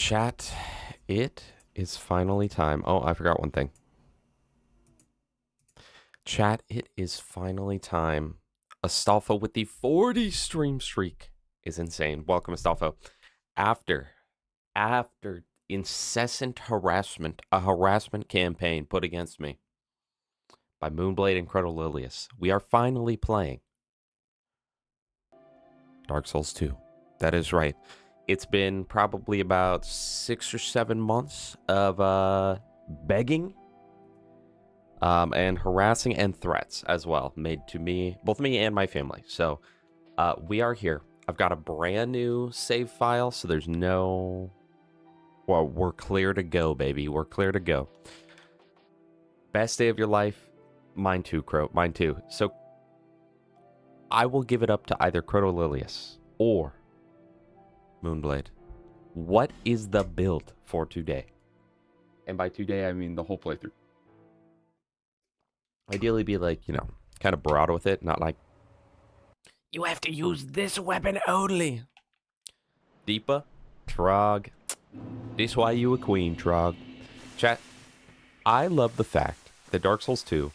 Chat, it is finally time. Oh, I forgot one thing. Chat, it is finally time. Astolfo with the 40 stream streak is insane. Welcome, Astolfo. After incessant harassment, a harassment campaign put against me by Moonblade and Crotolilius, we are finally playing Dark Souls 2. That is right. It's been probably about 6 or 7 months of begging and harassing and threats as well made to me, both me and my family. So we are here. I've got a brand new save file, so there's no... Well, we're clear to go, baby. We're clear to go. Best day of your life. Mine too, Crow. Mine too. So I will give it up to either Crotolilius or Moonblade. What is the build for today? And by today, I mean the whole playthrough. Ideally be like, you know, kind of broad with it, not like, you have to use this weapon only. Deepa, Trog, this why you a queen, Trog. Chat, I love the fact that Dark Souls 2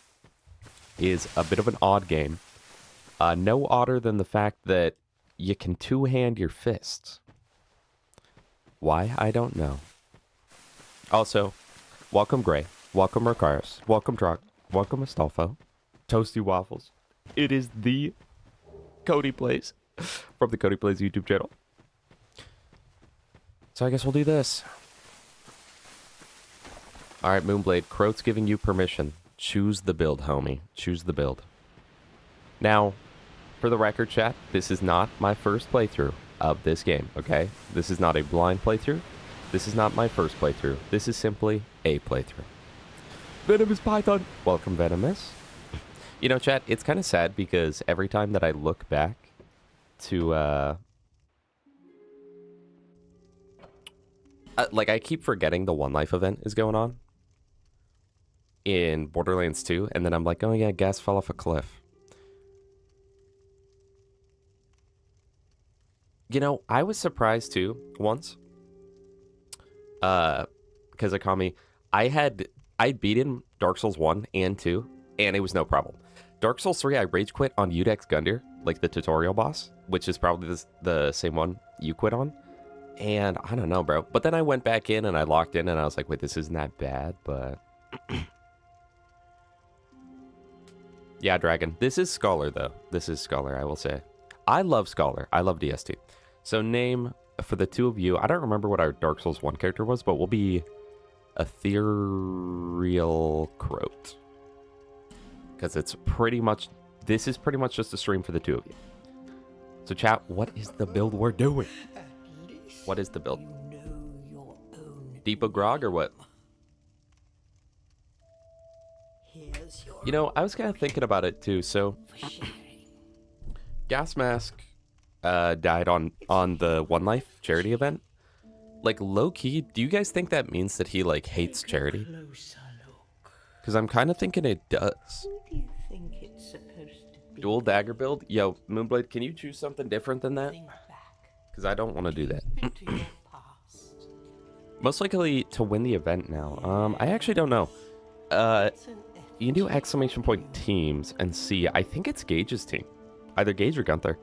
is a bit of an odd game. No odder than the fact that you can two-hand your fists. Why? I don't know. Also, welcome Gray, welcome Mercaris, welcome Trog, welcome Astolfo, Toasty Waffles. It is the Cody Plays from the Cody Plays YouTube channel. So I guess we'll do this. Alright, Moonblade, Croat's giving you permission. Choose the build, homie. Choose the build. Now, for the record, chat, this is not my first playthrough of this game, okay? This is not a blind playthrough. This is not my first playthrough. This is simply a playthrough. Venomous Python! Welcome, Venomous. You know, chat, it's kind of sad because every time that I look back to, like, I keep forgetting the One Life event is going on in Borderlands 2, and then I'm like, oh yeah, gas fell off a cliff. You know, I was surprised too, once. Because Akami, I'd beaten Dark Souls 1 and 2, and it was no problem. Dark Souls 3, I rage quit on Udex Gundyr, like the tutorial boss, which is probably the same one you quit on. And I don't know, bro. But then I went back in and I locked in and I was like, wait, this isn't that bad, but... Yeah, Dragon. This is Scholar, though. This is Scholar, I will say. I love Scholar. I love DST. So name, for the two of you, I don't remember what our Dark Souls 1 character was, but we'll be Ethereal Croat. Because it's pretty much, this is pretty much just a stream for the two of you. So chat, what is the build we're doing? What is the build? Deepa Grog or what? You know, I was kind of thinking about it too. So, Gas Mask died on the One Life charity event. Like, low-key, do you guys think that means that he, like, hates charity? Because I'm kind of thinking it does. Dual dagger build? Yo, Moonblade, can you choose something different than that? Because I don't want to do that. Most likely to win the event now. I actually don't know. You can do exclamation point teams and see. I think it's Gage's team. Either Gage or Gunther.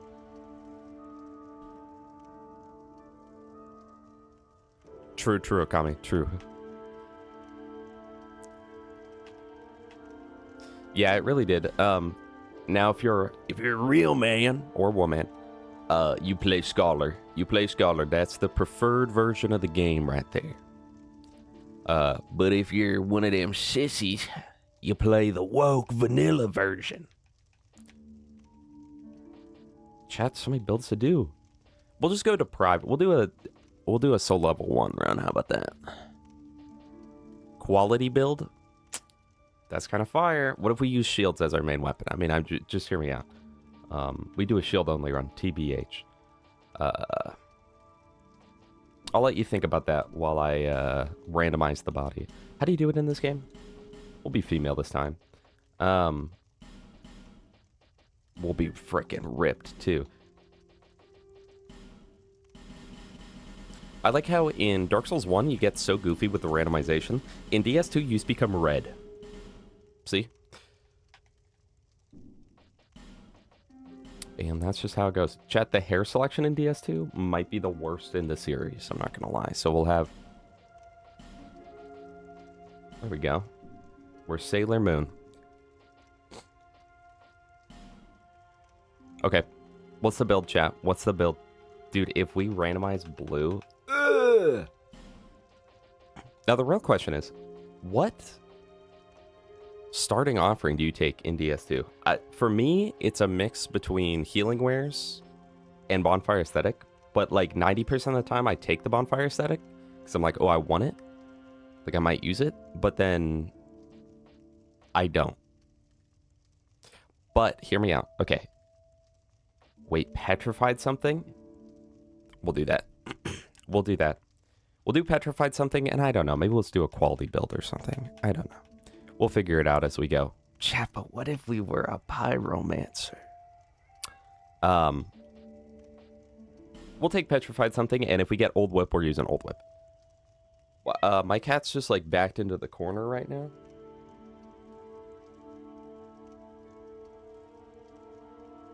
True, Okami. True. Yeah, it really did. Now if you're a real man or woman, you play Scholar. You play Scholar. That's the preferred version of the game right there. But if you're one of them sissies, you play the woke vanilla version. Chat, so many builds to do. We'll just go to private. We'll do a soul level 1 round. How about that? Quality build? That's kind of fire. What if we use shields as our main weapon? I mean, just hear me out. We do a shield only run, TBH. I'll let you think about that while I randomize the body. How do you do it in this game? We'll be female this time. We'll be frickin' ripped too. I like how in Dark Souls 1 you get so goofy with the randomization. In DS2 you just become red. See? And that's just how it goes. Chat, the hair selection in DS2 might be the worst in the series, I'm not gonna lie. So we'll have... There we go. We're Sailor Moon. Okay. What's the build, chat? What's the build? Dude, if we randomize blue... Ugh. Now the real question is, what starting offering do you take in DS2? For me, it's a mix between healing wares and bonfire aesthetic, but like 90% of the time I take the bonfire aesthetic because I'm like, oh, I want it. Like I might use it, but then I don't. But hear me out. Okay. Wait, petrified something? We'll do that. We'll do that. We'll do petrified something, and I don't know. Maybe let's do a quality build or something. I don't know. We'll figure it out as we go. Chat, but what if we were a pyromancer? We'll take petrified something, and if we get old whip, we're using old whip. My cat's just like backed into the corner right now.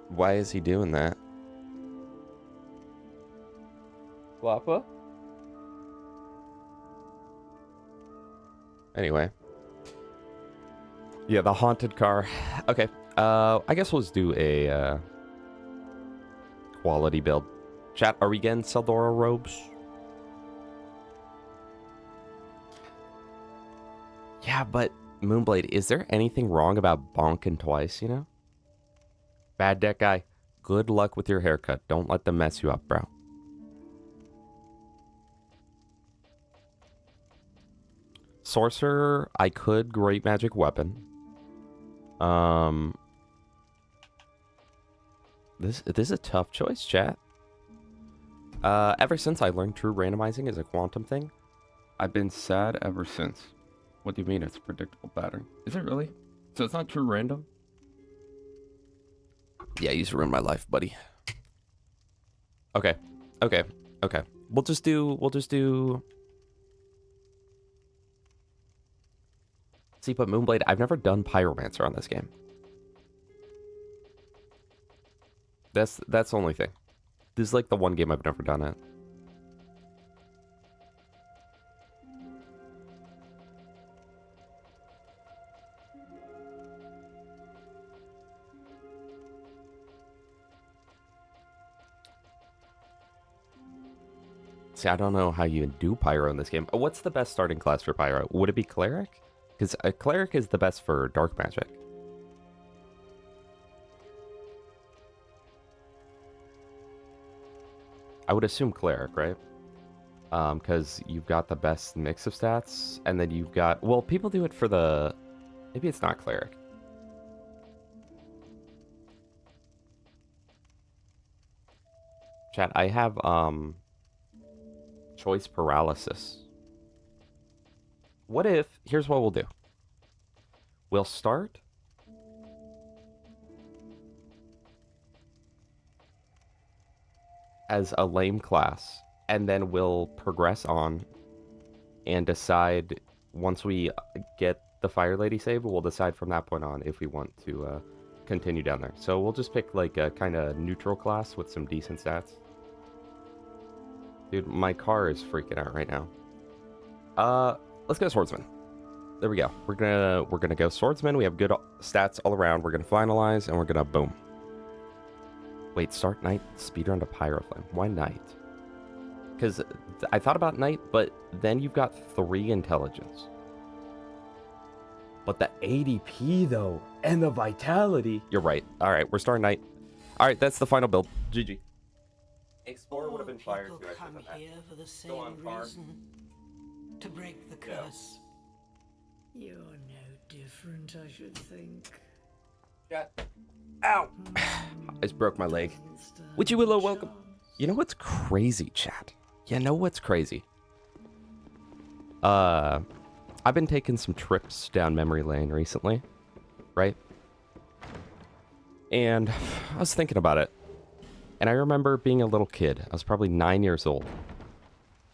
Why is he doing that? Floppa? Anyway. Yeah, the haunted car. Okay. I guess we'll just do a quality build. Chat, are we getting Seldora robes? Yeah, but Moonblade, is there anything wrong about bonking twice, you know? Bad deck guy, good luck with your haircut. Don't let them mess you up, bro. Sorcerer, I could Great Magic Weapon. This is a tough choice, chat. Ever since I learned true randomizing is a quantum thing, I've been sad ever since. What do you mean it's a predictable pattern? Is it really? So it's not true random? Yeah, you just ruined my life, buddy. Okay. Okay. Okay. We'll just do... See, but Moonblade, I've never done Pyromancer on this game. That's the only thing. This is like the one game I've never done it. See, I don't know how you do Pyro in this game. What's the best starting class for Pyro? Would it be Cleric? Because a Cleric is the best for Dark Magic. I would assume Cleric, right? Because you've got the best mix of stats, and then you've got... Well, people do it for the... Maybe it's not Cleric. Chat, I have, choice paralysis. What if... Here's what we'll do. We'll start... as a lame class, and then we'll progress on and decide, once we get the Fire Lady save, we'll decide from that point on if we want to continue down there. So we'll just pick like a kind of neutral class with some decent stats. Dude, my car is freaking out right now. Let's go Swordsman. There we go. We're gonna go Swordsman. We have good stats all around. We're gonna finalize, and we're gonna boom. Wait, start Knight, speedrun to Pyroflame. Why Knight? Because I thought about Knight, but then you've got 3 intelligence. But the ADP, though, and the vitality... You're right. All right, we're starting Knight. All right, that's the final build. GG. Explorer would have been fire too. Come here for the same reason. To break the curse. Yeah. You're no different, I should think. Yeah. Ow! I just broke my leg. Witchy Willow, welcome. You know what's crazy, chat? You know what's crazy? I've been taking some trips down memory lane recently, right? And I was thinking about it. And I remember being a little kid. I was probably 9 years old.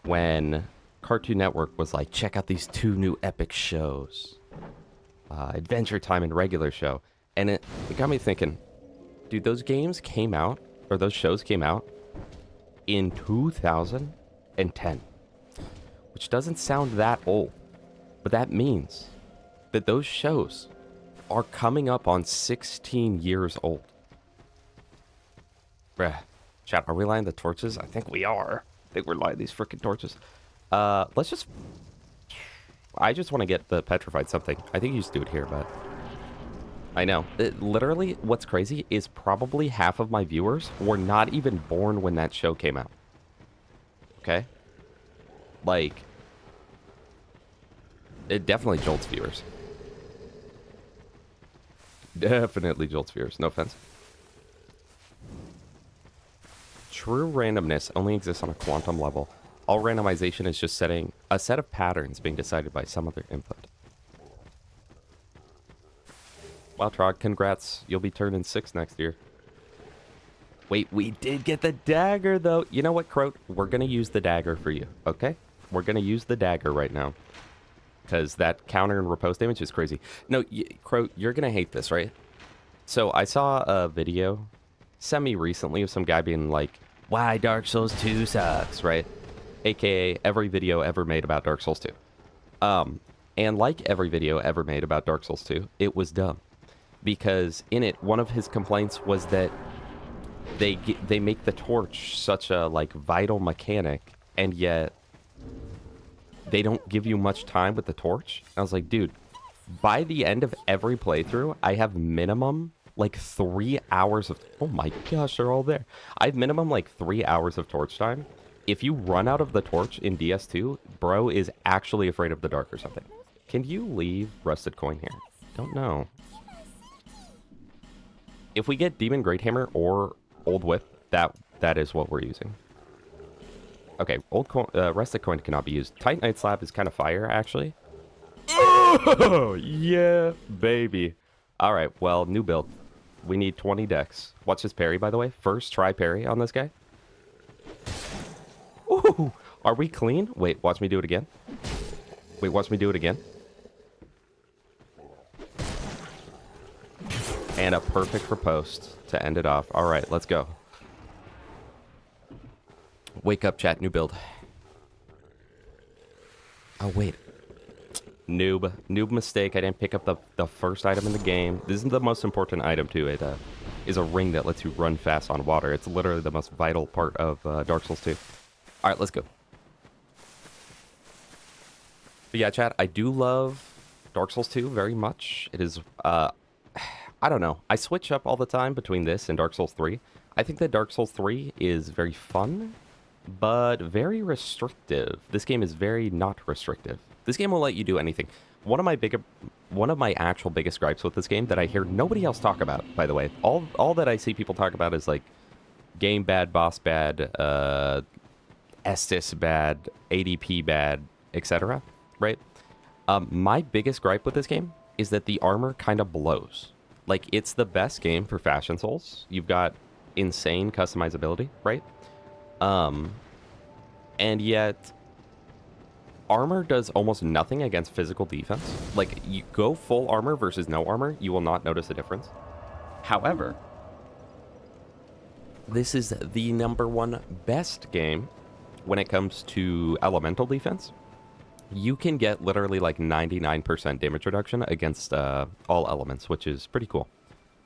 when Cartoon Network was like, check out these 2 new epic shows. Adventure Time and regular show. And it got me thinking, dude, those games came out, or those shows came out in 2010. Which doesn't sound that old. But that means that those shows are coming up on 16 years old. Bruh. Chat, are we lighting the torches? I think we are. I think we're lighting these freaking torches. Let's just... I just want to get the petrified something. I think you just do it here, but... I know. Literally, what's crazy is probably half of my viewers were not even born when that show came out. Okay? Like... It definitely jolts viewers. Definitely jolts viewers. No offense. True randomness only exists on a quantum level. All randomization is just setting a set of patterns being decided by some other input. Wow, Trog, congrats. You'll be turning 6 next year. Wait, we did get the dagger, though. You know what, Croat? We're going to use the dagger for you, okay? We're going to use the dagger right now. Because that counter and repose damage is crazy. No, Croat, you're going to hate this, right? So I saw a video semi-recently of some guy being like, why Dark Souls 2 sucks, right? AKA every video ever made about Dark Souls 2. And like every video ever made about Dark Souls 2, it was dumb. Because in it, one of his complaints was that they make the torch such a like vital mechanic, and yet they don't give you much time with the torch. I was like, dude, by the end of every playthrough, I have minimum like 3 hours of... Oh my gosh, they're all there. I have minimum like 3 hours of torch time. If you run out of the torch in DS2, bro is actually afraid of the dark or something. Can you leave Rusted Coin here? Don't know. If we get Demon Greathammer or Old Whip, that is what we're using. Okay, Rusted Coin cannot be used. Titanite Slab is kind of fire, actually. Oh, yeah, baby. All right, well, new build. We need 20 decks. Watch his parry, by the way. First try parry on this guy. Ooh, are we clean? Wait, watch me do it again. Wait, watch me do it again. And a perfect riposte to end it off. All right, let's go. Wake up, chat. New build. Oh, wait. Noob mistake. I didn't pick up the first item in the game. This is the most important item, too. It is a ring that lets you run fast on water. It's literally the most vital part of Dark Souls 2. All right, let's go. But yeah, chat, I do love Dark Souls 2 very much. It is, I don't know. I switch up all the time between this and Dark Souls 3. I think that Dark Souls 3 is very fun, but very restrictive. This game is very not restrictive. This game will let you do anything. One of my actual biggest gripes with this game that I hear nobody else talk about, by the way, all that I see people talk about is like game bad, boss bad, Estus bad, ADP bad, etc. Right? My biggest gripe with this game is that the armor kind of blows. Like, it's the best game for Fashion Souls. You've got insane customizability, right? And yet armor does almost nothing against physical defense. Like, you go full armor versus no armor, you will not notice a difference. However, this is the #1 best game when it comes to elemental defense. You can get literally like 99% damage reduction against all elements, which is pretty cool.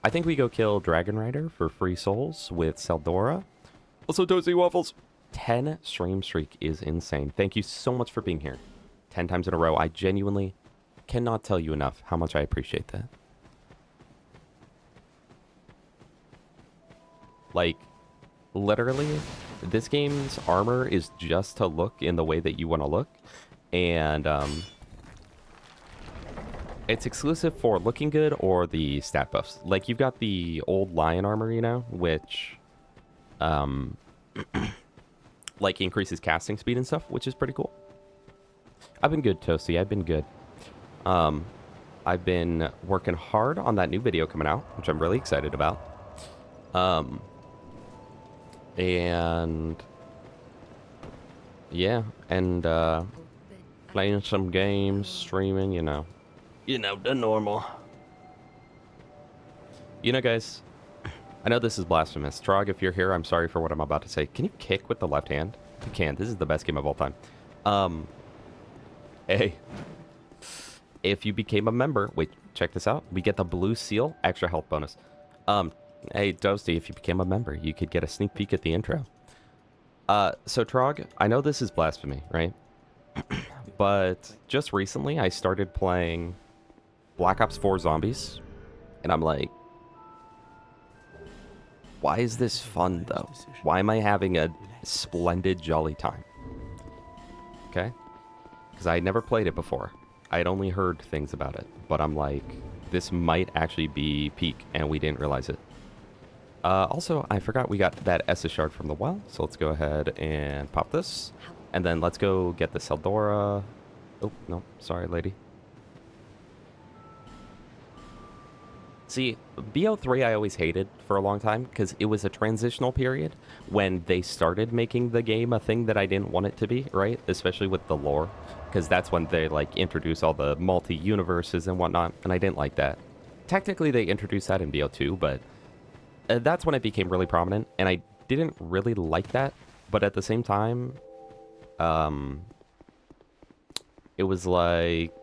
I think we go kill Dragon Rider for free souls with Seldora. Also, Toasty Waffles. 10 stream streak is insane. Thank you so much for being here. 10 times in a row. I genuinely cannot tell you enough how much I appreciate that. Like, literally, this game's armor is just to look in the way that you want to look. And it's exclusive for looking good or the stat buffs. Like, you've got the old lion armor, you know, which like increases casting speed and stuff, which is pretty cool. I've been good, Toasty. I've been good. I've been working hard on that new video coming out, which I'm really excited about. And Yeah, and playing some games, streaming, you know. You know, the normal. You know, guys, I know this is blasphemous. Trog, if you're here, I'm sorry for what I'm about to say. Can you kick with the left hand? You can. This is the best game of all time. Hey, if you became a member, wait, check this out. We get the blue seal, extra health bonus. Hey, Dozy, if you became a member, you could get a sneak peek at the intro. So Trog, I know this is blasphemy, right? But just recently, I started playing Black Ops 4 Zombies, and I'm like, why is this fun, though? Why am I having a splendid, jolly time? Okay? Because I had never played it before. I had only heard things about it, but I'm like, this might actually be peak, and we didn't realize it. Also, I forgot we got that Estus shard from the well, so let's go ahead and pop this. And then let's go get the Seldora. Oh, no, sorry, lady. See, BO3 I always hated for a long time, because it was a transitional period when they started making the game a thing that I didn't want it to be, right? Especially with the lore, because that's when they, like, introduce all the multi-universes and whatnot, and I didn't like that. Technically, they introduced that in BO2, but that's when it became really prominent, and I didn't really like that, but at the same time, it was like,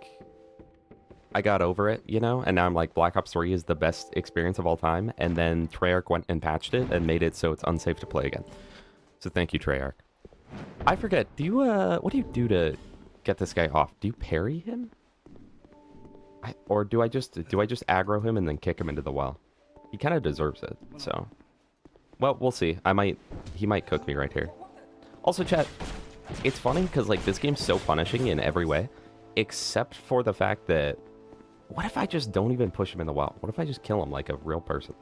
I got over it, you know, and now I'm like, Black Ops 3 is the best experience of all time, and then Treyarch went and patched it and made it so it's unsafe to play again. So thank you, Treyarch. I forget, do you, what do you do to get this guy off? Do you parry him? Or do I just aggro him and then kick him into the well? He kind of deserves it, so. Well, we'll see. He might cook me right here. Also, chat, it's funny because, like, this game's so punishing in every way, except for the fact that, what if I just don't even push him in the well? What if I just kill him like a real person?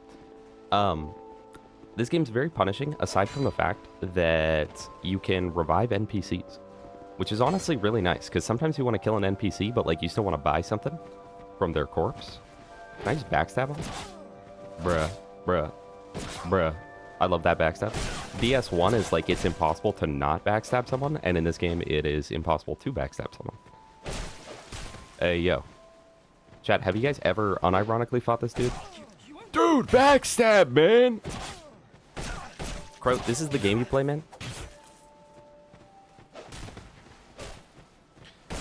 This game's very punishing, aside from the fact that you can revive NPCs, which is honestly really nice, because sometimes you want to kill an NPC, but, like, you still want to buy something from their corpse. Can I just backstab him? Bruh, bruh, bruh. I love that backstab. BS1 is like, it's impossible to not backstab someone, and in this game, it is impossible to backstab someone. Hey, yo. Chat, have you guys ever unironically fought this dude? Dude, backstab, man! Crow, this is the game you play, man?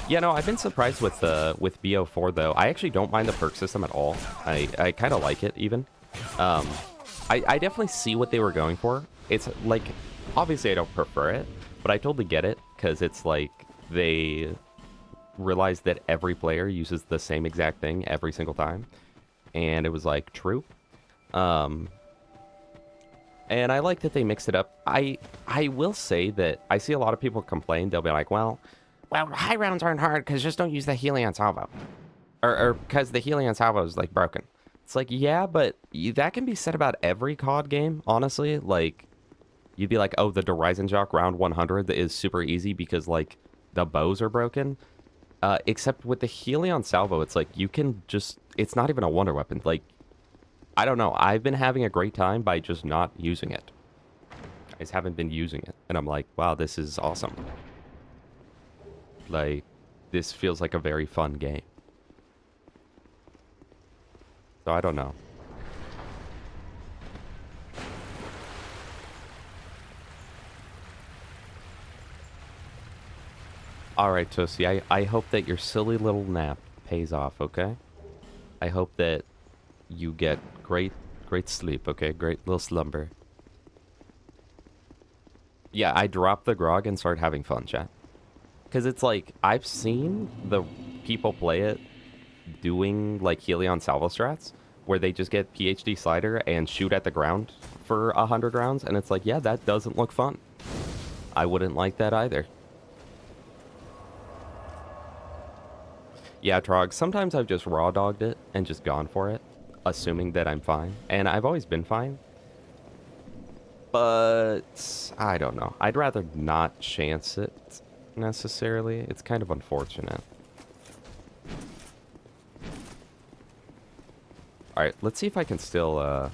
Yeah, no, I've been surprised with BO4, though. I actually don't mind the perk system at all. I kind of like it, even. I definitely see what they were going for. It's like, obviously I don't prefer it, but I totally get it, because it's like they realized that every player uses the same exact thing every single time, and it was like, true. And I like that they mixed it up. I will say that I see a lot of people complain. They'll be like, well, high rounds aren't hard because just don't use the Helion Salvo. Or because the Helion Salvo is, like, broken. It's like, yeah, but that can be said about every COD game, honestly. Like, you'd be like, oh, the Horizon Jock round 100 is super easy because, like, the bows are broken. Except with the Helion Salvo, it's like, you can just... It's not even a wonder weapon. Like, I don't know. I've been having a great time by just not using it. I just haven't been using it. And I'm like, wow, this is awesome. Like, this feels like a very fun game. So I don't know. Alright, Toasty, I hope that your silly little nap pays off, okay? I hope that you get great sleep, okay? Great little slumber. Yeah, I dropped the grog and started having fun, chat. Because it's like, I've seen the people play it doing, like, Helion Salvo strats, where they just get PhD slider and shoot at the ground for 100 rounds, and it's like, yeah, that doesn't look fun. I wouldn't like that either. Yeah, Trog, sometimes I've just raw dogged it and just gone for it, assuming that I'm fine. And I've always been fine. But I don't know. I'd rather not chance it necessarily. It's kind of unfortunate. Alright, let's see if I can still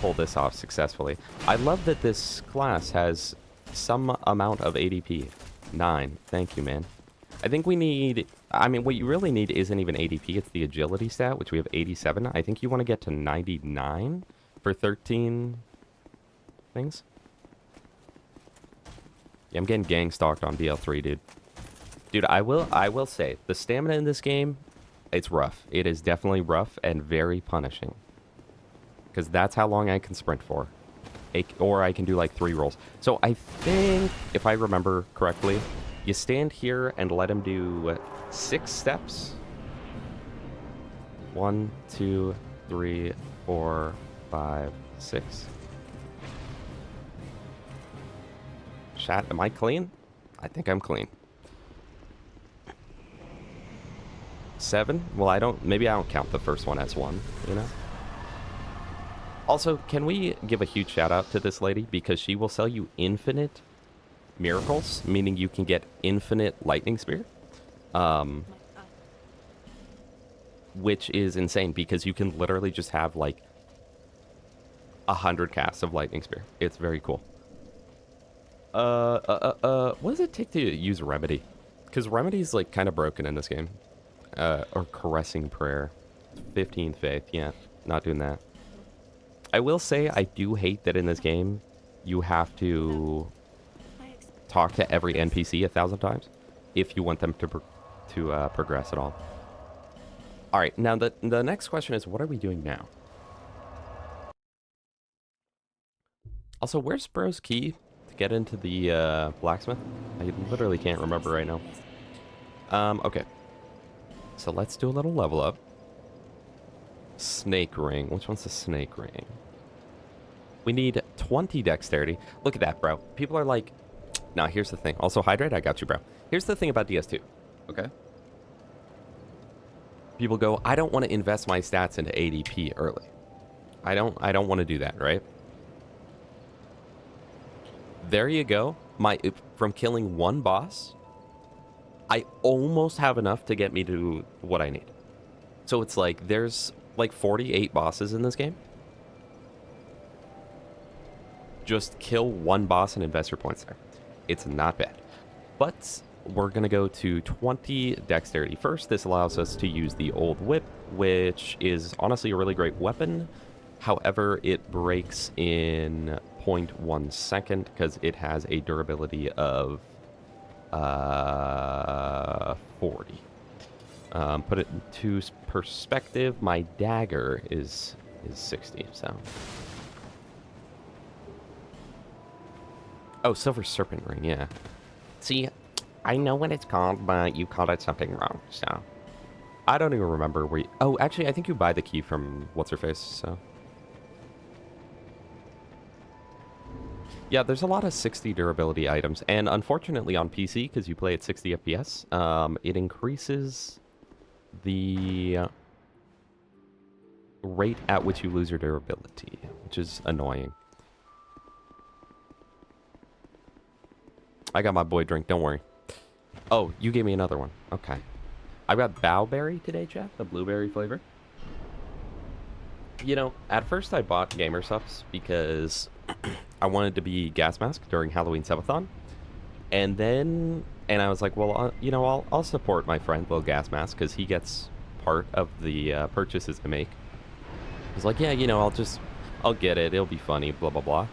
pull this off successfully. I love that this class has some amount of ADP. 9. Thank you, man. I think we need... I mean, what you really need isn't even ADP. It's the agility stat, which we have 87. I think you want to get to 99 for 13 things. Yeah, I'm getting gang stalked on BL3, dude. Dude, I will say, the stamina in this game, it's rough. It is definitely rough and very punishing. Because that's how long I can sprint for. Or I can do like 3 rolls. So I think, if I remember correctly, you stand here and let him do 6 steps. 1, 2, 3, 4, 5, 6. Chat, am I clean? I think I'm clean. 7? Well, maybe I don't count the first one as 1, you know? Also, can we give a huge shout out to this lady? Because she will sell you infinite miracles, meaning you can get infinite lightning spear. Which is insane because you can literally just have like 100 casts of lightning spear. It's very cool. What does it take to use remedy? Because remedy is like kind of broken in this game. Or caressing prayer. 15 faith, yeah, not doing that. I will say I do hate that in this game you have to talk to every NPC 1,000 times if you want them to progress at all. All right, now the next question is, what are we doing now? Also, where's Bro's key to get into the blacksmith? I literally can't remember right now. Okay. So let's do a little level up. Snake ring. Which one's the snake ring? We need 20 dexterity. Look at that, bro. People are like... Now, here's the thing. Also, hydrate. I got you, bro. Here's the thing about DS2. Okay? People go, I don't want to invest my stats into ADP early. I don't want to do that, right? There you go. From killing 1 boss, I almost have enough to get me to what I need. So it's like, there's like 48 bosses in this game. Just kill 1 boss and invest your points there. It's not bad. But we're going to go to 20 dexterity first. This allows us to use the old whip, which is honestly a really great weapon. However, it breaks in 0.1 second because it has a durability of 40. Put it into perspective, my dagger is 60, so... Oh, Silver Serpent Ring, yeah. See, I know what it's called, but you called it something wrong, so... I don't even remember where you... Oh, actually, I think you buy the key from What's-Her-Face, so... Yeah, there's a lot of 60 durability items, and unfortunately on PC, because you play at 60 FPS, it increases the rate at which you lose your durability, which is annoying. I got my boy drink, don't worry. Oh, you gave me another one. Okay. I got Bowberry today, chat, the blueberry flavor. You know, at first I bought Gamer Subs because I wanted to be gas mask during Halloween Subathon. And I was like, well, you know, I'll support my friend, Lil Gas Mask, because he gets part of the purchases I make. I was like, yeah, you know, I'll get it. It'll be funny, blah, blah, blah.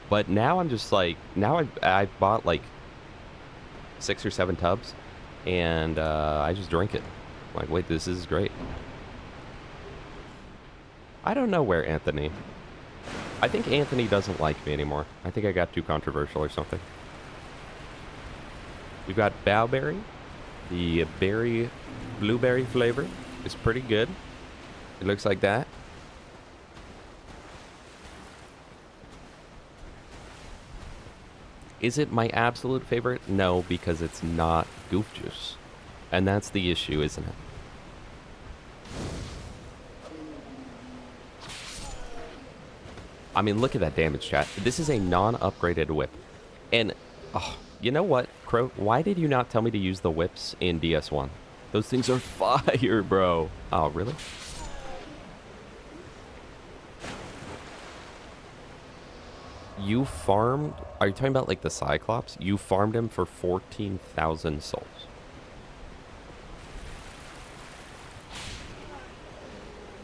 But now I'm just like, now I bought like 6 or 7 tubs, and I just drink it. I'm like, wait, this is great. I don't know where Anthony... I think Anthony doesn't like me anymore. I think I got too controversial or something. We've got Bowberry. The blueberry flavor is pretty good. It looks like that. Is it my absolute favorite? No, because it's not goof juice. And that's the issue, isn't it? I mean, look at that damage, chat. This is a non-upgraded whip. And, oh, you know what, Crow? Why did you not tell me to use the whips in DS1? Those things are fire, bro. Oh, really? You farmed... Are you talking about like the Cyclops? You farmed him for 14,000 souls.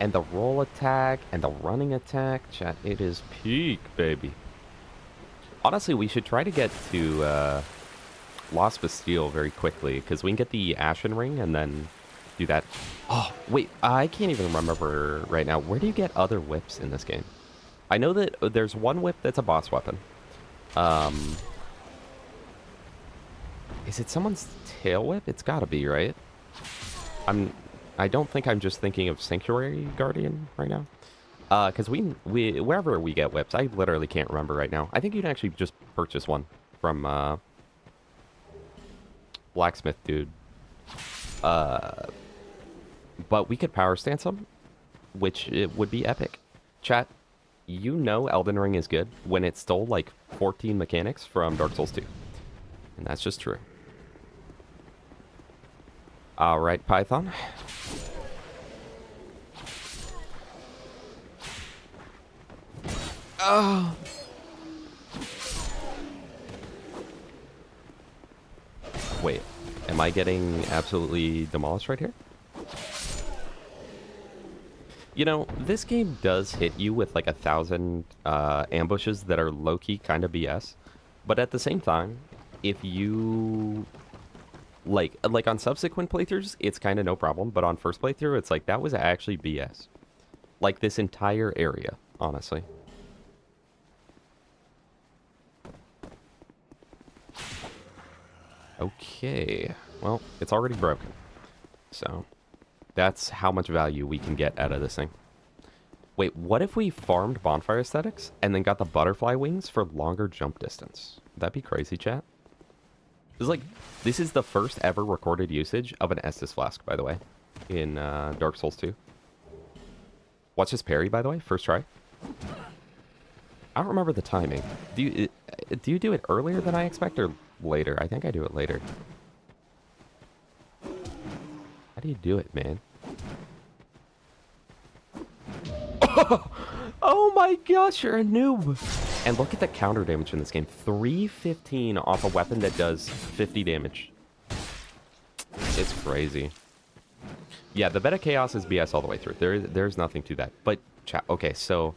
And the roll attack and the running attack, chat, it is peak, baby. Honestly, we should try to get to Lost Bastille very quickly, because we can get the Ashen Ring and then do that. Oh, wait, I can't even remember right now. Where do you get other whips in this game? I know that there's one whip that's a boss weapon. Is it someone's tail whip? It's gotta be, right? I don't think I'm just thinking of Sanctuary Guardian right now. Because wherever we get whips, I literally can't remember right now. I think you can actually just purchase one from, Blacksmith dude. But we could power stance them, which it would be epic. Chat, you know Elden Ring is good when it stole like 14 mechanics from Dark Souls 2. And that's just true. Alright, Python. Oh. Wait, am I getting absolutely demolished right here? You know, this game does hit you with like 1,000 ambushes that are low-key kind of BS. But at the same time, if you... Like on subsequent playthroughs, it's kind of no problem. But on first playthrough, it's like, that was actually BS. Like this entire area, honestly. Okay, well, it's already broken. So, that's how much value we can get out of this thing. Wait, what if we farmed bonfire aesthetics and then got the butterfly wings for longer jump distance? That'd be crazy, chat. This is the first ever recorded usage of an Estus flask, by the way, in Dark Souls 2. Watch this parry, by the way, first try. I don't remember the timing. Do you do it earlier than I expect or later? I think I do it later. How do you do it, man? Oh my gosh, you're a noob. And look at the counter damage in this game. 315 off a weapon that does 50 damage. It's crazy. Yeah, the Beta Chaos is BS all the way through. There's nothing to that. But, okay, so...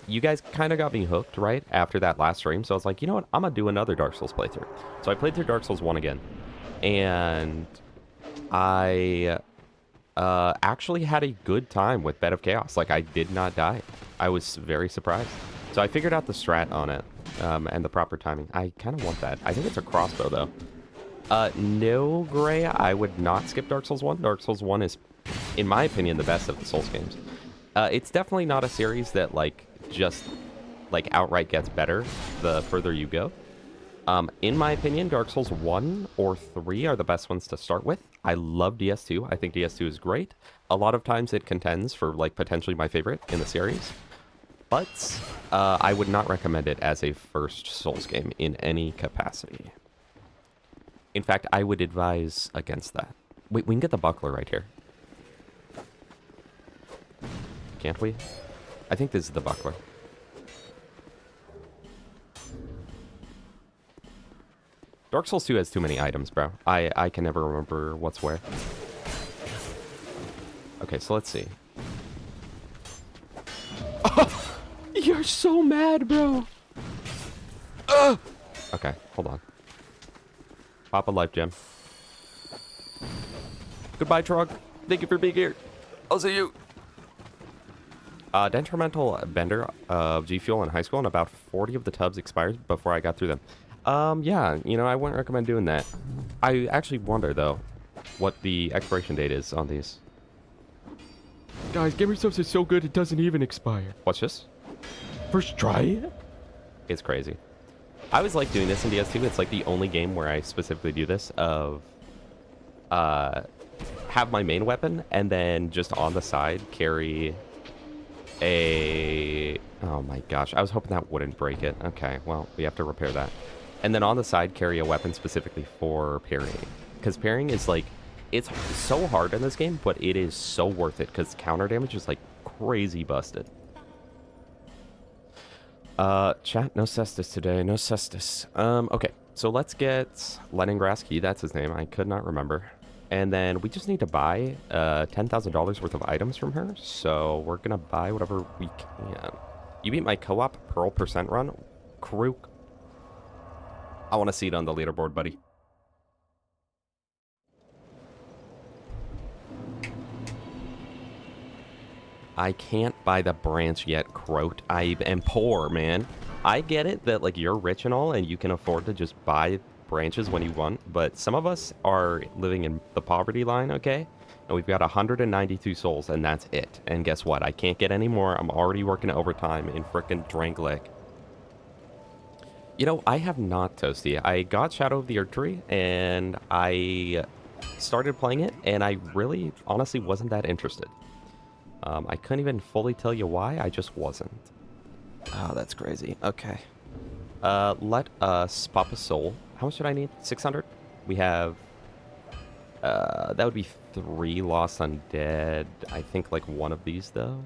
You guys kind of got me hooked, right? After that last stream. So I was like, you know what? I'm going to do another Dark Souls playthrough. So I played through Dark Souls 1 again. And I actually had a good time with Bed of Chaos. Like, I did not die. I was very surprised. So I figured out the strat on it and the proper timing. I kind of want that. I think it's a crossbow, though. No, Gray, I would not skip Dark Souls 1. Dark Souls 1 is, in my opinion, the best of the Souls games. It's definitely not a series that, like, just, like, outright gets better the further you go. In my opinion, Dark Souls 1 or 3 are the best ones to start with. I love DS2. I think DS2 is great. A lot of times it contends for, like, potentially my favorite in the series. But I would not recommend it as a first Souls game in any capacity. In fact, I would advise against that. Wait, we can get the buckler right here. Can't we? I think this is the buckler. Dark Souls 2 has too many items, bro. I can never remember what's where. Okay, so let's see. Oh, you're so mad, bro. Okay, hold on. Pop a life gem. Goodbye, Trog. Thank you for being here. I'll see you. Detrimental bender of G Fuel in high school, and about 40 of the tubs expired before I got through them. Yeah, you know, I wouldn't recommend doing that. I actually wonder, though, what the expiration date is on these. Guys, Game Resource is so good it doesn't even expire. What's this? First try? It's crazy. I always like doing this in DS2. It's like the only game where I specifically do this of have my main weapon and then just on the side carry a... Oh my gosh, I was hoping that wouldn't break it. Okay, well, we have to repair that. And then on the side carry a weapon specifically for parrying. Because parrying is like... It's so hard in this game, but it is so worth it because counter damage is like crazy busted. Chat, no cestus today, no cestus. Okay, so let's get Leningrass Key, that's his name, I could not remember. And then we just need to buy, $10,000 worth of items from her, so we're gonna buy whatever we can. You beat my co-op Pearl percent run? Krook. I want to see it on the leaderboard, buddy. I can't buy the branch yet, Croat. I am poor, man. I get it that, like, you're rich and all, and you can afford to just buy branches when you want, but some of us are living in the poverty line, okay? And we've got 192 souls, and that's it. And guess what? I can't get any more. I'm already working overtime in frickin' Drangleic. You know, I have not, Toasty. I got Shadow of the Erdtree, and I started playing it, and I really, honestly, wasn't that interested. I couldn't even fully tell you why, I just wasn't. Oh, that's crazy. Okay. Let us pop a soul. How much did I need? 600? We have... that would be 3 Lost Undead. I think, like, 1 of these, though.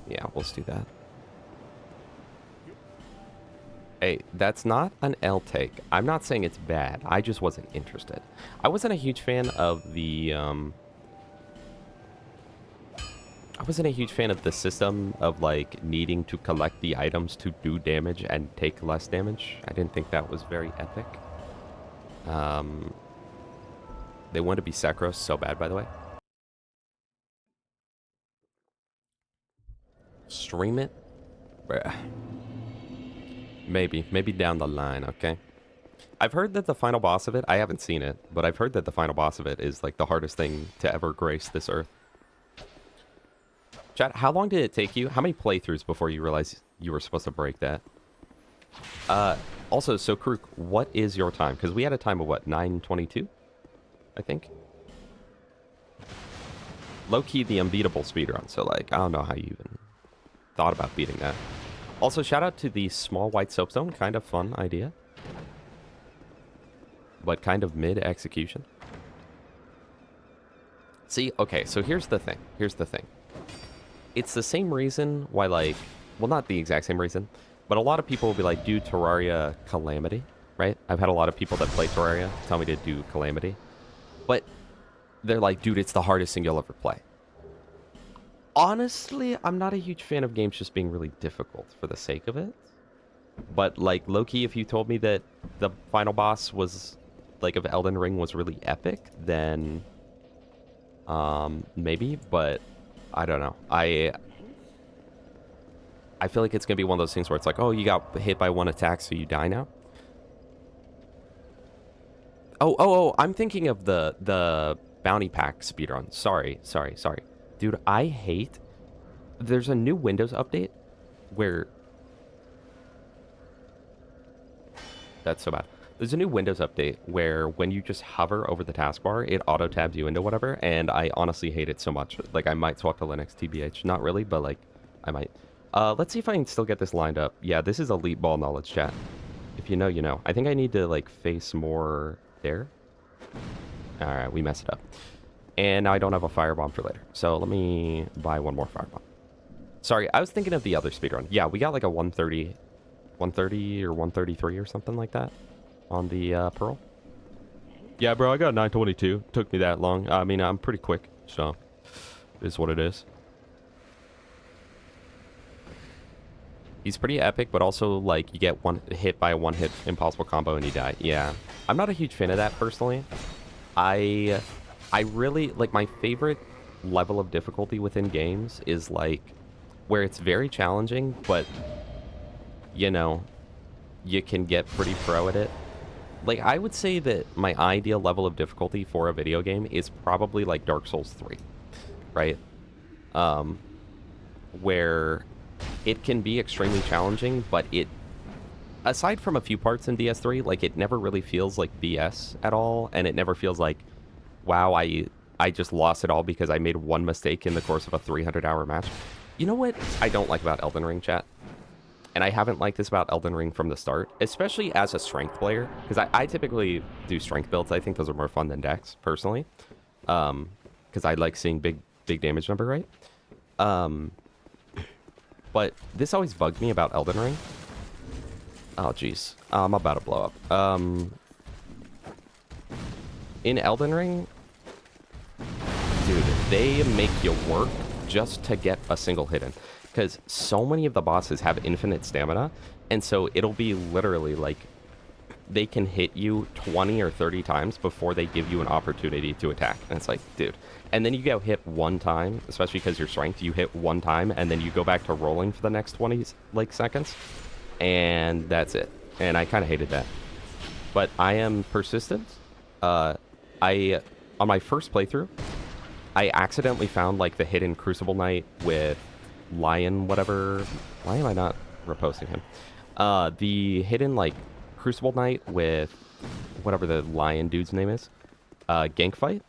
Yeah, let's do that. Hey, that's not an L take. I'm not saying it's bad. I just wasn't interested. I wasn't a huge fan of the, I wasn't a huge fan of the system of, like, needing to collect the items to do damage and take less damage. I didn't think that was very epic. They want to be Sekros so bad, by the way. Stream it? Bruh. Maybe down the line, okay? I've heard that the final boss of it, I haven't seen it, but I've heard that the final boss of it is, like, the hardest thing to ever grace this earth. Chat, how long did it take you? How many playthroughs before you realized you were supposed to break that? Also, so Krook, what is your time? Because we had a time of, what, 9:22? I think? Low-key the unbeatable speedrun, so, like, I don't know how you even thought about beating that. Also, shout out to the small white soapstone. Kind of fun idea. But kind of mid-execution. See, okay, so here's the thing. Here's the thing. It's the same reason why, like... Well, not the exact same reason. But a lot of people will be like, do Terraria Calamity, right? I've had a lot of people that play Terraria tell me to do Calamity. But they're like, dude, it's the hardest thing you'll ever play. Honestly, I'm not a huge fan of games just being really difficult for the sake of it. But, like, low-key, if you told me that the final boss was, like, of Elden Ring was really epic, then... maybe, but I don't know. I feel like it's gonna be one of those things where it's like, oh, you got hit by 1 attack, so you die now? Oh, I'm thinking of the Bounty Pack speedrun. Sorry. Dude, I hate... There's a new Windows update where... That's so bad. There's a new Windows update where when you just hover over the taskbar, it auto-tabs you into whatever, and I honestly hate it so much. Like, I might swap to Linux, TBH. Not really, but, like, I might. Let's see if I can still get this lined up. Yeah, this is elite ball knowledge, chat. If you know, you know. I think I need to, like, face more there. Alright, we messed it up. And now I don't have a firebomb for later. So let me buy 1 more firebomb. Sorry, I was thinking of the other speedrun. Yeah, we got like a 130 or 133 or something like that on the Pearl. Yeah, bro, I got 922. Took me that long. I mean, I'm pretty quick, so it is what it is. He's pretty epic, but also, like, you get hit by a one-hit impossible combo and you die. Yeah, I'm not a huge fan of that, personally. I really, like, my favorite level of difficulty within games is, like, where it's very challenging, but, you know, you can get pretty pro at it. Like, I would say that my ideal level of difficulty for a video game is probably, like, Dark Souls 3, right? Where it can be extremely challenging, but it, aside from a few parts in DS3, like, it never really feels like BS at all, and it never feels like, wow, I just lost it all because I made 1 mistake in the course of a 300-hour match. You know what I don't like about Elden Ring, chat? And I haven't liked this about Elden Ring from the start, especially as a strength player, because I typically do strength builds. I think those are more fun than dex, personally, because I like seeing big damage number, right? But this always bugged me about Elden Ring. Oh, jeez. I'm about to blow up. In Elden Ring, dude, they make you work just to get a single hit in. Because so many of the bosses have infinite stamina, and so it'll be literally like they can hit you 20 or 30 times before they give you an opportunity to attack. And it's like, dude. And then you get hit one time, especially because you're strength, you hit one time, and then you go back to rolling for the next 20 seconds, and that's it. And I kind of hated that. But I am persistent. On my first playthrough, I accidentally found like the hidden Crucible Knight with Lion, whatever. Why am I not reposting him? The hidden like Crucible Knight with whatever the lion dude's name is. Gank fight.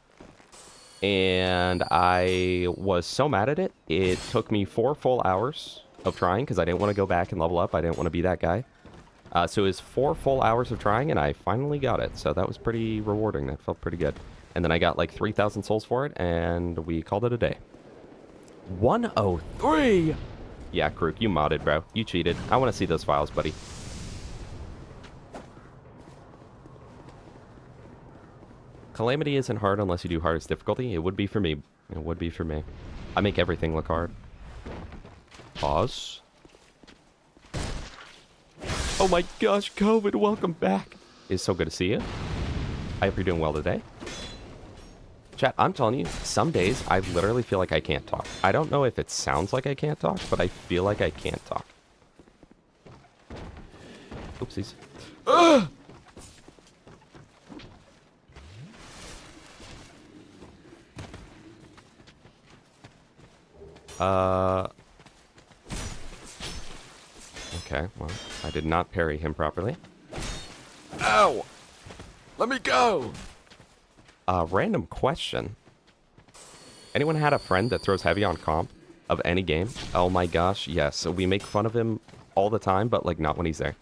And I was so mad at it. It took me 4 full hours of trying because I didn't want to go back and level up. I didn't want to be that guy. So it was 4 full hours of trying, and I finally got it. So that was pretty rewarding. That felt pretty good. And then I got like 3,000 souls for it, and we called it a day. 103! Yeah, Krook, you modded, bro. You cheated. I want to see those files, buddy. Calamity isn't hard unless you do hardest difficulty. It would be for me. It would be for me. I make everything look hard. Pause. Oh my gosh, COVID, welcome back. It's so good to see you. I hope you're doing well today. Chat, I'm telling you, some days I literally feel like I can't talk. I don't know if it sounds like I can't talk, but I feel like I can't talk. Oopsies. Ugh! Okay, well, I did not parry him properly. Ow! Let me go! Random question. Anyone had a friend that throws heavy on comp of any game? Oh my gosh, yes. So we make fun of him all the time, but like not when he's there.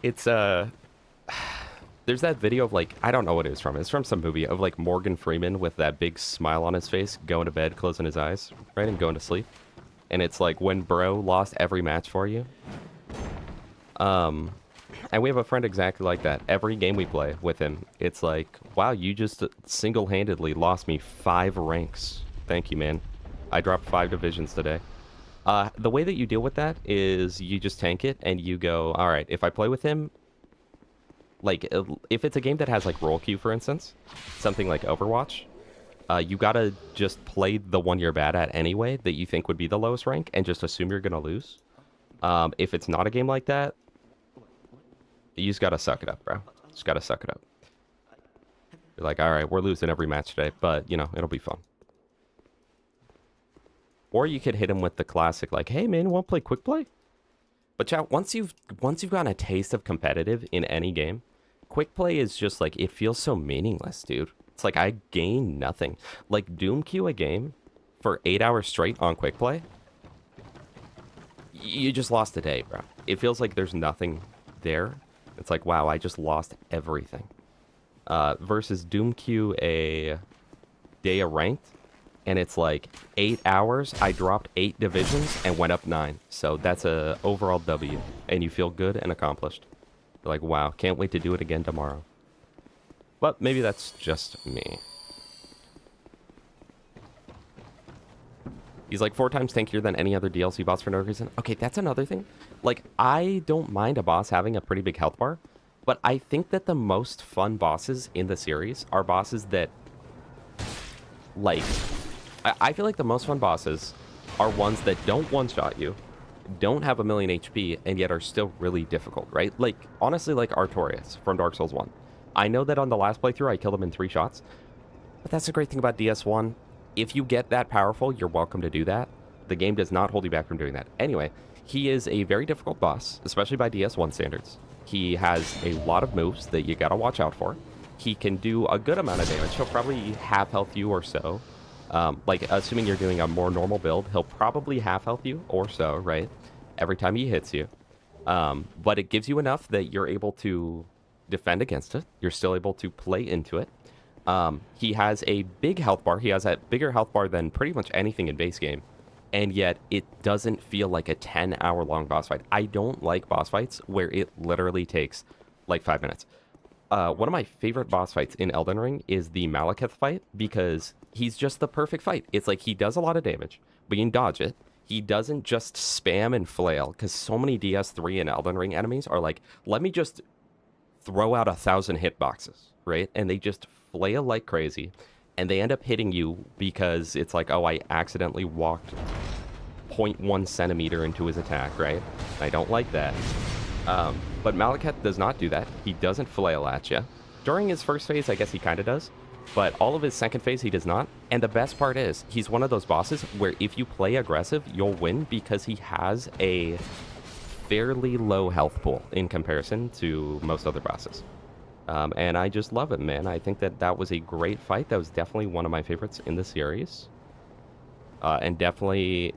It's there's that video of like, I don't know what it is from. It's from some movie of like Morgan Freeman with that big smile on his face, going to bed, closing his eyes, right, and going to sleep. And it's like when bro lost every match for you. And we have a friend exactly like that. Every game we play with him, it's like, wow, you just single-handedly lost me 5 ranks. Thank you, man. I dropped 5 divisions today. The way that you deal with that is you just tank it and you go, all right, if I play with him, like, if it's a game that has, like, roll queue, for instance, something like Overwatch, you gotta just play the one you're bad at anyway that you think would be the lowest rank and just assume you're gonna lose. If it's not a game like that, you just gotta suck it up, bro. Just gotta suck it up. You're like, all right, we're losing every match today, but, you know, it'll be fun. Or you could hit him with the classic, like, hey, man, want to play quick play? But, chat, once you've gotten a taste of competitive in any game, quick play is just, like, it feels so meaningless, dude. It's like, I gain nothing. Like, Doom queue a game for 8 hours straight on quick play, you just lost a day, bro. It feels like there's nothing there. It's like, wow, I just lost everything. Versus Doom queue a day of ranked, and it's like 8 hours, I dropped 8 divisions and went up 9. So that's a overall W, and you feel good and accomplished. You're like, wow, can't wait to do it again tomorrow. But maybe that's just me. He's like 4 times tankier than any other DLC boss for no reason. Okay, that's another thing. Like, I don't mind a boss having a pretty big health bar, but I think that the most fun bosses in the series are bosses that, like, I feel like the most fun bosses are ones that don't one-shot you, don't have a million HP, and yet are still really difficult, right? Like, honestly, like Artorias from Dark Souls 1. I know that on the last playthrough, I killed him in 3 shots, but that's the great thing about DS1. If you get that powerful, you're welcome to do that. The game does not hold you back from doing that. Anyway, he is a very difficult boss, especially by DS1 standards. He has a lot of moves that you gotta watch out for. He can do a good amount of damage. He'll probably half health you or so. Like, assuming you're doing a more normal build, he'll probably half health you or so, right? Every time he hits you. But it gives you enough that you're able to defend against it. You're still able to play into it. He has a big health bar. He has a bigger health bar than pretty much anything in base game. and yet it doesn't feel like a 10-hour long boss fight. I don't like boss fights where it literally takes like 5 minutes. One of my favorite boss fights in Elden Ring is the Malekith fight, because he's just the perfect fight. It's like he does a lot of damage, but you can dodge it. He doesn't just spam and flail, because so many DS3 and Elden Ring enemies are like, let me just throw out 1,000 hitboxes, right? And they just flail like crazy, and they end up hitting you because it's like, oh, I accidentally walked 0.1 centimeter into his attack, right? I don't like that. But Malekith does not do that. He doesn't flail at you. During his first phase, I guess he kind of does. But all of his second phase, he does not. And the best part is, he's one of those bosses where if you play aggressive, you'll win because he has a fairly low health pool in comparison to most other bosses. And I just love it, man. I think that that was a great fight. That was definitely one of my favorites in the series. And definitely...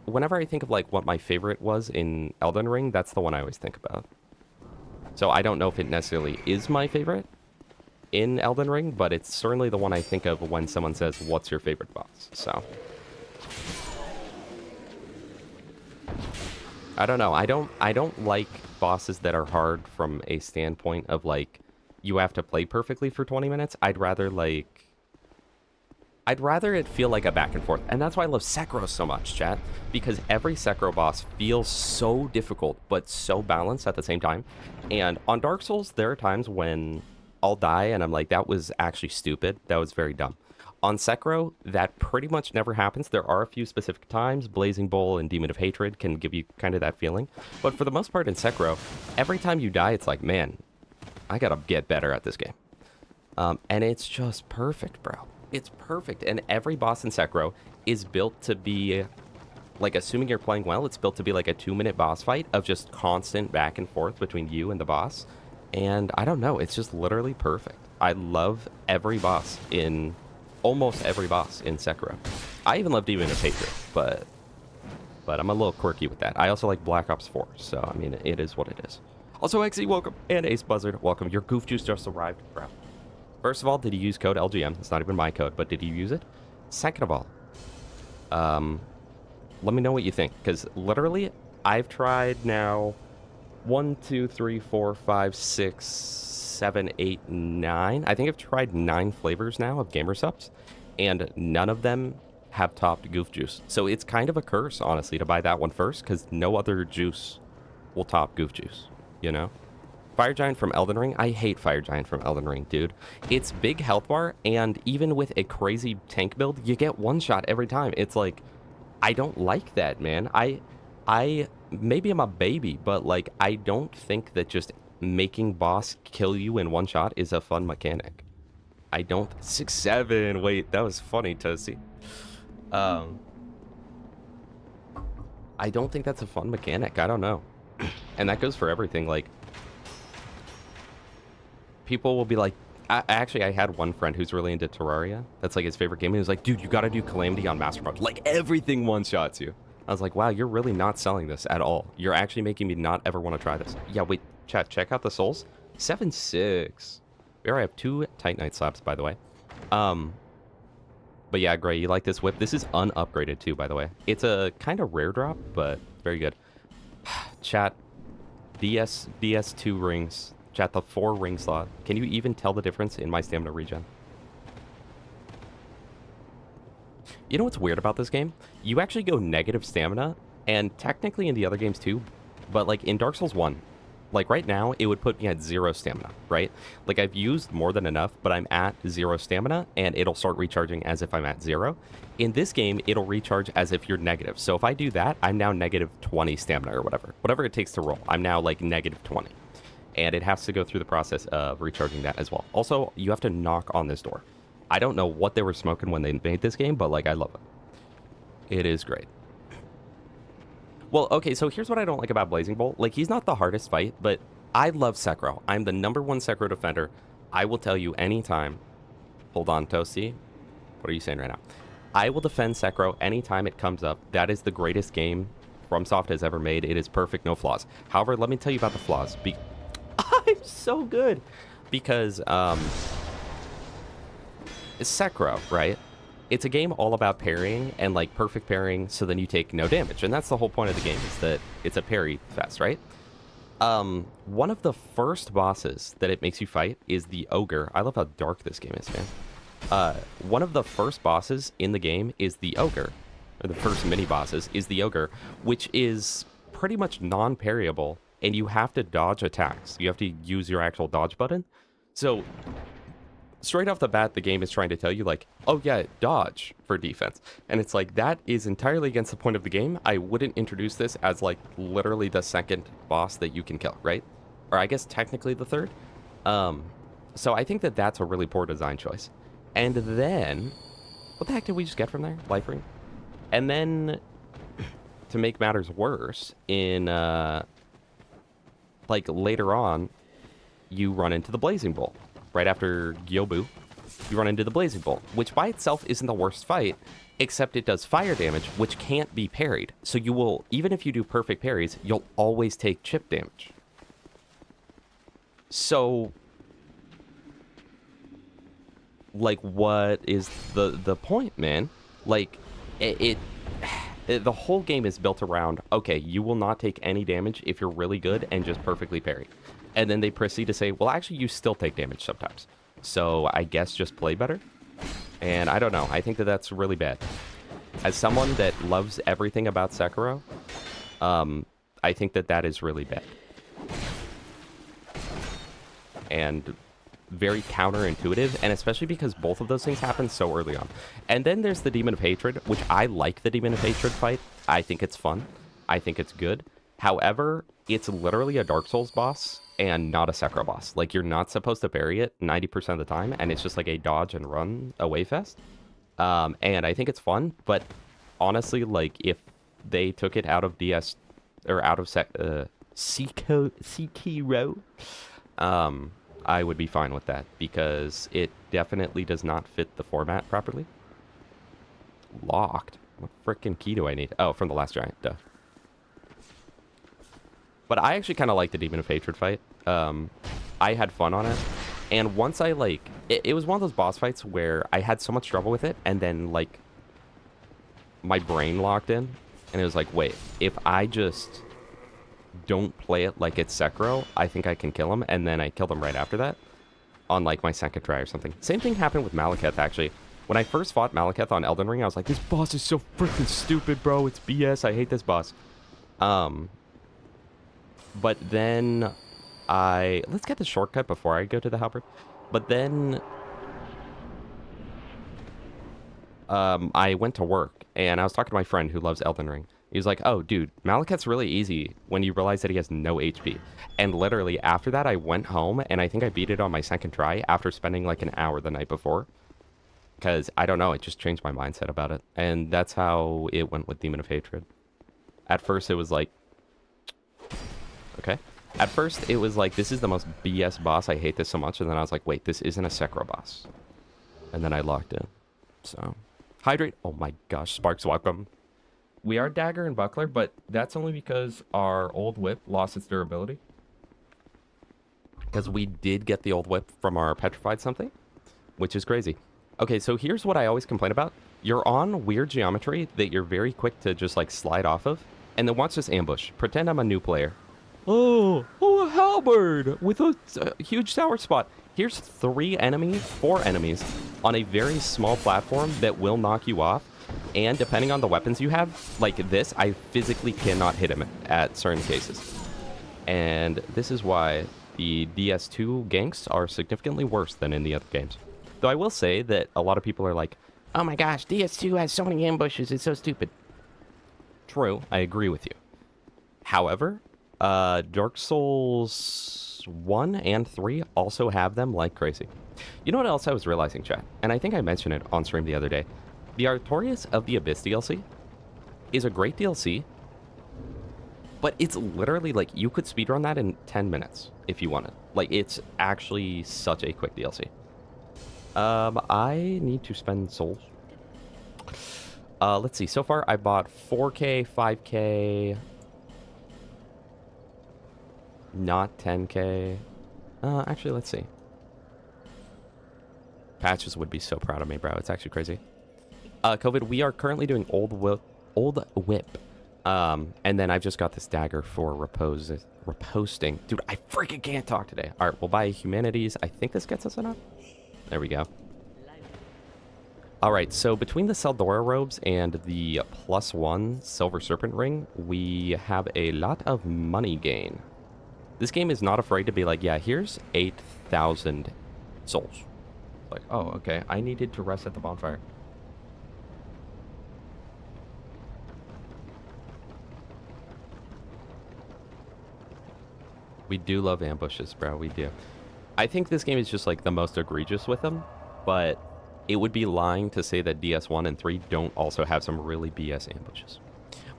whenever I think of like what my favorite was in Elden Ring, that's the one I always think about. So I don't know if it necessarily is my favorite in Elden Ring, but it's certainly the one I think of when someone says, what's your favorite boss? So I don't know. I don't like bosses that are hard from a standpoint of like you have to play perfectly for 20 minutes. I'd rather it feel like a back and forth. And that's why I love Sekiro so much, chat. Because every Sekiro boss feels so difficult, but so balanced at the same time. And on Dark Souls, there are times when I'll die and I'm like, that was actually stupid. That was very dumb. On Sekiro, that pretty much never happens. There are a few specific times. Blazing Bowl and Demon of Hatred can give you kind of that feeling. But for the most part in Sekiro, every time you die, it's like, man, I gotta get better at this game. And it's just perfect, bro. It's perfect, and every boss in Sekiro is built to be, like, assuming you're playing well, it's built to be like a 2-minute boss fight of just constant back and forth between you and the boss. And I don't know, it's just literally perfect. I love every boss in, almost every boss in Sekiro. I even love Demon of Hatred, but I'm a little quirky with that. I also like Black Ops 4, so, I mean, it is what it is. Also, XE, welcome, and Ace Buzzard, welcome. Your Goof Juice just arrived, bro. First of all, did you use code LGM? It's not even my code, but did you use it? Second of all, let me know what you think, because literally, I've tried now 1, 2, 3, 4, 5, 6, 7, 8, 9. I think I've tried 9 flavors now of Gamer Subs, and none of them have topped Goof Juice. So it's kind of a curse, honestly, to buy that one first, because no other juice will top Goof Juice, you know? Fire Giant from Elden Ring. I hate Fire Giant from Elden Ring, dude. It's big health bar, and even with a crazy tank build, you get one shot every time. It's like, I don't like that, man. I maybe I'm a baby, but like, I don't think that just making boss kill you in one shot is a fun mechanic. I don't. 6-7. Wait, that was funny to see. I don't think that's a fun mechanic. I don't know. And that goes for everything. Like, people will be like, actually, I had one friend who's really into Terraria. That's like his favorite game. He was like, dude, you got to do Calamity on Master Mode. Like, everything one-shots you. I was like, wow, you're really not selling this at all. You're actually making me not ever want to try this. Yeah, wait, chat, check out the souls. 7-6. We already have 2 Titanite slabs, by the way. But yeah, Gray, you like this whip? This is unupgraded too, by the way. It's a kind of rare drop, but very good. Chat, DS2 rings. Chat, the 4 ring slot. Can you even tell the difference in my stamina regen? You know what's weird about this game? You actually go negative stamina, and technically in the other games too, but like in Dark Souls 1, like right now, it would put me at 0 stamina, right? Like I've used more than enough, but I'm at 0 stamina, and it'll start recharging as if I'm at 0. In this game, it'll recharge as if you're negative. So if I do that, I'm now negative 20 stamina or whatever. Whatever it takes to roll, I'm now like negative 20. And it has to go through the process of recharging that as well. Also, you have to knock on this door. I don't know what they were smoking when they made this game, but like, I love it. It is great. Well, okay, so here's what I don't like about Blazing Bolt. Like, he's not the hardest fight, but I love Sekiro. I'm the #1 Sekiro defender. I will tell you anytime. Hold on, Toasty. What are you saying right now? I will defend Sekiro anytime it comes up. That is the greatest game FromSoft has ever made. It is perfect, no flaws. However, let me tell you about the flaws. I'm so good. Because, Sekiro, right? it's a game all about parrying and like perfect parrying, so then you take no damage. And that's the whole point of the game, is that it's a parry fest, right? One of the first bosses that it makes you fight is the ogre. I love how dark this game is, man. One of the first bosses in the game is the ogre, or the first mini bosses is the ogre, which is pretty much non-parryable, and you have to dodge attacks. You have to use your actual dodge button. So straight off the bat, the game is trying to tell you, like, oh yeah, dodge for defense. And it's like, that is entirely against the point of the game. I wouldn't introduce this as, like, literally the second boss that you can kill, right? Or I guess technically the third. So I think that that's a really poor design choice. And then, what the heck did we just get from there? Life ring? And then, to make matters worse, in, like, later on, you run into the Blazing Bolt. Right after Gyobu, you run into the Blazing Bolt, which by itself isn't the worst fight, except it does fire damage, which can't be parried. So you will, even if you do perfect parries, you'll always take chip damage. So, like, what is the point, man? Like, the whole game is built around, okay, you will not take any damage if you're really good and just perfectly parry. And then they proceed to say, well, actually, you still take damage sometimes. So I guess just play better. And I don't know. I think that that's really bad. As someone that loves everything about Sekiro, I think that that is really bad. And very counterintuitive, and especially because both of those things happen so early on. And then there's the Demon of Hatred, which I like the Demon of Hatred fight. I think it's fun. I think it's good. However, it's literally a Dark Souls boss and not a Sekiro boss. Like, you're not supposed to parry it 90% of the time, and it's just like a dodge and run away fest. And I think it's fun, but honestly, like, if they took it out of DS, or out of Sekiro, I would be fine with that, because it definitely does not fit the format properly. Locked? What frickin' key do I need? Oh, from the last giant, duh. But I actually kind of like the Demon of Hatred fight. I had fun on it. And once I, like... It was one of those boss fights where I had so much trouble with it, and then, like, my brain locked in. And it was like, wait, if I just don't play it like it's Sekiro, I think I can kill him. And then I killed him right after that. On, like, my second try or something. Same thing happened with Malekith, actually. When I first fought Malekith on Elden Ring, I was like, this boss is so freaking stupid, bro. It's BS. I hate this boss. But then let's get the shortcut before I go to the halberd. But then I went to work, and I was talking to my friend who loves Elden Ring. He was like, oh, dude, Malekith's really easy when you realize that he has no HP. And literally, after that, I went home, and I think I beat it on my second try after spending like an hour the night before. Because, I don't know, it just changed my mindset about it. And that's how it went with Demon of Hatred. At first, it was like, okay. At first, it was like, this is the most BS boss. I hate this so much. And then I was like, wait, this isn't a Sekiro boss. And then I locked in. So, hydrate. Oh my gosh, Sparks, welcome. We are dagger and buckler, but that's only because our old whip lost its durability. Because we did get the old whip from our petrified something, which is crazy. Okay, so here's what I always complain about. You're on weird geometry that you're very quick to just like slide off of, and then watch this ambush. Pretend I'm a new player. Oh, a halberd with a huge sour spot. Here's 4 enemies on a very small platform that will knock you off. And depending on the weapons you have, like this, I physically cannot hit him at certain cases. And this is why the DS2 ganks are significantly worse than in the other games. Though I will say that a lot of people are like, oh my gosh, DS2 has so many ambushes, it's so stupid. True, I agree with you. However, Dark Souls 1 and 3 also have them like crazy. You know what else I was realizing, chat? And I think I mentioned it on stream the other day. The Artorias of the Abyss DLC is a great DLC, but it's literally like you could speedrun that in 10 minutes if you wanted. Like, it's actually such a quick DLC. I need to spend souls. Let's see. So far, I bought 4K, 5K, not 10K. Actually, let's see. Patches would be so proud of me, bro. It's actually crazy. COVID, we are currently doing Old Whip. And then I've just got this dagger for reposting. Dude, I freaking can't talk today. All right, we'll buy Humanities. I think this gets us enough. There we go. All right, so between the Seldora robes and the +1 Silver Serpent ring, we have a lot of money gain. This game is not afraid to be like, yeah, here's 8,000 souls. Like, oh, okay, I needed to rest at the bonfire. We do love ambushes, bro. We do. I think this game is just like the most egregious with them, but it would be lying to say that DS1 and 3 don't also have some really BS ambushes.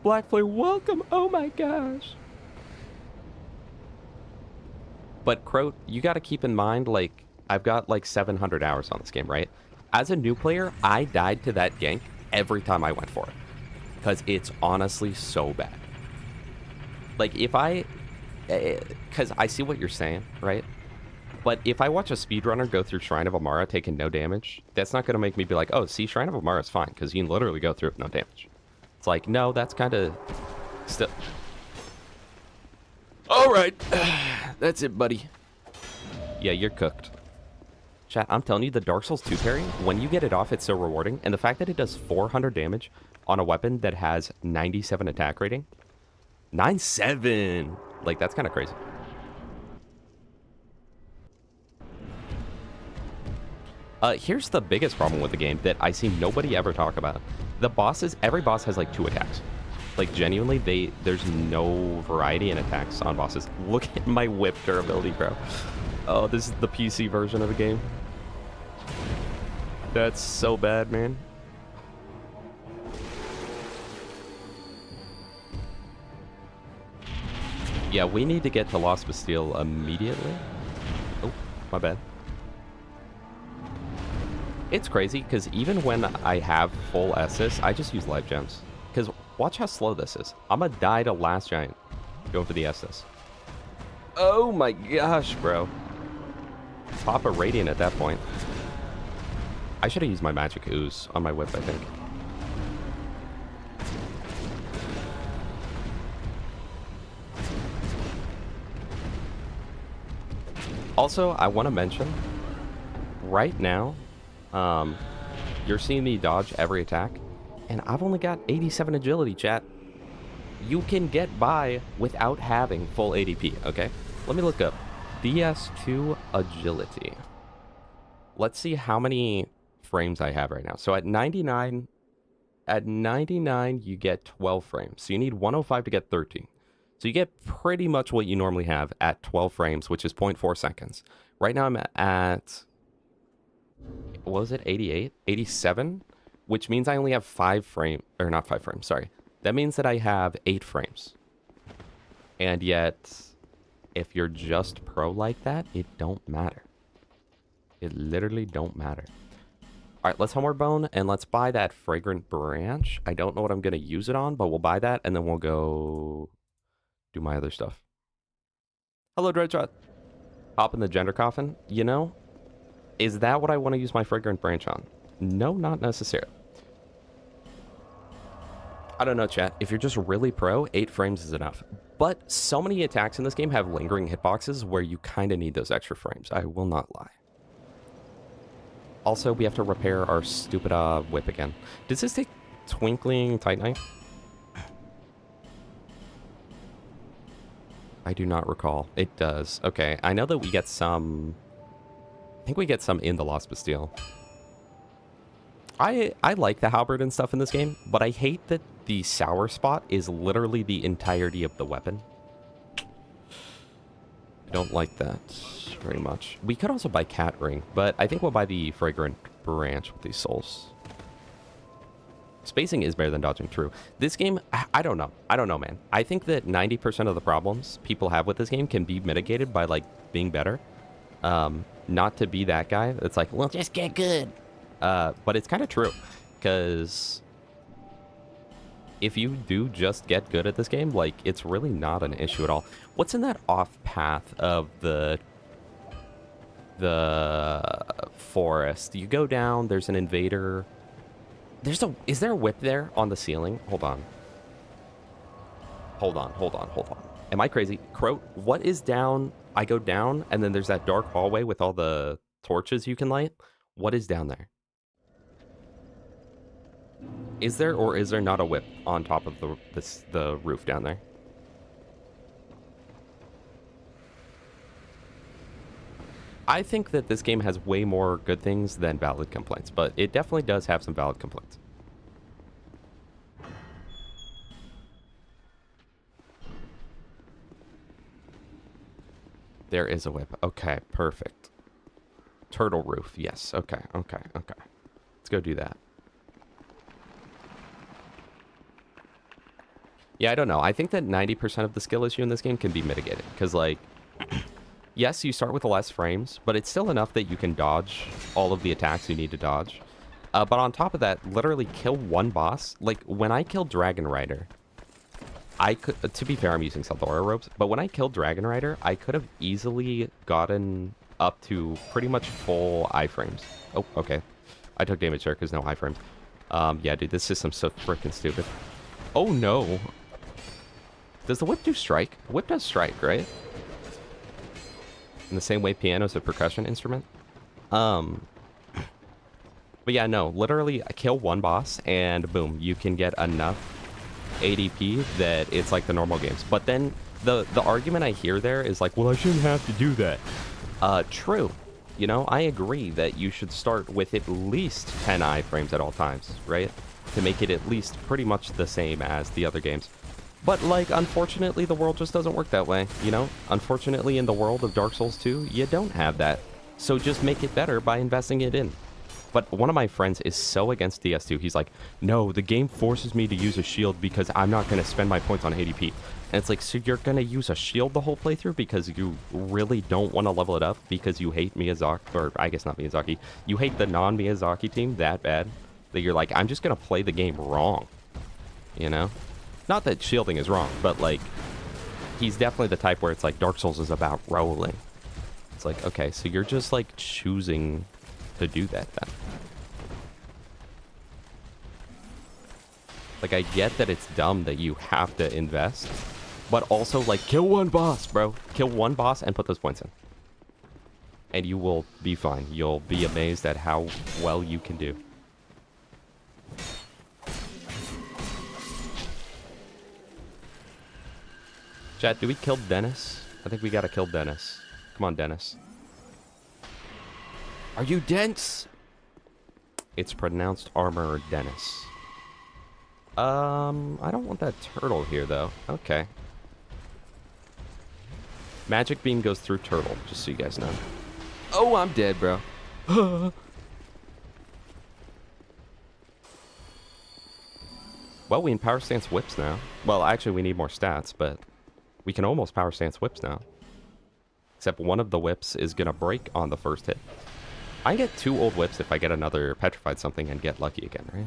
Black Flare, welcome. Oh my gosh. But Croat, you got to keep in mind, like, I've got like 700 hours on this game, right? As a new player, I died to that gank every time I went for it, because it's honestly so bad. Like, if I... Because I see what you're saying, right? But if I watch a speedrunner go through Shrine of Amara taking no damage, that's not going to make me be like, oh, see, Shrine of Amara is fine, because you can literally go through it with no damage. It's like, no, that's kind of... still... All right. That's it, buddy. Yeah, you're cooked. Chat, I'm telling you, the Dark Souls 2 parry, when you get it off, it's so rewarding. And the fact that it does 400 damage on a weapon that has 97 attack rating. 97! Like, that's kind of crazy. Here's the biggest problem with the game that I see nobody ever talk about. The bosses, every boss has like 2 attacks. Like, genuinely, there's no variety in attacks on bosses. Look at my whip durability, bro. Oh, this is the PC version of the game. That's so bad, man. Yeah, we need to get to Lost Bastille immediately. Oh, my bad. It's crazy, because even when I have full Estus, I just use life gems. Because watch how slow this is. I'm gonna die to Last Giant going for the Estus. Oh my gosh, bro. Pop a Radiant at that point. I should have used my Magic Ooze on my whip, I think. Also, I want to mention, right now, you're seeing me dodge every attack, and I've only got 87 agility, chat. You can get by without having full ADP, okay? Let me look up DS2 agility. Let's see how many frames I have right now. So at 99, you get 12 frames. So you need 105 to get 13. So you get pretty much what you normally have at 12 frames, which is 0.4 seconds. Right now I'm at, what was it, 88? 87? Which means I only have 5 frames, or not 5 frames, sorry. That means that I have 8 frames. And yet, if you're just pro like that, it don't matter. It literally don't matter. All right, let's Homeward Bone, and let's buy that Fragrant Branch. I don't know what I'm going to use it on, but we'll buy that, and then we'll go do my other stuff. Hello, Dreadshot. Hop in the Gender Coffin. You know, is that what I want to use my Fragrant Branch on? No, not necessarily. I don't know, chat. If you're just really pro, 8 frames is enough. But so many attacks in this game have lingering hitboxes where you kind of need those extra frames. I will not lie. Also, we have to repair our stupid whip again. Does this take Twinkling Titanite? I do not recall. It does. Okay, I know that we get some... I think we get some in the Lost Bastille. I like the halberd and stuff in this game, but I hate that the sour spot is literally the entirety of the weapon. I don't like that very much. We could also buy Cat Ring, but I think we'll buy the Fragrant Branch with these souls. Spacing is better than dodging, true. This game, I don't know. I don't know, man. I think that 90% of the problems people have with this game can be mitigated by, like, being better. Not to be that guy that's like, well, just get good. But it's kind of true, because if you do just get good at this game, like, it's really not an issue at all. What's in that off path of the forest? You go down, there's an invader. Is there a whip there on the ceiling? Hold on. Hold on. Am I crazy? Crow, what is down? I go down, and then there's that dark hallway with all the torches you can light. What is down there? Is there or is there not a whip on top of the roof down there? I think that this game has way more good things than valid complaints, but it definitely does have some valid complaints. There is a whip. Okay, perfect. Turtle roof. Yes. Okay. Let's go do that. Yeah, I don't know. I think that 90% of the skill issue in this game can be mitigated. Because, like, yes, you start with less frames, but it's still enough that you can dodge all of the attacks you need to dodge. But on top of that, literally kill one boss. Like, when I killed Dragon Rider, I could, to be fair, I'm using Saldora ropes, but when I killed Dragon Rider, I could have easily gotten up to pretty much full iframes. Oh, okay. I took damage there because no iframes. Yeah, dude, this system's so freaking stupid. Oh, no. Does the whip do strike? The whip does strike, right? In the same way piano's a percussion instrument. But yeah, no, literally kill one boss and boom, you can get enough ADP that it's like the normal games. But then the argument I hear there is like, well, I shouldn't have to do that. True. You know, I agree that you should start with at least 10 iframes at all times, right? To make it at least pretty much the same as the other games. But, like, unfortunately, the world just doesn't work that way, you know? Unfortunately, in the world of Dark Souls 2, you don't have that. So just make it better by investing it in. But one of my friends is so against DS2. He's like, no, the game forces me to use a shield because I'm not going to spend my points on ADP. And it's like, so you're going to use a shield the whole playthrough because you really don't want to level it up because you hate Miyazaki, or I guess not Miyazaki. You hate the non-Miyazaki team that bad that you're like, I'm just going to play the game wrong, you know? Not that shielding is wrong, but, like, he's definitely the type where it's like Dark Souls is about rolling. It's like, okay, so you're just, like, choosing to do that then. Like, I get that it's dumb that you have to invest, but also, like, kill one boss, bro. Kill one boss and put those points in. And you will be fine. You'll be amazed at how well you can do. Chat, do we kill Dennis? I think we gotta kill Dennis. Come on, Dennis. Are you dense? It's pronounced Armor Dennis. I don't want that turtle here, though. Okay. Magic Beam goes through turtle, just so you guys know. Oh, I'm dead, bro. Well, we can power stance whips now. Well, actually, we need more stats, but we can almost power stance whips now. Except one of the whips is going to break on the first hit. I can get 2 old whips if I get another petrified something and get lucky again, right?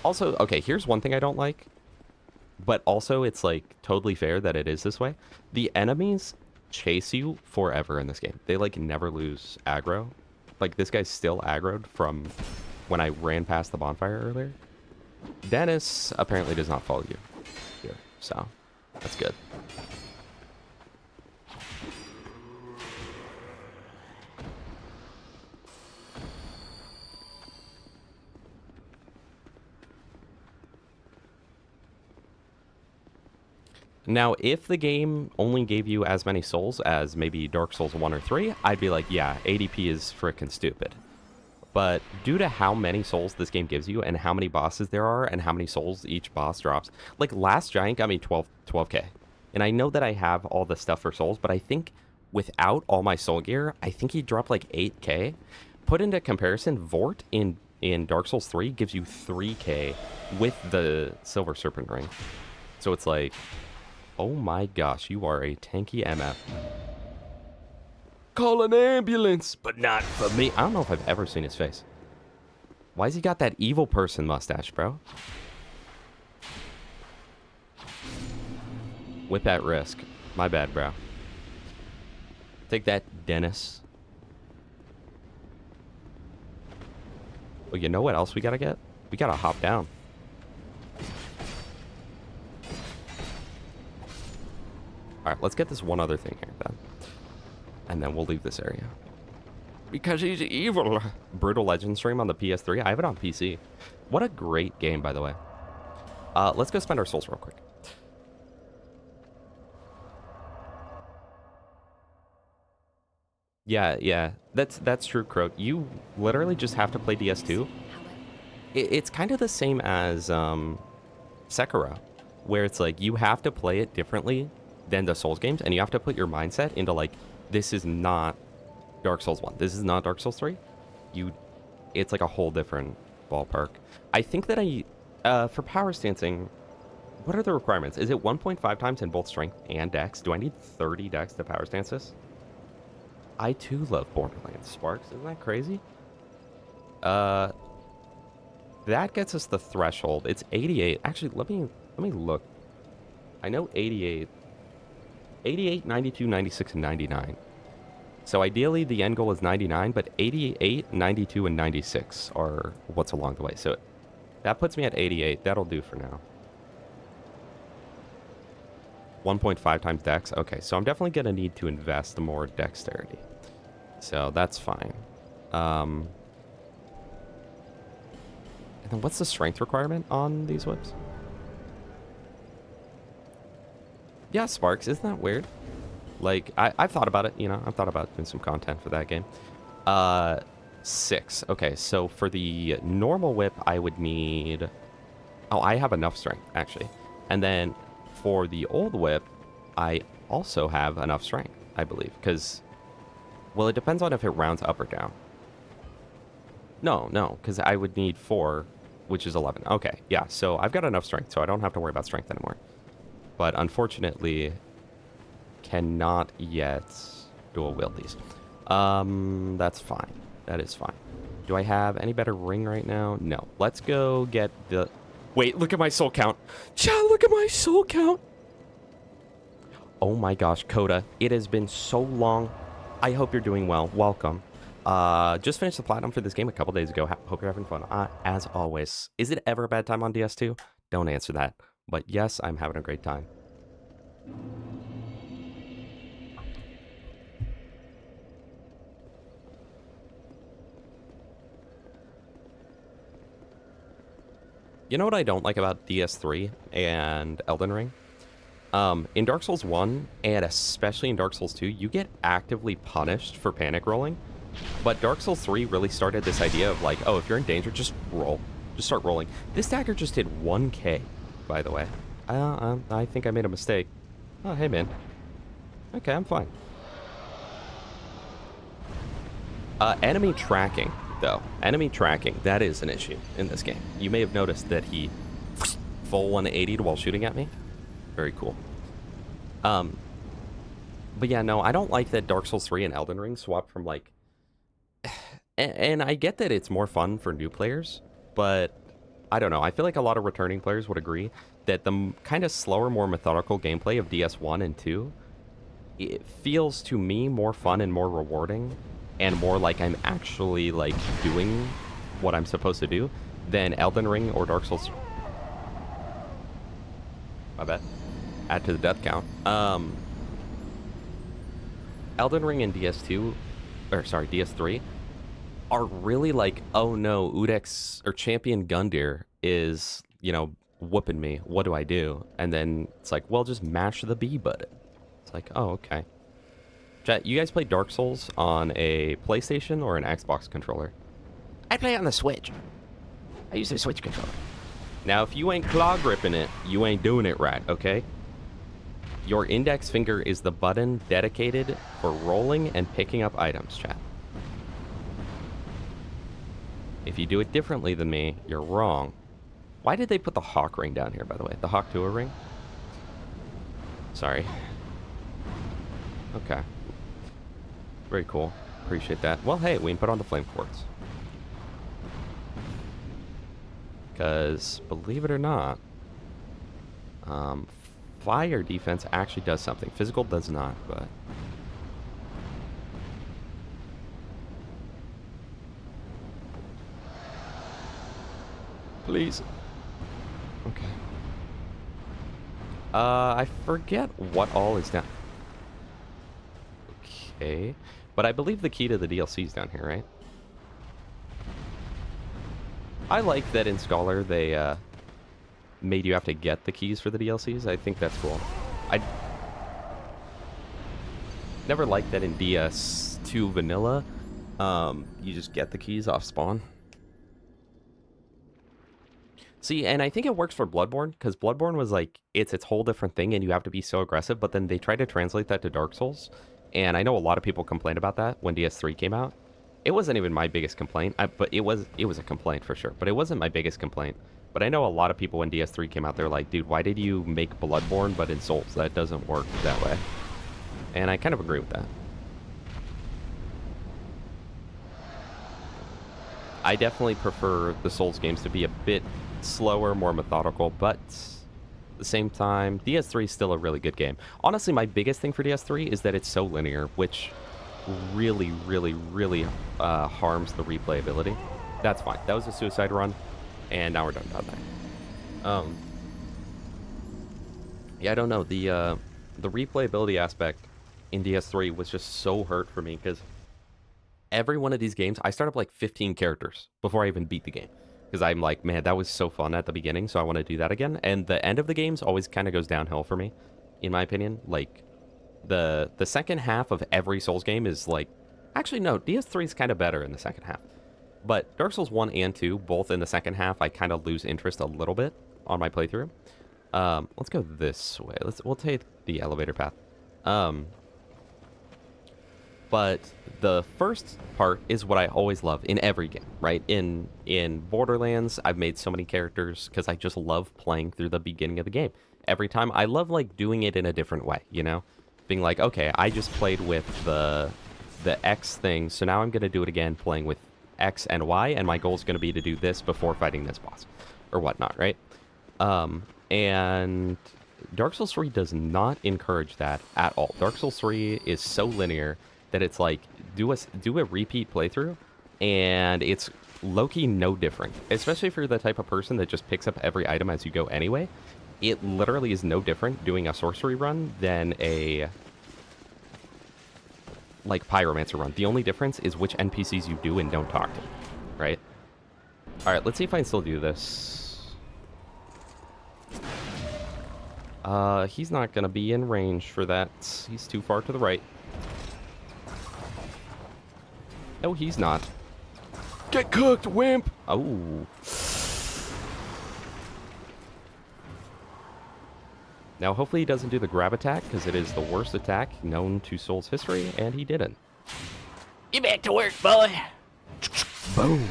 Also, okay, here's one thing I don't like. But also, it's, like, totally fair that it is this way. The enemies chase you forever in this game. They, like, never lose aggro. Like, this guy's still aggroed from when I ran past the bonfire earlier. Dennis apparently does not follow you here, so that's good. Now, if the game only gave you as many souls as maybe Dark Souls 1 or 3, I'd be like, yeah, ADP is frickin' stupid. But due to how many souls this game gives you and how many bosses there are and how many souls each boss drops, like Last Giant got me 12k. And I know that I have all the stuff for souls, but I think without all my soul gear, I think he dropped like 8k. Put into comparison, Vort in Dark Souls 3 gives you 3k with the Silver Serpent Ring. So it's like, oh my gosh, you are a tanky MF. Call an ambulance, but not for me. I don't know if I've ever seen his face. Why's he got that evil person mustache, bro? Whip at risk. My bad, bro. Take that, Dennis. Oh, you know what else we gotta get? We gotta hop down. Alright, let's get this one other thing here, then. And then we'll leave this area. Because he's evil. Brutal Legend stream on the PS3. I have it on PC. What a great game, by the way. Let's go spend our souls real quick. Yeah. That's true, Croak. You literally just have to play DS2. It's kind of the same as Sekiro, where it's like you have to play it differently than the Souls games, and you have to put your mindset into like, this is not Dark Souls 1. This is not Dark Souls 3. It's like a whole different ballpark. I think that for power stancing, what are the requirements? Is it 1.5 times in both strength and dex? Do I need 30 dex to power stance this? I too love Borderlands. Sparks, isn't that crazy? That gets us the threshold. It's 88. Actually, let me look. I know 88, 92, 96, and 99. So ideally, the end goal is 99, but 88, 92, and 96 are what's along the way. So that puts me at 88. That'll do for now. 1.5 times dex. Okay, so I'm definitely going to need to invest more dexterity. So that's fine. And then what's the strength requirement on these whips? Yeah, Sparks. Isn't that weird? Like, I've thought about it, you know. I've thought about doing some content for that game. 6. Okay, so for the normal whip, I would need... Oh, I have enough strength, actually. And then for the old whip, I also have enough strength, I believe. Because, well, it depends on if it rounds up or down. No, because I would need 4, which is 11. Okay, yeah, so I've got enough strength, so I don't have to worry about strength anymore. But unfortunately, cannot yet dual wield these. That's fine. That is fine. Do I have any better ring right now? No. Let's go get the... Wait, look at my soul count. Chat, look at my soul count. Oh my gosh, Coda. It has been so long. I hope you're doing well. Welcome. Just finished the platinum for this game a couple days ago. Hope you're having fun. As always. Is it ever a bad time on DS2? Don't answer that. But yes, I'm having a great time. You know what I don't like about DS3 and Elden Ring? In Dark Souls 1, and especially in Dark Souls 2, you get actively punished for panic rolling. But Dark Souls 3 really started this idea of like, oh, if you're in danger, just roll. Just start rolling. This dagger just did 1k, by the way. I think I made a mistake. Oh, hey, man. Okay, I'm fine. Enemy tracking, though. Enemy tracking, that is an issue in this game. You may have noticed that he full 180'd while shooting at me. Very cool. But yeah, no, I don't like that Dark Souls 3 and Elden Ring swap from like... And I get that it's more fun for new players, but I don't know. I feel like a lot of returning players would agree that the kind of slower, more methodical gameplay of DS1 and 2, it feels to me more fun and more rewarding and more like I'm actually like doing what I'm supposed to do than Elden Ring or Dark Souls. My bad. Add to the death count. Elden Ring and DS3 are really like, oh no, Udex or Champion Gundyr is, you know, whooping me. What do I do? And then it's like, well, just mash the B button. It's like, oh, okay. Chat, you guys play Dark Souls on a PlayStation or an Xbox controller? I play it on the Switch. I use the Switch controller. Now, if you ain't claw gripping it, you ain't doing it right, okay? Your index finger is the button dedicated for rolling and picking up items, chat. If you do it differently than me, you're wrong. Why did they put the Hawk ring down here, by the way? The Hawk Tua ring? Sorry. Okay. Very cool. Appreciate that. Well, hey, we can put on the flame quartz. Because, believe it or not, fire defense actually does something. Physical does not, but... please. Okay. I forget what all is down. Okay. But I believe the key to the DLC is down here, right? I like that in Scholar they made you have to get the keys for the DLCs. I think that's cool. I never liked that in DS2 Vanilla. You just get the keys off spawn. See, and I think it works for Bloodborne, because Bloodborne was like, it's its whole different thing, and you have to be so aggressive, but then they tried to translate that to Dark Souls, and I know a lot of people complained about that when DS3 came out. It wasn't even my biggest complaint, but it was a complaint for sure, but it wasn't my biggest complaint. But I know a lot of people when DS3 came out, they're like, dude, why did you make Bloodborne, but in Souls? That doesn't work that way. And I kind of agree with that. I definitely prefer the Souls games to be a bit slower, more methodical, but at the same time, DS3 is still a really good game. Honestly, my biggest thing for DS3 is that it's so linear, which really, really, really harms the replayability. That's fine. That was a suicide run, and now we're done about that. Yeah, I don't know. The replayability aspect in DS3 was just so hurt for me, because every one of these games, I start up like 15 characters before I even beat the game. Because I'm like, man, that was so fun at the beginning, so I want to do that again. And the end of the games always kind of goes downhill for me, in my opinion. Like, the second half of every Souls game is like... Actually, no, DS3 is kind of better in the second half. But Dark Souls 1 and 2, both in the second half, I kind of lose interest a little bit on my playthrough. Let's go this way. We'll take the elevator path. But the first part is what I always love in every game, right? In Borderlands, I've made so many characters because I just love playing through the beginning of the game. Every time, I love, like, doing it in a different way, you know? Being like, okay, I just played with the X thing, so now I'm going to do it again playing with X and Y, and my goal is going to be to do this before fighting this boss, or whatnot, right? And Dark Souls 3 does not encourage that at all. Dark Souls 3 is so linear that it's like, do a repeat playthrough, and it's low-key no different. Especially if you're the type of person that just picks up every item as you go anyway. It literally is no different doing a sorcery run than a, like, pyromancer run. The only difference is which NPCs you do and don't talk to, right? Alright, let's see if I can still do this. He's not gonna be in range for that. He's too far to the right. No, he's not. Get cooked, wimp! Oh. Now, hopefully he doesn't do the grab attack, because it is the worst attack known to Souls history, and he didn't. Get back to work, boy! Boom!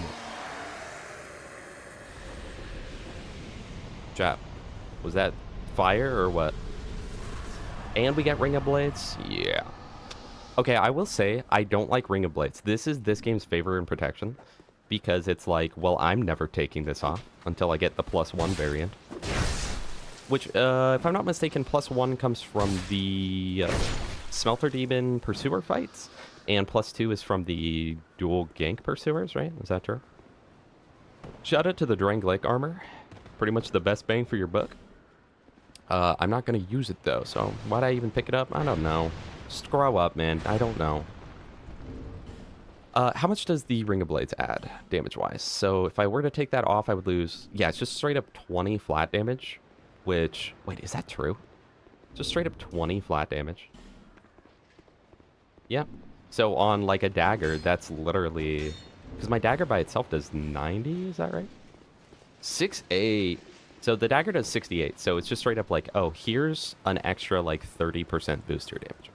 Chap, was that fire or what? And we got Ring of Blades? Yeah. Okay, I will say, I don't like Ring of Blades. This is this game's favor and protection, because it's like, well, I'm never taking this off until I get the +1 variant. Which, if I'm not mistaken, +1 comes from the Smelter Demon Pursuer fights, and +2 is from the dual gank Pursuers, right? Is that true? Shout out to the Drangleic armor. Pretty much the best bang for your buck. I'm not going to use it, though, so why'd I even pick it up? I don't know. Just grow up, man. I don't know. How much does the Ring of Blades add, damage-wise? So if I were to take that off, I would lose... Yeah, it's just straight up 20 flat damage, which... Wait, is that true? Just straight up 20 flat damage? Yeah. So on, like, a dagger, that's literally... Because my dagger by itself does 90, is that right? 6-8. So the dagger does 68, so it's just straight up like, oh, here's an extra, like, 30% boost to your damage.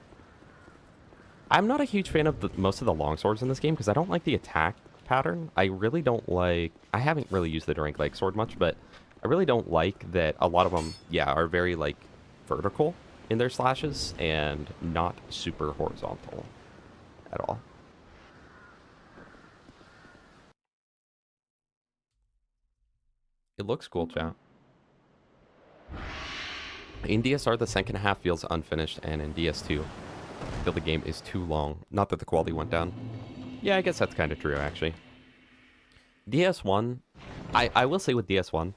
I'm not a huge fan of most of the longswords in this game, because I don't like the attack pattern. I really don't like... I haven't really used the Drangleic sword much, but I really don't like that a lot of them, yeah, are very, like, vertical in their slashes, and not super horizontal at all. It looks cool, chat. In DSR, the second half feels unfinished, and in DS2, I feel the game is too long. Not that the quality went down. Yeah, I guess that's kind of true, actually. DS1, I will say with DS1,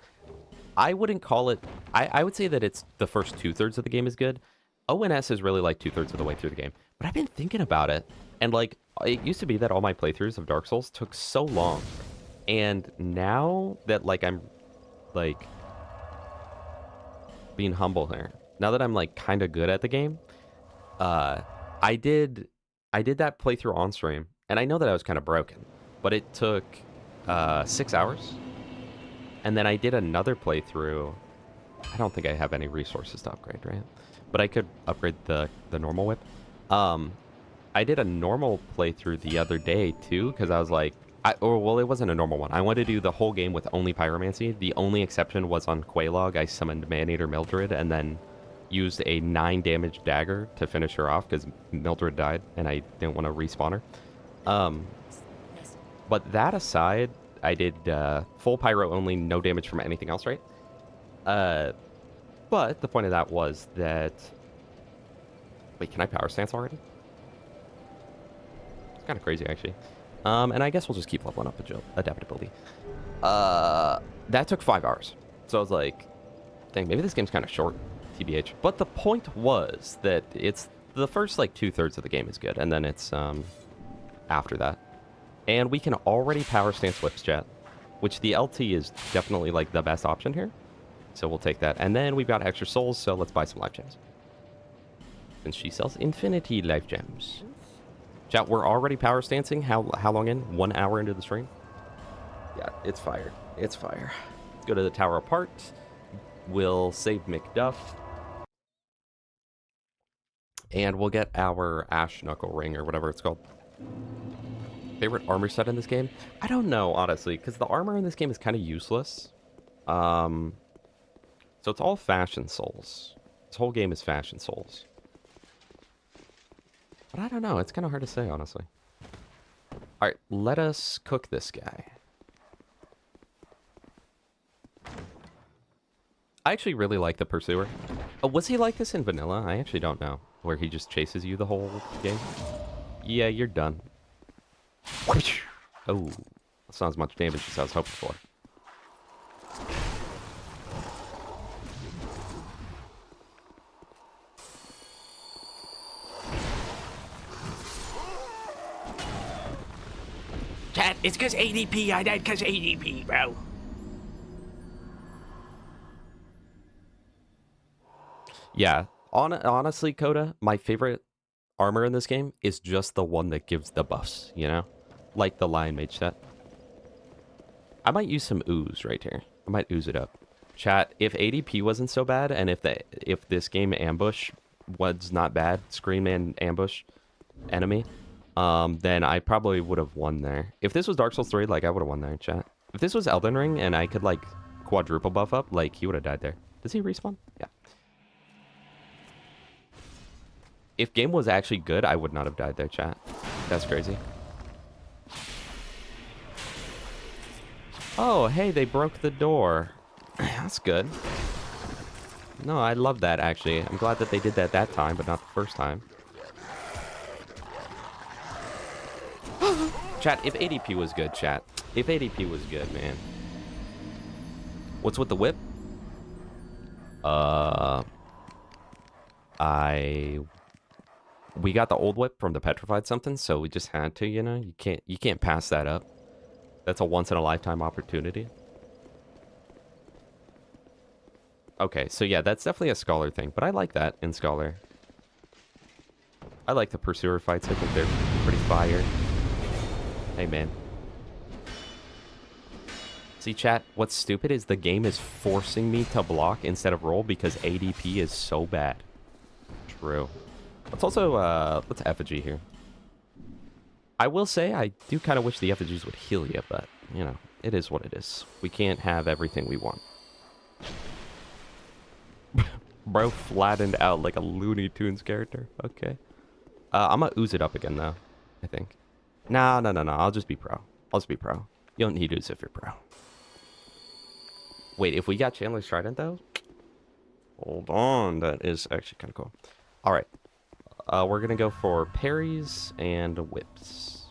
I wouldn't call it... I would say that it's the first 2/3 of the game is good. ONS is really like 2/3 of the way through the game. But I've been thinking about it. And like, it used to be that all my playthroughs of Dark Souls took so long. And now that like I'm like being humble here. Now that I'm like kind of good at the game, I did that playthrough on stream, and I know that I was kind of broken, but it took 6 hours. And then I did another playthrough. I don't think I have any resources to upgrade, right? But I could upgrade the normal whip. I did a normal playthrough the other day too, because I was like, well, it wasn't a normal one. I wanted to do the whole game with only pyromancy. The only exception was on Quelaag. I summoned Manator Mildred and then used a 9 damage dagger to finish her off because Mildred died and I didn't want to respawn her. But that aside, I did full pyro only, no damage from anything else, right? But the point of that was that... Wait, can I power stance already? It's kind of crazy, actually. And I guess we'll just keep leveling up adaptability. That took 5 hours. So I was like, dang, maybe this game's kind of short, TBH. But the point was that it's the first, like, 2/3 of the game is good. And then it's after that. And we can already power stance whips, chat. Which the LT is definitely, like, the best option here. So we'll take that. And then we've got extra souls, so let's buy some life gems. And she sells infinity life gems. Chat, we're already power stancing. How long in? 1 hour into the stream? Yeah, it's fire. It's fire. Let's go to the Tower Apart. We'll save McDuff. And we'll get our Ash Knuckle Ring, or whatever it's called. Favorite armor set in this game? I don't know, honestly, because the armor in this game is kind of useless. So it's all Fashion Souls. This whole game is Fashion Souls. But I don't know. It's kind of hard to say, honestly. All right, let us cook this guy. I actually really like the Pursuer. Oh, was he like this in Vanilla? I actually don't know. Where he just chases you the whole game? Yeah, you're done. Oh, that's not as much damage as I was hoping for. Chat, it's cause ADP. I died cause ADP, bro. Yeah, honestly, Coda, my favorite armor in this game is just the one that gives the buffs, you know? Like the Lion Mage set. I might use some ooze right here. I might ooze it up. Chat, if ADP wasn't so bad, and if this game ambush was not bad, Scream and ambush enemy, then I probably would have won there. If this was Dark Souls 3, like, I would have won there, chat. If this was Elden Ring and I could, like, quadruple buff up, like, he would have died there. Does he respawn? Yeah. If game was actually good, I would not have died there, chat. That's crazy. Oh, hey, they broke the door. That's good. No, I love that, actually. I'm glad that they did that time, but not the first time. Chat, if ADP was good, chat. If ADP was good, man. What's with the whip? We got the old whip from the petrified something, so we just had to, you know? You can't pass that up. That's a once in a lifetime opportunity. Okay, so yeah, that's definitely a Scholar thing, but I like that in Scholar. I like the Pursuer fights. I think they're pretty fire. Hey, man. See, chat, what's stupid is the game is forcing me to block instead of roll because ADP is so bad. True. Let's also, let's effigy here. I will say, I do kind of wish the effigies would heal you, but, you know, it is what it is. We can't have everything we want. Bro flattened out like a Looney Tunes character. Okay. I'm gonna ooze it up again, though, I think. No. I'll just be pro. I'll just be pro. You don't need ooze if you're pro. Wait, if we got Chandler's Trident, though? Hold on. That is actually kind of cool. All right. We're going to go for parries and whips.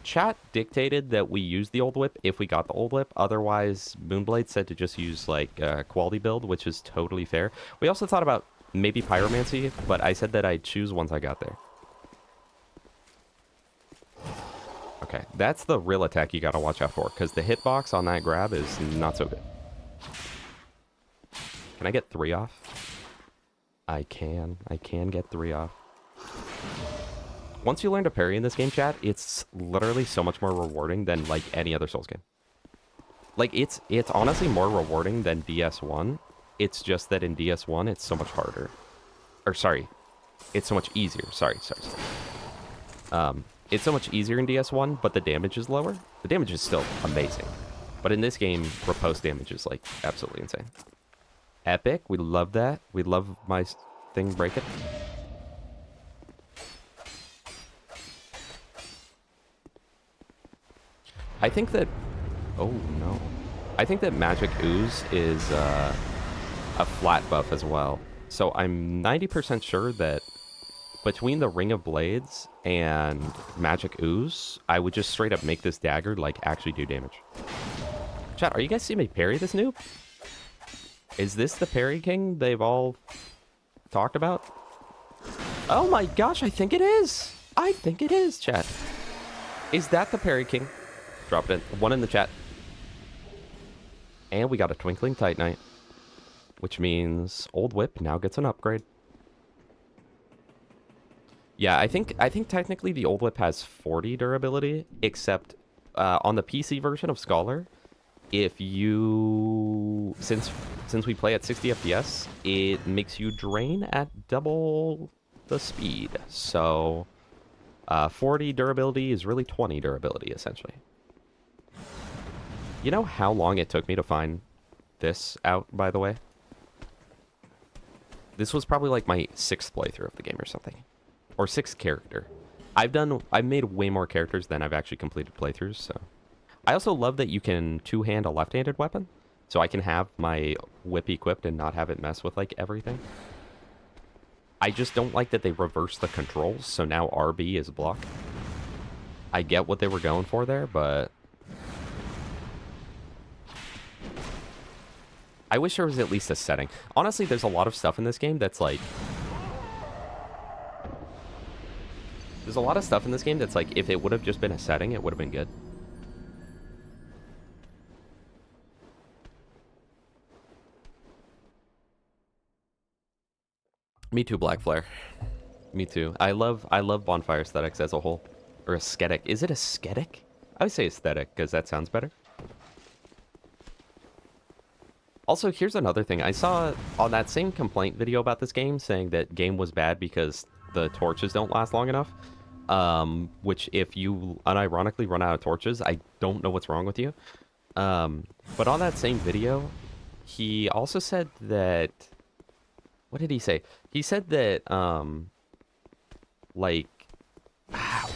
Chat dictated that we use the old whip if we got the old whip. Otherwise, Moonblade said to just use, like, quality build, which is totally fair. We also thought about maybe Pyromancy, but I said that I'd choose once I got there. Okay, that's the real attack you gotta watch out for, because the hitbox on that grab is not so good. Can I get 3 off? I can get 3 off. Once you learn to parry in this game, chat, it's literally so much more rewarding than, like, any other Souls game. Like, it's honestly more rewarding than DS1. It's just that in DS1, it's so much harder. Or, sorry. It's so much easier. Sorry. It's so much easier in DS1, but the damage is lower. The damage is still amazing. But in this game, riposte damage is, like, absolutely insane. Epic. We love that. We love my thing breaking. I think that... Oh, no. I think that Magic Ooze is a flat buff as well. So I'm 90% sure that between the Ring of Blades and Magic Ooze, I would just straight up make this dagger, like, actually do damage. Chat, are you guys seeing me parry this noob? Is this the parry king they've all talked about? Oh my gosh, I think it is! I think it is, chat. Is that the parry king? Drop it in. 1 in the chat. And we got a Twinkling Titanite. Which means Old Whip now gets an upgrade. Yeah, I think technically the Old Whip has 40 durability, except on the PC version of Scholar, if you... Since we play at 60 FPS, it makes you drain at double the speed. So 40 durability is really 20 durability, essentially. You know how long it took me to find this out, by the way? This was probably like my 6th playthrough of the game or something. Or 6th character. I've made way more characters than I've actually completed playthroughs, so. I also love that you can two-hand a left-handed weapon. So I can have my whip equipped and not have it mess with, like, everything. I just don't like that they reverse the controls, so now RB is block. I get what they were going for there, but... I wish there was at least a setting. Honestly, there's a lot of stuff in this game that's like... There's a lot of stuff in this game that's like, if it would have just been a setting, it would have been good. Me too, Black Flare. Me too. I love bonfire aesthetics as a whole. Or aesthetic. Is it aesthetic? I would say aesthetic, because that sounds better. Also, here's another thing. I saw on that same complaint video about this game saying that game was bad because the torches don't last long enough. Which if you unironically run out of torches, I don't know what's wrong with you. But on that same video, he also said that... What did he say? He said that, like...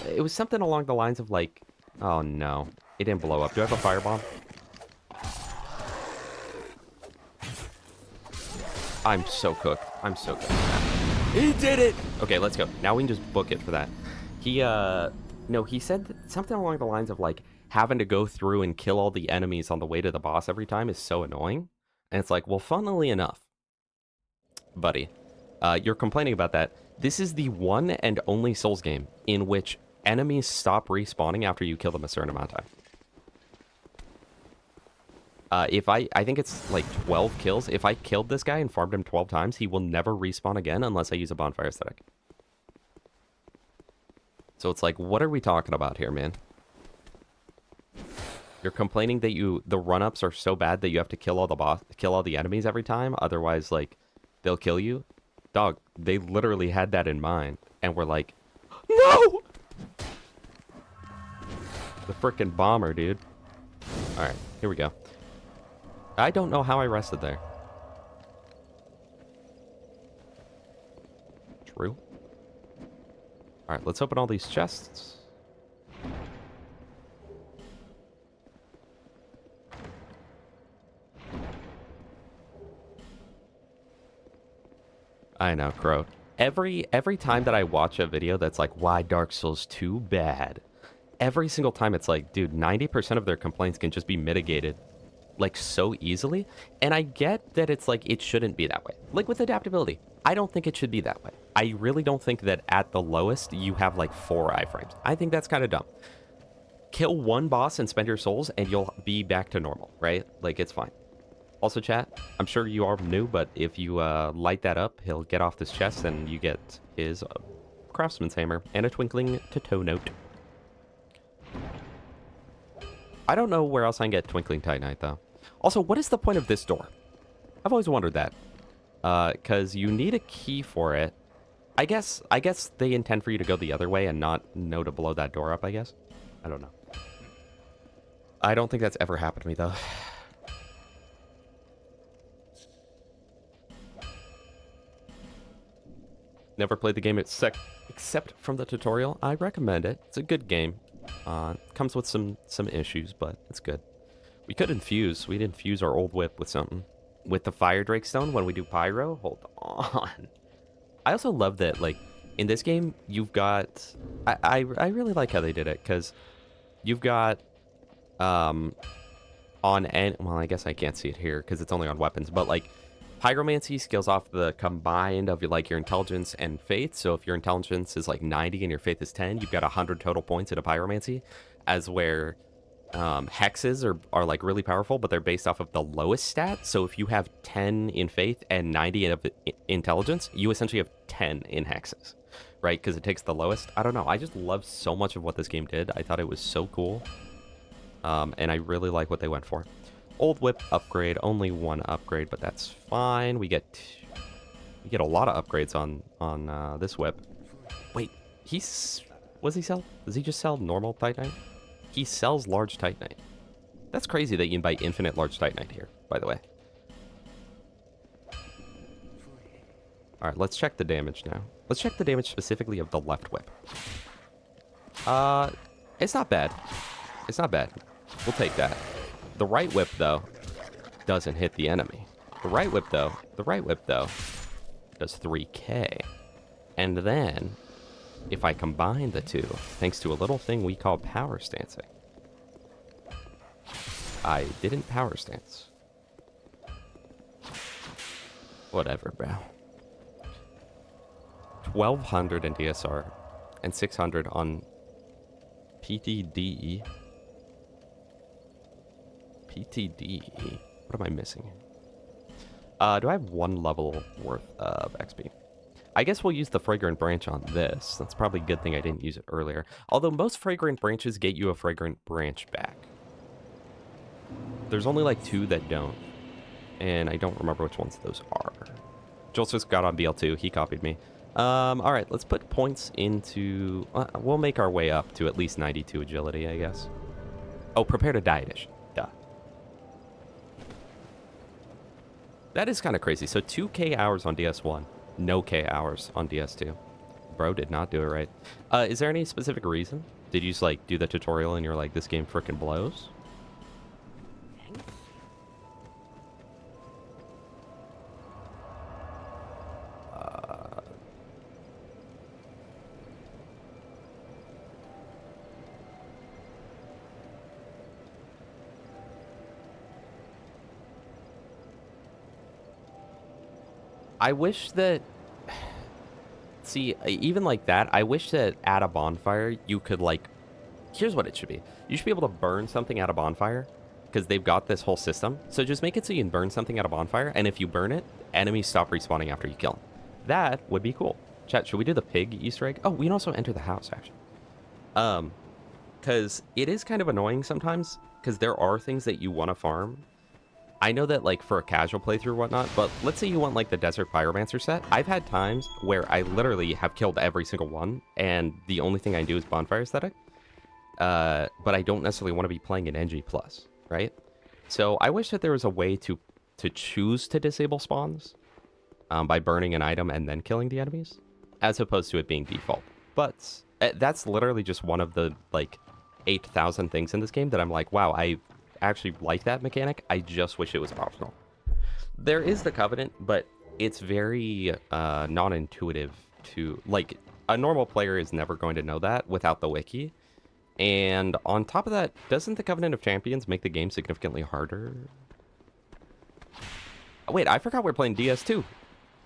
It was something along the lines of like... Oh no. It didn't blow up. Do I have a firebomb? I'm so cooked. I'm so cooked. He did it! Okay, let's go. Now we can just book it for that. He, no, he said something along the lines of, like, having to go through and kill all the enemies on the way to the boss every time is so annoying. And it's like, well, funnily enough, buddy, you're complaining about that. This is the one and only Souls game in which enemies stop respawning after you kill them a certain amount of time. If I think it's like 12 kills. If I killed this guy and farmed him 12 times, he will never respawn again unless I use a bonfire aesthetic. So it's like, what are we talking about here, man? You're complaining that the run-ups are so bad that you have to kill all the enemies every time, otherwise, like, they'll kill you? Dog, they literally had that in mind, and we're like, no! The frickin' bomber, dude. Alright, here we go. I don't know how I rested there. True. Alright, let's open all these chests. I know, Crow. Every time that I watch a video that's like, why Dark Souls 2 bad? every single time it's like, dude, 90% of their complaints can just be mitigated like so easily. And I get that it's like it shouldn't be that way. Like with adaptability, I don't think it should be that way. I really don't think that at the lowest you have like 4 iframes. I think that's kind of dumb. Kill one boss and spend your souls and you'll be back to normal, right? Like it's fine. Also, chat, I'm sure you are new, but if you light that up, he'll get off this chest and you get his craftsman's hammer and a twinkling toe note. I don't know where else I can get twinkling titanite though. Also, what is the point of this door? I've always wondered that. Because you need a key for it. I guess they intend for you to go the other way and not know to blow that door up, I guess. I don't know. I don't think that's ever happened to me though. Never played the game except from the tutorial. I recommend it. It's a good game. Comes with some issues, but it's good. We could infuse. We'd infuse our old whip with something. With the fire drake stone when we do pyro. Hold on. I also love that, like, in this game, you've got... I really like how they did it, because you've got... well, I guess I can't see it here, because it's only on weapons, but, like... Pyromancy scales off the combined of like your intelligence and faith. So if your intelligence is like 90 and your faith is 10, you've got 100 total points into pyromancy. As where hexes are like really powerful, but they're based off of the lowest stat. So if you have 10 in faith and 90 in intelligence, you essentially have 10 in hexes, right? Because it takes the lowest. I don't know. I just love so much of what this game did. I thought it was so cool. And I really like what they went for. Old whip upgrade, only one upgrade, but that's fine. We get a lot of upgrades on this whip. Wait, does he just sell normal titanite? He sells large titanite. That's crazy that you can buy infinite large titanite here, by the way. All right, let's check the damage now. Let's check the damage specifically of the left whip. It's not bad. It's not bad. We'll take that. The right whip, though, doesn't hit the enemy. The right whip, though, does 3k. And then, if I combine the two, thanks to a little thing we call power stancing. I didn't power stance. Whatever, bro. 1200 in DSR and 600 on PTDE. PTD. What am I missing? Do I have 1 level worth of XP? I guess we'll use the Fragrant Branch on this. That's probably a good thing I didn't use it earlier. Although most Fragrant Branches get you a Fragrant Branch back. There's only like 2 that don't. And I don't remember which ones those are. Joseph got on BL2. He copied me. Alright, let's put points into... we'll make our way up to at least 92 agility, I guess. Oh, prepare to die edition. Duh. That is kind of crazy. So 2k hours on DS1, no k hours on DS2. Bro did not do it right. Is there any specific reason? Did you just like do the tutorial and you're like, this game frickin' blows? I wish that, see, even like that, I wish that at a bonfire, you could like, here's what it should be. You should be able to burn something at a bonfire, because they've got this whole system. So just make it so you can burn something at a bonfire, and if you burn it, enemies stop respawning after you kill them. That would be cool. Chat, should we do the pig Easter egg? Oh, we can also enter the house, actually. Because it is kind of annoying sometimes, because there are things that you want to farm. I know that, like, for a casual playthrough or whatnot, but let's say you want, like, the Desert Pyromancer set. I've had times where I literally have killed every single one, and the only thing I do is bonfire aesthetic. But I don't necessarily want to be playing an NG+, right? So I wish that there was a way to choose to disable spawns by burning an item and then killing the enemies, as opposed to it being default. But that's literally just one of the, like, 8,000 things in this game that I'm like, wow, I actually like that mechanic. I just wish it was optional. There is the Covenant, but it's very non-intuitive to, like, a normal player is never going to know that without the wiki. And on top of that, doesn't the Covenant of Champions make the game significantly harder? Oh, wait, I forgot we're playing DS2.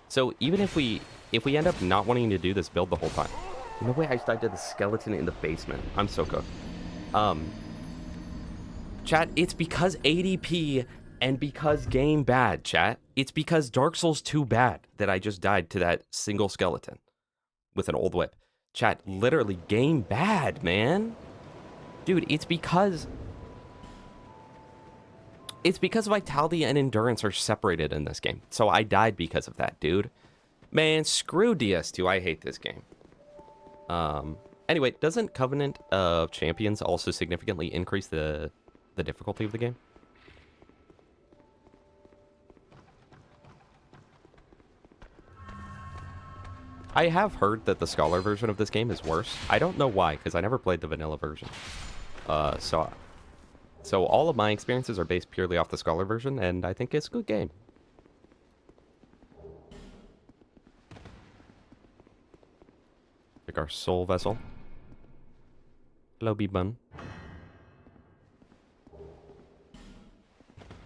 So even if we end up not wanting to do this build the whole time. No way, I died to the skeleton in the basement. I'm so cooked. Chat, it's because ADP and because game bad, chat. It's because Dark Souls 2 bad that I just died to that single skeleton with an old whip. Chat, literally game bad, man. Dude, it's because vitality and endurance are separated in this game. So I died because of that, dude. Man, screw DS2. I hate this game. Anyway, doesn't Covenant of Champions also significantly increase the difficulty of the game? I have heard that the Scholar version of this game is worse. I don't know why, because I never played the vanilla version. So all of my experiences are based purely off the Scholar version, and I think it's a good game. Pick our soul vessel. Hello, B-Bun.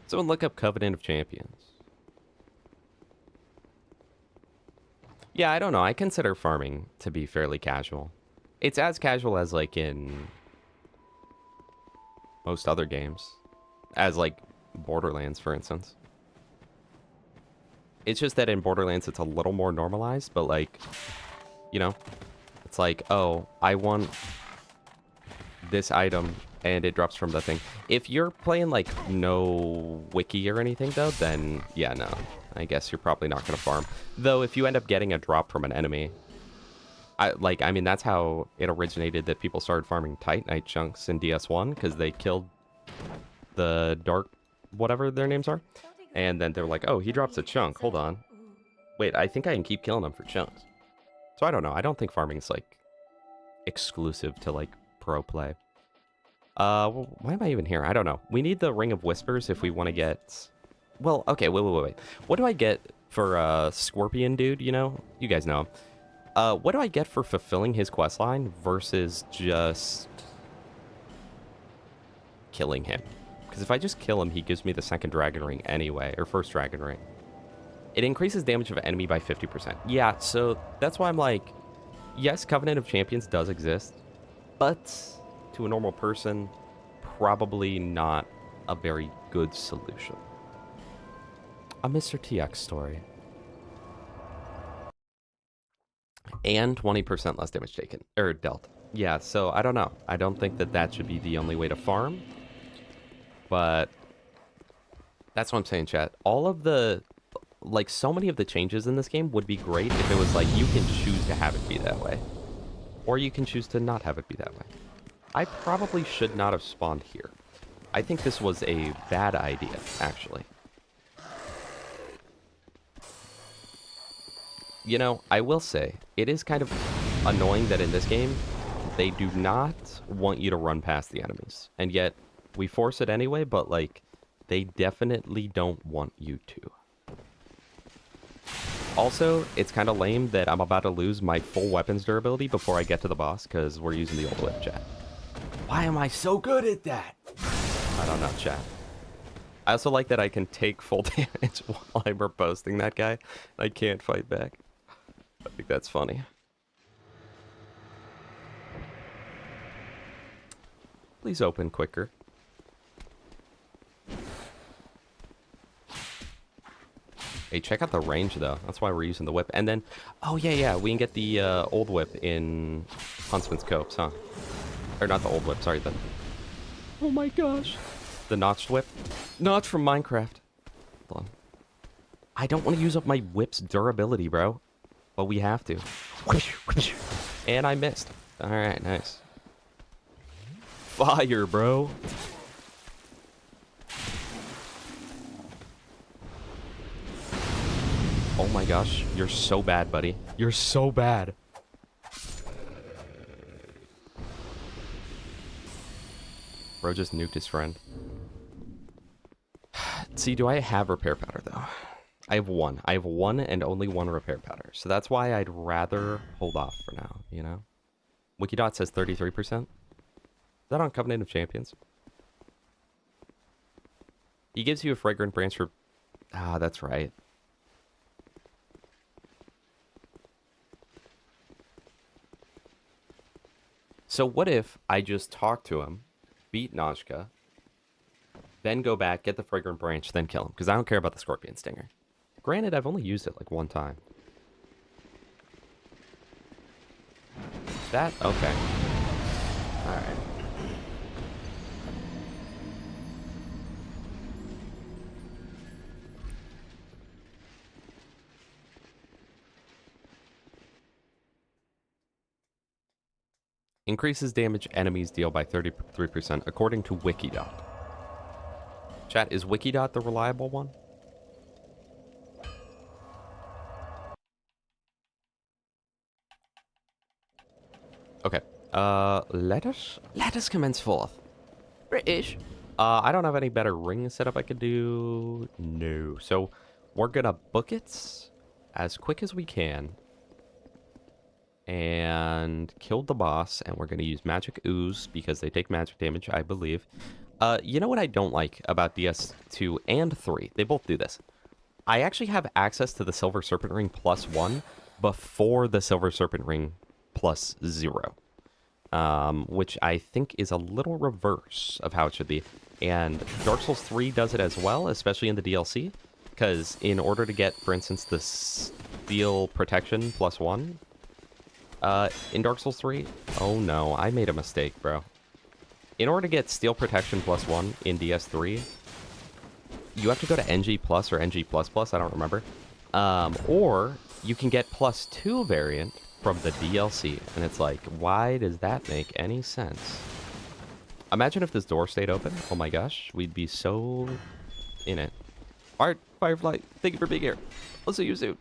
Someone look up Covenant of Champions. Yeah, I don't know. I consider farming to be fairly casual. It's as casual as, like, in most other games. As, like, Borderlands, for instance. It's just that in Borderlands, it's a little more normalized, but, like, you know, it's like, oh, I want this item, and it drops from the thing. If you're playing, like, no wiki or anything, though, then, yeah, no. I guess you're probably not going to farm. Though, if you end up getting a drop from an enemy, I mean, that's how it originated that people started farming Titanite chunks in DS1, because they killed the dark, whatever their names are. And then they're like, oh, he drops a chunk. Hold on. Wait, I think I can keep killing them for chunks. So I don't know. I don't think farming is, like, exclusive to, like, pro play. Why am I even here? I don't know. We need the Ring of Whispers if we want to get... Well, okay, wait. What do I get for Scorpion Dude, you know? You guys know him. What do I get for fulfilling his questline versus just killing him? Because if I just kill him, he gives me the second dragon ring anyway, or first dragon ring. It increases damage of enemy by 50%. Yeah, so that's why I'm like, yes, Covenant of Champions does exist, but to a normal person, probably not a very good solution. A Mr. TX story. And 20% less damage taken, or dealt. Yeah, so I don't know. I don't think that that should be the only way to farm. But that's what I'm saying, chat. All of the, like, so many of the changes in this game would be great if it was like, you can choose to have it be that way. Or you can choose to not have it be that way. I probably should not have spawned here. I think this was a bad idea, actually. You know, I will say, it is kind of annoying that in this game, they do not want you to run past the enemies. And yet, we force it anyway, but, like, they definitely don't want you to. Also, it's kind of lame that I'm about to lose my full weapons durability before I get to the boss, because we're using the old whip, chat. Why am I so good at that? I don't know, chat. I also like that I can take full damage while I'm riposting that guy. I can't fight back. I think that's funny. Please open quicker. Hey, check out the range, though. That's why we're using the whip. And then, oh, yeah, we can get the old whip in Huntsman's Copse, huh? Or not the old whip, sorry, the... Oh my gosh. The notched whip. Notch from Minecraft. Hold on. I don't want to use up my whip's durability, bro. But we have to. And I missed. Alright, nice. Fire, bro. Oh my gosh, you're so bad, buddy. You're so bad. Bro just nuked his friend. See, do I have repair powder, though? I have one. I have one and only one repair powder. So that's why I'd rather hold off for now, you know? Wikidot says 33%. that on Covenant of Champions? He gives you a fragrant branch for... Ah, that's right. So what if I just talk to him, beat Najka, then go back, get the fragrant branch, then kill him? Because I don't care about the scorpion stinger. Granted, I've only used it like one time. That? Okay. Alright. Increases damage enemies deal by 33% according to Wikidot. Chat, is Wikidot the reliable one? Okay. Let us commence forth. British. I don't have any better ring setup I could do. No. So we're gonna book it as quick as we can. And killed the boss, and we're gonna use magic ooze because they take magic damage, I believe. You know what I don't like about DS2 and 3? They both do this. I actually have access to the Silver Serpent Ring +1 before the Silver Serpent Ring +0. Which I think is a little reverse of how it should be. And Dark Souls 3 does it as well, especially in the DLC. Because in order to get, for instance, the Steel Protection +1... in Dark Souls 3, oh no, I made a mistake, bro. In order to get Steel Protection +1 in DS3, you have to go to NG Plus or NG Plus, I don't remember. Or you can get +2 variant from the DLC, and it's like, why does that make any sense? Imagine if this door stayed open. Oh my gosh, we'd be so in it. Alright, Firefly, thank you for being here. I'll see you soon.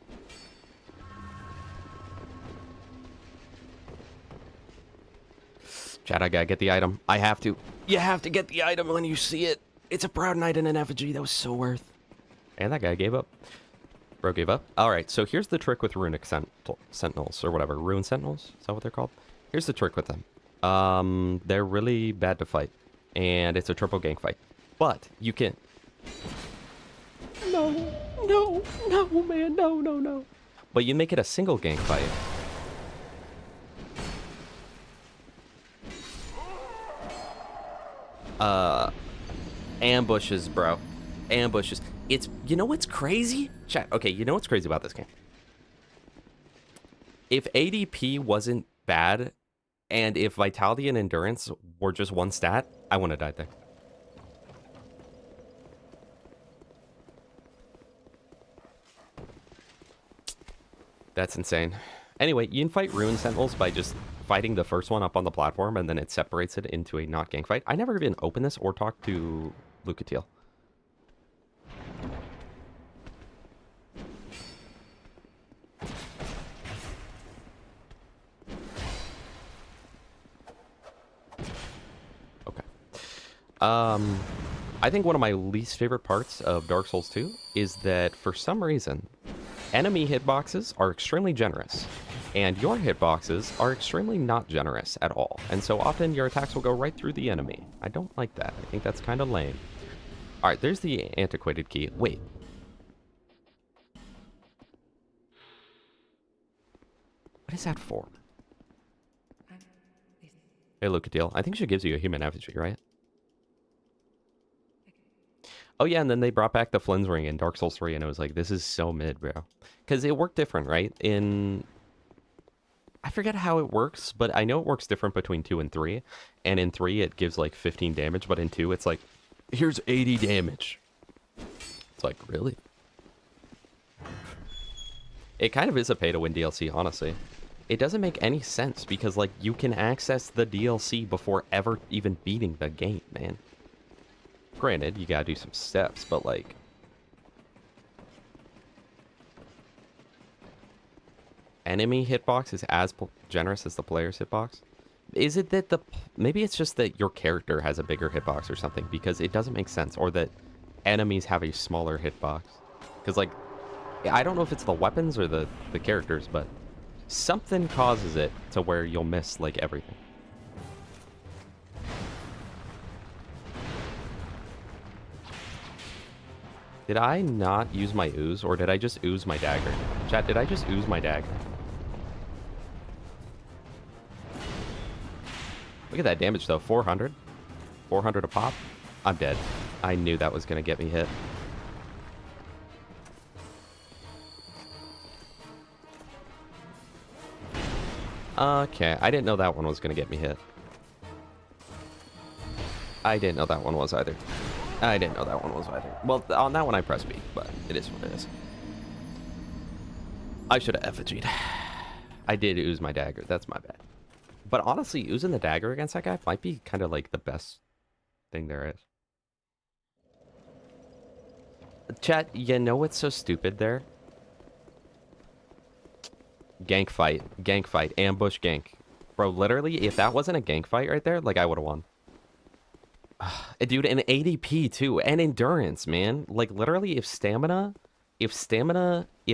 Chat, I gotta get the item. I have to. You have to get the item when you see it. It's a proud knight and an effigy. That was so worth. And that guy gave up. Bro gave up. Alright, so here's the trick with runic sentinels, or whatever. Rune sentinels? Is that what they're called? Here's the trick with them. They're really bad to fight. And it's a triple gank fight. But you can... No, man, no. But you make it a single gank fight. Ambushes, bro. Ambushes. It's, you know what's crazy? Chat, okay, you know what's crazy about this game? If ADP wasn't bad, and if Vitality and Endurance were just one stat, I wouldn't have died there. That's insane. Anyway, you can fight Rune Sentinels by just fighting the first one up on the platform, and then it separates it into a not gank fight. I never even opened this or talked to Lucatiel. Okay. I think one of my least favorite parts of Dark Souls 2 is that for some reason, enemy hitboxes are extremely generous, and your hitboxes are extremely not generous at all. And so often your attacks will go right through the enemy. I don't like that. I think that's kind of lame. Alright, there's the antiquated key. Wait. What is that for? Hey, Lucatiel. I think she gives you a human effigy, right? Oh yeah, and then they brought back the Flynn's ring in Dark Souls 3, and it was like, this is so mid, bro. Because it worked different, right? I forget how it works, but I know it works different between 2 and 3. And in 3, it gives like 15 damage, but in 2, it's like, here's 80 damage. It's like, really? It kind of is a pay-to-win DLC, honestly. It doesn't make any sense, because like, you can access the DLC before ever even beating the game, man. Granted, you gotta do some steps, but like... Enemy hitbox is as generous as the player's hitbox? Is it that maybe it's just that your character has a bigger hitbox or something, because it doesn't make sense, or that enemies have a smaller hitbox. Because like, I don't know if it's the weapons or the characters, but something causes it to where you'll miss like everything. Did I not use my ooze, or did I just ooze my dagger? Chat, did I just ooze my dagger? Look at that damage, though. 400. 400 a pop. I'm dead. I knew that was going to get me hit. Okay, I didn't know that one was going to get me hit. I didn't know that one was either. I didn't know that one was either. Well, on that one I pressed B, but it is what it is. I should have effigied. I did ooze my dagger. That's my bad. But honestly, oozing the dagger against that guy might be kind of like the best thing there is. Chat, you know what's so stupid there? Gank fight. Gank fight. Ambush gank. Bro, literally, if that wasn't a gank fight right there, like, I would have won. Dude, and ADP, too. And endurance, man. Like, literally, if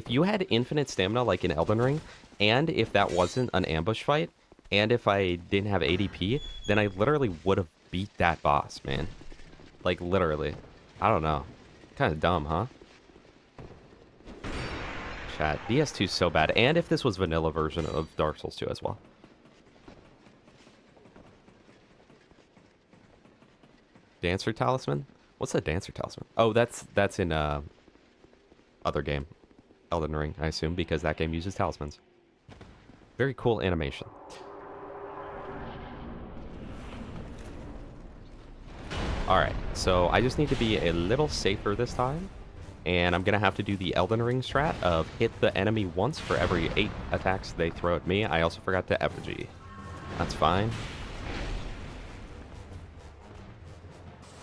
you had infinite stamina, like in Elden Ring, and if that wasn't an ambush fight, and if I didn't have ADP, then I literally would have beat that boss, man. Like, literally. I don't know. Kind of dumb, huh? Chat, DS2 is so bad. And if this was vanilla version of Dark Souls 2 as well. Dancer Talisman? What's a Dancer Talisman? Oh, that's in other game. Elden Ring, I assume, because that game uses talismans. Very cool animation. Alright, so I just need to be a little safer this time. And I'm going to have to do the Elden Ring strat of hit the enemy once for every 8 attacks they throw at me. I also forgot to effigy. That's fine.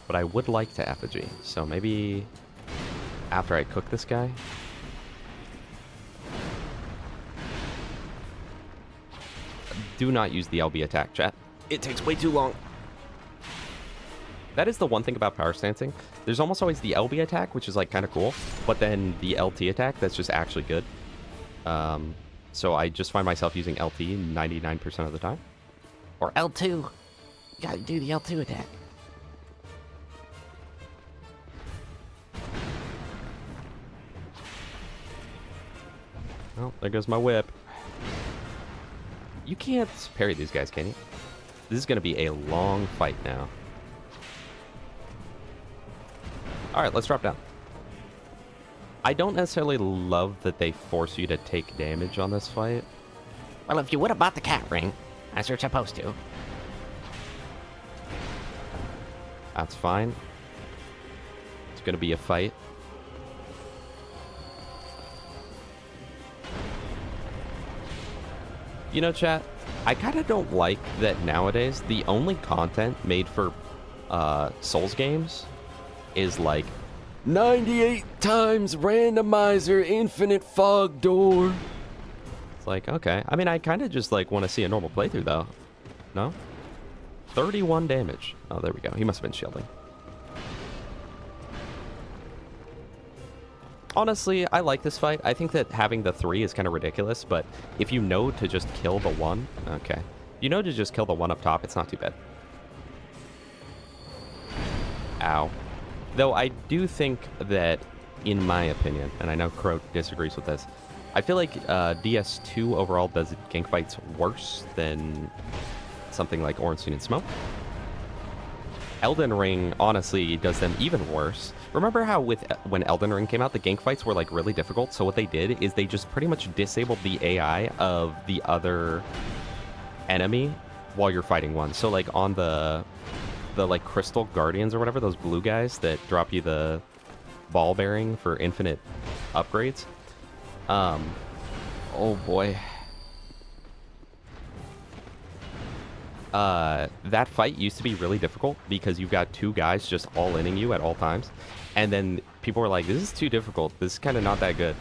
But I would like to effigy, so maybe after I cook this guy. Do not use the LB attack, chat. It takes way too long. That is the one thing about power stancing. There's almost always the LB attack, which is like kind of cool, but then the LT attack, that's just actually good. So I just find myself using LT 99% of the time. Or L2. You gotta do the L2 attack. Oh, there goes my whip. You can't parry these guys, can you? This is going to be a long fight now. Alright, let's drop down. I don't necessarily love that they force you to take damage on this fight. Well, if you would have bought the cat ring, as you're supposed to. That's fine. It's going to be a fight. You know, chat, I kind of don't like that nowadays the only content made for Souls games is like 98 times randomizer infinite fog door. It's like, okay. I mean, I kind of just like want to see a normal playthrough though. No? 31 damage. Oh, there we go. He must have been shielding. Honestly, I like this fight. I think that having the 3 is kind of ridiculous, but if you know to just kill the 1, okay. If you know to just kill the 1 up top, it's not too bad. Ow. Though I do think that, in my opinion, and I know Crow disagrees with this, I feel like DS2 overall does gank fights worse than something like Ornstein and Smoke. Elden Ring, honestly, does them even worse. Remember how when Elden Ring came out, the gank fights were like really difficult? So what they did is they just pretty much disabled the AI of the other enemy while you're fighting one. So like on the like Crystal Guardians or whatever, those blue guys that drop you the ball bearing for infinite upgrades. Oh boy. That fight used to be really difficult because you've got 2 guys just all-inning you at all times. And then people were like, this is too difficult. This is kind of not that good.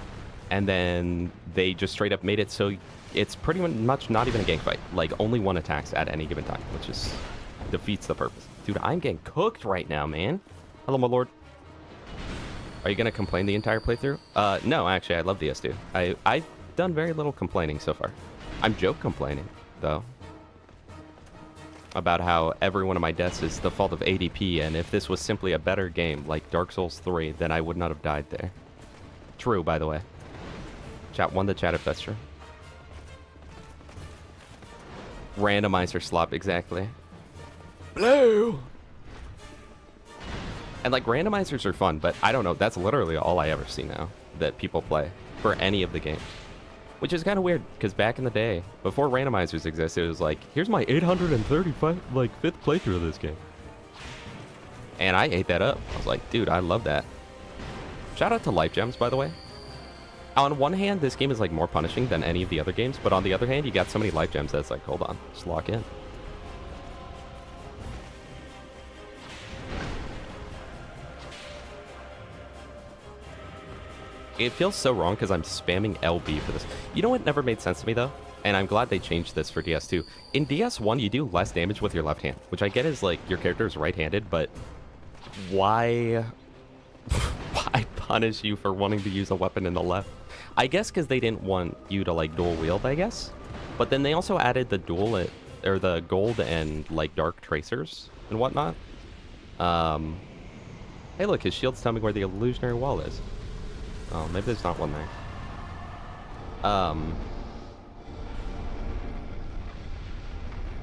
And then they just straight up made it so it's pretty much not even a gank fight. Like, only 1 attacks at any given time, which is defeats the purpose. Dude, I'm getting cooked right now, man. Hello, my lord. Are you going to complain the entire playthrough? No, actually, I love DS2. I've done very little complaining so far. I'm joke complaining, though. about how every one of my deaths is the fault of ADP, and if this was simply a better game, like Dark Souls 3, then I would not have died there. True, by the way. Chat 1 to SOTFS, true. Randomizer slop, exactly. Blue! And, like, randomizers are fun, but I don't know, that's literally all I ever see now that people play for any of the games. Which is kind of weird, because back in the day, before randomizers existed, it was like, here's my 835, like, 5th playthrough of this game. And I ate that up. I was like, dude, I love that. Shout out to Life Gems, by the way. On one hand, this game is, like, more punishing than any of the other games, but on the other hand, you got so many Life Gems that's like, hold on, just lock in. It feels so wrong because I'm spamming LB for this. You know what never made sense to me, though? And I'm glad they changed this for DS2. In DS1, you do less damage with your left hand, which I get is, like, your character is right-handed, but why... why punish you for wanting to use a weapon in the left? I guess because they didn't want you to, like, dual-wield, I guess. But then they also added the or the gold and, like, dark tracers and whatnot. Hey, look, his shield's telling me where the illusionary wall is. Oh, maybe there's not one there.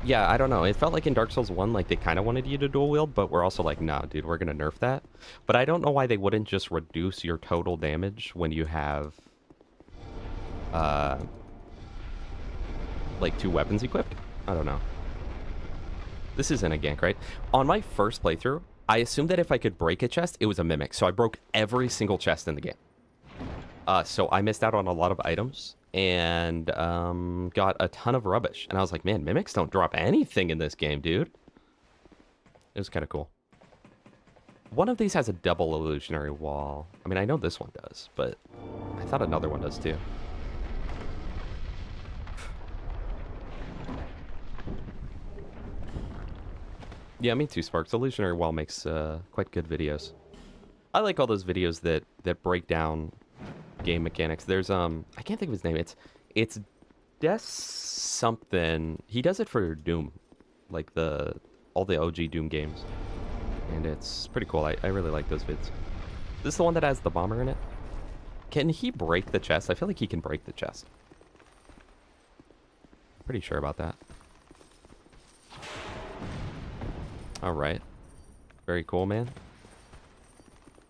Yeah, I don't know. It felt like in Dark Souls 1, like, they kind of wanted you to dual wield, but we're also like, nah, dude, we're going to nerf that. But I don't know why they wouldn't just reduce your total damage when you have, like, 2 weapons equipped. I don't know. This isn't a gank, right? On my first playthrough, I assumed that if I could break a chest, it was a mimic. So I broke every single chest in the game. So I missed out on a lot of items and got a ton of rubbish. And I was like, man, mimics don't drop anything in this game, dude. It was kind of cool. One of these has a double illusionary wall. I mean, I know this one does, but I thought another one does too. Yeah, me too, Sparks. Illusionary wall makes quite good videos. I like all those videos that break down game mechanics. There's I can't think of his name. It's Des something. He does it for Doom, like all the OG Doom games, and it's pretty cool. I really like those vids. This is the one that has the bomber in it. Can he break the chest? I feel like he can break the chest. Pretty sure about that. All right, very cool, man.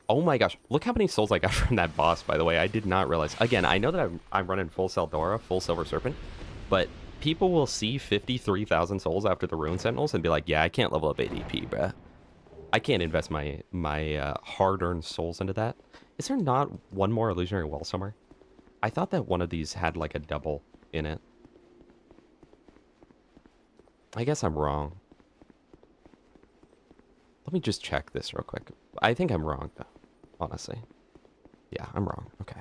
Oh my gosh, look how many souls I got from that boss, by the way. I did not realize. Again, I know that I'm running full Seldora, full Silver Serpent, but people will see 53,000 souls after the Rune Sentinels and be like, yeah, I can't level up ADP, bruh. I can't invest my hard-earned souls into that. Is there not one more illusionary wall somewhere? I thought that one of these had like a double in it. I guess I'm wrong. Let me just check this real quick. I think I'm wrong, though. Honestly. Yeah, I'm wrong. Okay.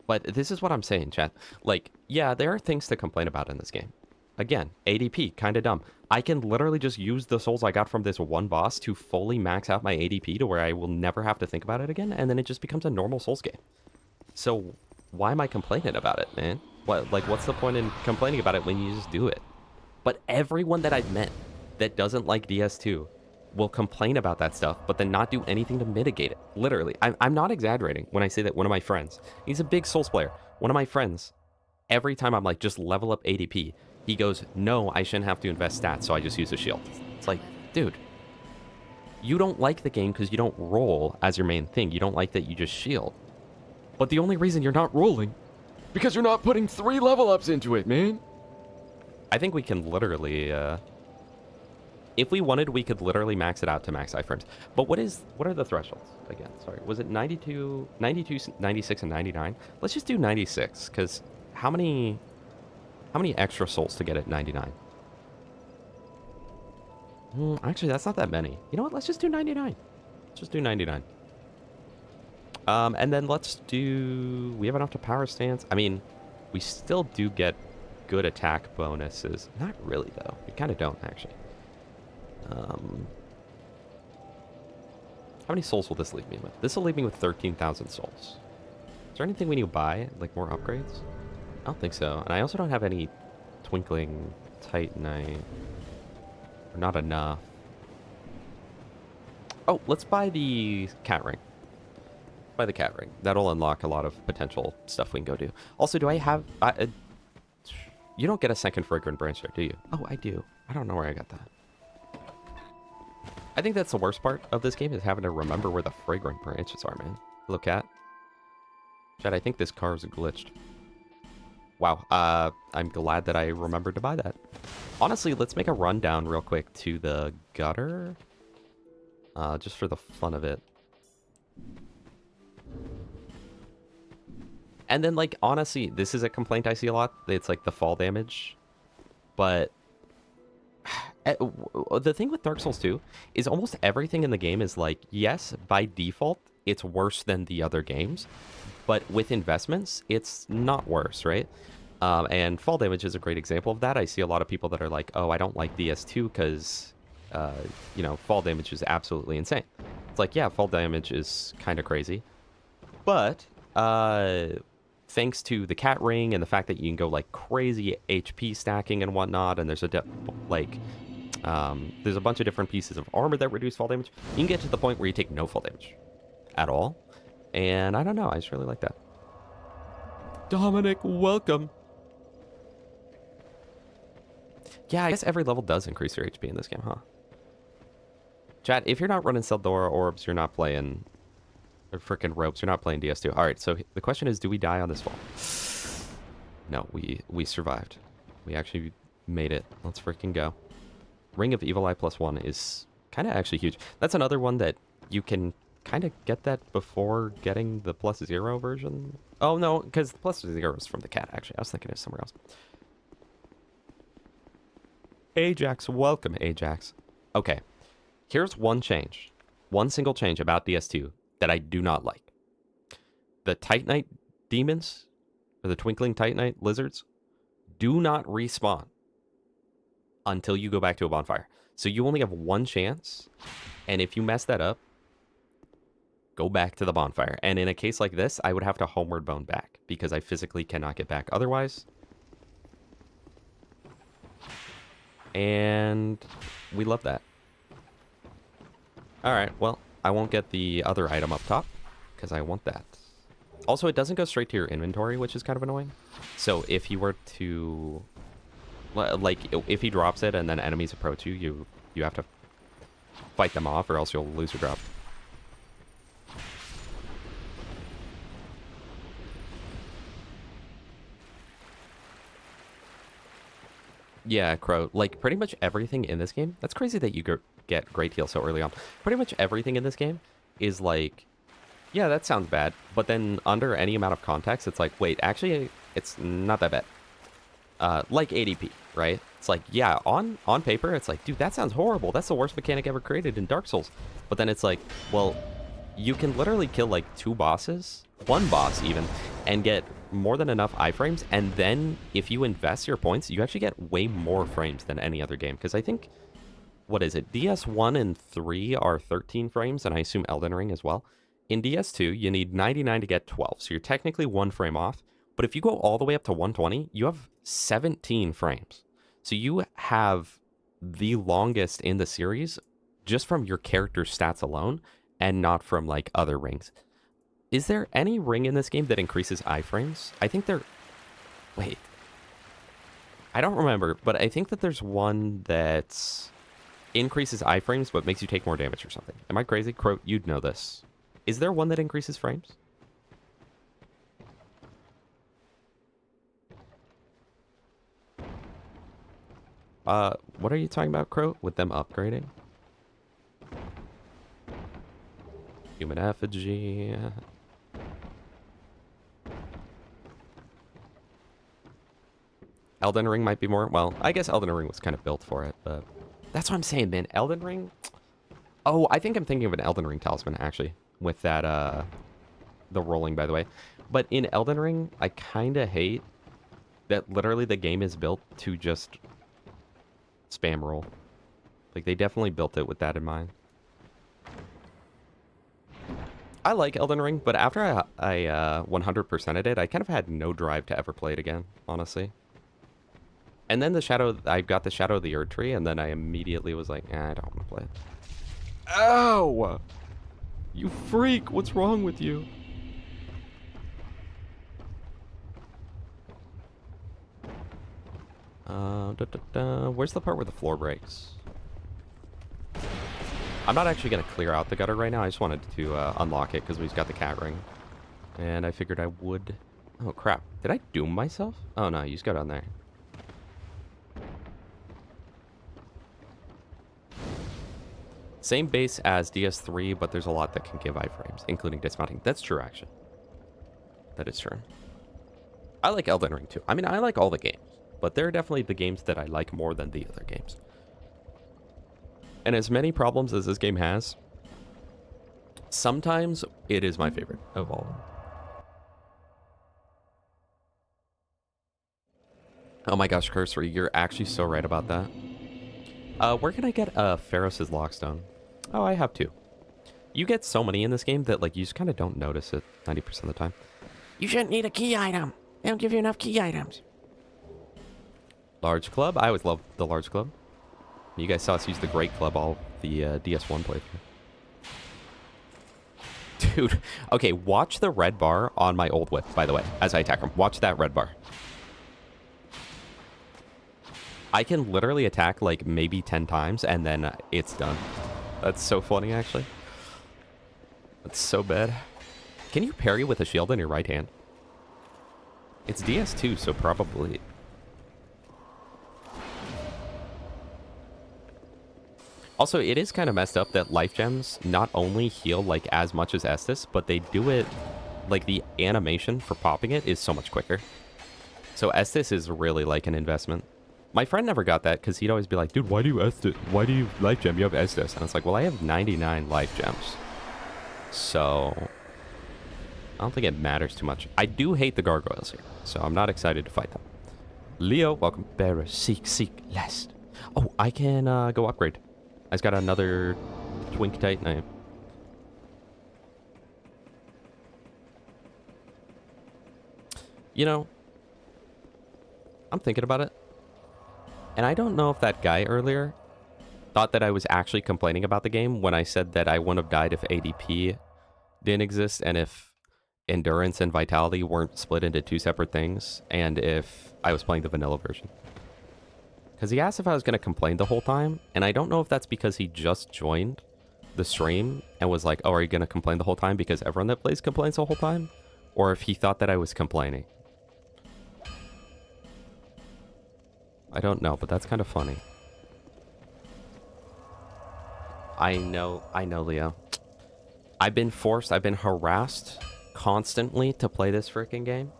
But this is what I'm saying, chat. Like, yeah, there are things to complain about in this game. Again, ADP, kind of dumb. I can literally just use the souls I got from this one boss to fully max out my ADP to where I will never have to think about it again, and then it just becomes a normal Souls game. So, why am I complaining about it, man? What's the point in complaining about it when you just do it? But everyone that I've met that doesn't like DS2 will complain about that stuff, but then not do anything to mitigate it. Literally. I'm not exaggerating when I say that one of my friends, he's a big Souls player. One of my friends, every time I'm like, just level up ADP, he goes, no, I shouldn't have to invest stats, so I just use a shield. It's like, dude, you don't like the game because you don't roll as your main thing. You don't like that you just shield. But the only reason you're not rolling, because you're not putting 3 level ups into it, man. I think we can literally, if we wanted, we could literally max it out to max iframes. But what are the thresholds again? Sorry, was it 92, 96, and 99? Let's just do 96, because how many extra souls to get at 99? Actually, that's not that many. You know what? Let's just do 99. Let's just do 99. And then let's do... We have enough to power stance. I mean, we still do get good attack bonuses. Not really, though. We kind of don't, actually. How many souls will this leave me with? This will leave me with 13,000 souls. Is there anything we need to buy? Like more upgrades? I don't think so. And I also don't have any Twinkling Titanite. Or not enough. Oh, let's buy the cat ring. Buy the cat ring. That'll unlock a lot of potential stuff we can go do. Also, do I have... you don't get a second fragrant branch there, do you? Oh, I do. I don't know where I got that. I think that's the worst part of this game, is having to remember where the fragrant branches are, man. Hello, cat. Chad, I think this car is glitched. Wow. I'm glad that I remembered to buy that. Honestly, let's make a run down real quick to the gutter. Just for the fun of it. And then, like, honestly, this is a complaint I see a lot. It's, like, the fall damage. But the thing with Dark Souls 2 is almost everything in the game is, like, yes, by default, it's worse than the other games. But with investments, it's not worse, right? And fall damage is a great example of that. I see a lot of people that are like, oh, I don't like DS2 because, you know, fall damage is absolutely insane. It's like, yeah, fall damage is kind of crazy. But thanks to the cat ring and the fact that you can go like crazy HP stacking and whatnot, and there's a there's a bunch of different pieces of armor that reduce fall damage, you can get to the point where you take no fall damage at all. And I don't know, I just really like that. Dominic, welcome. Yeah, I guess every level does increase your HP in this game, huh? Chat, if you're not running Seldora Orbs, you're not playing... or frickin' ropes, you're not playing DS2. Alright, so the question is, do we die on this fall? No, we survived. We actually made it. Let's freaking go. Ring of Evil Eye +1 is kind of actually huge. That's another one that you can kind of get that before getting the +0 version. Oh, no, because the +0 is from the cat, actually. I was thinking of somewhere else. Ajax, welcome, Ajax. Okay, here's one change. One single change about DS2 that I do not like. The Titanite demons, or the Twinkling Titanite lizards, do not respawn until you go back to a bonfire. So you only have one chance, and if you mess that up, go back to the bonfire. And in a case like this, I would have to homeward bone back, because I physically cannot get back otherwise. And we love that. Alright, well, I won't get the other item up top, because I want that. Also, it doesn't go straight to your inventory, which is kind of annoying. So if you were to... like, if he drops it and then enemies approach you, you have to fight them off, or else you'll lose your drop. Yeah, Crow. Like, pretty much everything in this game... That's crazy that you get Great Heal so early on. Pretty much everything in this game is like... Yeah, that sounds bad. But then under any amount of context, it's like, wait, actually, it's not that bad. Like ADP, right? It's like, yeah, on paper, it's like, dude, that sounds horrible. That's the worst mechanic ever created in Dark Souls. But then it's like, well, you can literally kill like 2 bosses, 1 boss even, and get more than enough iframes. And then if you invest your points, you actually get way more frames than any other game. Because I think, what is it? DS1 and 3 are 13 frames, and I assume Elden Ring as well. In DS2, you need 99 to get 12, so you're technically 1 frame off. But if you go all the way up to 120, you have 17 frames. So you have the longest in the series just from your character's stats alone, and not from like other rings. Is there any ring in this game that increases iframes? I think there... Wait. I don't remember, but I think that there's one that increases iframes but makes you take more damage or something. Am I crazy? Crow, you'd know this. Is there one that increases frames? What are you talking about, Crow? With them upgrading? Human effigy. Elden Ring might be more... Well, I guess Elden Ring was kind of built for it, but... That's what I'm saying, man. Elden Ring... Oh, I think I'm thinking of an Elden Ring talisman, actually. With that, the rolling, by the way. But in Elden Ring, I kind of hate that literally the game is built to just spam roll. Like, they definitely built it with that in mind. I like Elden Ring, but after I 100%ed it, I kind of had no drive to ever play it again, honestly. And then I got the Shadow of the Erd Tree, and then I immediately was like, I don't want to play it. Ow! You freak! What's wrong with you? Where's the part where the floor breaks? I'm not actually going to clear out the gutter right now. I just wanted to unlock it because we've got the cat ring. And I figured I would... Oh, crap. Did I doom myself? Oh, no. You just go down there. Same base as DS3, but there's a lot that can give iframes, including dismounting. That's true, actually. That is true. I like Elden Ring, too. I mean, I like all the games, but there are definitely the games that I like more than the other games. And as many problems as this game has, sometimes it is my favorite of all of them. Oh my gosh, Cursory, you're actually so right about that. Where can I get Pharos' Lockstone? Oh, I have two. You get so many in this game that like you just kind of don't notice it 90% of the time. You shouldn't need a key item. They don't give you enough key items. Large club. I always loved the large club. You guys saw us use the great club all the DS1 playthrough. Dude, okay, watch the red bar on my old whip, by the way, as I attack him. Watch that red bar. I can literally attack like maybe 10 times and then it's done. That's so funny, actually. That's so bad. Can you parry with a shield in your right hand? It's DS2, so probably. Also, it is kind of messed up that life gems not only heal like as much as Estus, but they do it like the animation for popping it is so much quicker. So Estus is really like an investment. My friend never got that because he'd always be like, dude, why do you life gem? You have Estus. And it's like, well, I have 99 life gems. So I don't think it matters too much. I do hate the gargoyles here, so I'm not excited to fight them. Leo, welcome. Bearer, seek, lest. Oh, I can go upgrade. I just got another Twink Titan. You know, I'm thinking about it. And I don't know if that guy earlier thought that I was actually complaining about the game when I said that I wouldn't have died if ADP didn't exist and if endurance and vitality weren't split into two separate things and if I was playing the vanilla version. Because he asked if I was going to complain the whole time, and I don't know if that's because he just joined the stream and was like, oh, are you going to complain the whole time because everyone that plays complains the whole time? Or if he thought that I was complaining. I don't know, but that's kind of funny. I know, Leo. I've been harassed constantly to play this freaking game.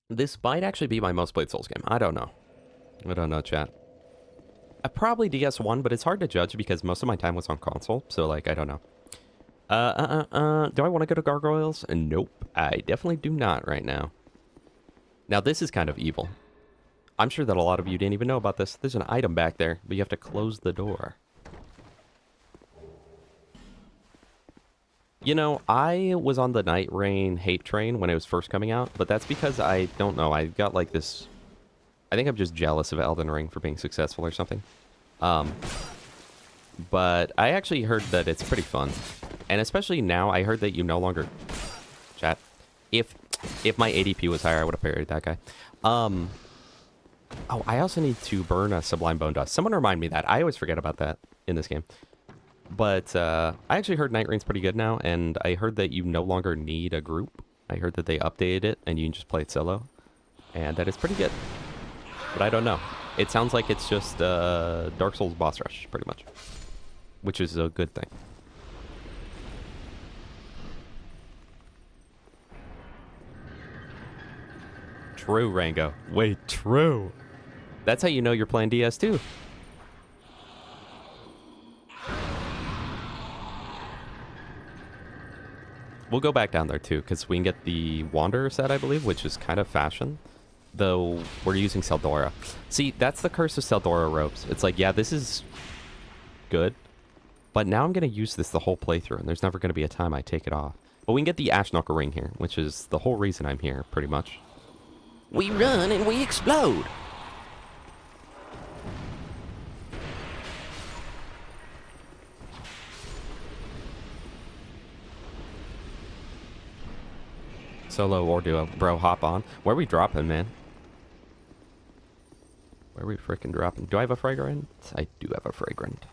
This might actually be my most played Souls game. I don't know, chat. I probably DS1, but it's hard to judge because most of my time was on console, so like, I don't know. Do I want to go to Gargoyles? Nope, I definitely do not right now. Now, this is kind of evil. I'm sure that a lot of you didn't even know about this. There's an item back there, but you have to close the door. You know, I was on the Night Rain hate train when it was first coming out, but that's because I don't know. I got like this... I think I'm just jealous of Elden Ring for being successful or something. But I actually heard that it's pretty fun. And especially now, I heard that you no longer... Chat. If my ADP was higher, I would have parried that guy. Oh, I also need to burn a Sublime Bone Dust. Someone remind me that. I always forget about that in this game. But I actually heard Night Rain's pretty good now, and I heard that you no longer need a group. I heard that they updated it, and you can just play it solo. And that is pretty good. But I don't know. It sounds like it's just Dark Souls boss rush, pretty much. Which is a good thing. True, Rango. Wait, true. That's how you know you're playing DS2. We'll go back down there too, because we can get the Wanderer set, I believe, which is kind of fashion. Though we're using Seldora. See, that's the curse of Seldora robes. It's like, yeah, this is good, but now I'm going to use this the whole playthrough, and there's never going to be a time I take it off. But we can get the Ash Knuckle ring here, which is the whole reason I'm here, pretty much. We run and we explode. Solo or duo. Bro, hop on. Where are we dropping, man? Where are we freaking dropping? Do I have a fragrant? I do have a fragrant.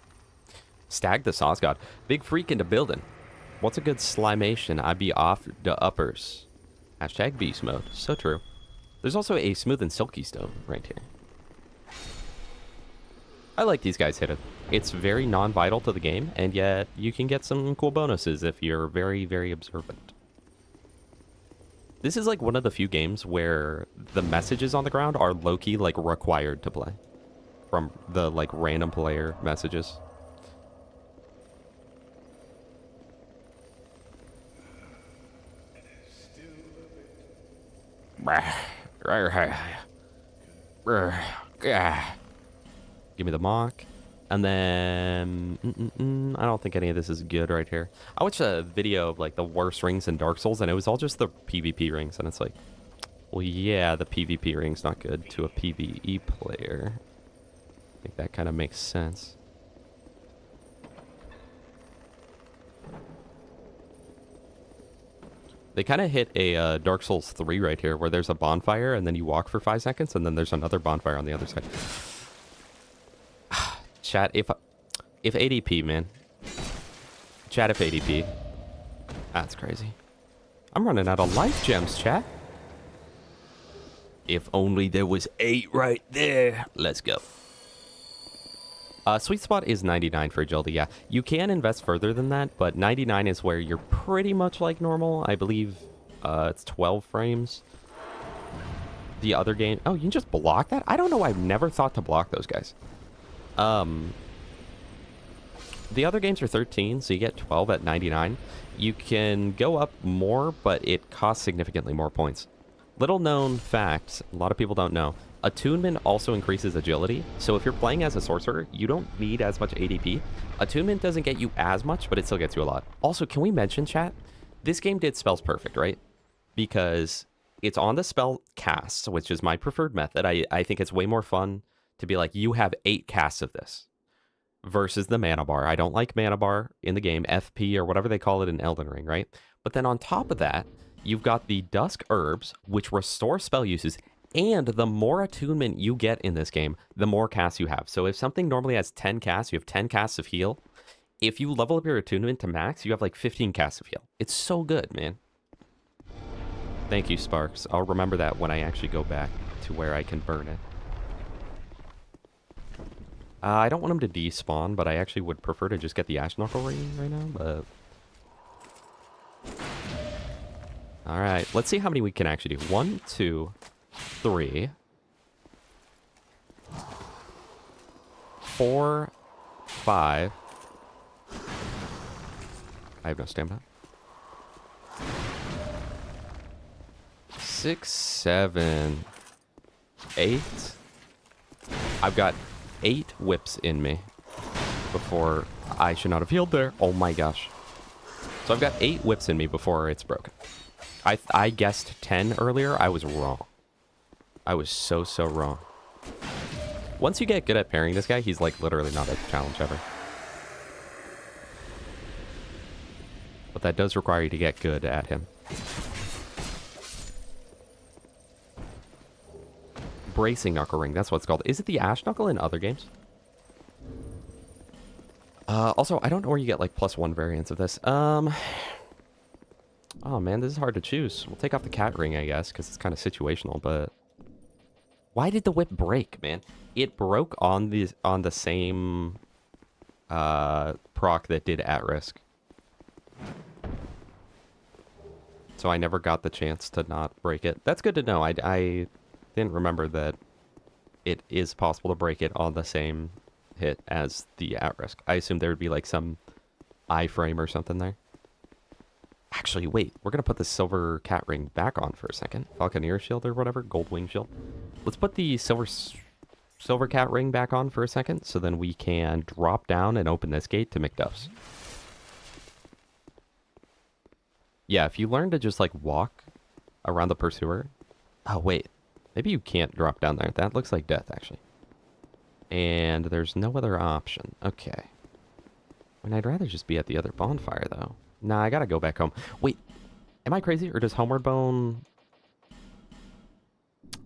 Stag the Sauce God. Big freak into building. What's a good slimation? I be off the uppers. Hashtag beast mode. So true. There's also a smooth and silky stone right here. I like these guys hidden. It's very non-vital to the game, and yet you can get some cool bonuses if you're very, very observant. This is like one of the few games where the messages on the ground are low-key like required to play from the like random player messages. Give me the mock. And then, I don't think any of this is good right here. I watched a video of like the worst rings in Dark Souls, and it was all just the PvP rings. And it's like, well, yeah, the PvP ring's not good to a PvE player. I think that kind of makes sense. They kind of hit a Dark Souls 3 right here, where there's a bonfire, and then you walk for 5 seconds, and then there's another bonfire on the other side. Chat, if ADP, man. Chat, if ADP. That's crazy. I'm running out of life gems, chat. If only there was 8 right there. Let's go. Sweet spot is 99 for agility, yeah. You can invest further than that, but 99 is where you're pretty much like normal. I believe it's 12 frames. The other game... Oh, you can just block that? I don't know. I've never thought to block those guys. The other games are 13, so you get 12 at 99. You can go up more, but it costs significantly more points. Little known fact, a lot of people don't know. Attunement also increases agility, so if you're playing as a sorcerer, you don't need as much ADP. Attunement doesn't get you as much, but it still gets you a lot. Also, can we mention, chat? This game did spells perfect, right? Because it's on the spell cast, which is my preferred method. I think it's way more fun to be like, you have 8 casts of this versus the mana bar. I don't like mana bar in the game, FP or whatever they call it in Elden Ring, right? But then on top of that, you've got the Dusk Herbs, which restore spell uses, and the more attunement you get in this game, the more casts you have. So if something normally has 10 casts, you have 10 casts of heal. If you level up your attunement to max, you have like 15 casts of heal. It's so good, man. Thank you, Sparks. I'll remember that when I actually go back to where I can burn it. I don't want him to despawn, but I actually would prefer to just get the Ash Knuckle ring right now, but... Alright, let's see how many we can actually do. 1, 2, 3, 4, 5. I have no stamina. 6, 7, 8. I've got 8 whips in me before I should not have healed there. Oh my gosh. So I've got 8 whips in me before it's broken. I guessed 10 earlier. I was wrong. I was so wrong. Once you get good at parrying this guy, he's like literally not a challenge ever. But that does require you to get good at him. Bracing Knuckle Ring, that's what it's called. Is it the Ash Knuckle in other games? Also, I don't know where you get like +1 variants of this. Oh man, this is hard to choose. We'll take off the cat ring, I guess, because it's kind of situational, but... Why did the whip break, man? It broke on the same proc that did At Risk. So I never got the chance to not break it. That's good to know. I didn't remember that it is possible to break it on the same hit as the At Risk. I assumed there would be like some iframe or something there. Actually, wait. We're going to put the silver cat ring back on for a second. Falconeer shield or whatever. Gold wing shield. Let's put the silver cat ring back on for a second, so then we can drop down and open this gate to McDuff's. Yeah, if you learn to just like walk around the pursuer. Oh, wait. Maybe you can't drop down there. That looks like death, actually. And there's no other option. Okay. I mean, I'd rather just be at the other bonfire, though. Nah, I gotta go back home. Wait, am I crazy? Or does Homeward Bone...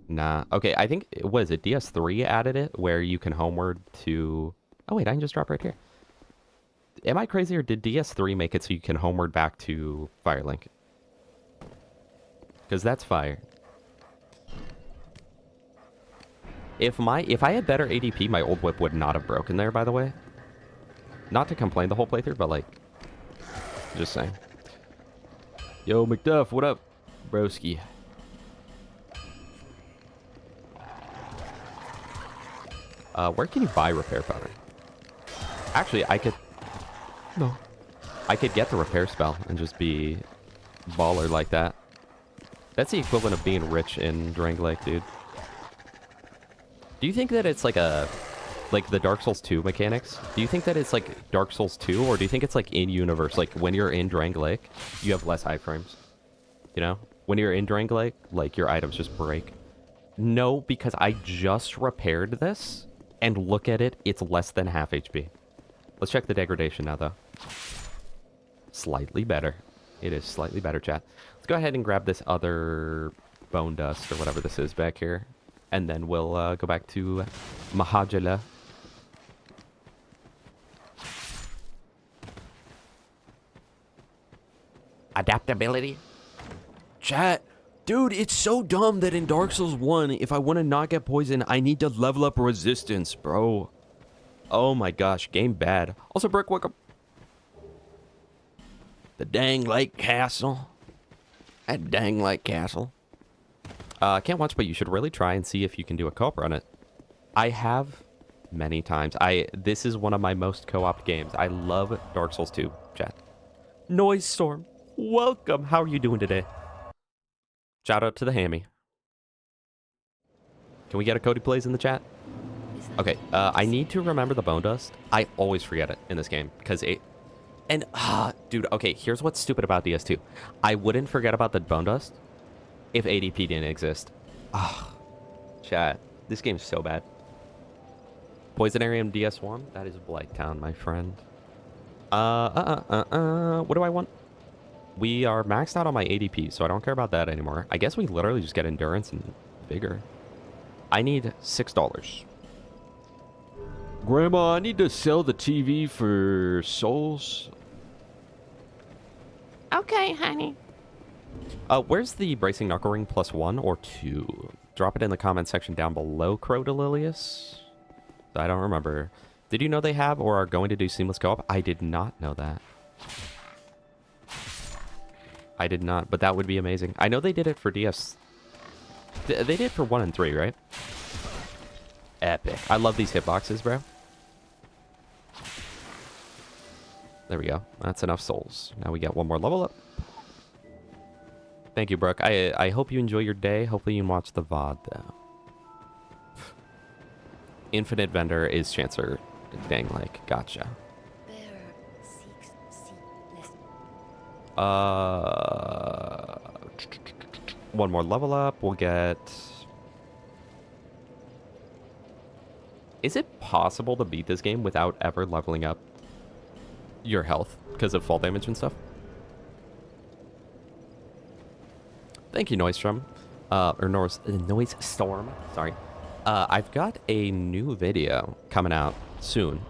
Nah. Okay, I think... What is it? DS3 added it, where you can homeward to... Oh, wait, I can just drop right here. Am I crazy, or did DS3 make it so you can homeward back to Firelink? Because that's fire. If I had better ADP, my old whip would not have broken there, by the way. Not to complain the whole playthrough, but, like... Just saying. Yo, McDuff, what up, broski? Where can you buy repair powder? Actually, I could... No. I could get the repair spell and just be baller like that. That's the equivalent of being rich in Drang Lake, dude. Do you think that it's like a... Like the Dark Souls 2 mechanics? Do you think that it's like Dark Souls 2? Or do you think it's like in-universe? Like when you're in Drang Lake, you have less iframes. You know? When you're in Drang Lake, like your items just break. No, because I just repaired this. And look at it, it's less than half HP. Let's check the degradation now, though. Slightly better. It is slightly better, chat. Let's go ahead and grab this other bone dust or whatever this is back here. And then we'll go back to Mahajala. Adaptability. Chat. Dude, it's so dumb that in Dark Souls 1, if I want to not get poisoned, I need to level up resistance, bro. Oh my gosh, game bad. Also, Brick, welcome. The dang lake castle. That dang lake castle. I can't watch, but you should really try and see if you can do a co-op run it. I have many times. This is one of my most co-op games. I love Dark Souls 2, chat. Noise Storm, welcome. How are you doing today? Shout out to the hammy. Can we get a Cody Plays in the chat? Okay, I need to remember the bone dust. I always forget it in this game because it... And, dude, okay, here's what's stupid about DS2. I wouldn't forget about the bone dust if ADP didn't exist. Chat, this game's so bad. Poisonarium DS1? That is Blighttown, my friend. What do I want? We are maxed out on my ADP, so I don't care about that anymore. I guess we literally just get endurance and vigor. I need $6. Grandma, I need to sell the TV for souls. Okay, honey. Where's the bracing knuckle ring +1 or 2? Drop it in the comment section down below, Crodelilius. I don't remember. Did you know they have or are going to do seamless co-op? I did not know that. I did not, but that would be amazing. I know they did it for DS. They did it for 1 and 3, right? Epic. I love these hitboxes, bro. There we go. That's enough souls. Now we get one more level up. Thank you, Brooke. I hope you enjoy your day. Hopefully you can watch the VOD, though. Infinite Vendor is Chancellor. Dang, like, gotcha. One more level up. We'll get... Is it possible to beat this game without ever leveling up your health because of fall damage and stuff? Thank you, Noise Storm. Noise Storm. Sorry. I've got a new video coming out soon.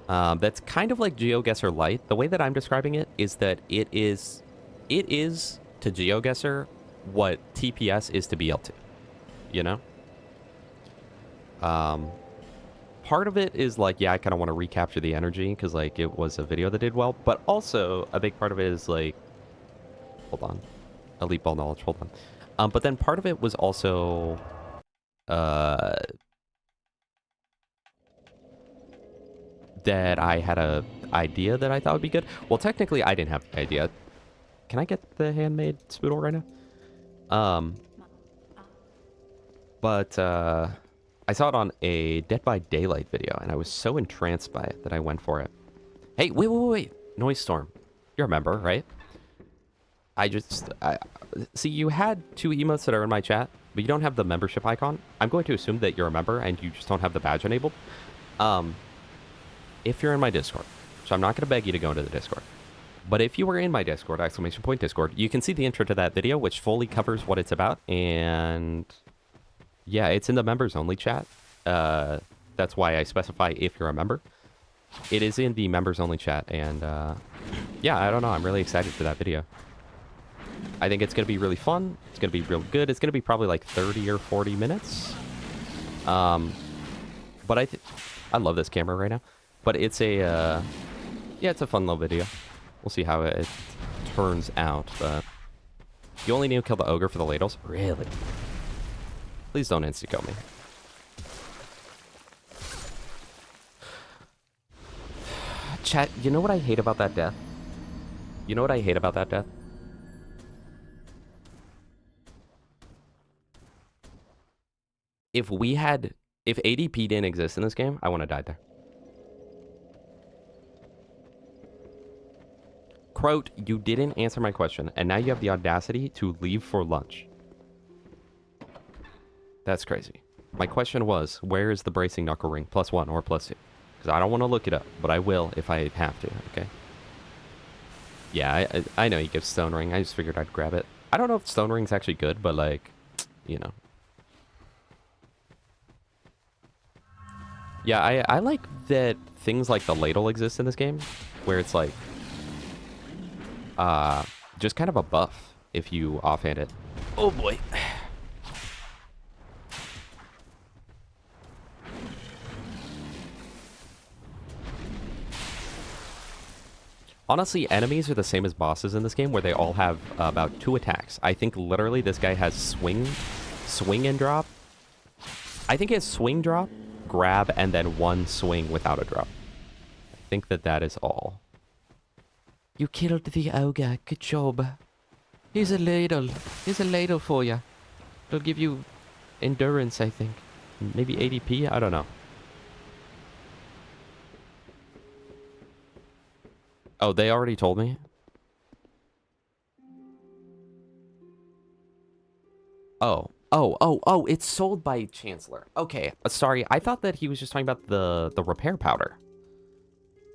That's kind of like GeoGuessr Lite. The way that I'm describing it is that it is to GeoGuessr what TPS is to BL2. You know? Part of it is like, yeah, I kind of want to recapture the energy because like it was a video that did well, but also a big part of it is like, hold on, elite ball knowledge, hold on. But then part of it was also, that I had a idea that I thought would be good. Well, technically I didn't have the idea. Can I get the handmade spoodle right now? But I saw it on a Dead by Daylight video, and I was so entranced by it that I went for it. Hey, wait. Noise Storm. You remember, right? See, you had 2 emotes that are in my chat but you don't have the membership icon, I'm going to assume that you're a member and you just don't have the badge enabled. If you're in my Discord, so I'm not going to beg you to go into the Discord, but if you were in my Discord, !Discord, you can see the intro to that video, which fully covers what it's about, and yeah, it's in the members only chat. That's why I specify if you're a member. It is in the members only chat, and yeah, I don't know, I'm really excited for that video. I think it's going to be really fun. It's going to be real good. It's going to be probably like 30 or 40 minutes. But I love this camera right now. But it's a, yeah, it's a fun little video. We'll see how it turns out, but you only need to kill the ogre for the ladles? Really? Please don't insta-kill me. Chat, you know what I hate about that death? You know what I hate about that death? If ADP didn't exist in this game, I want to die there. Croat, you didn't answer my question, and now you have the audacity to leave for lunch. That's crazy. My question was, where is the bracing knuckle ring? +1 or +2? Because I don't want to look it up, but I will if I have to, okay? Yeah, I know you give stone ring. I just figured I'd grab it. I don't know if stone ring's actually good, but like, you know. Yeah, I like that things like the ladle exist in this game, where it's like, just kind of a buff if you offhand it. Oh boy. Honestly, enemies are the same as bosses in this game, where they all have about 2 attacks. I think literally this guy has swing and drop. I think he has swing, drop, grab, and then 1 swing without a drop. I think that is all. You killed the ogre. Good job. Here's a ladle. Here's a ladle for you. It'll give you endurance, I think. Maybe ADP? I don't know. Oh, they already told me? Oh, it's sold by Chancellor. Okay, sorry. I thought that he was just talking about the repair powder.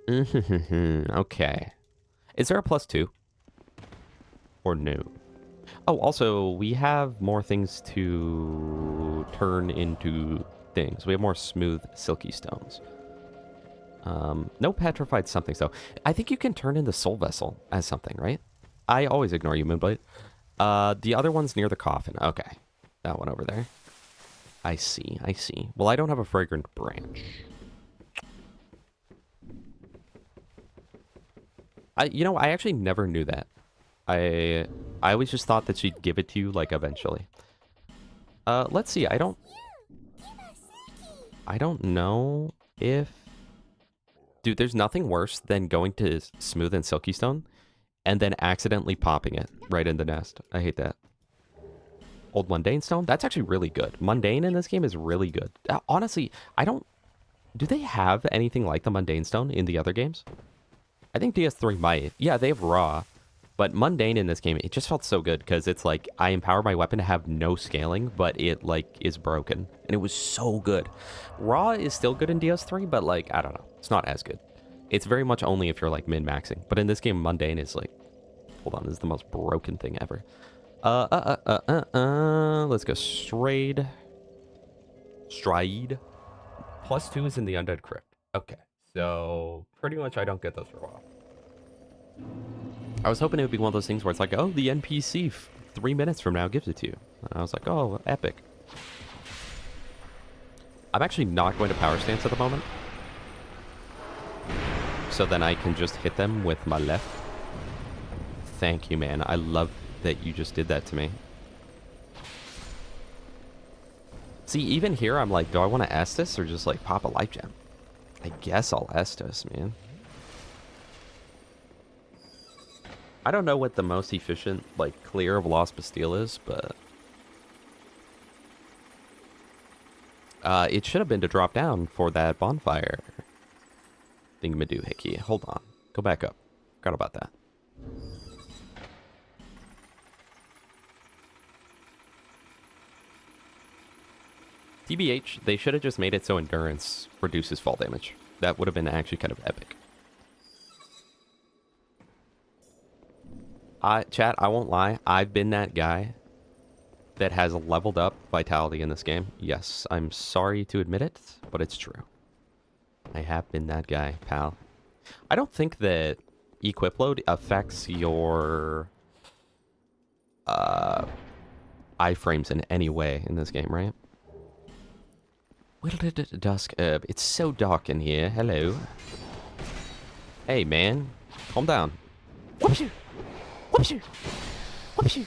Okay. Is there a +2? Or no? Oh, also, we have more things to turn into things. We have more smooth, silky stones. No petrified somethings, though. I think you can turn into Soul Vessel as something, right? I always ignore you, Moonblade. The other one's near the coffin. Okay. That one over there. I see. Well, I don't have a fragrant branch. You know, I actually never knew that. I always just thought that she'd give it to you, like, eventually. Let's see. I don't know if... Dude, there's nothing worse than going to Smooth and Silky Stone and then accidentally popping it right in the nest. I hate that. Old Mundane Stone? That's actually really good. Mundane in this game is really good. Honestly, I don't... Do they have anything like the Mundane Stone in the other games? I think DS3 might. Yeah, they have Raw. But Mundane in this game, it just felt so good because it's like, I empower my weapon to have no scaling, but it, like, is broken. And it was so good. Raw is still good in DS3, but, like, I don't know. It's not as good. It's very much only if you're, like, min-maxing. But in this game, Mundane is, like... Hold on, this is the most broken thing ever. Let's go Stride. Stride. +2 is in the Undead Crypt. Okay. So, pretty much I don't get those for a while. I was hoping it would be one of those things where it's like, oh, the NPC 3 minutes from now gives it to you. And I was like, oh, epic. I'm actually not going to power stance at the moment. So then I can just hit them with my left. Thank you, man. I love that you just did that to me. See, even here, I'm like, do I want to Estus or just, like, pop a life gem? I guess I'll Estus, man. I don't know what the most efficient, like, clear of Lost Bastille is, but... it should have been to drop down for that bonfire. Thingamadoohickey. Hold on. Go back up. Forgot about that. TBH, they should have just made it so endurance reduces fall damage. That would have been actually kind of epic. Chat, I won't lie. I've been that guy that has leveled up vitality in this game. Yes, I'm sorry to admit it, but it's true. I have been that guy, pal. I don't think that equip load affects your iframes in any way in this game, right? Whittled it dusk herb. It's so dark in here. Hello. Hey, man. Calm down. Whoopsie! Whoopsie! Whoopsie!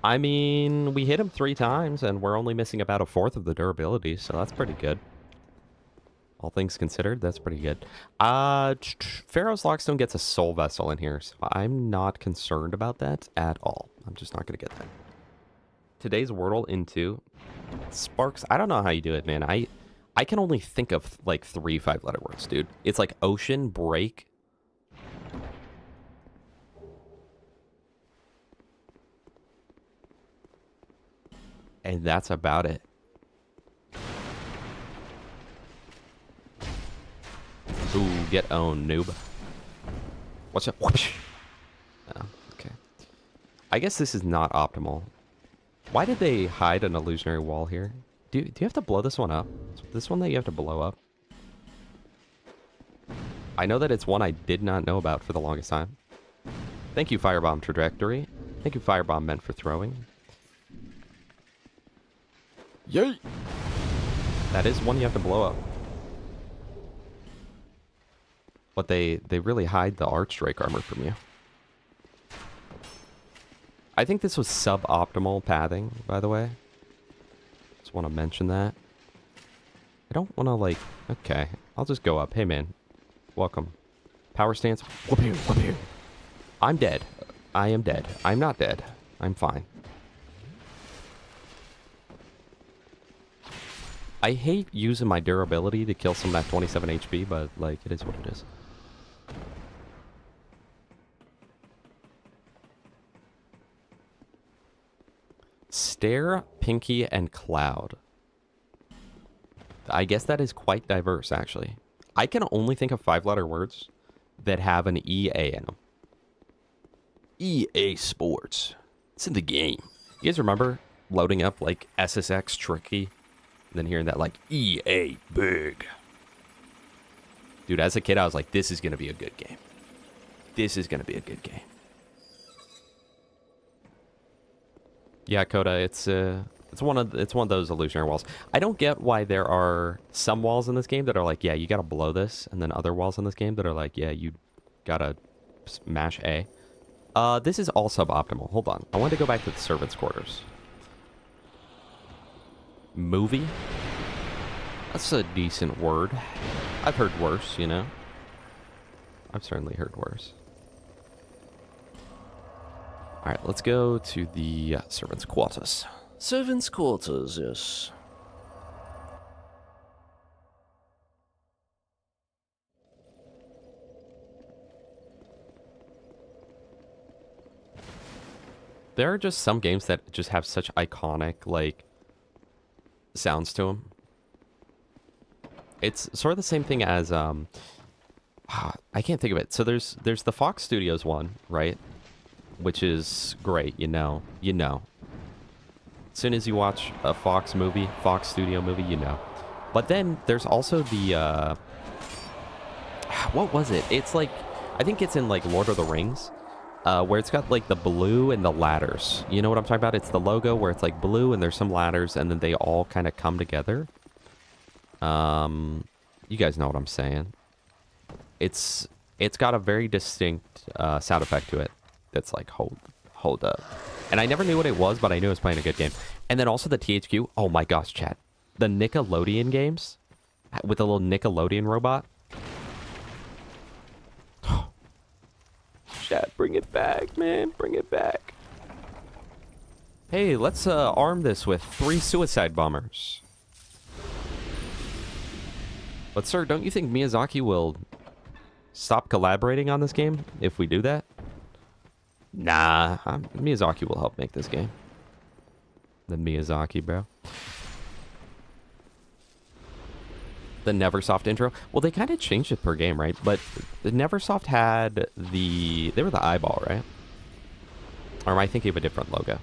I mean, we hit him 3 times, and we're only missing about a fourth of the durability, so that's pretty good. All things considered, that's pretty good. Pharaoh's Lockstone gets a soul vessel in here, so I'm not concerned about that at all. I'm just not going to get that. Today's Wordle into Sparks. I don't know how you do it, man. I can only think of like 3 5-letter words, dude. It's like ocean, break. And that's about it. Ooh, get owned, noob. What's up? Whoosh. Oh, okay. I guess this is not optimal. Why did they hide an illusionary wall here? Do you have to blow this one up? Is this one that you have to blow up? I know that it's one I did not know about for the longest time. Thank you, Firebomb Trajectory. Thank you, Firebomb meant for throwing. Yay! That is one you have to blow up. But they really hide the Archdrake armor from you. I think this was suboptimal pathing, by the way. Just want to mention that. I don't want to, like... Okay, I'll just go up. Hey, man. Welcome. Power stance. Whoop you, whoop you. I'm dead. I am dead. I'm not dead. I'm fine. I hate using my durability to kill some of that 27 HP, but, like, it is what it is. Stare, Pinky, and Cloud. I guess that is quite diverse, actually. I can only think of 5-letter words that have an EA in them. EA Sports. It's in the game. You guys remember loading up, like, SSX Tricky? And then hearing that, like, EA Big. Dude, as a kid, I was like, this is going to be a good game. This is going to be a good game. Yeah, Coda, it's one of those illusionary walls. I don't get why there are some walls in this game that are like, yeah, you gotta blow this, and then other walls in this game that are like, yeah, you gotta mash A. This is all suboptimal. Hold on, I want to go back to the servants' quarters. Movie. That's a decent word. I've heard worse, you know. I've certainly heard worse. All right, let's go to the servants' quarters. Servants' quarters, yes. There are just some games that just have such iconic, like, sounds to them. It's sort of the same thing as, I can't think of it. So there's the Fox Studios one, right? Which is great, you know. As soon as you watch a Fox movie, Fox Studio movie, you know. But then there's also the, what was it? It's like, I think it's in like Lord of the Rings, where it's got like the blue and the ladders. You know what I'm talking about? It's the logo where it's like blue and there's some ladders and then they all kind of come together. You guys know what I'm saying. It's got a very distinct sound effect to it. That's like, hold up. And I never knew what it was, but I knew I was playing a good game. And then also the THQ. Oh my gosh, chat. The Nickelodeon games with a little Nickelodeon robot. Chat, bring it back, man. Bring it back. Hey, let's arm this with 3 suicide bombers. But sir, don't you think Miyazaki will stop collaborating on this game if we do that? Nah, Miyazaki will help make this game. The Miyazaki, bro. The Neversoft intro. Well, they kind of changed it per game, right? But the Neversoft had the... They were the eyeball, right? Or am I thinking of a different logo?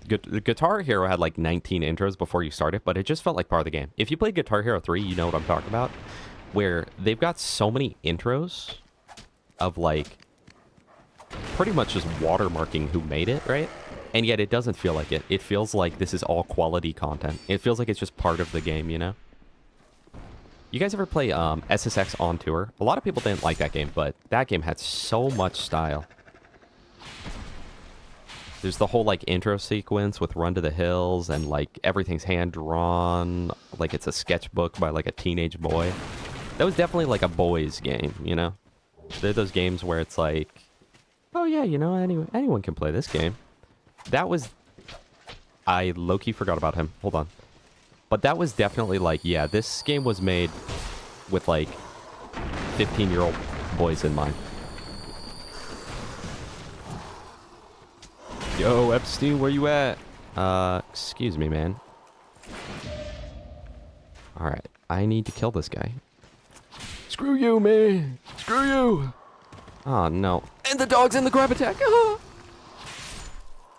The Guitar Hero had like 19 intros before you start it, but it just felt like part of the game. If you played Guitar Hero 3, you know what I'm talking about. Where they've got so many intros of like pretty much just watermarking who made it, right? And yet it doesn't feel like it. It feels like this is all quality content. It feels like it's just part of the game, you know? You guys ever play SSX On Tour? A lot of people didn't like that game, but that game had so much style. There's the whole, like, intro sequence with Run to the Hills, and, like, everything's hand-drawn, like it's a sketchbook by, like, a teenage boy. That was definitely, like, a boys game, you know? They're those games where it's like, oh, yeah, you know, anyone can play this game. That was... I low-key forgot about him. Hold on. But that was definitely, like, yeah, this game was made with, like, 15-year-old boys in mind. Yo, Epstein, where you at? Excuse me, man. Alright, I need to kill this guy. Screw you, man! Screw you! Oh, no. And the dog's in the grab attack! Ah!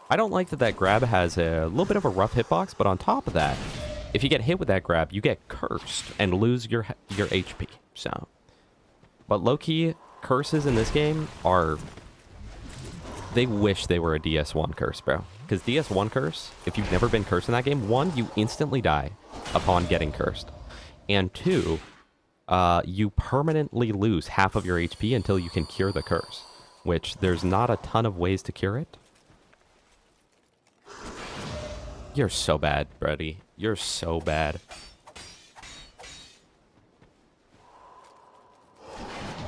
I don't like that that grab has a little bit of a rough hitbox, but on top of that, if you get hit with that grab, you get cursed and lose your HP, so. But low-key, curses in this game are... They wish they were a DS1 curse, bro. Because DS1 curse, if you've never been cursed in that game, 1, you instantly die upon getting cursed. And 2, you permanently lose half of your HP until you can cure the curse. Which, there's not a ton of ways to cure it. You're so bad, Brody. You're so bad.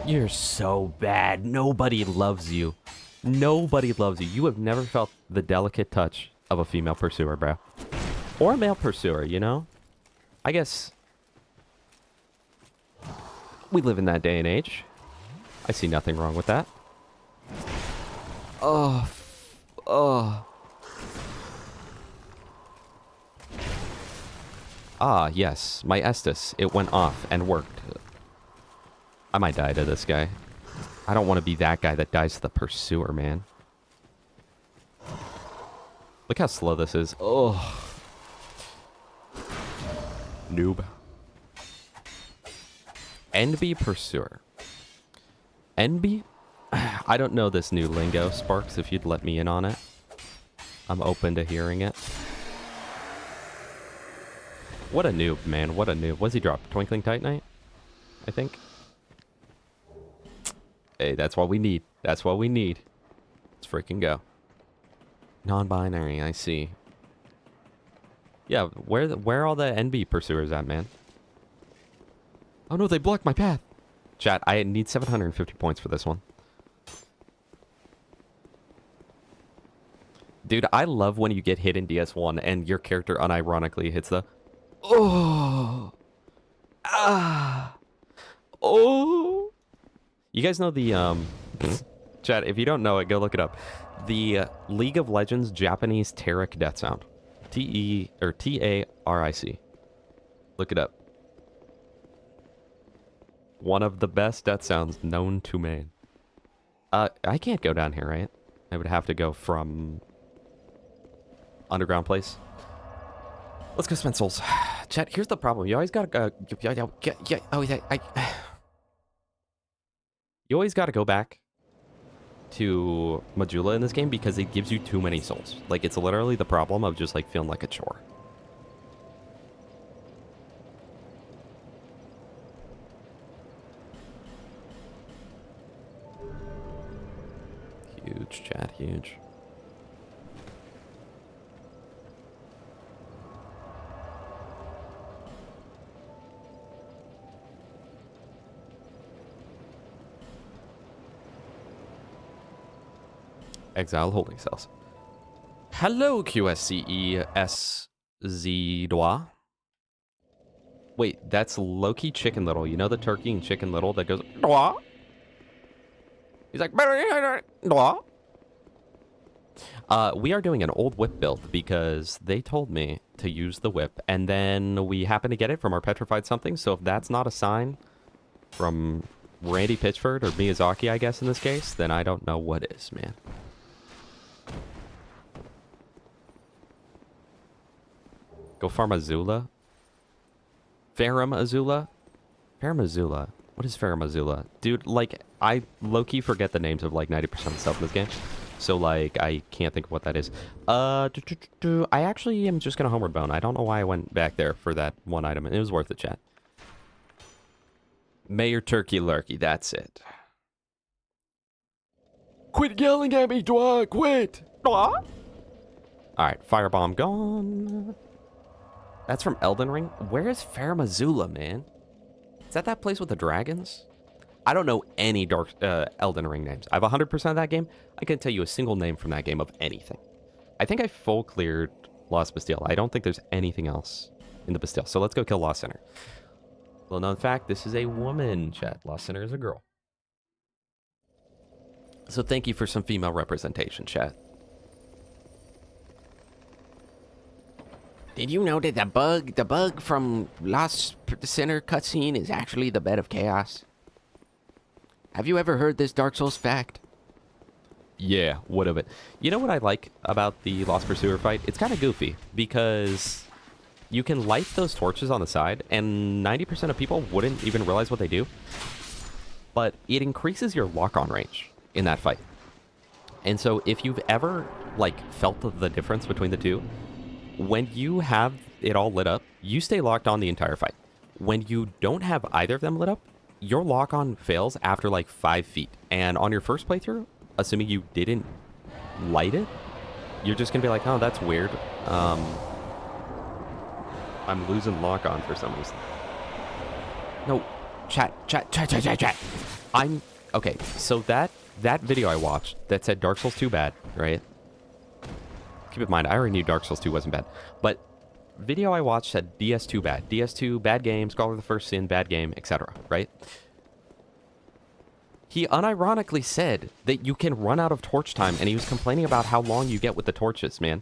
You're so bad. Nobody loves you. Nobody loves you. You have never felt the delicate touch of a female pursuer, bro. Or a male pursuer, you know? I guess... we live in that day and age. I see nothing wrong with that. Oh. Oh. Ah, yes. My Estus. It went off and worked. I might die to this guy. I don't want to be that guy that dies to the pursuer, man. Look how slow this is. Oh. Noob. NB pursuer. NB? I don't know this new lingo, Sparks, if you'd let me in on it. I'm open to hearing it. What a noob, man. What a noob. What's he drop? Twinkling Titanite? I think. Hey, that's what we need. That's what we need. Let's freaking go. Non-binary, I see. Yeah, where are all the NB pursuers at, man? Oh no, they blocked my path. Chat, I need 750 points for this one. Dude, I love when you get hit in DS1 and your character unironically hits the... Oh! Ah! Oh! You guys know the, chat, if you don't know it, go look it up. The League of Legends Japanese Taric death sound. T-A-R-I-C. Look it up. One of the best death sounds known to man. I can't go down here, right? I would have to go from... underground place. Let's go spend souls. Chat, here's the problem. You always gotta go... You always gotta go back to Majula in this game because it gives you too many souls. Like, it's literally the problem of just, like, feeling like a chore. Huge, chat, huge. Exile holding cells. Hello, QSCESZ Dwa. Wait, that's Loki Chicken Little. You know the turkey in Chicken Little that goes Dwa? He's like Dwa. We are doing an old whip build because they told me to use the whip, and then we happen to get it from our petrified something. So if that's not a sign from Randy Pitchford or Miyazaki, I guess in this case, then I don't know what is, man. Go farm Azula. Farum Azula? Farum Azula. What is Farum Azula? Dude, like, I low-key forget the names of, like, 90% of the stuff in this game. So, like, I can't think of what that is. I actually am just gonna Homeward Bone. I don't know why I went back there for that one item. It was worth it, chat. Mayor Turkey Lurkey, that's it. Quit yelling at me, Dwa! Quit! Dwa! Alright, Firebomb gone. That's from Elden Ring? Where is Farum Azula, man? Is that place with the dragons? I don't know any Elden Ring names. I have 100% of that game. I couldn't tell you a single name from that game of anything. I think I full cleared Lost Bastille. I don't think there's anything else in the Bastille. So let's go kill Lost Sinner. Well, known fact, this is a woman, chat. Lost Sinner is a girl. So thank you for some female representation, chat. Did you know that the bug from Lost Sinner cutscene is actually the bed of chaos? Have you ever heard this Dark Souls fact? Yeah, what of it? You know what I like about the Lost Pursuer fight? It's kind of goofy, because you can light those torches on the side, and 90% of people wouldn't even realize what they do. But it increases your lock-on range in that fight. And so if you've ever, like, felt the difference between the two, when you have it all lit up, you stay locked on the entire fight. When you don't have either of them lit up, your lock-on fails after like 5 feet. And on your first playthrough, assuming you didn't light it, you're just gonna be like, oh, that's weird. I'm losing lock-on for some reason. No, chat. Okay, so that video I watched that said Dark Souls 2 bad, right? Keep in mind, I already knew Dark Souls 2 wasn't bad. But video I watched said DS2 bad. DS2, bad game, Scholar of the First Sin, bad game, etc., right? He unironically said that you can run out of torch time, and he was complaining about how long you get with the torches, man.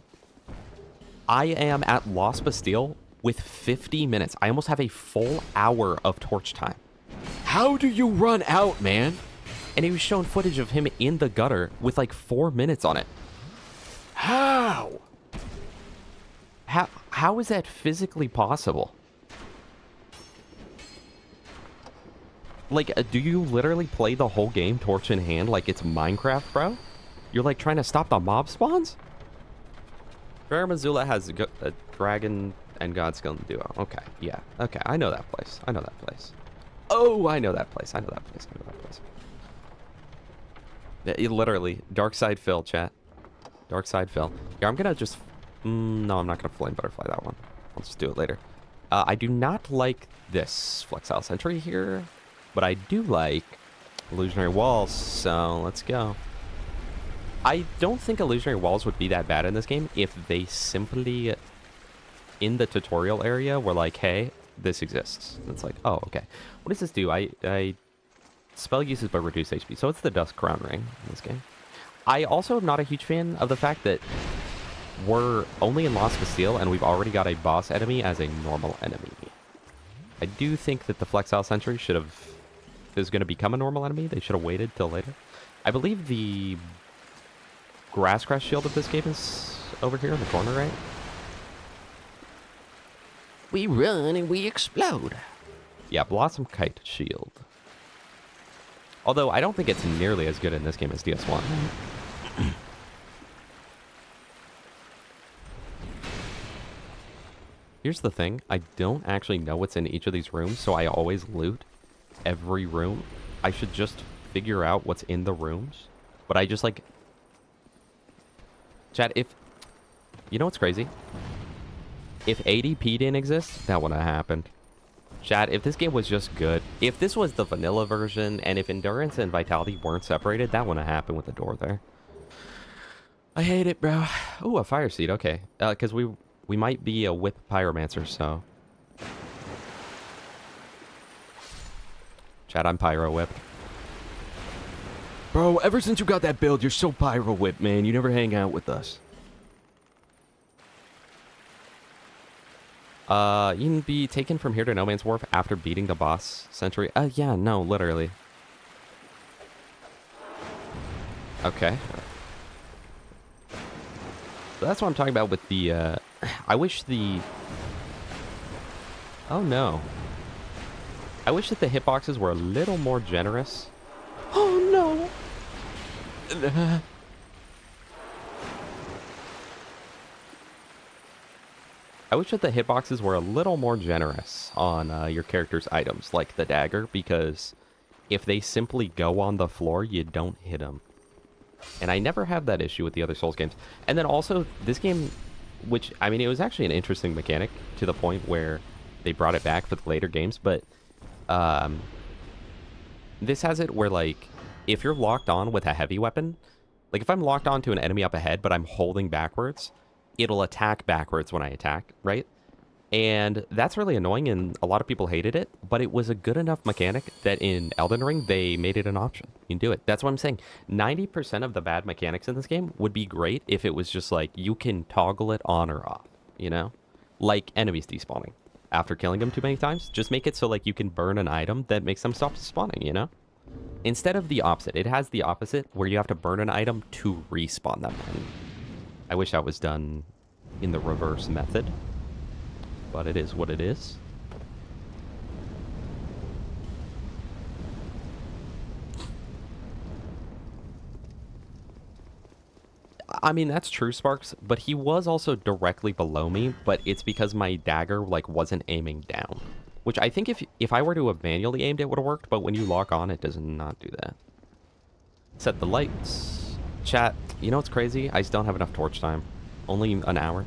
I am at Lost Bastille with 50 minutes. I almost have a full hour of torch time. How do you run out, man? And he was showing footage of him in the gutter with like 4 minutes on it. How? How is that physically possible? Like, do you literally play the whole game torch in hand like it's Minecraft, bro? You're like trying to stop the mob spawns? Farum Azula has a dragon and God Skeleton duo. Okay, yeah. Okay, I know that place. I know that place. Oh, I know that place. I know that place. I know that place. Yeah, literally, Dark Side Phil, chat. Dark Side Phil. Yeah, I'm gonna just... no, I'm not gonna Flame Butterfly that one. I'll just do it later. I do not like this Flexile Sentry here, but I do like Illusionary Walls, so let's go. I don't think Illusionary Walls would be that bad in this game if they simply, in the tutorial area, were like, hey, this exists. And it's like, oh, okay. What does this do? I spell uses but reduce HP, so it's the Dusk Crown Ring in this game. I also am not a huge fan of the fact that we're only in Lost Bastille and we've already got a boss enemy as a normal enemy. I do think that the Flexile Sentry should have... is going to become a normal enemy. They should have waited till later. I believe the Grass Crest shield of this game is over here in the corner, right? We run and we explode. Yeah, Blossom Kite shield. Although I don't think it's nearly as good in this game as DS1. Here's the thing. I don't actually know what's in each of these rooms, so I always loot every room. I should just figure out what's in the rooms. But I just like... Chat, if... You know what's crazy? If ADP didn't exist, that wouldn't have happened. Chat, if this game was just good, if this was the vanilla version, and if Endurance and Vitality weren't separated, that wouldn't have happened with the door there. I hate it, bro. Ooh, a Fire Seed, okay. Because we might be a Whip Pyromancer, so... Chat, I'm Pyro Whip. Bro, ever since you got that build, you're so Pyro Whip, man. You never hang out with us. You can be taken from here to No Man's Wharf after beating the boss century. Yeah, no, literally. Okay. So that's what I'm talking about with the, I wish the... Oh, no. I wish that the hitboxes were a little more generous. Oh, no! I wish that the hitboxes were a little more generous on your character's items, like the dagger, because if they simply go on the floor, you don't hit them. And I never have that issue with the other Souls games. And then also, this game, which, I mean, it was actually an interesting mechanic to the point where they brought it back for the later games, but this has it where, like, if you're locked on with a heavy weapon, like if I'm locked on to an enemy up ahead, but I'm holding backwards, it'll attack backwards when I attack, right? And that's really annoying, and a lot of people hated it, but it was a good enough mechanic that in Elden Ring, they made it an option. You can do it. That's what I'm saying. 90% of the bad mechanics in this game would be great if it was just like, you can toggle it on or off, you know? Like enemies despawning. After killing them too many times, just make it so like you can burn an item that makes them stop spawning, you know? Instead of the opposite. It has the opposite, where you have to burn an item to respawn them. And I wish that was done in the reverse method. But it is what it is. I mean, that's true, Sparks, but he was also directly below me, but it's because my dagger, like, wasn't aiming down. Which I think if I were to have manually aimed, it would have worked, but when you lock on, it does not do that. Set the lights. Chat, you know what's crazy? I still don't have enough torch time. Only an hour.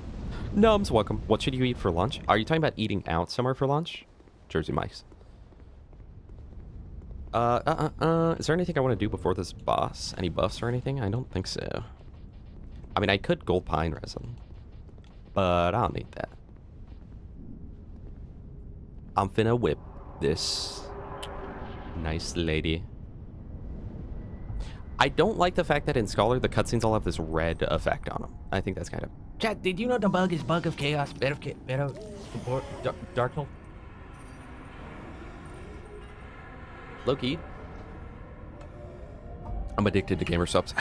Nums, welcome. What should you eat for lunch? Are you talking about eating out somewhere for lunch? Jersey Mike's. Is there anything I want to do before this boss? Any buffs or anything? I don't think so. I mean, I could gold pine resin, but I don't need that. I'm finna whip this nice lady. I don't like the fact that in Scholar, the cutscenes all have this red effect on them. I think that's kind of... Chat, did you know the bug is bug of chaos, better support, Dark Souls? Low-key. I'm addicted to gamer subs.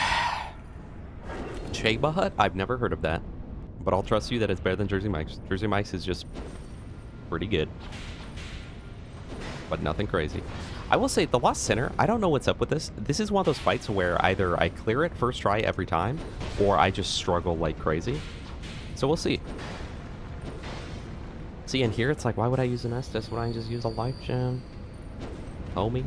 Cheba Hut? I've never heard of that. But I'll trust you that it's better than Jersey Mike's. Jersey Mike's is just pretty good. But nothing crazy. I will say, the Lost Sinner, I don't know what's up with this. This is one of those fights where either I clear it first try every time, or I just struggle like crazy. So we'll see. See, in here, it's like, why would I use an Estus when I just use a life gem? Homie.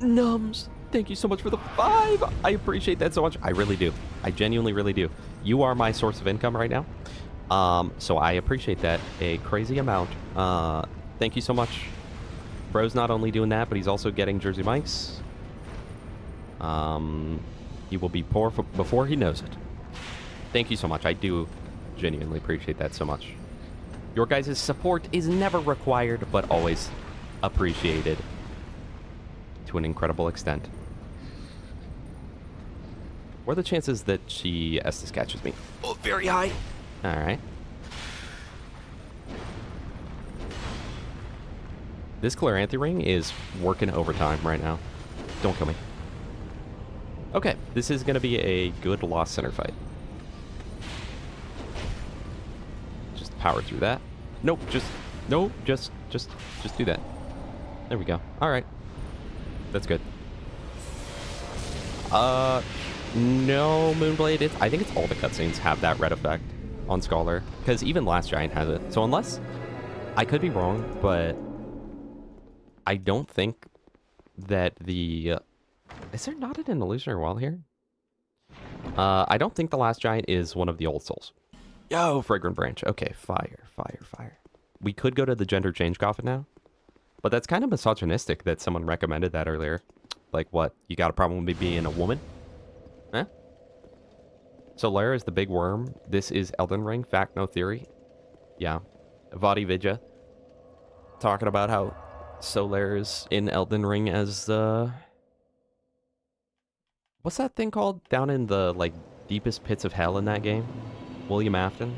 Nums, thank you so much for the 5. I appreciate that so much. I really do. I genuinely really do. You are my source of income right now. So I appreciate that a crazy amount. Thank you so much. Bro's not only doing that, but he's also getting Jersey Mike's. He will be poor before he knows it. Thank you so much. I do genuinely appreciate that so much. Your guys' support is never required, but always appreciated to an incredible extent. What are the chances that she Estus catches me? Oh, very high. All right. This Claranthe ring is working overtime right now. Don't kill me. Okay, this is going to be a good Lost Center fight. Just power through that. Nope, just do that. There we go. All right. That's good. No, Moonblade. I think it's all the cutscenes have that red effect on Scholar, because even Last Giant has it. So unless, I could be wrong, but I don't think that the... is there not an illusionary wall here? I don't think the Last Giant is one of the old souls. Yo, Fragrant Branch. Okay, fire. We could go to the gender change coffin now, but that's kind of misogynistic that someone recommended that earlier. Like, what? You got a problem with me being a woman? Huh? Solaire is the big worm. This is Elden Ring. Fact, no theory. Yeah. Vadi Vidya. Talking about how Solaire is in Elden Ring as, what's that thing called? Down in the, like, deepest pits of hell in that game? William Afton?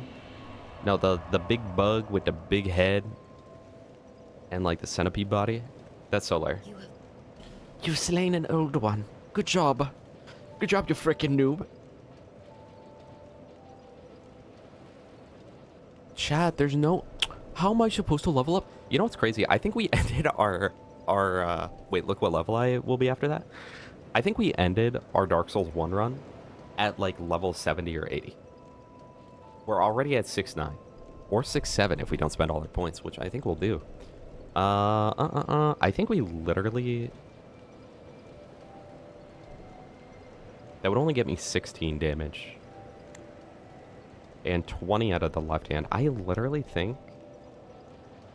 No, the big bug with the big head and like the centipede body. That's Solaire. You've slain an old one. Good job. Good job, you frickin' noob. Chat, there's no... How am I supposed to level up? You know what's crazy? I think we ended our wait, look what level I will be after that. I think we ended our Dark Souls 1 run at like level 70 or 80. We're already at 6-9 or 6-7 if we don't spend all our points, which I think we'll do. I think we literally... That would only get me 16 damage. And 20 out of the left hand. I literally think...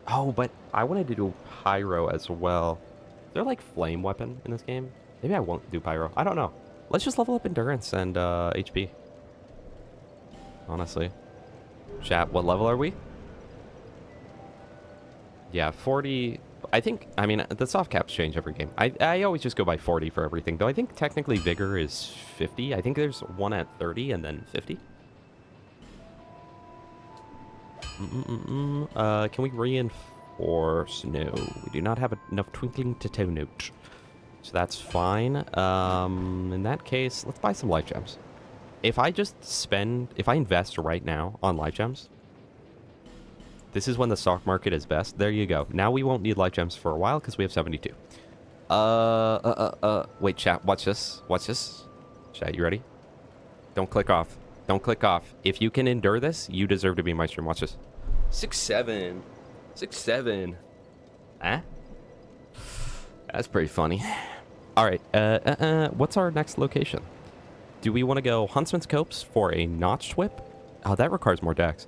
Oh, but I wanted to do Pyro as well. Is there like Flame Weapon in this game? Maybe I won't do Pyro. I don't know. Let's just level up Endurance and HP. Honestly. Chat, what level are we? Yeah, 40... I think, I mean, the soft caps change every game. I always just go by 40 for everything, though I think technically Vigor is 50. I think there's one at 30 and then 50. Can we reinforce? No, we do not have enough Twinkling to toe note. So that's fine. In that case, let's buy some life gems. If I invest right now on life gems, this is when the stock market is best. There you go. Now we won't need life gems for a while because we have 72. Wait, chat, watch this. Watch this. Chat, you ready? Don't click off. Don't click off. If you can endure this, you deserve to be in my stream. Watch this. 6-7. 6-7. Huh? That's pretty funny. All right. What's our next location? Do we want to go Huntsman's Copse for a notched whip? Oh, that requires more dex.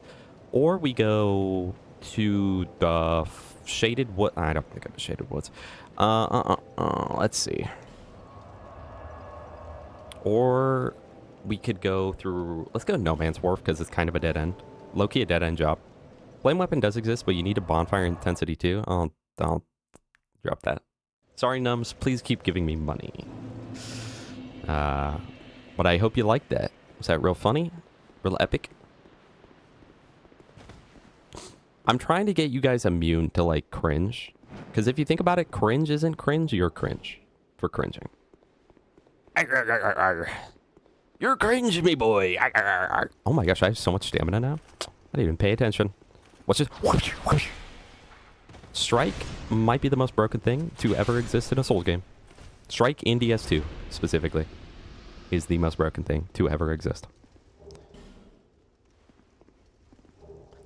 Or we go to the Shaded Wood. I don't think of the Shaded Woods. Let's see. Or we could go through... Let's go to No Man's Wharf because it's kind of a dead end. Low-key a dead end job. Flame Weapon does exist, but you need a bonfire intensity too. I'll drop that. Sorry, Nums. Please keep giving me money. But I hope you liked that. Was that real funny? Real epic? I'm trying to get you guys immune to, like, cringe. Because if you think about it, cringe isn't cringe, you're cringe for cringing. You're cringe, me boy. Oh my gosh, I have so much stamina now. I didn't even pay attention. What's this? Strike might be the most broken thing to ever exist in a Souls game. Strike in DS2, specifically, is the most broken thing to ever exist.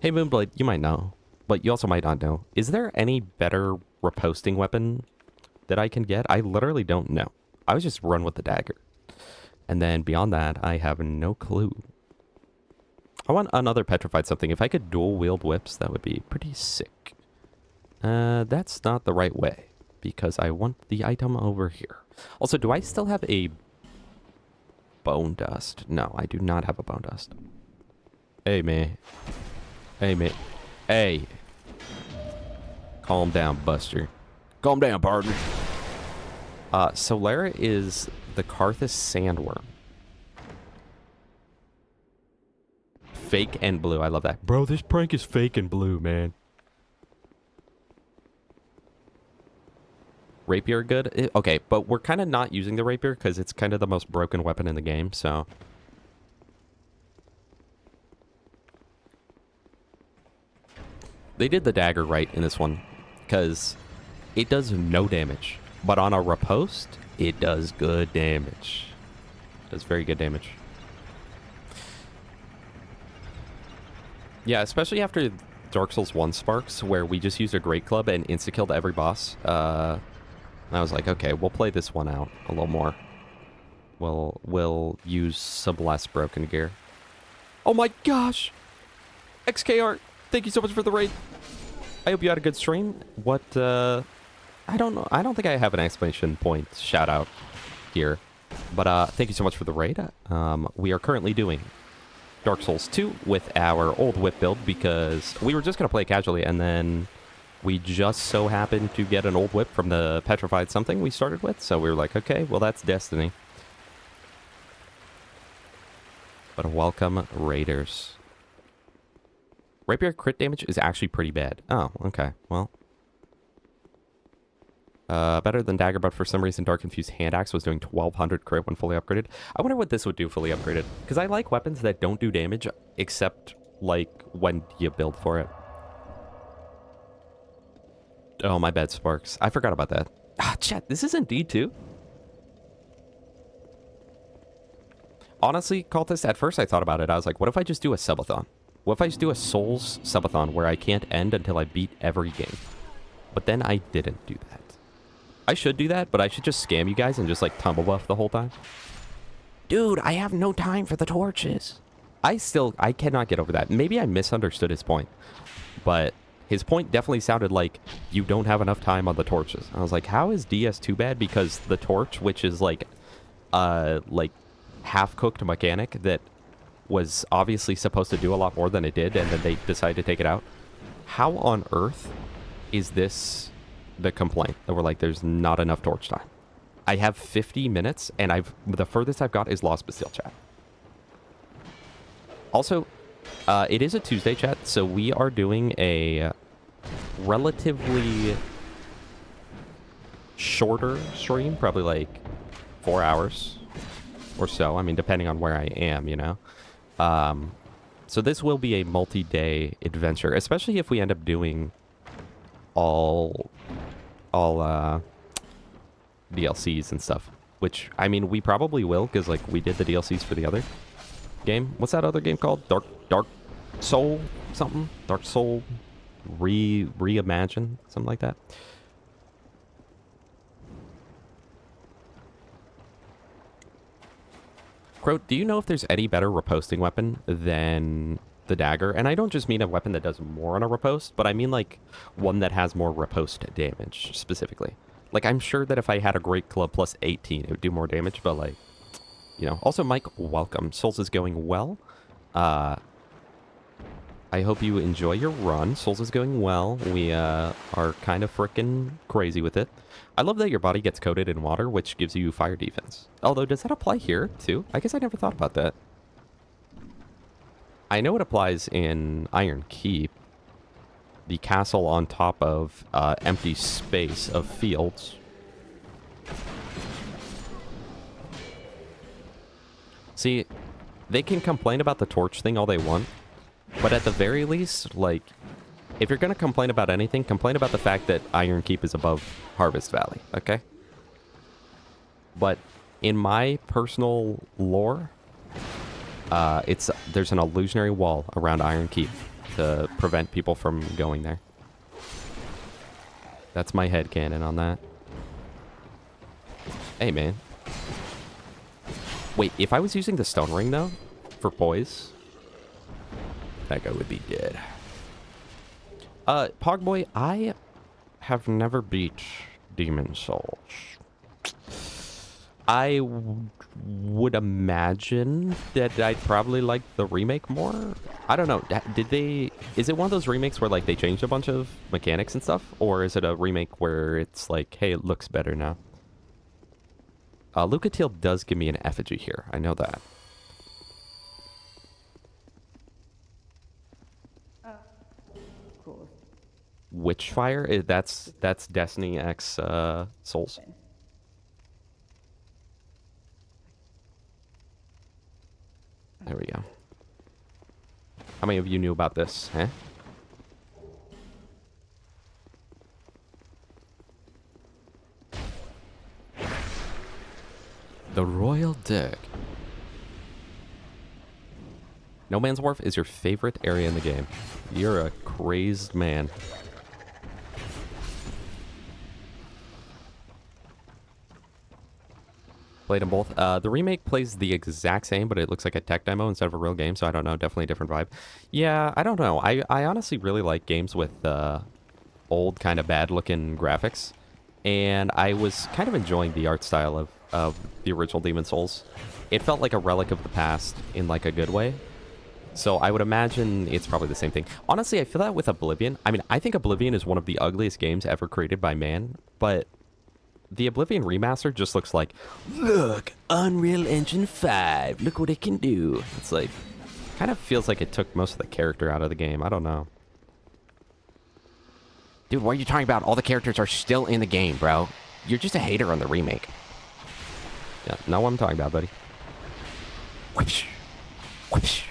Hey, Moonblade, you might know, but you also might not know. Is there any better riposting weapon that I can get? I literally don't know. I was just run with the dagger. And then beyond that, I have no clue. I want another petrified something. If I could dual wield whips, that would be pretty sick. That's not the right way, because I want the item over here. Also, do I still have a bone dust? No, I do not have a bone dust. Hey, man. Hey, mate. Hey. Calm down, Buster. Calm down, partner. Solera is the Karthus sandworm. Fake and blue. I love that. Bro, this prank is fake and blue, man. Rapier good? Okay, but we're kind of not using the rapier because it's kind of the most broken weapon in the game, so... They did the dagger right in this one, because it does no damage. But on a riposte, it does good damage. It does very good damage. Yeah, especially after Dark Souls 1 Sparks, where we just used a Great Club and insta-killed every boss. I was like, okay, we'll play this one out a little more. We'll use some less broken gear. Oh my gosh! XKR! Thank you so much for the raid. I hope you had a good stream. What, I don't know. I don't think I have an exclamation point shout out here. But, thank you so much for the raid. We are currently doing Dark Souls 2 with our old whip build because we were just going to play casually and then we just so happened to get an old whip from the petrified something we started with. So we were like, okay, well, that's destiny. But welcome, raiders. Rapier crit damage is actually pretty bad. Oh, okay. Well. Better than dagger, but for some reason Dark Infused Hand Axe was doing 1200 crit when fully upgraded. I wonder what this would do fully upgraded. Because I like weapons that don't do damage, except, like, when you build for it. Oh, my bad, Sparks. I forgot about that. Ah, chat, this isn't D2? Honestly, Cultist, at first I thought about it. I was like, what if I just do a subathon? What if I just do a Souls subathon where I can't end until I beat every game? But then I didn't do that. I should do that, but I should just scam you guys and just, like, tumble buff the whole time. Dude, I have no time for the torches. I cannot get over that. Maybe I misunderstood his point. But his point definitely sounded like you don't have enough time on the torches. I was like, how is DS too bad? Because the torch, which is, like half-cooked mechanic that was obviously supposed to do a lot more than it did, and then they decided to take it out. How on earth is this the complaint that we're like, there's not enough torch time? I have 50 minutes, and the furthest I've got is Lost Bastille, chat. Also, it is a Tuesday, chat, so we are doing a relatively shorter stream, probably like 4 hours or so. I mean, depending on where I am, you know. So this will be a multi-day adventure, especially if we end up doing all DLCs and stuff, which, I mean, we probably will, because, like, we did the DLCs for the other game. What's that other game called? Dark Soul something? Dark Soul Reimagine? Something like that. Crow, do you know if there's any better riposting weapon than the dagger? And I don't just mean a weapon that does more on a riposte, but I mean, like, one that has more riposte damage, specifically. Like, I'm sure that if I had a Great Club plus 18, it would do more damage, but, like, you know. Also, Mike, welcome. Souls is going well. I hope you enjoy your run. Souls is going well. We are kind of frickin' crazy with it. I love that your body gets coated in water, which gives you fire defense. Although, does that apply here, too? I guess I never thought about that. I know it applies in Iron Keep. The castle on top of empty space of fields. See, they can complain about the torch thing all they want, but at the very least, like, if you're going to complain about anything, complain about the fact that Iron Keep is above Harvest Valley, okay? But in my personal lore, there's an illusionary wall around Iron Keep to prevent people from going there. That's my headcanon on that. Hey, man. Wait, if I was using the stone ring, though, for poise, that guy would be dead. Pogboy, I have never beat Demon Souls. I would imagine that I'd probably like the remake more. I don't know. Is it one of those remakes where, like, they changed a bunch of mechanics and stuff? Or is it a remake where it's like, hey, it looks better now? Lucatiel does give me an effigy here. I know that. Cool. Witchfire? That's Destiny X Souls. Okay. There we go. How many of you knew about this, huh? The Royal Dirk. No Man's Wharf is your favorite area in the game. You're a crazed man. Played them both. The remake plays the exact same, but it looks like a tech demo instead of a real game, so I don't know. Definitely a different vibe. Yeah, I don't know. I honestly really like games with old, kind of bad-looking graphics. And I was kind of enjoying the art style of the original Demon Souls. It felt like a relic of the past in, like, a good way. So I would imagine it's probably the same thing. Honestly, I feel that with Oblivion. I mean, I think Oblivion is one of the ugliest games ever created by man, but the Oblivion remaster just looks like, look, Unreal Engine 5, look what it can do. It's like, Kind of feels like it took most of the character out of the game. I don't know. Dude, what are you talking about? All the characters are still in the game, bro. You're just a hater on the remake. Yeah, not what I'm talking about, buddy. Whoosh. Whoosh.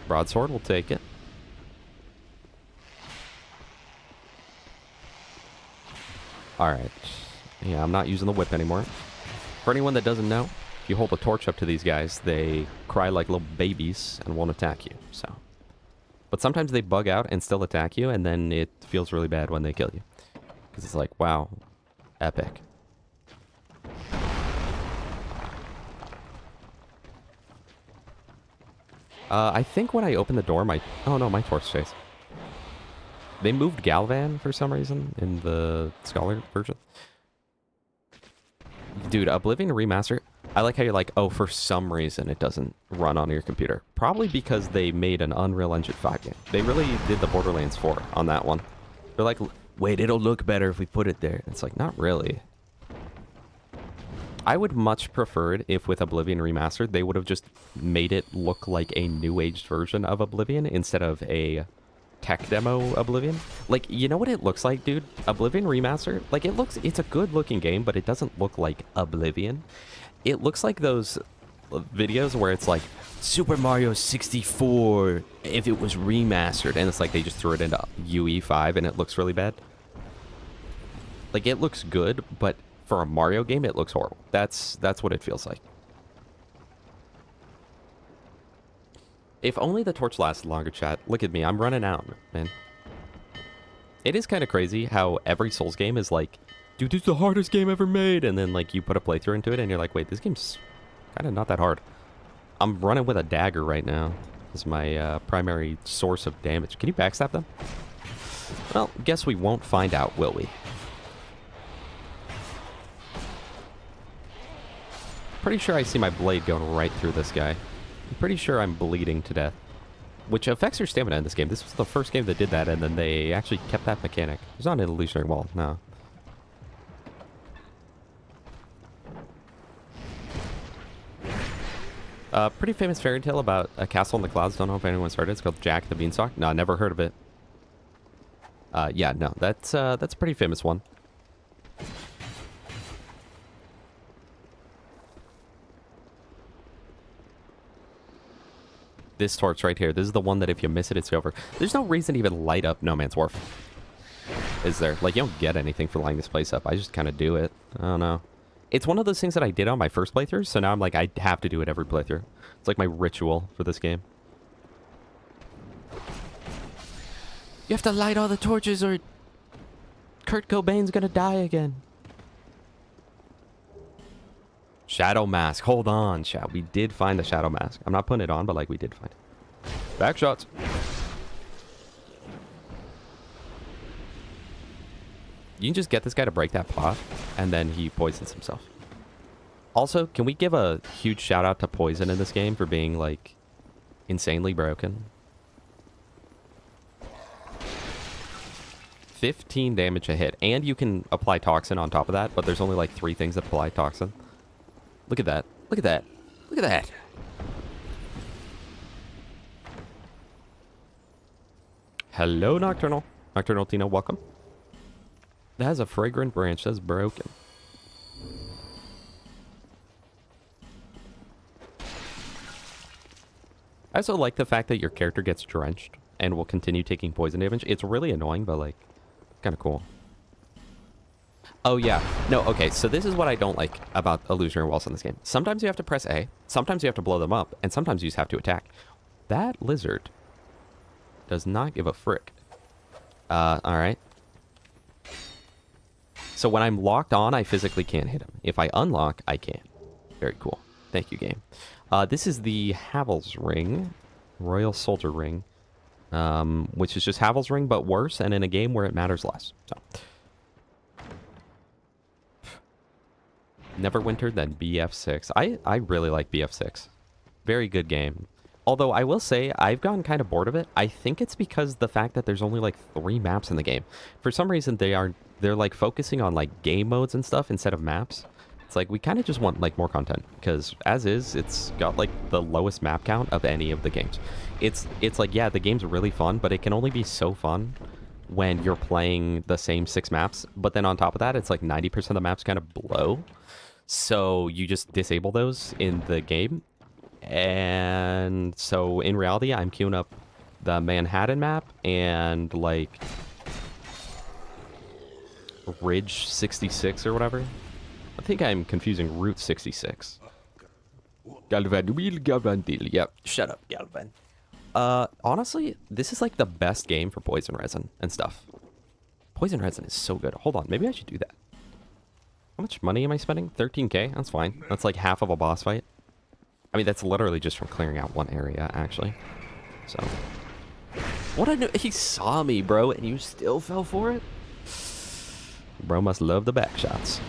Broadsword will take it. Alright. Yeah, I'm not using the whip anymore. For anyone that doesn't know, if you hold a torch up to these guys, they cry like little babies and won't attack you, so. But sometimes they bug out and still attack you, and then it feels really bad when they kill you. Because it's like, wow, epic. I think when I opened the door, oh no, my torch stays. They moved Galvan for some reason in the Scholar version. Dude, Oblivion Remaster, I like how you're like, oh, for some reason it doesn't run on your computer. Probably because they made an Unreal Engine 5 game. They really did the Borderlands 4 on that one. They're like, wait, it'll look better if we put it there. It's like, not really. I would much prefer it if with Oblivion Remastered, they would have just made it look like a new-aged version of Oblivion instead of a tech demo Oblivion. Like, you know what it looks like, dude? Oblivion Remastered, like, it's a good-looking game, but it doesn't look like Oblivion. It looks like those videos where it's like, Super Mario 64 if it was remastered, and it's like they just threw it into UE5 and it looks really bad. Like, it looks good, but for a Mario game, it looks horrible. That's what it feels like. If only the torch lasted longer, chat. Look at me, I'm running out, man. It is kind of crazy how every Souls game is like, dude, this is the hardest game ever made, and then like you put a playthrough into it and you're like, wait, this game's kind of not that hard. I'm running with a dagger right now as my primary source of damage. Can you backstab them? Well, guess we won't find out, will we? Pretty sure I see my blade going right through this guy. I'm pretty sure I'm bleeding to death. Which affects your stamina in this game. This was the first game that did that, and then they actually kept that mechanic. There's not an illusionary wall, no. Pretty famous fairy tale about a castle in the clouds. Don't know if anyone's heard it. It's called Jack the Beanstalk. No, never heard of it. Yeah, no, that's a pretty famous one. This torch right here. This is the one that if you miss it, it's over. There's no reason to even light up No Man's Wharf. Is there? Like, you don't get anything for lighting this place up. I just kind of do it. I don't know. It's one of those things that I did on my first playthrough, so now I'm like, I have to do it every playthrough. It's like my ritual for this game. You have to light all the torches or Kurt Cobain's gonna die again. Shadow Mask. Hold on, chat. We did find the Shadow Mask. I'm not putting it on, but like we did find it. Back shots. You can just get this guy to break that pot, and then he poisons himself. Also, can we give a huge shout out to Poison in this game for being like insanely broken? 15 damage a hit, and you can apply toxin on top of that, but there's only like 3 things that apply toxin. Look at that. Look at that. Look at that. Hello, Nocturnal. Nocturnal Tino, welcome. That has a fragrant branch that's broken. I also like the fact that your character gets drenched and will continue taking poison damage. It's really annoying, but like, kind of cool. Oh, yeah. No, okay, so this is what I don't like about illusionary walls in this game. Sometimes you have to press A, sometimes you have to blow them up, and sometimes you just have to attack. That lizard does not give a frick. Alright. So when I'm locked on, I physically can't hit him. If I unlock, I can. Very cool. Thank you, game. This is the Havel's Ring. Royal Soldier Ring. Which is just Havel's Ring, but worse, and in a game where it matters less. So... Neverwinter, then BF6. I really like BF6. Very good game. Although I will say, I've gotten kind of bored of it. I think it's because the fact that there's only like 3 maps in the game. For some reason, they're like focusing on like game modes and stuff instead of maps. It's like we kind of just want like more content because as is, it's got like the lowest map count of any of the games. It's like, yeah, the game's really fun, but it can only be so fun when you're playing the same 6 maps. But then on top of that, it's like 90% of the maps kind of blow. So you just disable those in the game. And so in reality, I'm queuing up the Manhattan map and like Ridge 66 or whatever. I think I'm confusing Route 66. Galvan, yep. Shut up, Galvan. Honestly, this is like the best game for poison resin and stuff. Poison resin is so good. Hold on, maybe I should do that. How much money am I spending? 13k? That's fine. That's like half of a boss fight. I mean, that's literally just from clearing out one area, actually. So. What a he saw me, bro, and you still fell for it? Bro must love the back shots.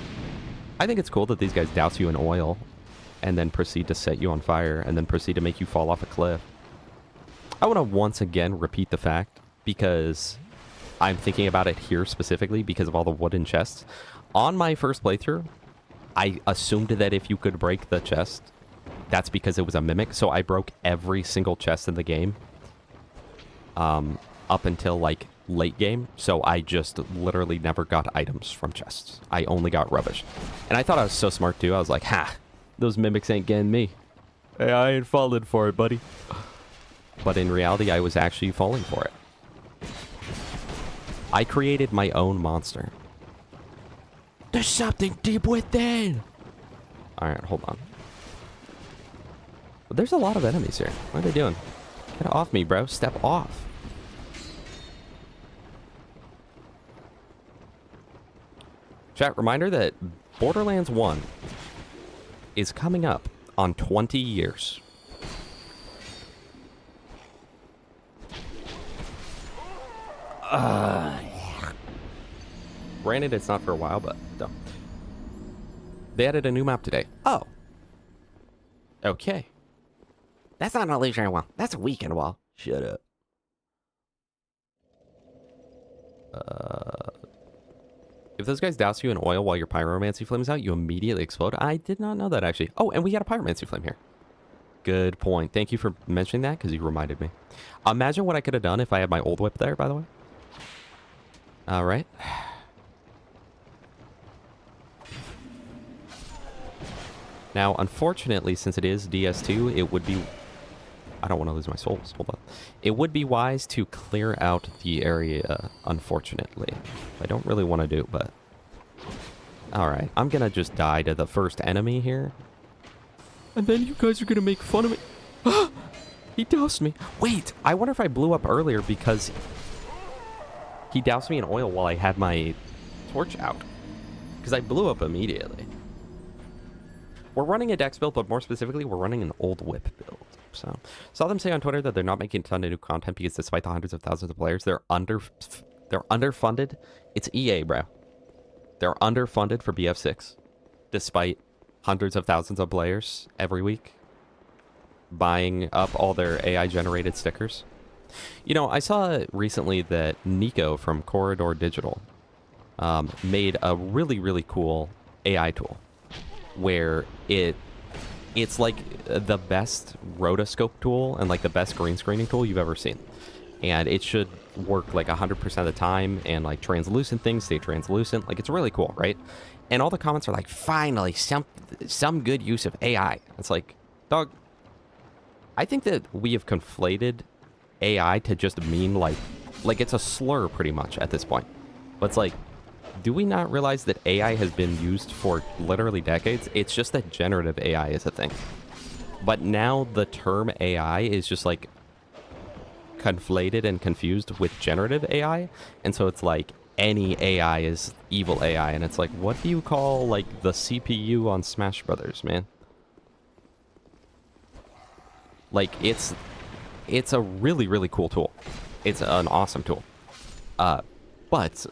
I think it's cool that these guys douse you in oil and then proceed to set you on fire and then proceed to make you fall off a cliff. I want to once again repeat the fact because I'm thinking about it here specifically because of all the wooden chests. On my first playthrough, I assumed that if you could break the chest, that's because it was a mimic. So I broke every single chest in the game up until like late game. So I just literally never got items from chests. I only got rubbish. And I thought I was so smart too. I was like, ha, those mimics ain't getting me. Hey, I ain't falling for it, buddy. But in reality, I was actually falling for it. I created my own monster. There's something deep within. All right, hold on. There's a lot of enemies here. What are they doing? Get off me, bro. Step off. Chat, reminder that Borderlands 1 is coming up on 20 years. Granted, it's not for a while, but no. They added a new map today. Oh. Okay. That's not an illusionary wall. That's a weekend wall. Shut up. If those guys douse you in oil while your pyromancy flames out, you immediately explode. I did not know that, actually. Oh, and we got a pyromancy flame here. Good point. Thank you for mentioning that, because you reminded me. Imagine what I could have done if I had my old whip there, by the way. All right. Now, unfortunately, since it is DS2, it would be... I don't want to lose my souls. Hold on. It would be wise to clear out the area, unfortunately. I don't really want to do, but... Alright, I'm gonna just die to the first enemy here. And then you guys are gonna make fun of me. He doused me. Wait, I wonder if I blew up earlier because... he doused me in oil while I had my torch out. Because I blew up immediately. We're running a dex build, but more specifically, we're running an old whip build. So, saw them say on Twitter that they're not making a ton of new content because despite the hundreds of thousands of players, they're underfunded. It's EA, bro. They're underfunded for BF6, despite hundreds of thousands of players every week buying up all their AI-generated stickers. You know, I saw recently that Nico from Corridor Digital made a really, really cool AI tool where it's like the best rotoscope tool and like the best green screening tool you've ever seen. And it should work like 100% of the time and like translucent things stay translucent. Like it's really cool, right? And all the comments are like, finally, some good use of AI. It's like, dog, I think that we have conflated AI to just mean like it's a slur pretty much at this point. But it's like, do we not realize that AI has been used for literally decades? It's just that generative AI is a thing. But now the term AI is just like conflated and confused with generative AI. And so it's like any AI is evil AI. And it's like, what do you call like the CPU on Smash Brothers, man? Like it's a really, really cool tool. It's an awesome tool. But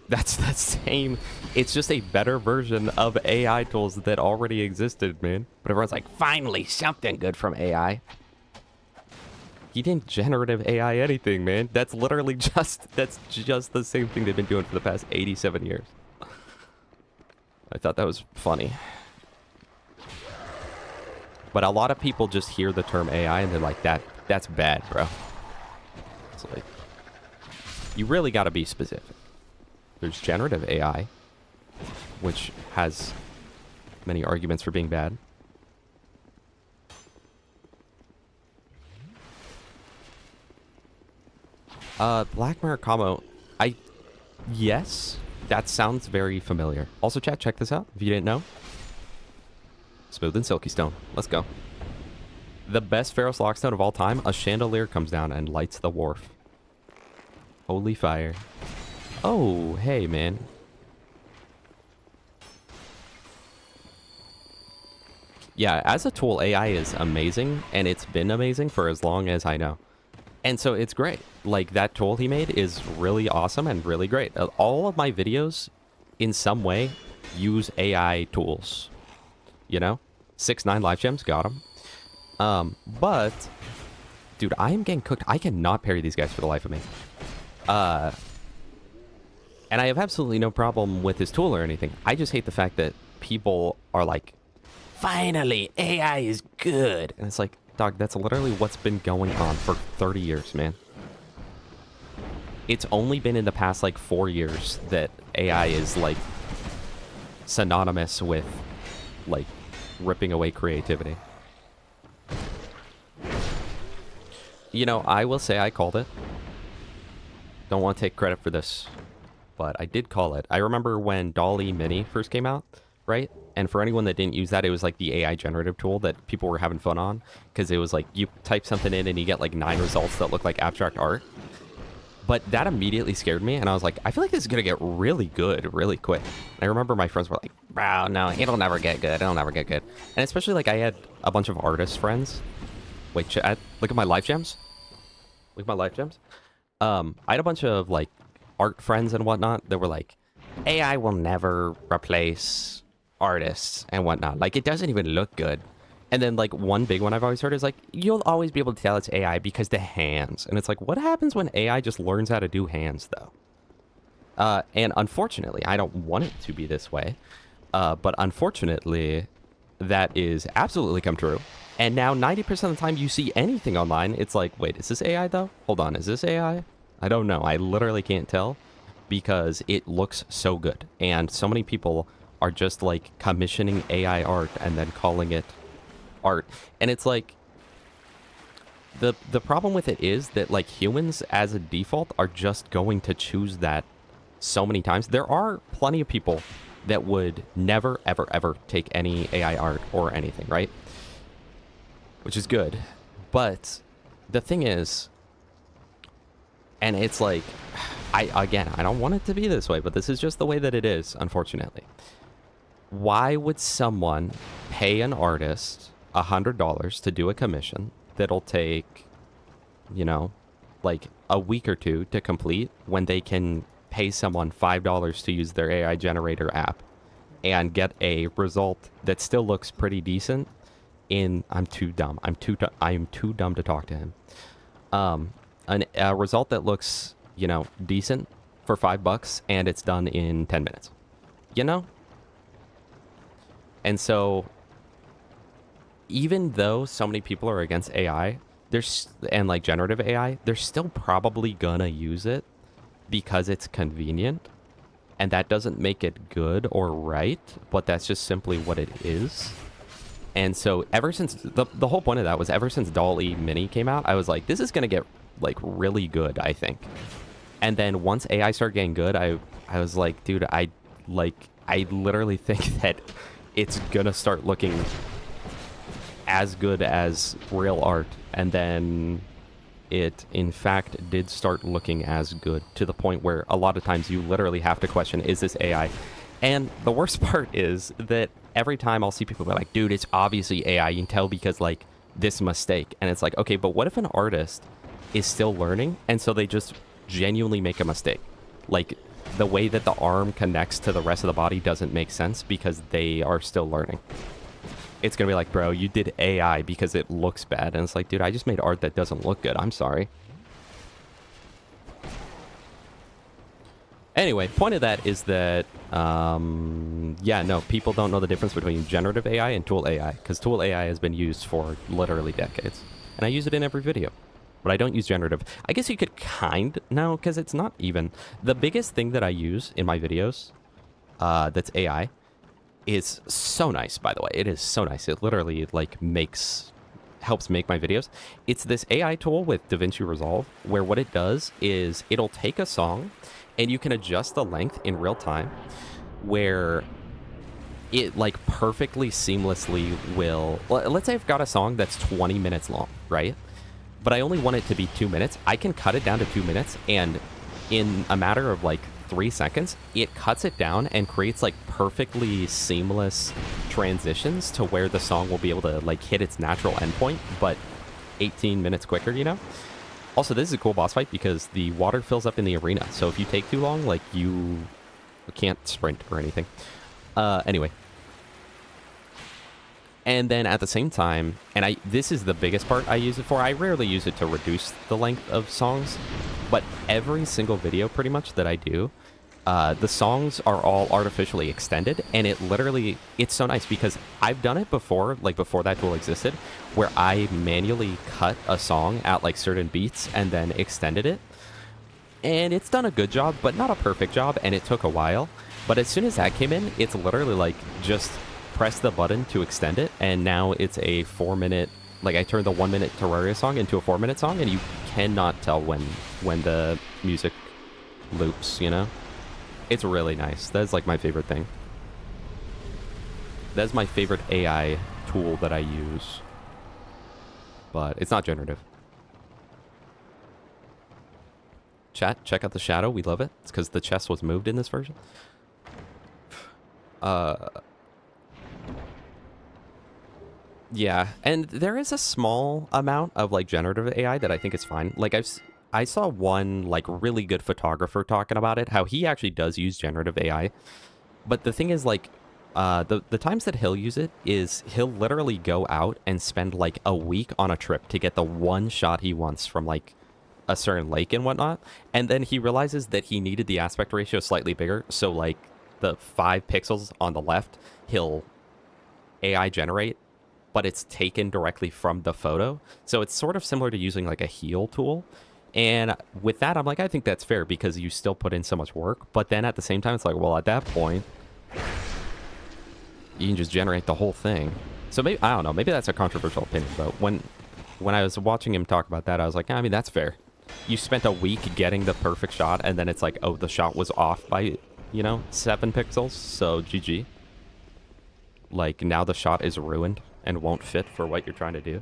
that's the same. It's just a better version of AI tools that already existed, man. But everyone's like, finally, something good from AI. He didn't generative AI anything, man. That's literally just the same thing they've been doing for the past 87 years. I thought that was funny. But a lot of people just hear the term AI and they're like, that's bad, bro. It's like, you really got to be specific. There's generative AI, which has many arguments for being bad. Black Mirror combo. Yes, that sounds very familiar. Also, chat, check this out if you didn't know. Smooth and silky stone. Let's go. The best Pharos lockstone of all time. A chandelier comes down and lights the wharf. Holy fire. Oh, hey, man. Yeah, as a tool, AI is amazing, and it's been amazing for as long as I know. And so it's great. Like, that tool he made is really awesome and really great. All of my videos, in some way, use AI tools. You know? 6-9 life gems, got him. But, dude, I am getting cooked. I cannot parry these guys for the life of me. And I have absolutely no problem with his tool or anything. I just hate the fact that people are like, finally, AI is good. And it's like, dog, that's literally what's been going on for 30 years, man. It's only been in the past, like, 4 years that AI is, like, synonymous with, like, ripping away creativity. You know, I will say I called it. Don't want to take credit for this, but I did call it. I remember when DALL-E Mini first came out, right? And for anyone that didn't use that, it was like the AI generative tool that people were having fun on, because it was like you type something in and you get like 9 results that look like abstract art. But that immediately scared me, and I was like, I feel like this is going to get really good really quick. And I remember my friends were like, bro, no, it'll never get good. It'll never get good. And especially like I had a bunch of artist friends. Wait, chat, look at my life gems. Look at my life gems. I had a bunch of like art friends and whatnot that were like, AI will never replace artists and whatnot. Like, it doesn't even look good. And then like one big one I've always heard is like, you'll always be able to tell it's AI because the hands. And it's like, what happens when AI just learns how to do hands though? And unfortunately, I don't want it to be this way. But unfortunately, that is absolutely come true. And now 90% of the time you see anything online, it's like, wait, is this AI though? Hold on, is this AI? I don't know. I literally can't tell because it looks so good. And so many people are just like commissioning AI art and then calling it art. And it's like, the problem with it is that like humans as a default are just going to choose that so many times. There are plenty of people that would never, ever, ever take any AI art or anything, right? Which is good. But the thing is, and it's like, I don't want it to be this way, but this is just the way that it is, unfortunately. Why would someone pay an artist $100 to do a commission that'll take, you know, like a week or two to complete when they can pay someone $5 to use their AI generator app and get a result that still looks pretty decent in, I'm too dumb to talk to him. A result that looks, you know, decent for $5 and it's done in 10 minutes, you know? And so even though so many people are against AI, and like generative AI, they're still probably gonna use it because it's convenient. And that doesn't make it good or right, but that's just simply what it is. And so ever since, the whole point of that was ever since DALL-E Mini came out, I was like, this is going to get like really good, I think. And then once AI started getting good, I was like, dude, I literally think that it's going to start looking as good as real art. And then it, in fact, did start looking as good, to the point where a lot of times you literally have to question, is this AI? And the worst part is that every time I'll see people be like, dude, it's obviously AI. You can tell because, like, this mistake. And it's like, okay, but what if an artist is still learning, and so they just genuinely make a mistake? Like, the way that the arm connects to the rest of the body doesn't make sense because they are still learning. It's going to be like, bro, you did AI because it looks bad. And it's like, dude, I just made art that doesn't look good. I'm sorry. Anyway, point of that is that Yeah, no, people don't know the difference between generative AI and tool AI, because tool AI has been used for literally decades. And I use it in every video. But I don't use generative. I guess you could no, because it's not even. The biggest thing that I use in my videos that's AI is so nice, by the way. It is so nice. It literally, like, helps make my videos. It's this AI tool with DaVinci Resolve, where what it does is it'll take a song and you can adjust the length in real time, where it like perfectly seamlessly will, let's say I've got a song that's 20 minutes long, right? But I only want it to be 2 minutes. I can cut it down to 2 minutes, and in a matter of like 3 seconds, it cuts it down and creates like perfectly seamless transitions to where the song will be able to like hit its natural endpoint, but 18 minutes quicker, you know? Also, this is a cool boss fight because the water fills up in the arena. So if you take too long, like you can't sprint or anything. Anyway. And then at the same time, and this is the biggest part I use it for. I rarely use it to reduce the length of songs, but every single video pretty much that I do, the songs are all artificially extended, and it's so nice because I've done it before, like before that tool existed, where I manually cut a song at like certain beats and then extended it. And it's done a good job, but not a perfect job, and it took a while. But as soon as that came in, it's literally like just press the button to extend it, and now it's a 4-minute, like I turned the 1-minute Terraria song into a 4-minute song, and you cannot tell when the music loops, you know? It's really nice. That's like my favorite thing. That's my favorite AI tool that I use. But it's not generative. Chat, check out the shadow. We love it. It's because the chest was moved in this version. Yeah, and there is a small amount of like generative AI that I think is fine. Like I saw one like really good photographer talking about it, how he actually does use generative AI. But the thing is, like, the times that he'll use it is he'll literally go out and spend like a week on a trip to get the one shot he wants from like a certain lake and whatnot. And then he realizes that he needed the aspect ratio slightly bigger. So like the 5 pixels on the left, he'll AI generate, but it's taken directly from the photo. So it's sort of similar to using like a heal tool. And with that, I'm like, I think that's fair because you still put in so much work. But then at the same time, it's like, well, at that point, you can just generate the whole thing. So maybe, I don't know, maybe that's a controversial opinion. But when I was watching him talk about that, I was like, I mean, that's fair. You spent a week getting the perfect shot, and then it's like, oh, the shot was off by, 7 pixels. So GG. Like, now the shot is ruined and won't fit for what you're trying to do.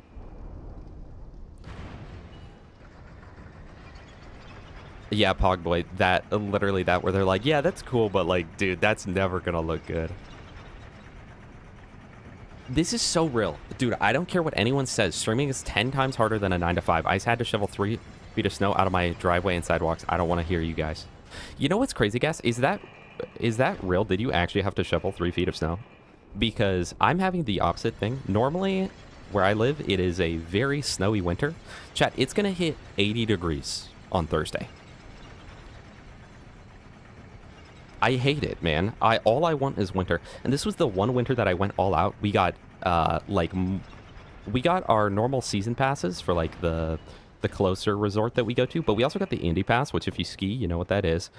Yeah, Pogboy, literally that where they're like, yeah, that's cool, but like, dude, that's never gonna look good. This is so real. Dude, I don't care what anyone says. Streaming is 10 times harder than a 9 to 5. I just had to shovel 3 feet of snow out of my driveway and sidewalks. I don't want to hear you guys. You know what's crazy, guys? Is that real? Did you actually have to shovel 3 feet of snow? Because I'm having the opposite thing. Normally, where I live, it is a very snowy winter. Chat, it's going to hit 80 degrees on Thursday. I hate it, man. All I want is winter. And this was the one winter that I went all out. We got, we got our normal season passes for, like, the closer resort that we go to. But we also got the Indy Pass, which if you ski, you know what that is.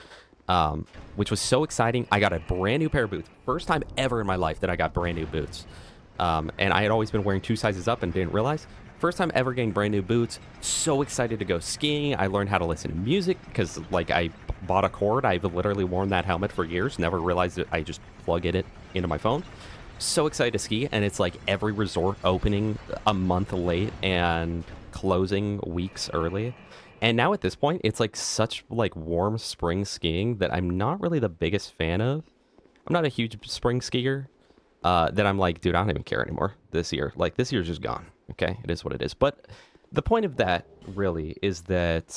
Which was so exciting. I got a brand new pair of boots. First time ever in my life that I got brand new boots. And I had always been wearing 2 sizes up and didn't realize. First time ever getting brand new boots. So excited to go skiing. I learned how to listen to music because, like, I bought a cord. I've literally worn that helmet for years. Never realized it. I just plug it into my phone. So excited to ski. And it's like every resort opening a month late and closing weeks early. And now at this point, it's like such like warm spring skiing that I'm not really the biggest fan of. I'm not a huge spring skier. That I'm like, dude, I don't even care anymore this year. Like, this year's just gone. Okay, it is what it is. But the point of that really is that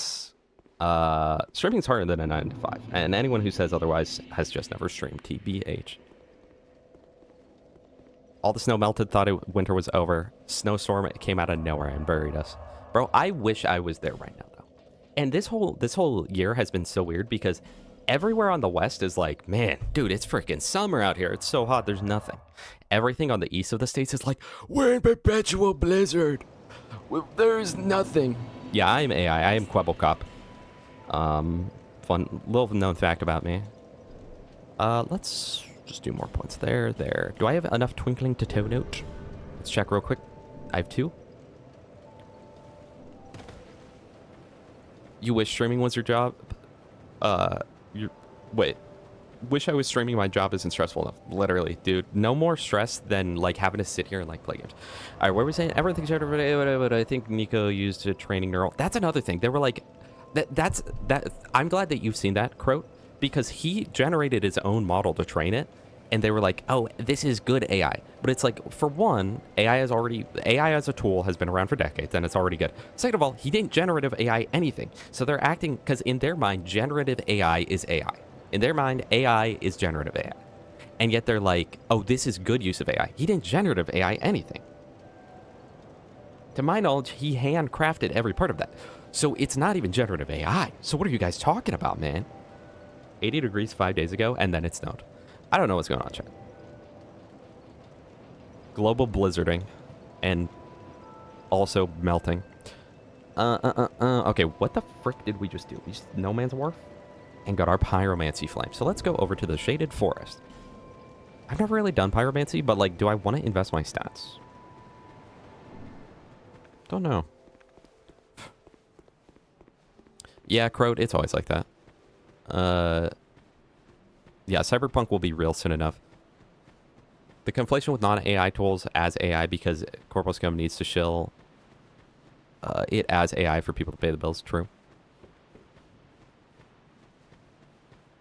streaming's harder than a 9 to 5. And anyone who says otherwise has just never streamed, TBH. All the snow melted, thought winter was over. Snowstorm, it came out of nowhere and buried us. Bro, I wish I was there right now, though. And this whole year has been so weird because Everywhere on the west is like, man, dude, it's freaking summer out here. It's so hot, there's nothing. Everything on the east of the states is like, we're in perpetual blizzard. There's nothing. Yeah, I'm AI. I am Quebblecop. Fun little known fact about me. Let's just do more points there. Do I have enough twinkling to toe note? Let's check real quick. I have 2. You wish streaming was your job? Wait. Wish I was streaming. My job isn't stressful enough. Literally, dude. No more stress than like having to sit here and like play games. All right, what were we saying? Everything's but I think Nico used a training neural. That's another thing. They were like, that. I'm glad that you've seen that, Croat, because he generated his own model to train it, and they were like, oh, this is good AI. But it's like, for one, AI as a tool has been around for decades, and it's already good. Second of all, he didn't generative AI anything. So they're acting, because in their mind, generative AI is AI. In their mind, AI is generative AI. And yet they're like, oh, this is good use of AI. He didn't generative AI anything. To my knowledge, he handcrafted every part of that. So it's not even generative AI. So what are you guys talking about, man? 80 degrees 5 days ago, and then it snowed. I don't know what's going on, chat. Global blizzarding. And also melting. Okay, what the frick did we just do? We just No Man's Wharf? And got our pyromancy flame. So let's go over to the shaded forest. I've never really done pyromancy, but like, do I want to invest my stats? Don't know. Yeah, Croat, it's always like that. Yeah, Cyberpunk will be real soon enough. The conflation with non-AI tools as AI because Corporal Scum needs to shill it as AI for people to pay the bills. True.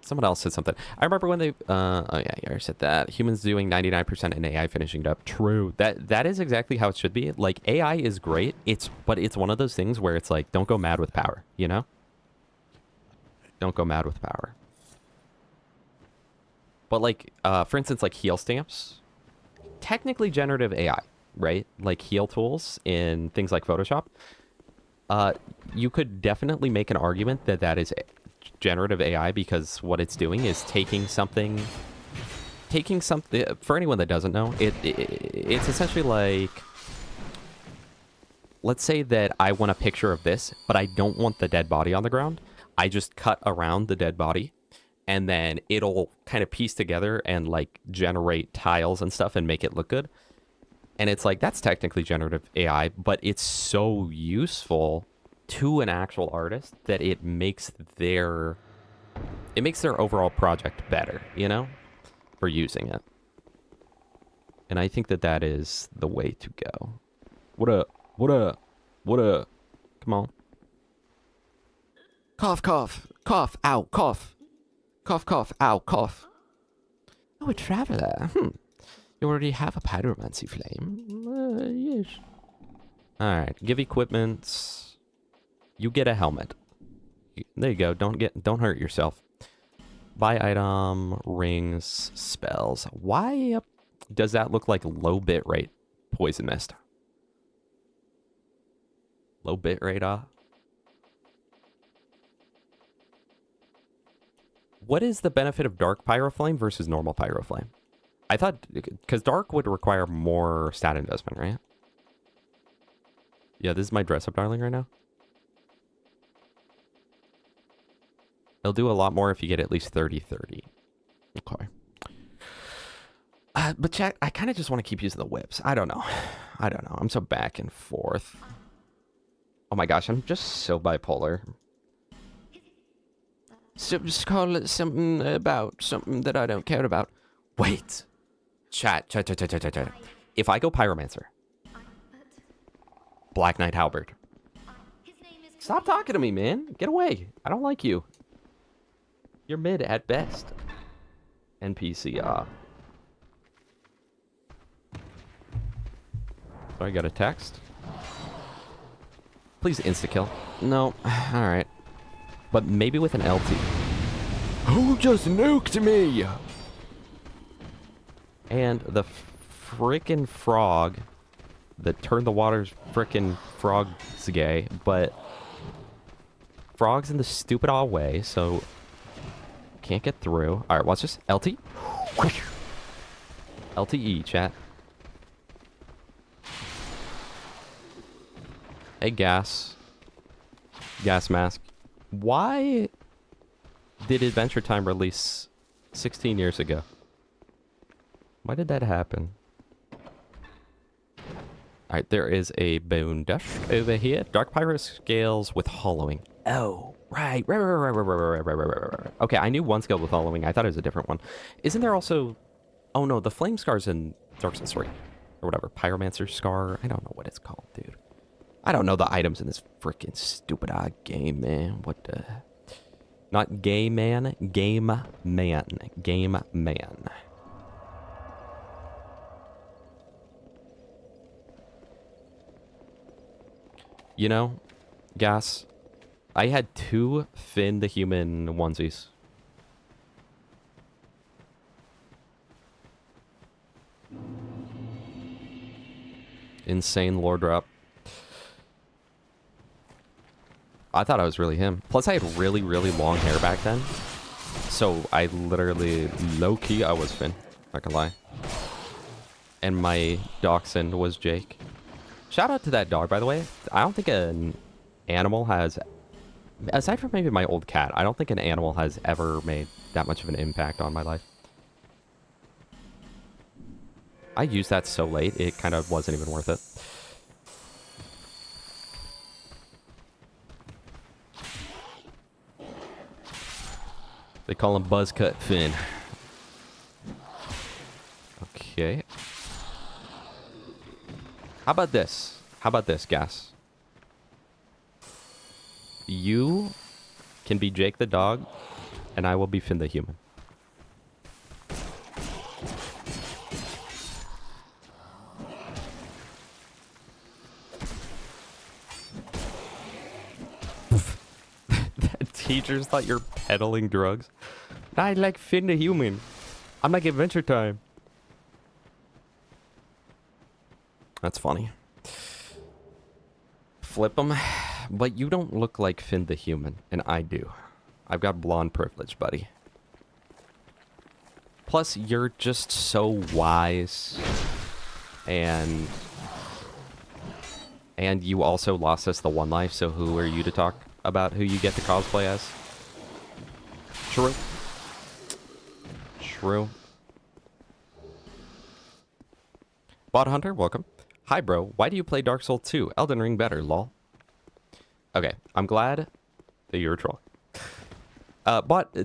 Someone else said something. I remember when they, oh yeah, you already said that. Humans doing 99% and AI finishing it up. True. That is exactly how it should be. Like, AI is great. But it's one of those things where it's like, don't go mad with power, you know? Don't go mad with power. But like, for instance, like heal stamps, technically generative AI, right? Like heal tools in things like Photoshop. You could definitely make an argument that that is generative AI because what it's doing is taking something, for anyone that doesn't know, it's essentially like, let's say that I want a picture of this, but I don't want the dead body on the ground. I just cut around the dead body and then it'll kind of piece together and like generate tiles and stuff and make it look good. And it's like, that's technically generative AI, but it's so useful to an actual artist that it makes their overall project better, you know, for using it. And I think that that is the way to go. What up? What up? What up? Come on. Cough, cough, cough, ow, cough. Cough, cough, ow, cough. Oh, a traveler. You already have a pyromancy flame. Yes. Alright, give equipment. You get a helmet. There you go. Don't hurt yourself. Buy item, rings, spells. Why does that look like low bit rate poison mist? Low bit rate, What is the benefit of dark pyroflame versus normal pyroflame? I thought, because dark would require more stat investment, right? Yeah, this is my dress up darling right now. It'll do a lot more if you get at least 30-30. Okay. But chat, I kind of just want to keep using the whips. I don't know. I'm so back and forth. Oh my gosh, I'm just so bipolar. So just call it something about something that I don't care about. Wait. Chat. If I go Pyromancer. Black Knight Halberd. Stop talking to me, man. Get away. I don't like you. You're mid at best. NPC, So I got a text. Please insta-kill. No. Alright. But maybe with an LT. Who just nuked me? And the frickin' frog that turned the water's frickin' frog's gay, but frog's in the stupid all way, so can't get through. All right, watch this. LT. LTE, chat. Hey, gas. Gas mask. Why did Adventure Time release 16 years ago? Why did that happen? Alright, there is a bone dust over here. Dark Pyro scales with hollowing. Oh, right. Okay, I knew one scaled with hollowing. I thought it was a different one. Isn't there also... Oh no, the flame scar's in Dark Souls 3. Or whatever. Pyromancer scar. I don't know what it's called, dude. I don't know the items in this freaking stupid game, man. What the... Not gay man. Game man. Game man. You know, Gas, I had 2 Finn the Human onesies. Insane lore drop. I thought I was really him. Plus, I had really, really long hair back then. So, I literally, low-key, I was Finn. Not gonna lie. And my dachshund was Jake. Shout out to that dog, by the way. I don't think an animal has... Aside from maybe my old cat, I don't think an animal has ever made that much of an impact on my life. I used that so late, it kind of wasn't even worth it. They call him Buzzcut Finn. Okay. How about this? How about this, Gas? You can be Jake the dog, and I will be Finn the human. The teachers thought you're peddling drugs. I like Finn the human. I'm like Adventure Time. That's funny. Flip them. But you don't look like Finn the human, and I do. I've got blonde privilege, buddy. Plus, you're just so wise. And you also lost us the one life, so who are you to talk about who you get to cosplay as? True. True. Bot Hunter, welcome. Hi, bro. Why do you play Dark Souls 2? Elden Ring better, lol. Okay, I'm glad that you're a troll. But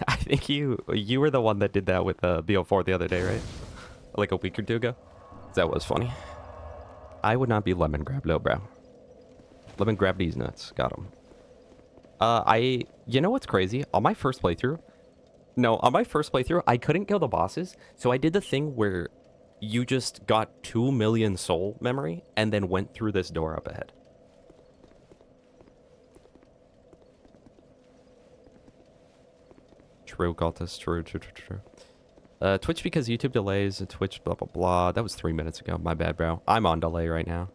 I think you were the one that did that with BO4 the other day, right? Like a week or 2 ago? That was funny. I would not be lemon grab, no, bro. Lemon grab these nuts. Got him. You know what's crazy? On my first playthrough, I couldn't kill the bosses, so I did the thing where you just got 2 million soul memory and then went through this door up ahead. True, cultist. True. Twitch because YouTube delays. Twitch blah, blah, blah. That was 3 minutes ago. My bad, bro. I'm on delay right now.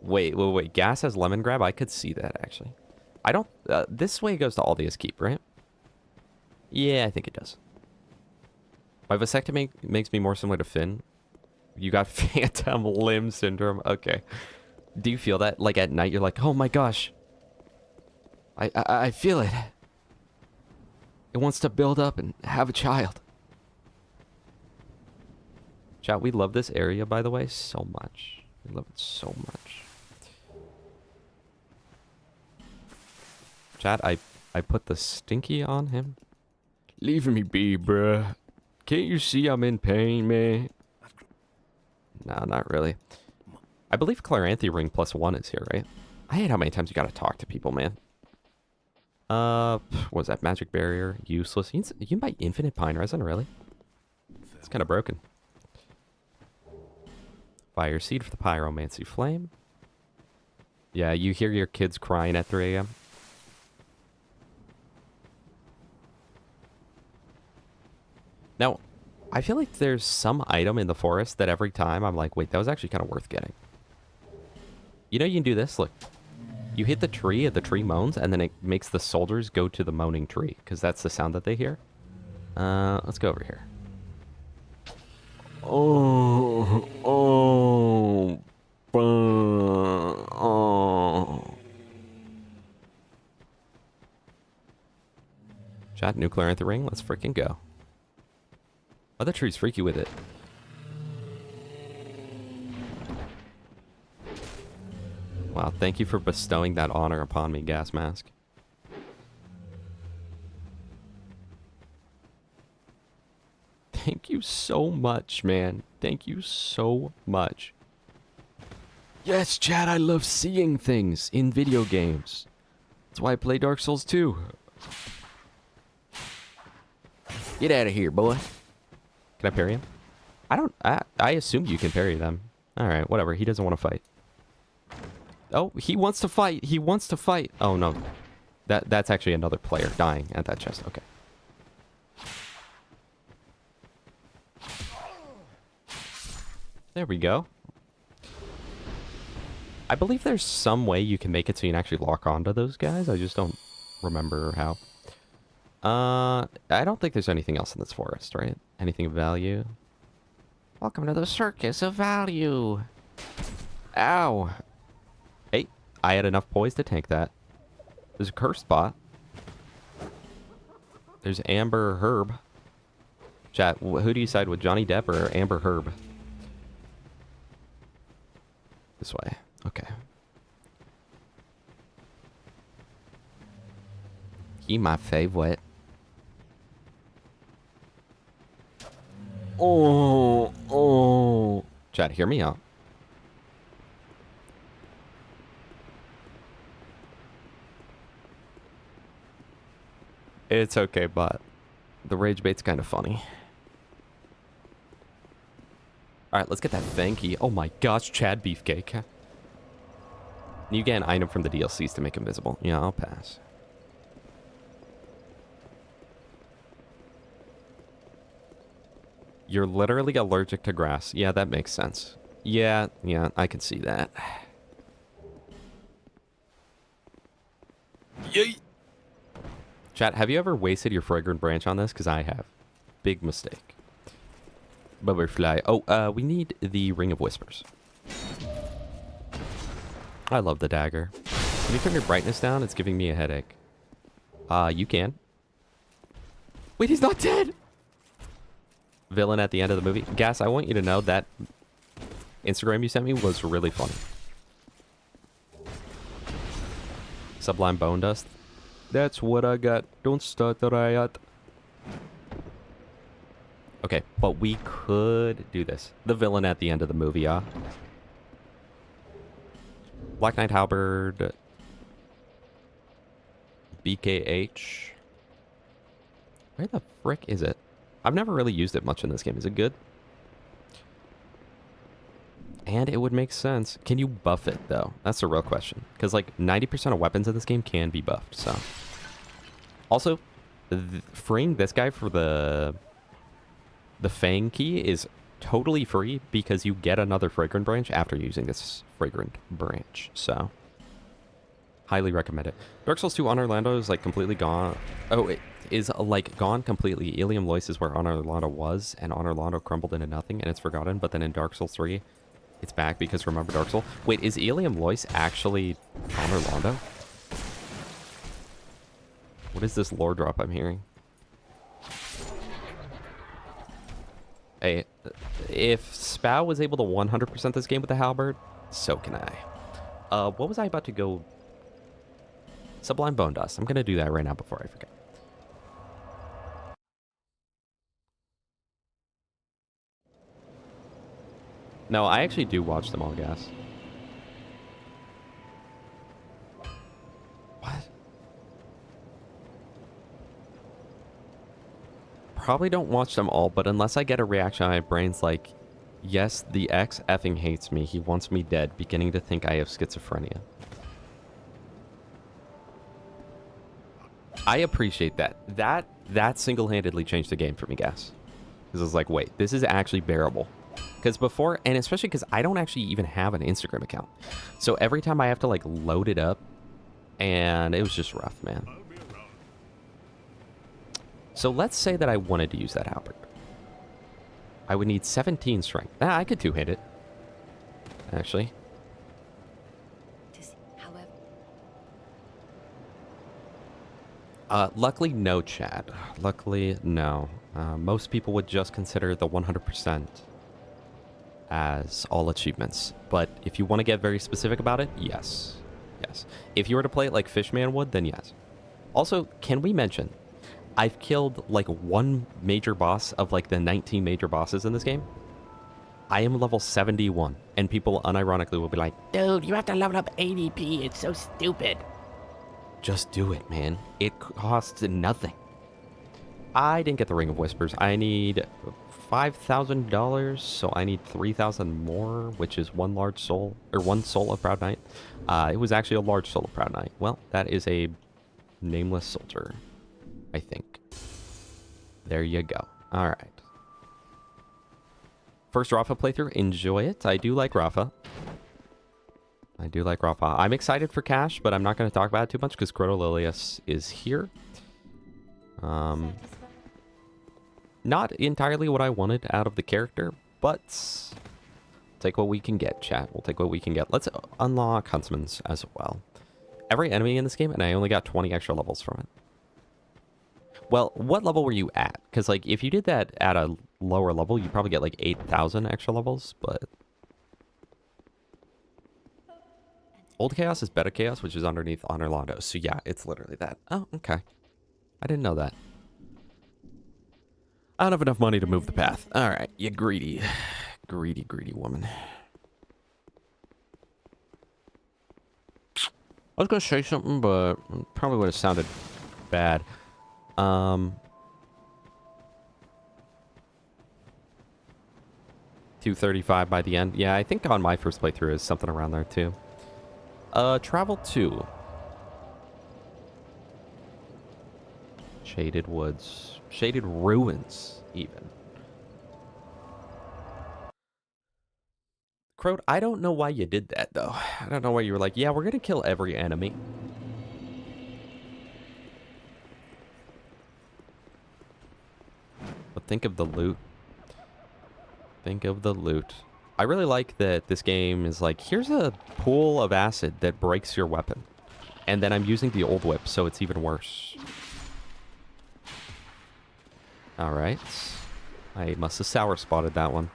Wait. Gas has lemon grab? I could see that, actually. I don't... this way goes to Aldia's Keep, right? Yeah, I think it does. My vasectomy makes me more similar to Finn. You got phantom limb syndrome. Okay. Do you feel that? Like, at night, you're like, oh my gosh. I feel it. It wants to build up and have a child. Chat, we love this area, by the way, so much. We love it so much. Chat, I put the stinky on him. Leave me be, bruh. Can't you see I'm in pain, man? No, not really. I believe Claranthe Ring +1 is here, right? I hate how many times you gotta talk to people, man. What was that? Magic Barrier. Useless. You can buy Infinite Pine Resin, really? It's kind of broken. Fire Seed for the Pyromancy Flame. Yeah, you hear your kids crying at 3 a.m. Now, I feel like there's some item in the forest that every time I'm like, wait, that was actually kind of worth getting. You know you can do this? Look. You hit the tree moans, and then it makes the soldiers go to the moaning tree, because that's the sound that they hear. Let's go over here. Chat, nuclear at the ring, let's freaking go. Other tree's freaky with it. Wow, thank you for bestowing that honor upon me, Gas Mask. Thank you so much, man. Thank you so much. Yes, Chad, I love seeing things in video games. That's why I play Dark Souls 2. Get out of here, boy. Can I parry him? I assume you can parry them. Alright, whatever. He doesn't want to fight. Oh, he wants to fight. He wants to fight. Oh, no. That's actually another player dying at that chest. Okay. There we go. I believe there's some way you can make it so you can actually lock onto those guys. I just don't remember how. I don't think there's anything else in this forest, right? Anything of value? Welcome to the circus of value. Ow. Hey, I had enough poise to tank that. There's a curse spot. There's Amber Herb. Chat, who do you side with, Johnny Depp or Amber Herb? This way. Okay. He my favorite. Oh. Chat, hear me out. It's okay, but the rage bait's kind of funny. Alright, let's get that Fanky. Oh my gosh, Chad Beefcake. You get an item from the DLCs to make him visible. Yeah, I'll pass. You're literally allergic to grass. Yeah, that makes sense. Yeah, I can see that. Yay! Chat, have you ever wasted your fragrant branch on this? Because I have. Big mistake. Butterfly. Oh, we need the Ring of Whispers. I love the dagger. Can you turn your brightness down? It's giving me a headache. You can. Wait, he's not dead! Villain at the end of the movie. Gas, I want you to know that Instagram you sent me was really funny. Sublime Bone Dust. That's what I got. Don't start the riot. Okay, but we could do this. The villain at the end of the movie, Black Knight Halberd. BKH. Where the frick is it? I've never really used it much in this game. Is it good? And it would make sense. Can you buff it, though? That's the real question. Because, like, 90% of weapons in this game can be buffed, so. Also, freeing this guy for the Fang key is totally free because you get another fragrant branch after using this fragrant branch, so. Highly recommend it. Dark Souls 2 on Orlando is, like, completely gone. Oh, it is, like, gone completely. Ilium Lois is where Honor Orlando was, and Honor Orlando crumbled into nothing, and it's forgotten. But then in Dark Souls 3, it's back because remember Dark Souls? Wait, is Ilium Lois actually Honor Orlando? What is this lore drop I'm hearing? Hey, if Spao was able to 100% this game with the halberd, so can I. What was I about to go... Sublime Bone Dust. I'm going to do that right now before I forget. No, I actually do watch them all, Gas. What? Probably don't watch them all, but unless I get a reaction, my brain's like, yes, the X effing hates me. He wants me dead, beginning to think I have schizophrenia. I appreciate that. That single-handedly changed the game for me, Gas. Because I was like, wait, this is actually bearable. Because before, and especially because I don't actually even have an Instagram account. So every time I have to, like, load it up And it was just rough, man. So let's say that I wanted to use that halberd. I would need 17 strength. Nah, I could two-hit it. Actually. Luckily, no, Chad. Luckily, no. Most people would just consider the 100% as all achievements. But if you want to get very specific about it, yes. Yes. If you were to play it like Fishman would, then yes. Also, can we mention, I've killed like one major boss of like the 19 major bosses in this game. I am level 71, and people unironically will be like, Dude, you have to level up ADP. It's so stupid. just do it, man. It costs nothing. I didn't get the Ring of Whispers. I need $5,000, so I need 3,000 more, which is one large soul, or one soul of Proud Knight. It was actually a large soul of Proud Knight. Well, that is a nameless soldier, I think. There you go. All right. First Rafa playthrough, enjoy it. I do like Rafa. I do like Rafa. I'm excited for Cash, but I'm not going to talk about it too much because Croto Lilius is here. Not entirely what I wanted out of the character, but take what we can get, chat. We'll take what we can get. Let's unlock Huntsman's as well. Every enemy in this game, and I only got 20 extra levels from it. Well, what level were you at? Because, like, if you did that at a lower level, you probably get, like, 8,000 extra levels, but... Old Chaos is Beta Chaos, which is underneath Honor Londo. So, yeah, it's literally that. Oh, okay. I didn't know that. I don't have enough money to move the path. All right, you greedy. Greedy, greedy woman. I was going to say something, but probably would have sounded bad. 235 by the end. Yeah, I think on my first playthrough is something around there too. Travel 2. Shaded woods. Shaded ruins, even. Crowd, I don't know why you did that, though. I don't know why you were like, yeah, we're going to kill every enemy. But think of the loot. Think of the loot. I really like that this game is like, here's a pool of acid that breaks your weapon. And then I'm using the old whip, so it's even worse. Alright. I must have sour spotted that one.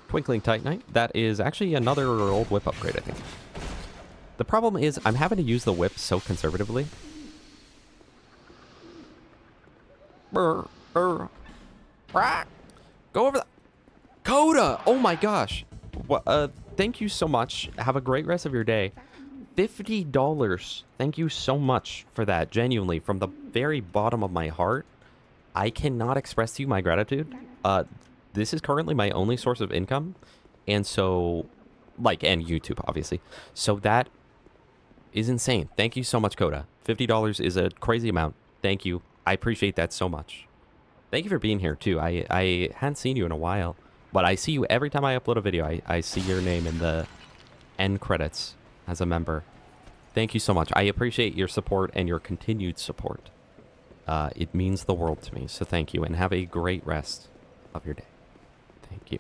Twinkling Titanite. That is actually another old whip upgrade, I think. The problem is I'm having to use the whip so conservatively. Go over the... Coda! Oh my gosh. Well, thank you so much. Have a great rest of your day. $50. Thank you so much for that. Genuinely, from the very bottom of my heart. I cannot express to you my gratitude. This is currently my only source of income. And so, like, and YouTube, obviously. So that is insane. Thank you so much, Coda. $50 is a crazy amount. Thank you. I appreciate that so much. Thank you for being here, too. I hadn't seen you in a while. But I see you every time I upload a video. I see your name in the end credits as a member. Thank you so much. I appreciate your support and your continued support. It means the world to me. So thank you. And have a great rest of your day. Thank you.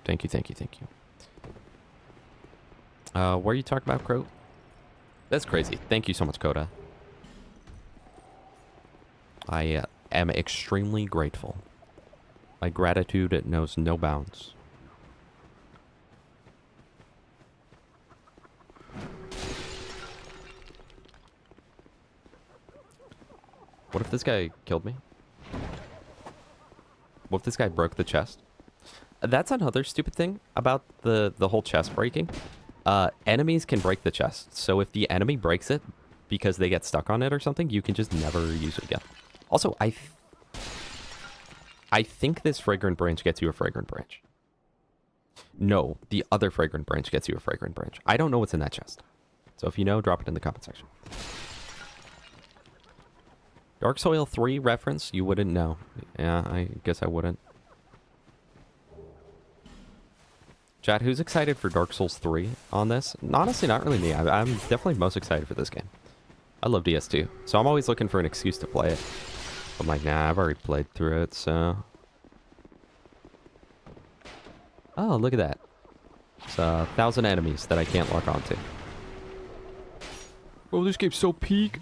Thank you, thank you, thank you. What are you talking about, Crow? That's crazy. Thank you so much, Coda. I am extremely grateful. My gratitude knows no bounds. What if this guy killed me? What if this guy broke the chest? That's another stupid thing about the whole chest breaking. Enemies can break the chest. So if the enemy breaks it because they get stuck on it or something, you can just never use it again. Also, I think this fragrant branch gets you a fragrant branch. No, the other fragrant branch gets you a fragrant branch. I don't know what's in that chest. So if you know, drop it in the comment section. Dark Soil 3 reference? You wouldn't know. Yeah, I guess I wouldn't. Chat, who's excited for Dark Souls 3 on this? Honestly, not really me. I'm definitely most excited for this game. I love DS2. So I'm always looking for an excuse to play it. I'm like, nah, I've already played through it, so... Oh, look at that. It's 1,000 enemies that I can't lock onto. Oh, this game's so peak.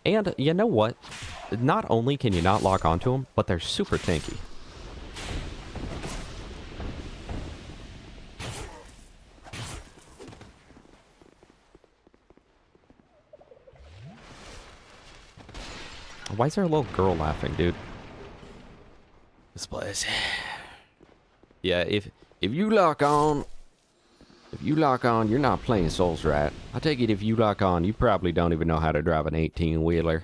And you know what? Not only can you not lock onto them, but they're super tanky. Why is there a little girl laughing, dude? This place. Yeah, if you lock on, you're not playing Souls right. I take it if you lock on, you probably don't even know how to drive an 18-wheeler.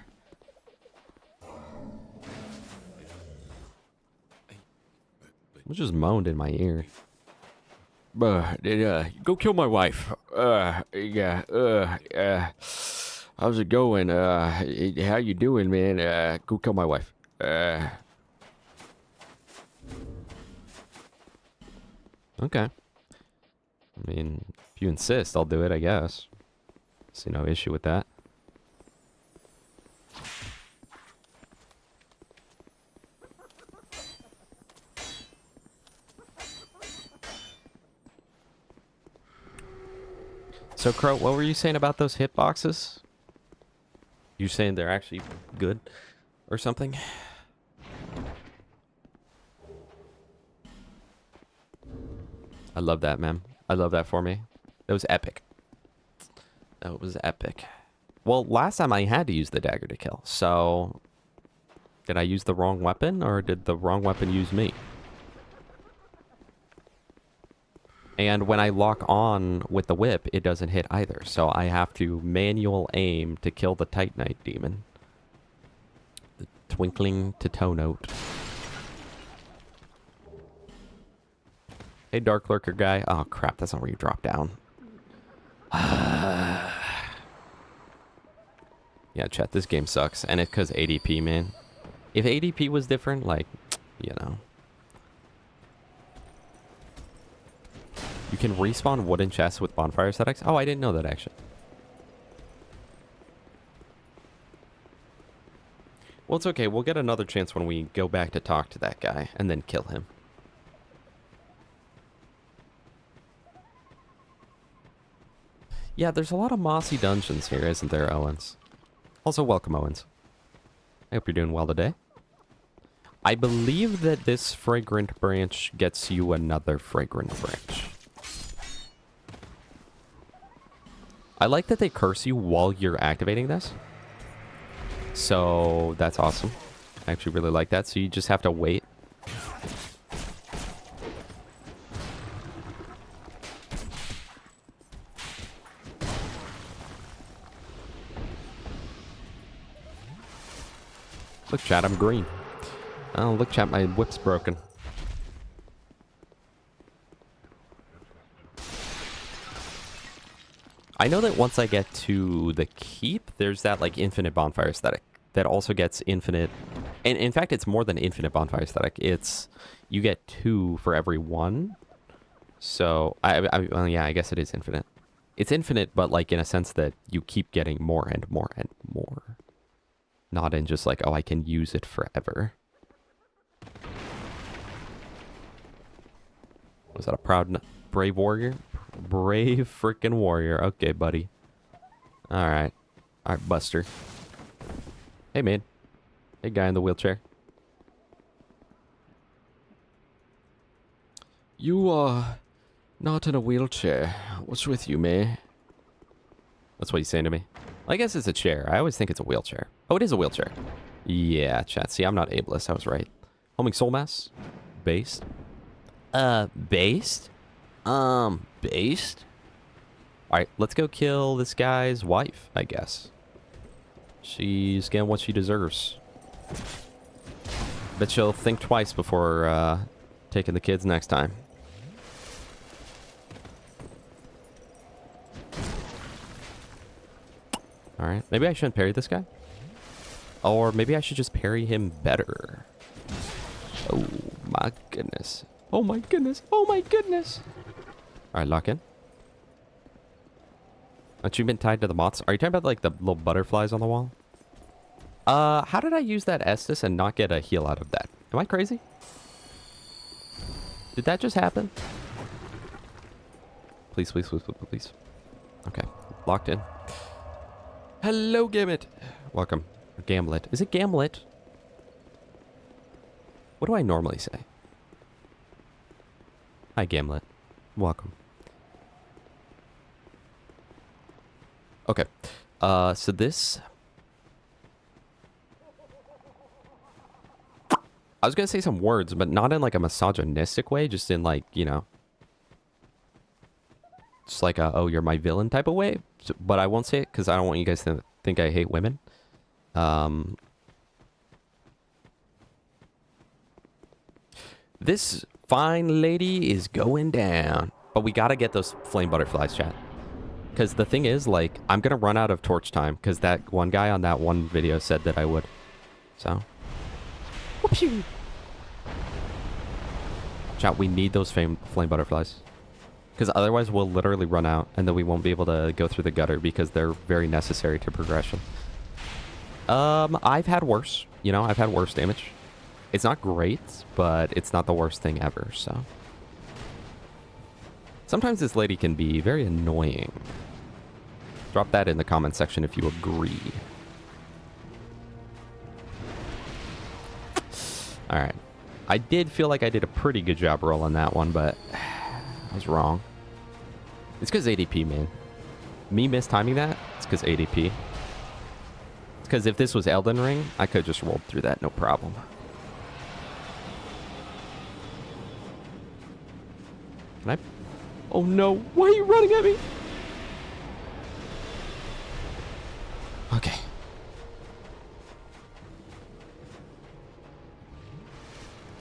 It just moaned in my ear. Go kill my wife. How's it going? How you doing, man? Go kill my wife. Okay. I mean, if you insist, I'll do it, I guess. See no issue with that. So, Crow, what were you saying about those hitboxes? You saying they're actually good or something? I love that, man. I love that for me. That was epic. That was epic. Well, last time I had to use the dagger to kill, so... Did I use the wrong weapon, or did the wrong weapon use me? And when I lock on with the whip, it doesn't hit either, so I have to manual aim to kill the Titanite demon. The twinkling to toe note. Hey, Dark Lurker guy. Oh, crap. That's not where you drop down. Yeah, chat. This game sucks. And it's because ADP, man. If ADP was different, like, you know. You can respawn wooden chests with bonfire aesthetics? Oh, I didn't know that, actually. Well, it's okay. We'll get another chance when we go back to talk to that guy and then kill him. Yeah, there's a lot of mossy dungeons here, isn't there, Owens? Also, welcome, Owens. I hope you're doing well today. I believe that this fragrant branch gets you another fragrant branch. I like that they curse you while you're activating this. So, that's awesome. I actually really like that. So you just have to wait. Look, chat, I'm green. Oh, look, chat, my whip's broken. I know that once I get to the keep, there's that, like, infinite bonfire aesthetic that also gets infinite... And in fact, it's more than infinite bonfire aesthetic. It's... You get 2 for every 1. So, well, yeah, I guess it is infinite. It's infinite, but, like, in a sense that you keep getting more and more and more. Not in just like, oh, I can use it forever. Was that a proud, brave warrior? Brave freaking warrior. Okay, buddy. Alright. Alright, Buster. Hey, man. Hey, guy in the wheelchair. You are not in a wheelchair. What's with you, man? That's what he's saying to me. I guess it's a chair. I always think it's a wheelchair. Oh, it is a wheelchair. Yeah, chat. See, I'm not ableist. I was right. Homing soul mass. Based. Based? Based? Alright, let's go kill this guy's wife, I guess. She's getting what she deserves. Bet she'll think twice before, taking the kids next time. Alright, maybe I shouldn't parry this guy. Or maybe I should just parry him better. Oh my goodness. Oh my goodness. Oh my goodness. Alright, lock in. Achievement tied to the moths. Are you talking about like the little butterflies on the wall? How did I use that Estus and not get a heal out of that? Am I crazy? Did that just happen? Please, please, please, please, please. Okay, locked in. Hello, Gamut. Welcome. Or Gamlet. Is it Gamlet? What do I normally say? Hi, Gamlet. Welcome. Okay. So this... I was gonna say some words, but not in like a misogynistic way, just in like, you know... Just like a, oh, you're my villain type of way. So, but I won't say it because I don't want you guys to think I hate women. This fine lady is going down. But we gotta get those flame butterflies, chat. Because the thing is, like, I'm gonna run out of torch time. Because that one guy on that one video said that I would. So. Whoopsie. Chat, we need those flame butterflies. Because otherwise we'll literally run out. And then we won't be able to go through the gutter. Because they're very necessary to progression. I've had worse. You know, I've had worse damage. It's not great, but it's not the worst thing ever, so. Sometimes this lady can be very annoying. Drop that in the comment section if you agree. Alright. I did feel like I did a pretty good job rolling that one, but I was wrong. It's because ADP, man. Me mistiming that, it's because ADP. It's because if this was Elden Ring, I could have just rolled through that, no problem. Can I? Oh no, why are you running at me? Okay.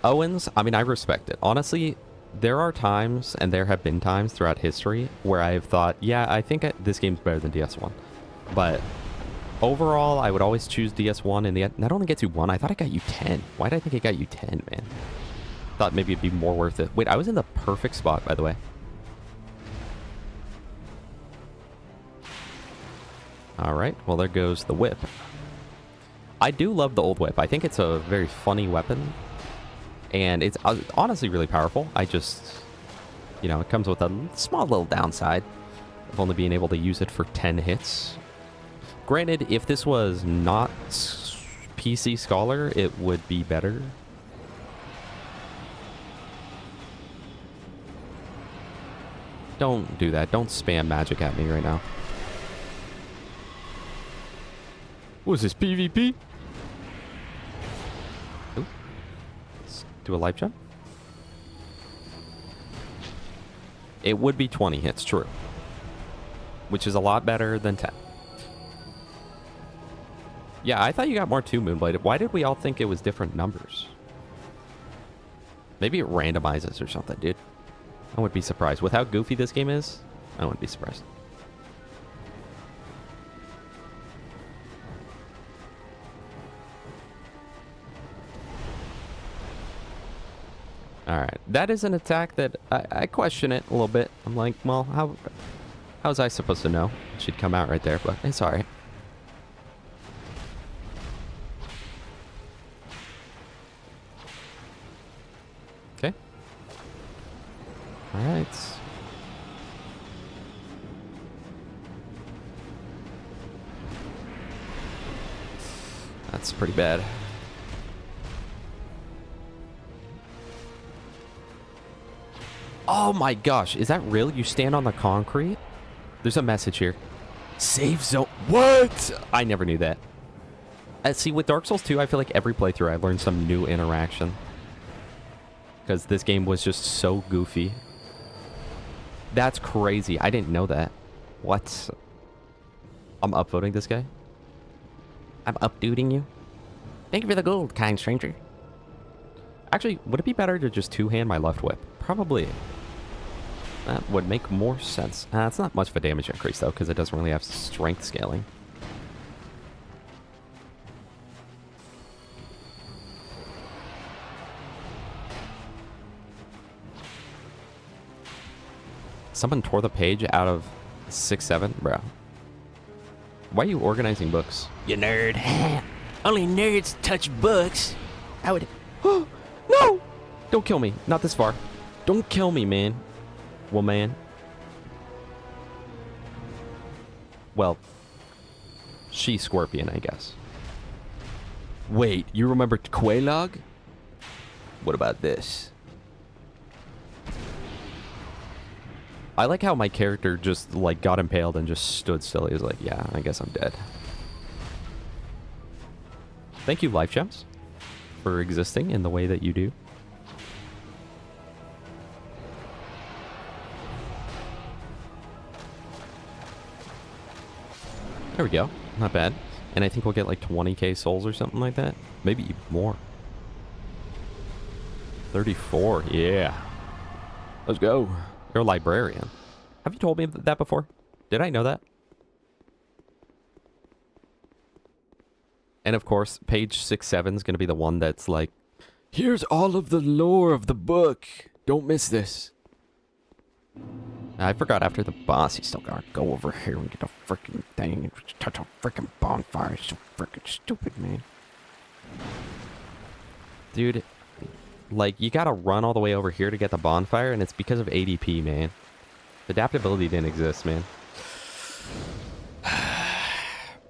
Owens, I mean, I respect it. Honestly, there are times, and there have been times throughout history, where I've thought, yeah, I think this game's better than DS1. But overall, I would always choose DS1, and not only gets you 1, I thought it got you 10. Why did I think it got you 10, man? Thought maybe it'd be more worth it. Wait, I was in the perfect spot, by the way. Alright, well there goes the whip. I do love the old whip. I think it's a very funny weapon. And it's honestly really powerful. I just, you know, it comes with a small little downside of only being able to use it for 10 hits. Granted, if this was not PC Scholar, it would be better. Don't do that. Don't spam magic at me right now. What is this, PvP? Ooh. Let's do a life jump. It would be 20 hits, true. Which is a lot better than 10. Yeah, I thought you got more too, Moonblade. Why did we all think it was different numbers? Maybe it randomizes or something, dude. I wouldn't be surprised. With how goofy this game is, I wouldn't be surprised. Alright, that is an attack that I question it a little bit. I'm like, well, how was I supposed to know? It should come out right there, but it's alright. Okay. Alright. That's pretty bad. Oh my gosh, is that real? You stand on the concrete? There's a message here. Save zone. What? I never knew that. See, with Dark Souls 2, I feel like every playthrough I learned some new interaction. Because this game was just so goofy. That's crazy. I didn't know that. What? I'm upvoting this guy? I'm upduding you? Thank you for the gold, kind stranger. Actually, would it be better to just two-hand my left whip? Probably. That would make more sense. It's not much of a damage increase, though, because it doesn't really have strength scaling. Someone tore the page out of 6-7? Bro. Why are you organizing books? You nerd. Only nerds touch books. I would. No! Don't kill me. Not this far. Don't kill me, man. Woman. Well, she Scorpion, I guess. Wait, you remember Quelaag? What about this? I like how my character just, like, got impaled and just stood still. He was like, yeah, I guess I'm dead. Thank you, Life Gems, for existing in the way that you do. There we go. Not bad. And I think we'll get like 20k souls or something like that. Maybe even more. 34. Yeah. Let's go. You're a librarian. Have you told me that before? Did I know that? And of course, page 6-7 is going to be the one that's like, here's all of the lore of the book. Don't miss this. I forgot after the boss, you still gotta go over here and get a freaking thing and touch a freaking bonfire. It's so freaking stupid, man. Dude, like, you gotta run all the way over here to get the bonfire, and it's because of ADP, man. Adaptability didn't exist, man.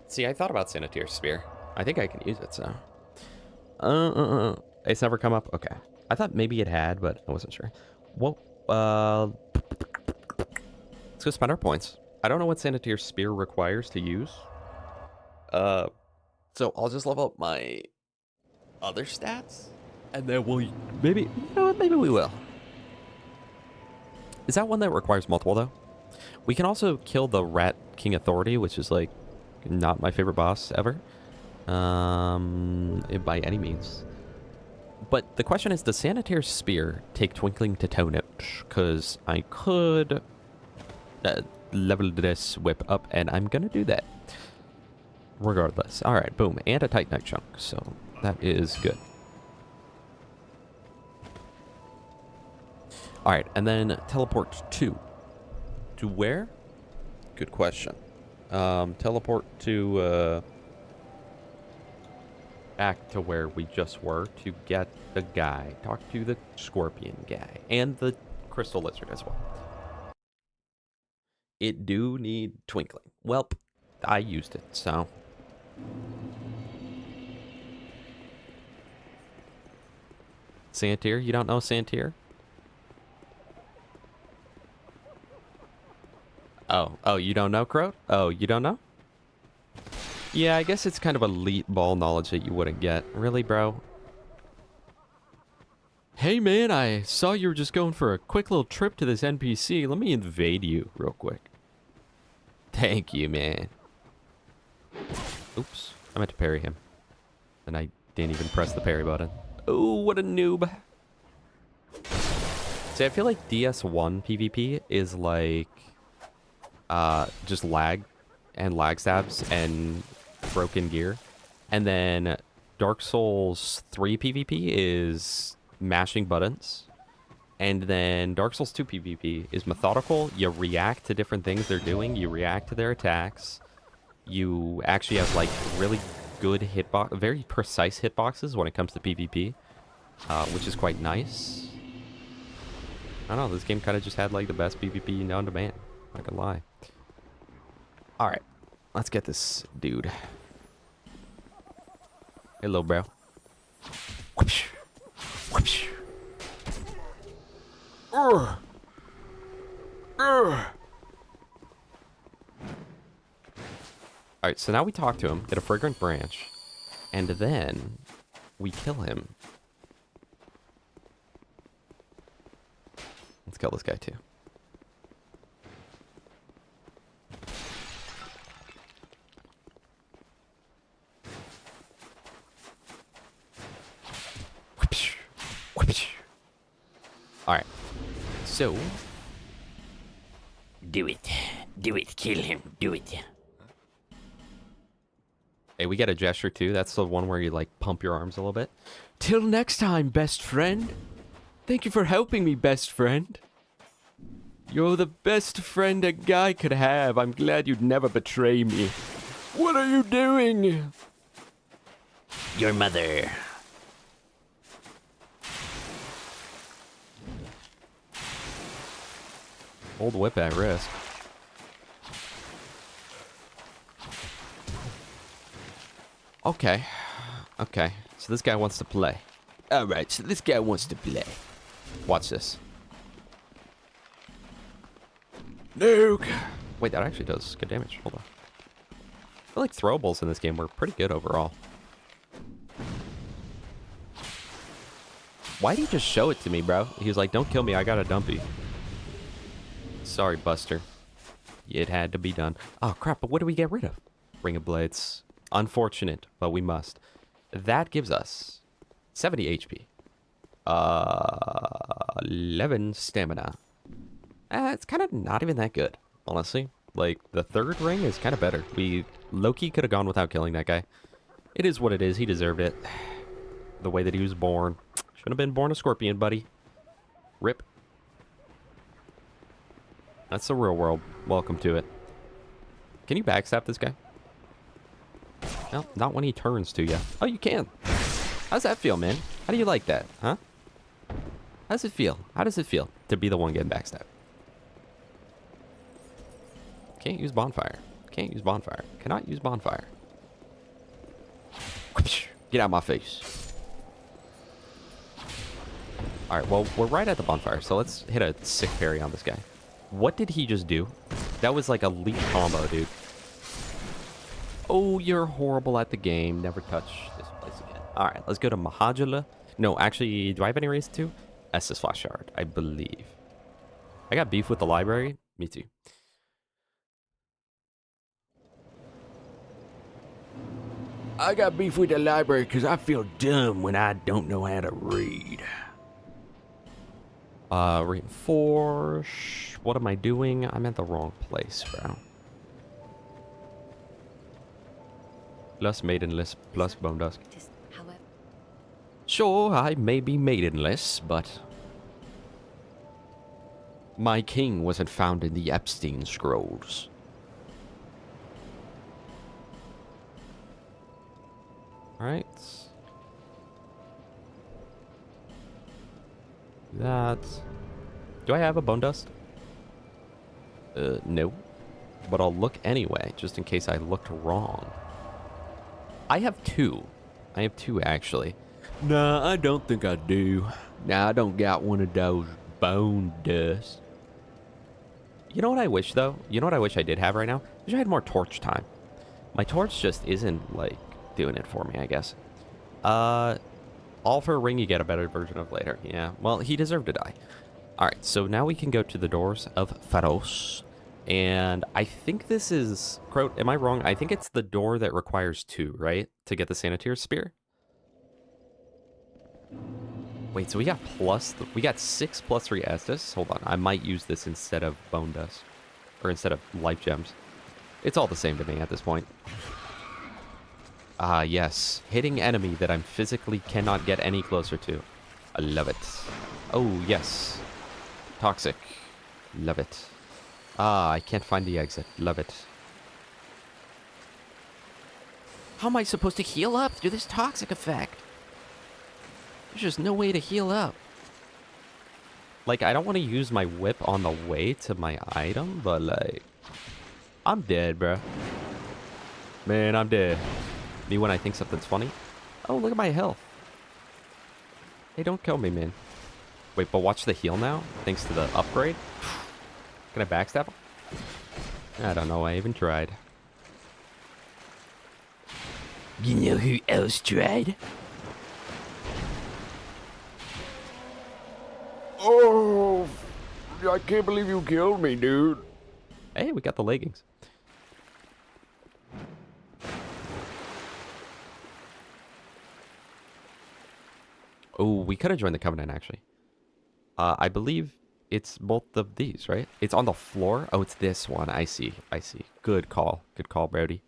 See, I thought about Sanitier's Spear. I think I can use it, so. It's never come up? Okay. I thought maybe it had, but I wasn't sure. Well, let's go spend our points. I don't know what Sanitier's Spear requires to use. So I'll just level up my other stats, and then we'll maybe, you know what, maybe we will. Is that one that requires multiple, though? We can also kill the Rat King Authority, which is, like, not my favorite boss ever. By any means. But the question is, does Sanitier's Spear take Twinkling to Tone-It? Because I could level this whip up, and I'm going to do that. Regardless. Alright, boom. And a Titanite chunk, so that is good. Alright, and then teleport to where? Good question. Teleport to back to where we just were to get the guy. Talk to the Scorpion guy. And the Crystal Lizard as well. It do need Twinkling. Well, I used it, so. Santier? You don't know Santier? Oh, you don't know, Crow? Oh, you don't know? Yeah, I guess it's kind of elite ball knowledge that you wouldn't get. Really, bro? Hey, man, I saw you were just going for a quick little trip to this NPC. Let me invade you real quick. Thank you, man. Oops. I meant to parry him. And I didn't even press the parry button. Oh, what a noob. See, I feel like DS1 PvP is like just lag and lag stabs and broken gear. And then Dark Souls 3 PvP is mashing buttons. And then Dark Souls 2 PvP is methodical. You react to different things they're doing. You react to their attacks. You actually have like really good hitbox, very precise hitboxes when it comes to PvP, which is quite nice. I don't know, this game kind of just had like the best PvP known to man. Not gonna lie. Alright, let's get this dude. Hello, bro. Whoopsh. Whoopsh. Alright, so now we talk to him, get a fragrant branch, and then we kill him. Let's kill this guy too. Alright, so Do it. Do it. Kill him. Do it. hey, we get a gesture too. That's the one where you like pump your arms a little bit. Till next time, best friend. Thank you for helping me, best friend. You're the best friend a guy could have. I'm glad you'd never betray me. What are you doing? Your mother. Old whip at risk. Okay. Okay. So this guy wants to play. Alright, so this guy wants to play. Watch this. Nuke! Wait, that actually does good damage. Hold on. I feel like throwables in this game were pretty good overall. Why'd he just show it to me, bro? He was like, don't kill me, I got a dumpy. Sorry, Buster. It had to be done. Oh, crap, but what do we get rid of? Ring of Blades. Unfortunate, but we must. That gives us 70 HP. 11 stamina. It's kind of not even that good, honestly. Like, the third ring is kind of better. We low-key could have gone without killing that guy. It is what it is. He deserved it. The way that he was born. Should have been born a scorpion, buddy. Rip. That's the real world. Welcome to it. Can you backstab this guy? No, not when he turns to you. Oh, you can. How's that feel, man? How do you like that, huh? How does it feel? How does it feel to be the one getting backstabbed? Can't use bonfire. Can't use bonfire. Cannot use bonfire. Get out of my face. Alright, well, we're right at the bonfire, so let's hit a sick parry on this guy. What did he just do? That was like a elite combo, dude. Oh, you're horrible at the game. Never touch this place again. Alright, let's go to Mahajala. No, actually, do I have any reason to? Estus Flash Shard, I believe. I got beef with the library. Me too. I got beef with the library because I feel dumb when I don't know how to read. Reinforce. What am I doing? I'm at the wrong place, bro. Plus maidenless, plus bone dusk. Sure, I may be maidenless, but my king wasn't found in the Epstein scrolls. Alright. That. Do I have a bone dust? No. But I'll look anyway, just in case I looked wrong. I have two. I have two, actually. Nah, I don't think I do. Nah, I don't got one of those bone dust. You know what I wish, though? You know what I wish I did have right now? I wish I had more torch time. My torch just isn't, like, doing it for me, I guess. All for a ring you get a better version of later. Yeah, well, he deserved to die. Alright, so now we can go to the doors of Pharos. And I think this is... Croat, am I wrong? I think it's the door that requires 2, right? To get the Sanitier's Spear? Wait, so we got we got 6 plus 3 Estus? Hold on, I might use this instead of Bone Dust. Or instead of Life Gems. It's all the same to me at this point. Ah, yes. Hitting enemy that I'm physically cannot get any closer to. I love it. Oh, yes. Toxic. Love it. Ah, I can't find the exit. Love it. How am I supposed to heal up through this toxic effect? There's just no way to heal up. Like, I don't want to use my whip on the way to my item, but like... I'm dead, bro. Man, I'm dead. Me when I think something's funny. Oh, look at my health. Hey, don't kill me, man. Wait, but watch the heal now, thanks to the upgrade. Can I backstab him? I don't know, I even tried. You know who else tried? Oh, I can't believe you killed me, dude. Hey, we got the leggings. Oh, we could have joined the Covenant, actually. I believe it's both of these, right? It's on the floor. Oh, it's this one. I see. I see. Good call. Good call, Brody.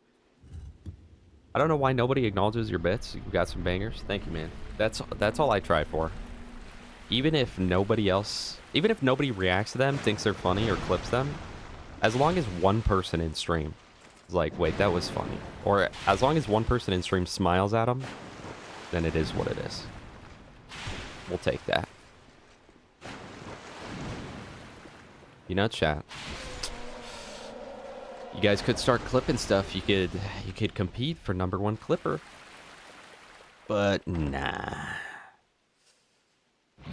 I don't know why nobody acknowledges your bits. You got some bangers. Thank you, man. That's all I try for. Even if nobody else... Even if nobody reacts to them, thinks they're funny, or clips them, as long as one person in stream It's like, wait, that was funny. Or as long as one person in stream smiles at him, then it is what it is. We'll take that. You know, chat. You guys could start clipping stuff. You could compete for #1 clipper. But nah.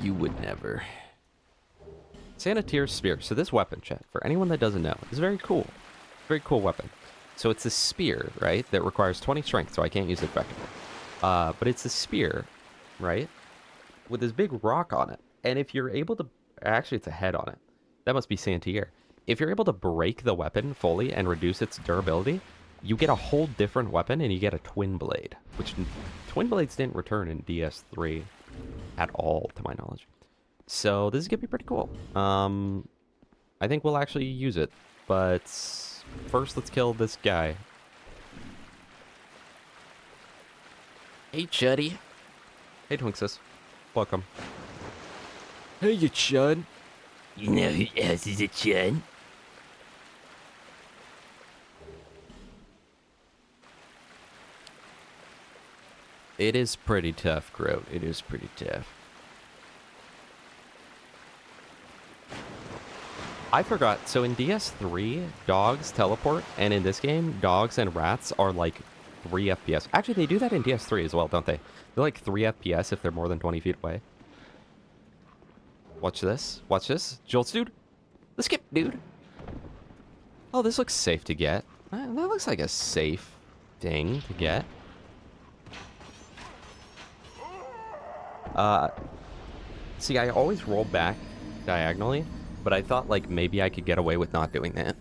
You would never. Sanitier's Spear. So this weapon, chat, for anyone that doesn't know, is very cool. Very cool weapon. So it's a spear, right, that requires 20 strength, so I can't use it effectively. But it's a spear, right, with this big rock on it. And if you're able to... Actually, it's a head on it. That must be Santier. If you're able to break the weapon fully and reduce its durability, you get a whole different weapon, and you get a twin blade, which twin blades didn't return in DS3 at all, to my knowledge. So this is going to be pretty cool. I think we'll actually use it, but first let's kill this guy. Hey, Chuddy. Hey, Twinksis. Welcome. Hey, you chud. You know who else is a chud? It is pretty tough, Groat. It is pretty tough. I forgot. So in DS3, dogs teleport, and in this game, dogs and rats are like 3 FPS. Actually, they do that in DS3 as well, don't they? They're like 3 FPS if they're more than 20 feet away. Watch this. Watch this. Jolts, dude. The skip, dude. Oh, this looks safe to get. That looks like a safe thing to get. See, I always roll back diagonally, but I thought, like, maybe I could get away with not doing that.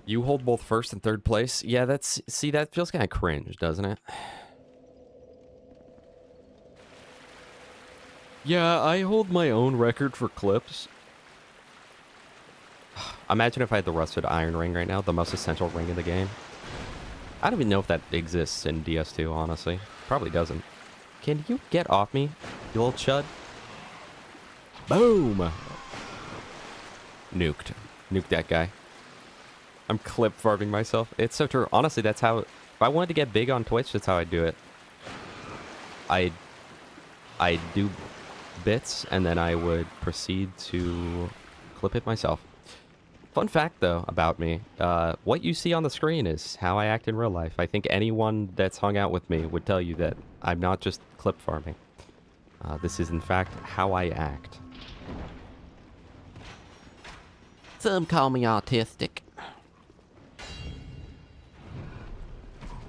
You hold both first and third place? Yeah, that's... See, that feels kind of cringe, doesn't it? Yeah, I hold my own record for clips. Imagine if I had the Rusted Iron Ring right now, the most essential ring in the game. I don't even know if that exists in DS2, honestly. Probably doesn't. Can you get off me, you little chud? Boom! Nuked. Nuked that guy. I'm clip farming myself. It's so true. Honestly, that's how... If I wanted to get big on Twitch, that's how I'd do it. I'd do bits, and then I would proceed to clip it myself. Fun fact, though, about me. What you see on the screen is how I act in real life. I think anyone that's hung out with me would tell you that I'm not just clip farming. This is, in fact, how I act. Some call me autistic.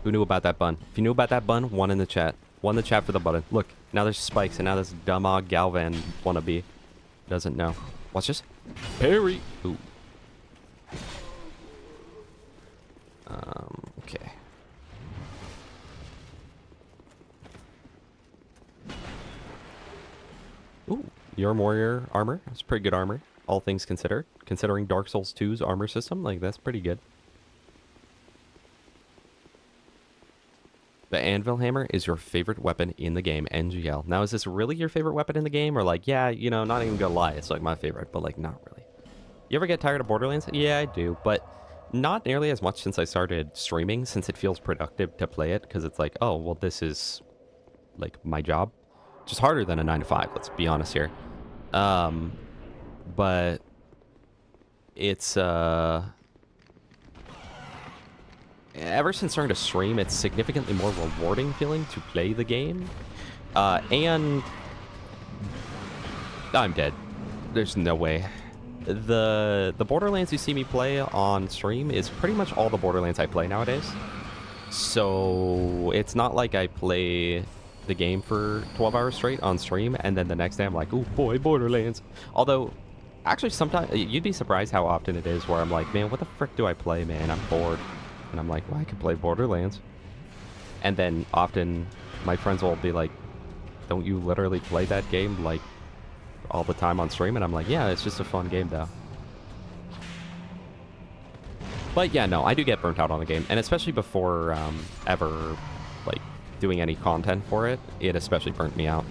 Who knew about that bun? If you knew about that bun, one in the chat. One in the chat for the button. Look, now there's spikes, and now this dumb Galvan wannabe doesn't know. Watch this. Parry! Ooh. Okay. Ooh, your warrior armor. That's pretty good armor, all things considered. Considering Dark Souls 2's armor system, like, that's pretty good. The anvil hammer is your favorite weapon in the game, NGL. Now, is this really your favorite weapon in the game? Or like, yeah, you know, not even gonna lie, it's like my favorite, but like, not really. You ever get tired of Borderlands? Yeah, I do, but not nearly as much since I started streaming, since it feels productive to play it, because it's like, oh, well, this is, like, my job. Just harder than a 9 to 5, let's be honest here. But it's, ever since starting to stream, it's significantly more rewarding feeling to play the game. And I'm dead. There's no way. The Borderlands you see me play on stream is pretty much all the Borderlands I play nowadays. So it's not like I play the game for 12 hours straight on stream, and then the next day I'm like, oh boy, Borderlands. Although, actually, sometimes you'd be surprised how often it is where I'm like, man, what the frick do I play, man? I'm bored. And I'm like, well, I can play Borderlands. And then often my friends will be like, don't you literally play that game like all the time on stream? And I'm like, yeah, it's just a fun game though. But yeah, no, I do get burnt out on the game. And especially before ever like doing any content for it, it especially burnt me out.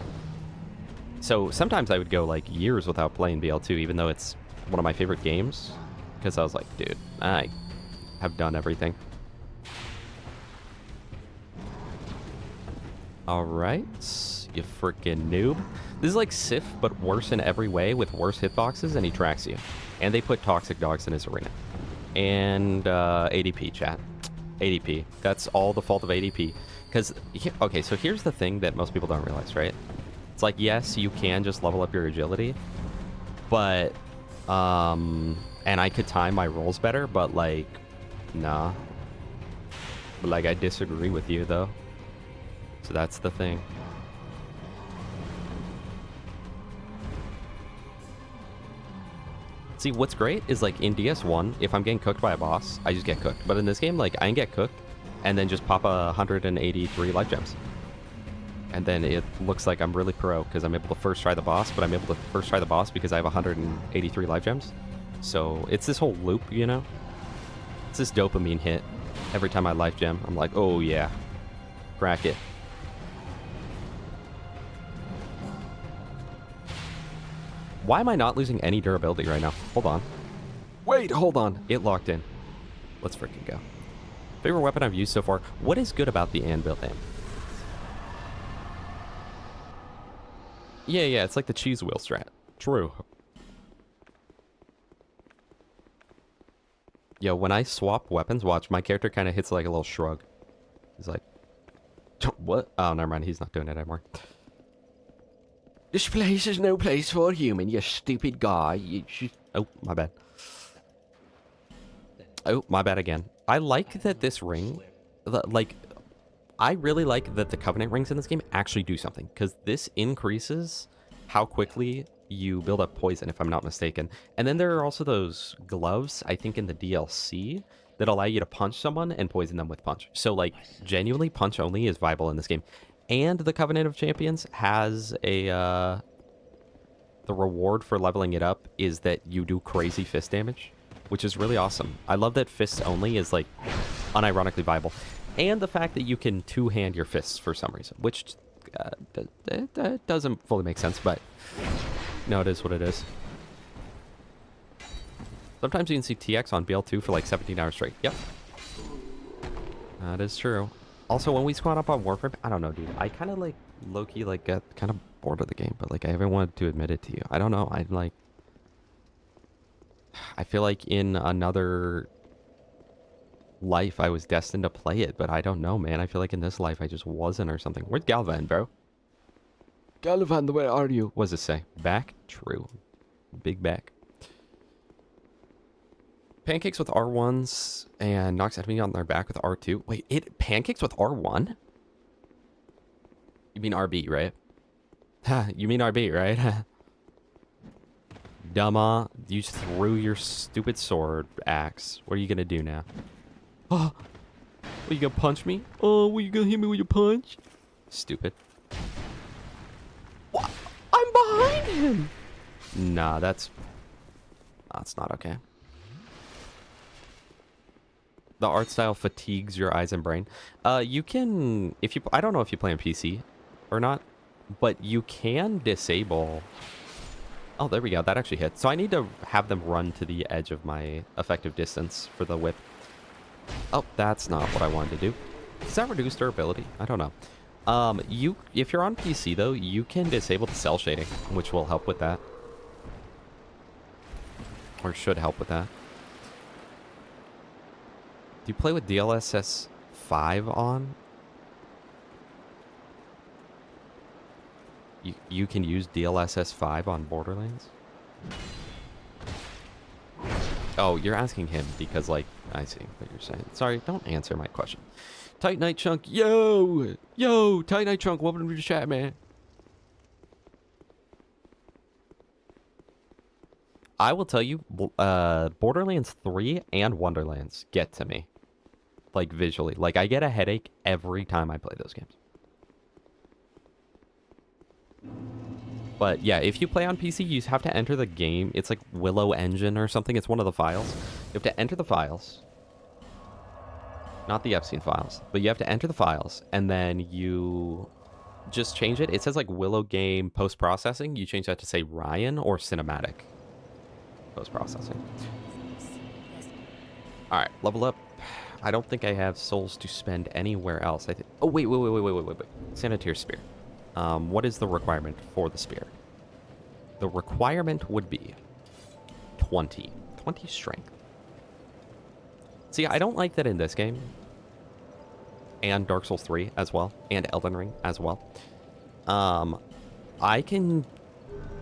So sometimes I would go like years without playing BL2, even though it's one of my favorite games. because I was like, dude, I have done everything. All right, you freaking noob. This is like Sif, but worse in every way with worse hitboxes, and he tracks you. And they put toxic dogs in his arena. And ADP, chat. ADP. That's all the fault of ADP. Because, okay, so here's the thing that most people don't realize, right? It's like, yes, you can just level up your agility, but, and I could time my rolls better, but, like, nah. But, like, I disagree with you, though. So that's the thing. See, what's great is, like, in DS1, if I'm getting cooked by a boss, I just get cooked. But in this game, like, I can get cooked and then just pop 183 life gems. And then it looks like I'm really pro because I'm able to first try the boss, but I'm able to first try the boss because I have 183 life gems. So it's this whole loop, you know? It's this dopamine hit. Every time I life gem, I'm like, oh yeah, crack it. Why am I not losing any durability right now? Hold on. Wait, hold on. It locked in. Let's freaking go. Favorite weapon I've used so far. What is good about the anvil aim? Yeah, it's like the cheese wheel strat. True. Yo, when I swap weapons, watch, my character kind of hits like a little shrug. He's like, what? Oh, never mind. He's not doing it anymore. This place is no place for a human, you stupid guy. You should... Oh, my bad. Oh, my bad again. I like that this ring, like, I really like that the Covenant rings in this game actually do something, because this increases how quickly you build up poison, if I'm not mistaken. And then there are also those gloves, I think in the DLC, that allow you to punch someone and poison them with punch. So, like, genuinely, punch only is viable in this game. And the Covenant of Champions has a, the reward for leveling it up is that you do crazy fist damage, which is really awesome. I love that fists only is, like, unironically viable. And the fact that you can two-hand your fists for some reason, which doesn't fully make sense, but no, it is what it is. Sometimes you can see TX on BL2 for like 17 hours straight. Yep. That is true. Also, when we squat up on Warframe, I don't know, dude. I kind of like, low-key, like, get kind of bored of the game, but like, I haven't wanted to admit it to you. I don't know. I feel like in another life I was destined to play it, but I don't know, man. I feel like in this life I just wasn't or something. Where's Galvan, bro? Galvan, where are you? What does it say? Back? True. Big back. Pancakes with R1s and knocks enemy on their back with R2. Wait, it pancakes with R1? You mean RB, right? Ha, you mean RB, right? Dumma, you threw your stupid sword axe. What are you gonna do now? Oh, what, you gonna punch me? Oh, what, you gonna hit me with your punch? Stupid. What? I'm behind him! Nah, that's not okay. The art style fatigues your eyes and brain. You can, if you, I don't know if you play on PC or not, but you can disable. Oh, there we go. That actually hit. So I need to have them run to the edge of my effective distance for the whip. Oh, that's not what I wanted to do. Does that reduce durability? I don't know. If you're on PC though, you can disable the cell shading, which will help with that. Or should help with that. Do you play with DLSS 5 on? You can use DLSS 5 on Borderlands? Oh, you're asking him because, like, I see what you're saying. Sorry, don't answer my question. Tight Night Chunk, yo! Yo, Tight Night Chunk, welcome to the chat, man. I will tell you, Borderlands 3 and Wonderlands get to me. Like, visually. Like, I get a headache every time I play those games. But, yeah, if you play on PC, you have to enter the game. It's like Willow Engine or something. It's one of the files. You have to enter the files. Not the Epstein files. But you have to enter the files, and then you just change it. It says, like, Willow Game Post-Processing. You change that to, say, Ryan or Cinematic Post-Processing. Alright, level up. I don't think I have souls to spend anywhere else. I think. Oh, wait. Sanitary Spear. What is the requirement for the spear? The requirement would be 20. 20 strength. See, I don't like that in this game. And Dark Souls 3 as well. And Elden Ring as well. I can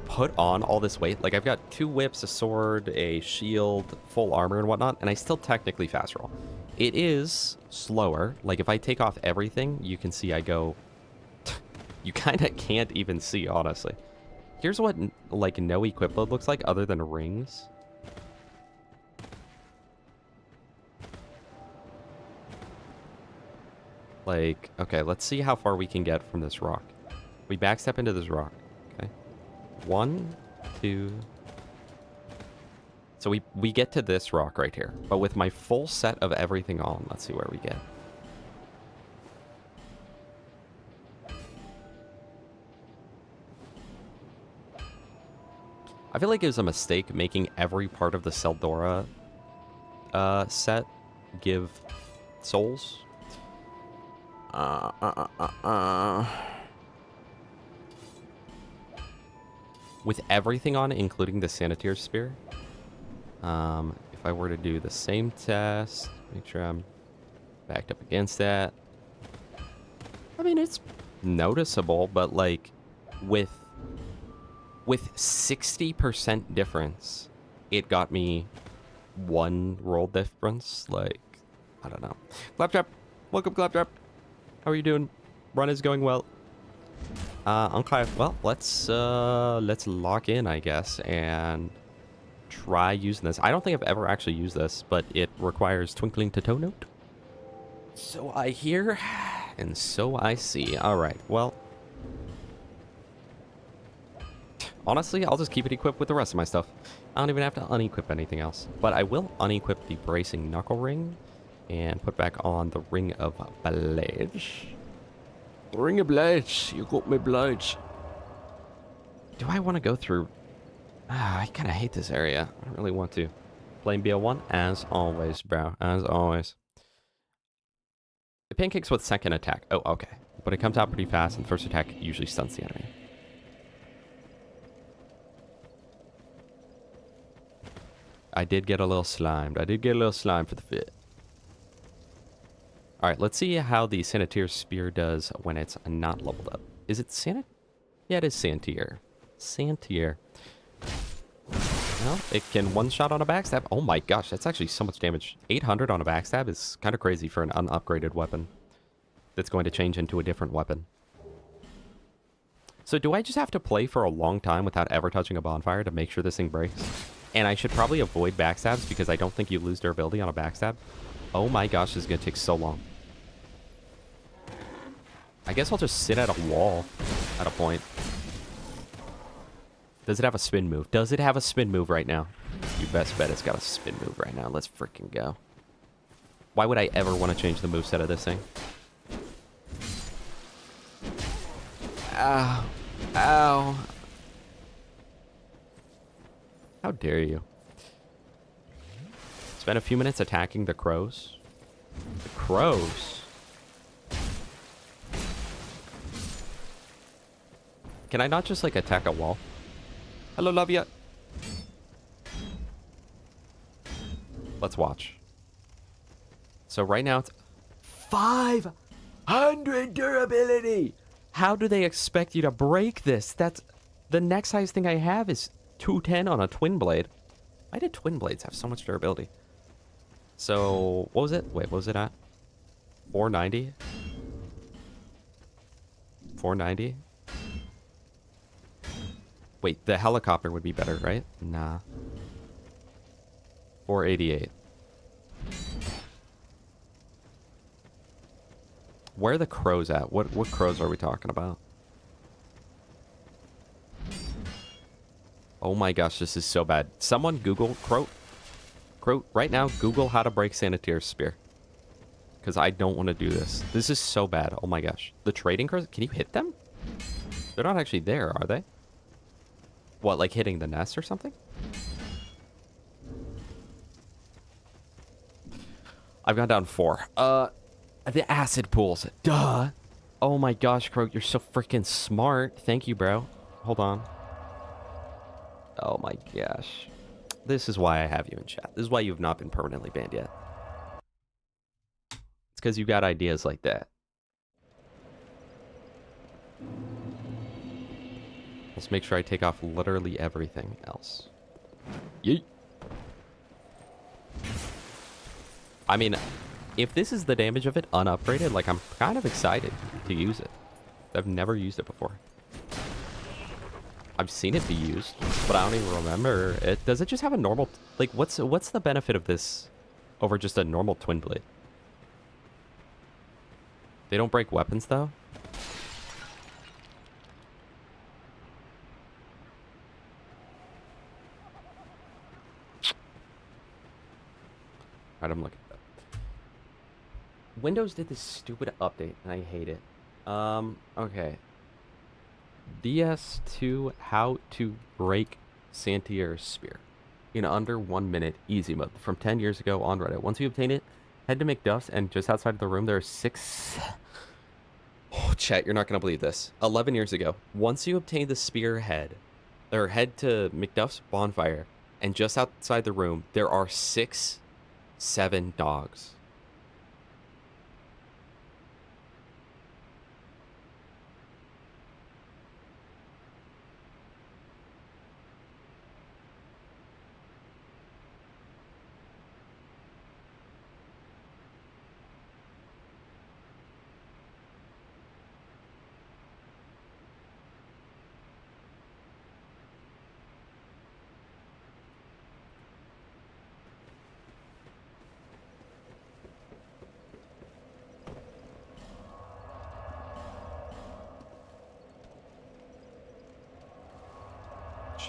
put on all this weight. Like, I've got 2 whips, a sword, a shield, full armor and whatnot. And I still technically fast roll. It is slower. Like, if I take off everything, you can see I go... You kind of can't even see, honestly. Here's what, like, no equip load looks like other than rings. Like, okay, let's see how far we can get from this rock. We backstep into this rock, okay? 1, 2... So we get to this rock right here. But with my full set of everything on, let's see where we get. I feel like it was a mistake making every part of the Seldora set give souls. With everything on, including the Sanitary Spear. If I were to do the same test, make sure I'm backed up against that. I mean, it's noticeable, but like with 60% difference, it got me 1 roll difference. Like, I don't know. Claptrap, welcome, Claptrap. How are you doing? Run is going well. Okay, well, let's lock in, I guess, and try using this. I don't think I've ever actually used this, but it requires Twinkling to Toe Note. So I hear, and so I see. All right, well, honestly, I'll just keep it equipped with the rest of my stuff. I don't even have to unequip anything else. But I will unequip the Bracing Knuckle Ring and put back on the Ring of Blades. Ring of Blades, you got me blades. Do I want to go through... I kind of hate this area. I don't really want to. Playing BO1, as always, bro. As always. The pancakes with second attack. Oh, okay. But it comes out pretty fast, and first attack usually stuns the enemy. I did get a little slimed. I did get a little slime for the fit. Alright, let's see how the Sanitary Spear does when it's not leveled up. Is it Sanit? Yeah, it is Santier. Santier. Well, it can one-shot on a backstab. Oh my gosh, that's actually so much damage. 800 on a backstab is kind of crazy for an unupgraded weapon that's going to change into a different weapon. So do I just have to play for a long time without ever touching a bonfire to make sure this thing breaks? And I should probably avoid backstabs because I don't think you lose durability on a backstab. Oh my gosh, this is going to take so long. I guess I'll just sit at a wall at a point. Does it have a spin move? Does it have a spin move right now? You best bet it's got a spin move right now. Let's freaking go. Why would I ever want to change the moveset of this thing? Ow. Ow. How dare you? Spend a few minutes attacking the crows. The crows? Can I not just, like, attack a wall? Hello, Lavia. Let's watch. So right now it's 500 durability. How do they expect you to break this? That's the next highest thing I have is 210 on a twin blade. Why did twin blades have so much durability? So what was it? Wait, what was it at? 490? 490? Wait, the helicopter would be better, right? Nah. 488. Where are the crows at? What crows are we talking about? Oh my gosh, this is so bad. Someone Google crow. Right now, Google how to break Sanitary Spear. Because I don't want to do this. This is so bad. Oh my gosh. The trading crows, can you hit them? They're not actually there, are they? What, like hitting the nest or something? I've gone down 4. The acid pools. Duh. Oh my gosh, Croak, you're so freaking smart. Thank you, bro. Hold on. Oh my gosh. This is why I have you in chat. This is why you've not been permanently banned yet. It's because you got ideas like that. Let's make sure I take off literally everything else. Yeet. I mean, if this is the damage of it unupgraded, like, I'm kind of excited to use it. I've never used it before. I've seen it be used, but I don't even remember it. Does it just have a normal... Like, what's the benefit of this over just a normal twin blade? They don't break weapons, though? Alright, I'm looking at that. Windows did this stupid update, and I hate it. Okay. DS2 How to Break Santier's Spear in under 1 minute, easy mode, from 10 years ago on Reddit. Once you obtain it, head to McDuff's, and just outside of the room there are 6... Oh, chat, you're not going to believe this. 11 years ago, once you obtain the spear head, or head to McDuff's bonfire, and just outside the room, there are 7 dogs.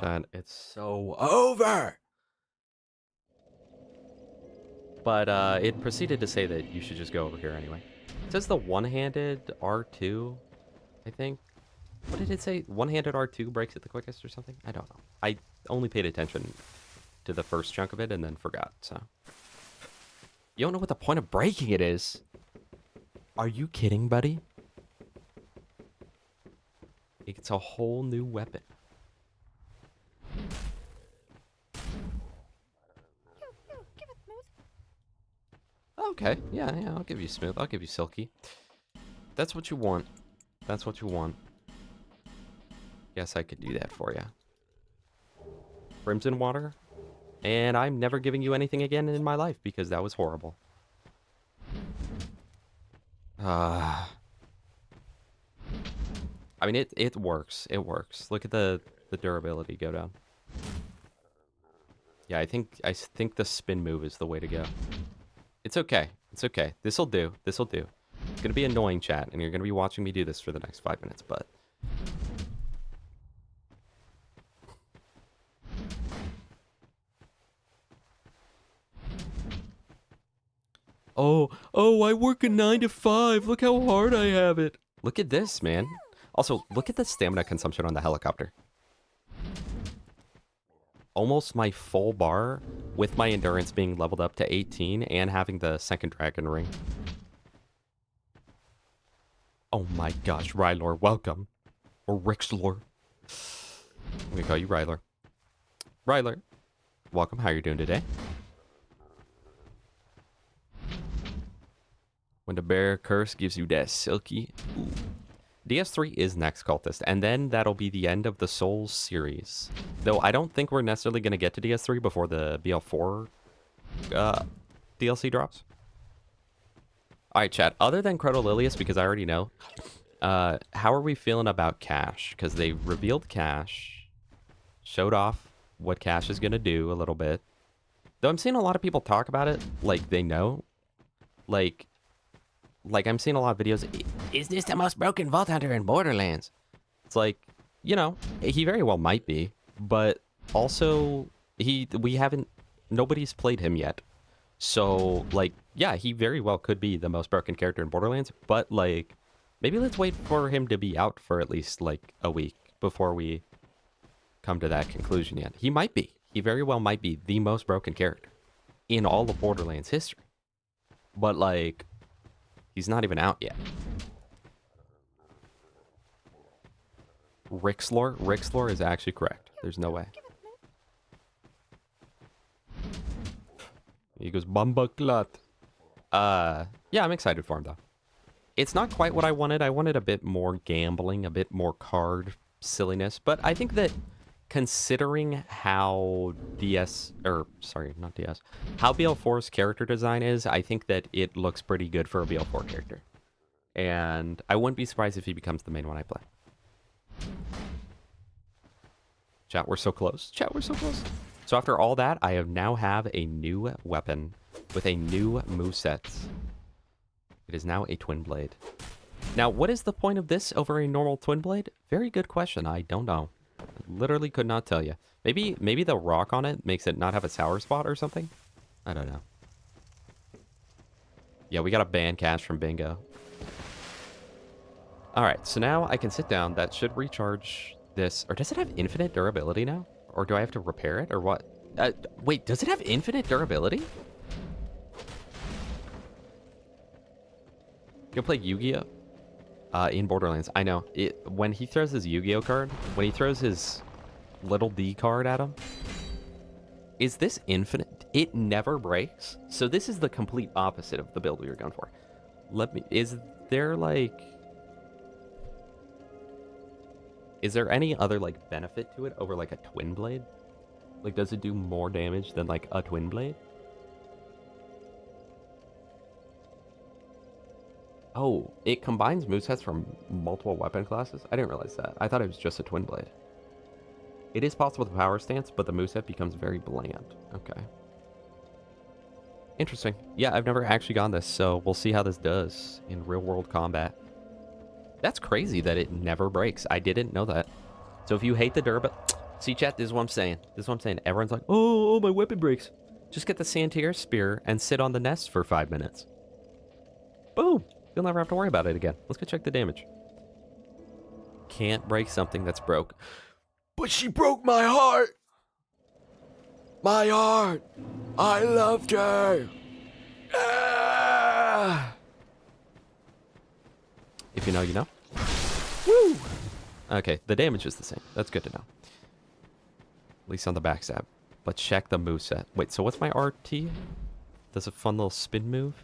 Chat, it's so over. But it proceeded to say that you should just go over here anyway. It says the one-handed R2, I think. What did it say? One-handed R2 breaks it the quickest or something? I don't know. I only paid attention to the first chunk of it and then forgot, so. You don't know what the point of breaking it is. Are you kidding, buddy? It's a whole new weapon. Okay, yeah, I'll give you smooth. I'll give you silky. That's what you want. That's what you want. Guess I could do that for you. Crimson water. And I'm never giving you anything again in my life because that was horrible. I mean, it works. It works. Look at the durability go down. Yeah, I think the spin move is the way to go. It's okay. It's okay. This'll do. This'll do. It's gonna be annoying, chat, and you're gonna be watching me do this for the next 5 minutes, but... Oh, I work a 9 to 5. Look how hard I have it. Look at this, man. Also, look at the stamina consumption on the helicopter. Almost my full bar with my endurance being leveled up to 18 and having the second dragon ring. Oh my gosh, Rylor, welcome. Or Rixlor. I'm gonna call you Ryler. Ryler, welcome. How are you doing today? When the bear curse gives you that silky. Ooh. DS3 is next, Cultist, and then that'll be the end of the Souls series. Though I don't think we're necessarily going to get to DS3 before the BL4 DLC drops. Alright, chat, other than Crotolilius, because I already know, how are we feeling about Cash? Because they revealed Cash, showed off what Cash is going to do a little bit. Though I'm seeing a lot of people talk about it like they know. Like I'm seeing a lot of videos. Is this the most broken Vault Hunter in Borderlands? It's like, you know, he very well might be, but also nobody's played him yet. So, like, yeah, he very well could be the most broken character in Borderlands, but, like, maybe let's wait for him to be out for at least, like, a week before we come to that conclusion yet. He might be. He very well might be the most broken character in all of Borderlands history. But, like, he's not even out yet. Rixlor is actually correct. There's no way. He goes, Bumbaclut. Yeah, I'm excited for him, though. It's not quite what I wanted. I wanted a bit more gambling, a bit more card silliness. But I think that considering how how BL4's character design is, I think that it looks pretty good for a BL4 character. And I wouldn't be surprised if he becomes the main one I play. Chat, we're so close. Chat, we're so close. So after all that, I now have a new weapon with a new moveset. It is now a twin blade. Now, what is the point of this over a normal twin blade? Very good question. I don't know. I literally could not tell you. Maybe the rock on it makes it not have a sour spot or something? I don't know. Yeah, we got a ban cash from bingo. Alright, so now I can sit down. That should recharge this. Or does it have infinite durability now? Or do I have to repair it? Or what? Wait, does it have infinite durability? You'll play Yu-Gi-Oh! In Borderlands. I know. When he throws his Yu-Gi-Oh! Card, when he throws his little D card at him, is this infinite? It never breaks. So this is the complete opposite of the build we were going for. Is there any other like benefit to it over like a twin blade? Like, does it do more damage than like a twin blade? Oh, it combines movesets from multiple weapon classes? I didn't realize that. I thought it was just a twin blade. It is possible with power stance, but the moveset becomes very bland. Okay. Interesting. Yeah, I've never actually gone this, so we'll see how this does in real-world combat. That's crazy that it never breaks. I didn't know that. So if you hate the durability... See, chat, this is what I'm saying. This is what I'm saying. Everyone's like, oh, my weapon breaks. Just get the Santier Spear and sit on the nest for 5 minutes. Boom. You'll never have to worry about it again. Let's go check the damage. Can't break something that's broke. But she broke my heart. My heart. I loved her. Ah. If you know, you know. Woo! Okay, the damage is the same. That's good to know. At least on the backstab. But check the moveset. Wait, so what's my RT? Does a fun little spin move?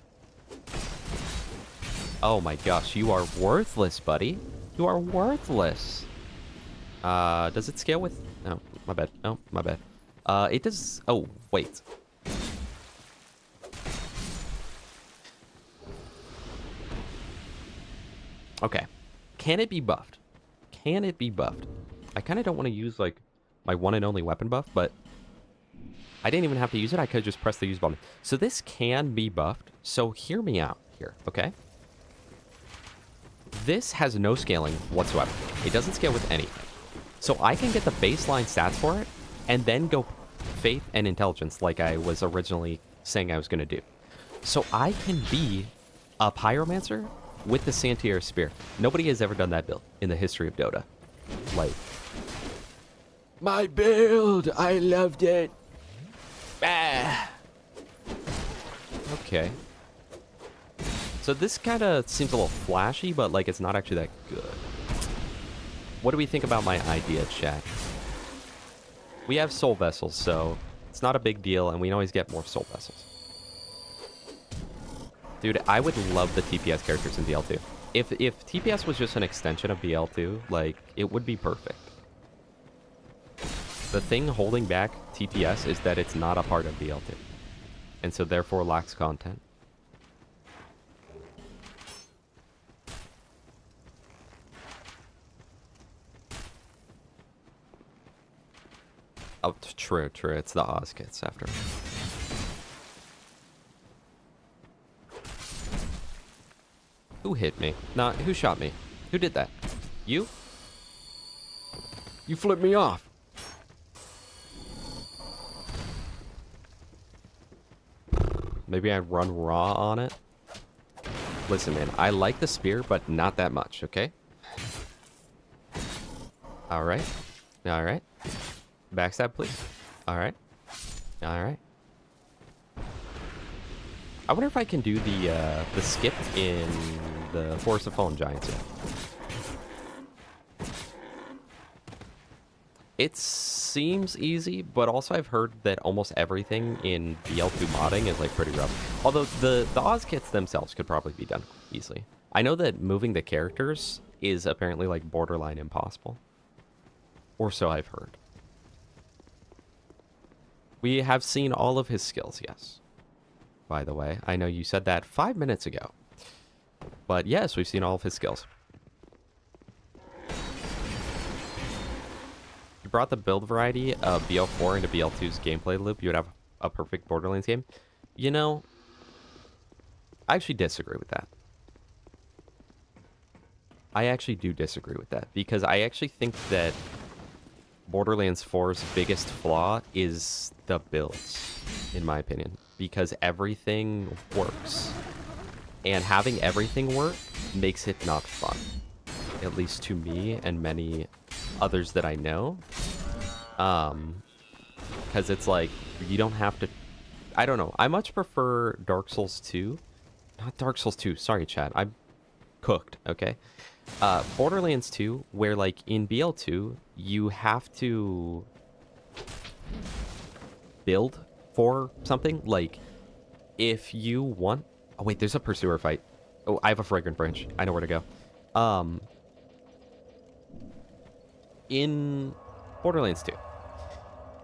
Oh my gosh, you are worthless, buddy. You are worthless. Does it scale with... Oh, my bad. Oh, my bad. It does... Oh, wait. Okay. Can it be buffed? Can it be buffed? I kind of don't want to use, like, my one and only weapon buff, but I didn't even have to use it. I could just press the use button. So this can be buffed. So hear me out here, okay? This has no scaling whatsoever. It doesn't scale with anything. So I can get the baseline stats for it and then go faith and intelligence like I was originally saying I was going to do. So I can be a pyromancer with the Santier Spear. Nobody has ever done that build in the history of Dota. Like, my build, I loved it. Ah. Okay. So this kind of seems a little flashy, but like it's not actually that good. What do we think about my idea, chat? We have soul vessels, so it's not a big deal, and we can always get more soul vessels. Dude, I would love the TPS characters in BL2. If TPS was just an extension of BL2, like, it would be perfect. The thing holding back TPS is that it's not a part of BL2, and so therefore lacks content. Oh, true. It's the Oz kits after. Who hit me? Nah, who shot me? Who did that? You? You flipped me off. Maybe I run raw on it? Listen, man, I like the spear, but not that much, okay? Alright. Alright. Backstab, please. Alright. Alright. I wonder if I can do the skip in the Forest of Fallen Giants yet. It seems easy, but also I've heard that almost everything in BL2 modding is like pretty rough. Although the Oz kits themselves could probably be done easily. I know that moving the characters is apparently like borderline impossible. Or so I've heard. We have seen all of his skills, yes. By the way, I know you said that 5 minutes ago. But yes, we've seen all of his skills. You brought the build variety of BL4 into BL2's gameplay loop, you would have a perfect Borderlands game. You know, I actually disagree with that. I actually do disagree with that, because I actually think that Borderlands 4's biggest flaw is the builds, in my opinion, because everything works. And having everything work makes it not fun, at least to me and many others that I know. Because it's like, you don't have to... I don't know. I much prefer Dark Souls 2. Not Dark Souls 2. Sorry, chat. I'm cooked, okay? Borderlands 2, where, like, in BL2, you have to build for something. Like, if you want... Oh, wait, there's a Pursuer fight. Oh, I have a Fragrant Branch. I know where to go. In Borderlands 2,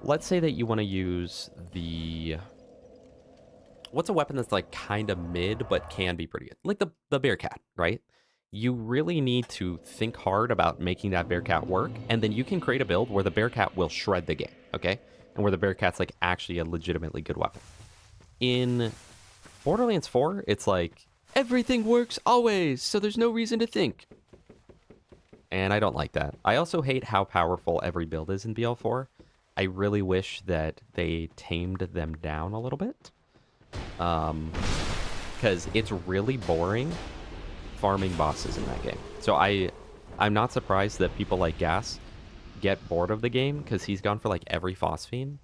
let's say that you want to use the... What's a weapon that's, like, kind of mid, but can be pretty good? Like the Bearcat, right? You really need to think hard about making that Bearcat work, and then you can create a build where the Bearcat will shred the game, okay? And where the Bearcat's, like, actually a legitimately good weapon. In Borderlands 4, it's like, everything works always, so there's no reason to think. And I don't like that. I also hate how powerful every build is in BL4. I really wish that they tamed them down a little bit. Because it's really boring farming bosses in that game. So I'm not surprised that people like Gas get bored of the game, because he's gone for like every phosphine.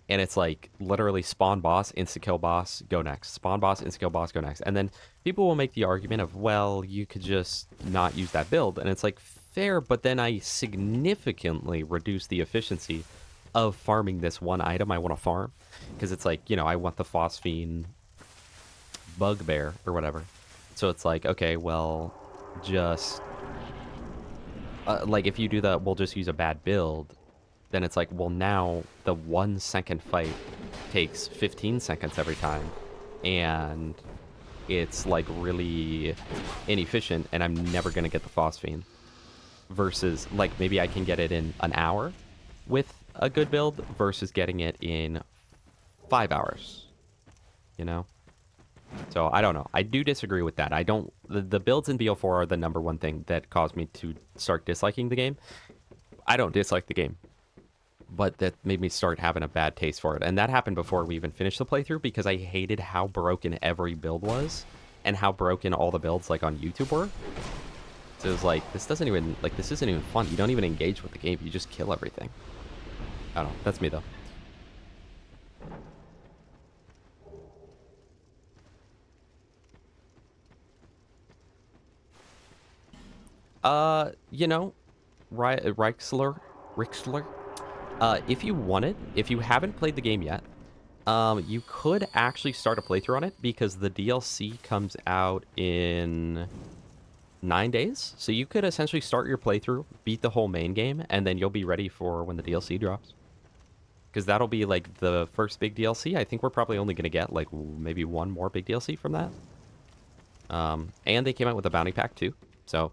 And it's like literally spawn boss, insta-kill boss, go next. Spawn boss, insta-kill boss, go next. And then people will make the argument of, well, you could just not use that build. And it's like, fair, but then I significantly reduce the efficiency of farming this one item I want to farm. Because it's like, you know, I want the phosphine bugbear or whatever. So it's like, okay, well, just... like, if you do that, we'll just use a bad build. Then it's like, well, now the 1 second fight takes 15 seconds every time. And it's, like, really inefficient, and I'm never going to get the phosphine. Versus, like, maybe I can get it in an hour with a good build versus getting it in 5 hours. You know? So, I don't know. I do disagree with that. I don't... The builds in BO4 are the #1 thing that caused me to start disliking the game. I don't dislike the game, but that made me start having a bad taste for it. And that happened before we even finished the playthrough, because I hated how broken every build was and how broken all the builds, like, on YouTube were. So it was like, this isn't even fun. You don't even engage with the game. You just kill everything. I don't know. That's me, though. You know, Rixler, if you wanted, if you haven't played the game yet, you could actually start a playthrough on it, because the DLC comes out in 9 days. So you could essentially start your playthrough, beat the whole main game, and then you'll be ready for when the DLC drops. Because that'll be, like, the first big DLC. I think we're probably only going to get, like, maybe one more big DLC from that. And they came out with a bounty pack, too. So...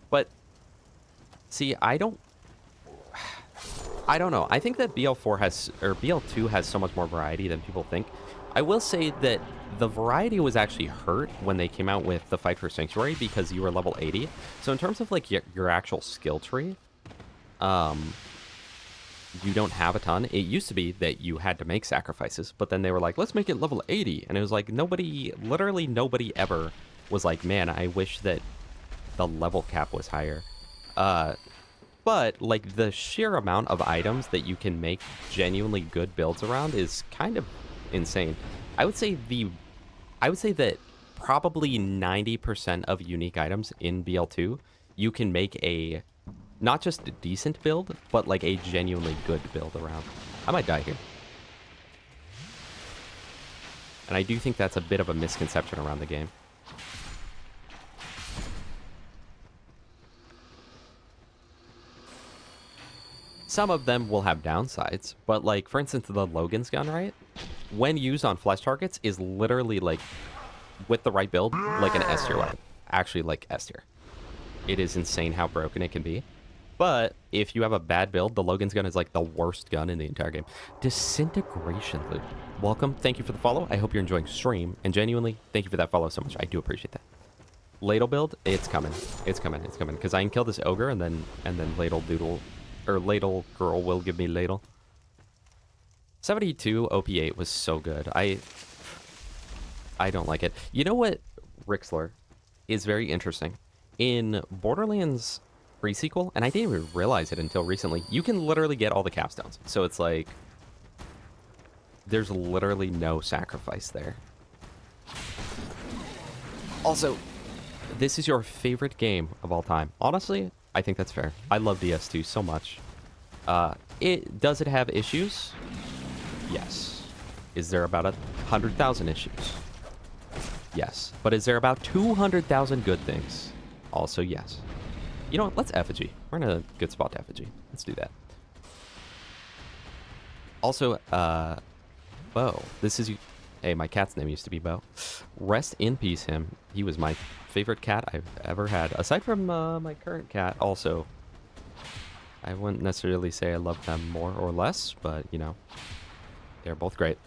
But, see, I don't know. I think that BL2 has so much more variety than people think. I will say that the variety was actually hurt when they came out with the Fight for Sanctuary, because you were level 80. So in terms of, like, your actual skill tree, you don't have a ton. It used to be that you had to make sacrifices, but then they were like, let's make it level 80. And it was like, literally nobody ever was like, man, I wish that the level cap was higher. But, like, the sheer amount of items that you can make genuinely good builds around is kind of insane. I would say that probably 90% of unique items in BL2, you can make a, not just a decent build, but, like, a genuinely good build around. I might die here. And I do think that's a bit of a misconception around the game. Some of them will have downsides, but like, for instance, the Logan's gun, right? When used on flesh targets is literally like, with the right build, like an S tier weapon. Actually, like S tier. It is insane how broken it can be. But if you have a bad build, the Logan's gun is like the worst gun in the entire game. Disintegration loop. Welcome. Thank you for the follow. I hope you're enjoying stream. And genuinely, thank you for that follow so much. I do appreciate that. Ladle build, it's coming. It's coming. It's coming. Because I can kill this ogre and then ladle doodle, or ladle girl will give me ladle. 72 OP8 was so good. I don't like it. You know what, Rixler, is very interesting? In Borderlands pre-sequel, and I didn't even realize it until recently, you can literally get all the capstones. So it's like, there's literally no sacrifice there. Also, this is your favorite game of all time. Honestly, I think that's fair. I love DS2 so much. Does it have issues? Yes. Is there about 100,000 issues? Yes. But is there about 200,000 good things? Also, yes. You know what? Let's effigy. We're in a good spot to effigy. Let's do that. Also, Bo. This is... Hey, my cat's name used to be Bo. Rest in peace, him. He was my favorite cat I've ever had. Aside from my current cat, also. I wouldn't necessarily say I love them more or less, but, you know, they're both great.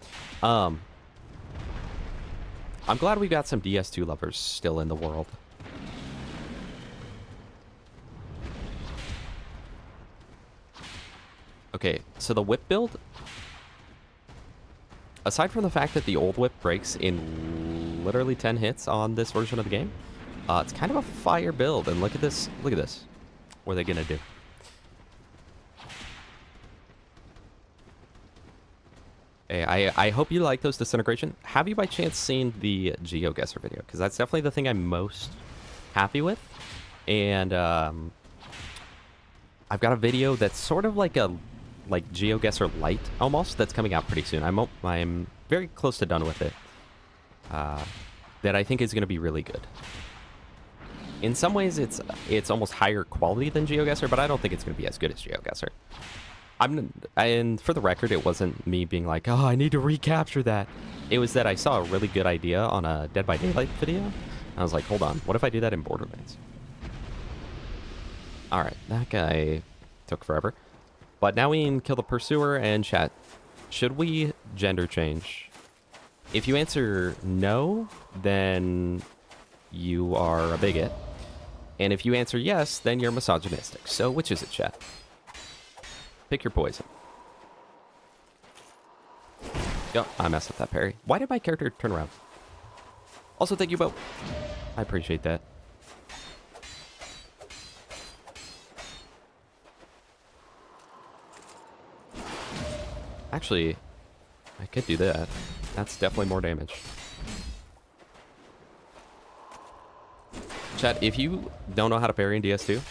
I'm glad we got some DS2 lovers still in the world. Okay, so the whip build, aside from the fact that the old whip breaks in literally 10 hits on this version of the game, it's kind of a fire build. And look at this. Look at this. What are they going to do? Hey, I hope you like those disintegration. Have you by chance seen the GeoGuessr video? Because that's definitely the thing I'm most happy with. And I've got a video that's sort of like a GeoGuessr Lite almost, that's coming out pretty soon. I'm very close to done with it. That I think is going to be really good. In some ways, it's almost higher quality than GeoGuessr, but I don't think it's going to be as good as GeoGuessr. And for the record, it wasn't me being like, oh, I need to recapture that. It was that I saw a really good idea on a Dead by Daylight video. And I was like, hold on, what if I do that in Borderlands? All right, that guy took forever. But now we can kill the pursuer. And chat, should we gender change? If you answer no, then you are a bigot. And if you answer yes, then you're misogynistic. So which is it, chat? Pick your poison. Yo, I messed up that parry. Why did my character turn around? Also, thank you, Bo. I appreciate that. Actually, I could do that. That's definitely more damage. Chat, if you don't know how to parry in DS2,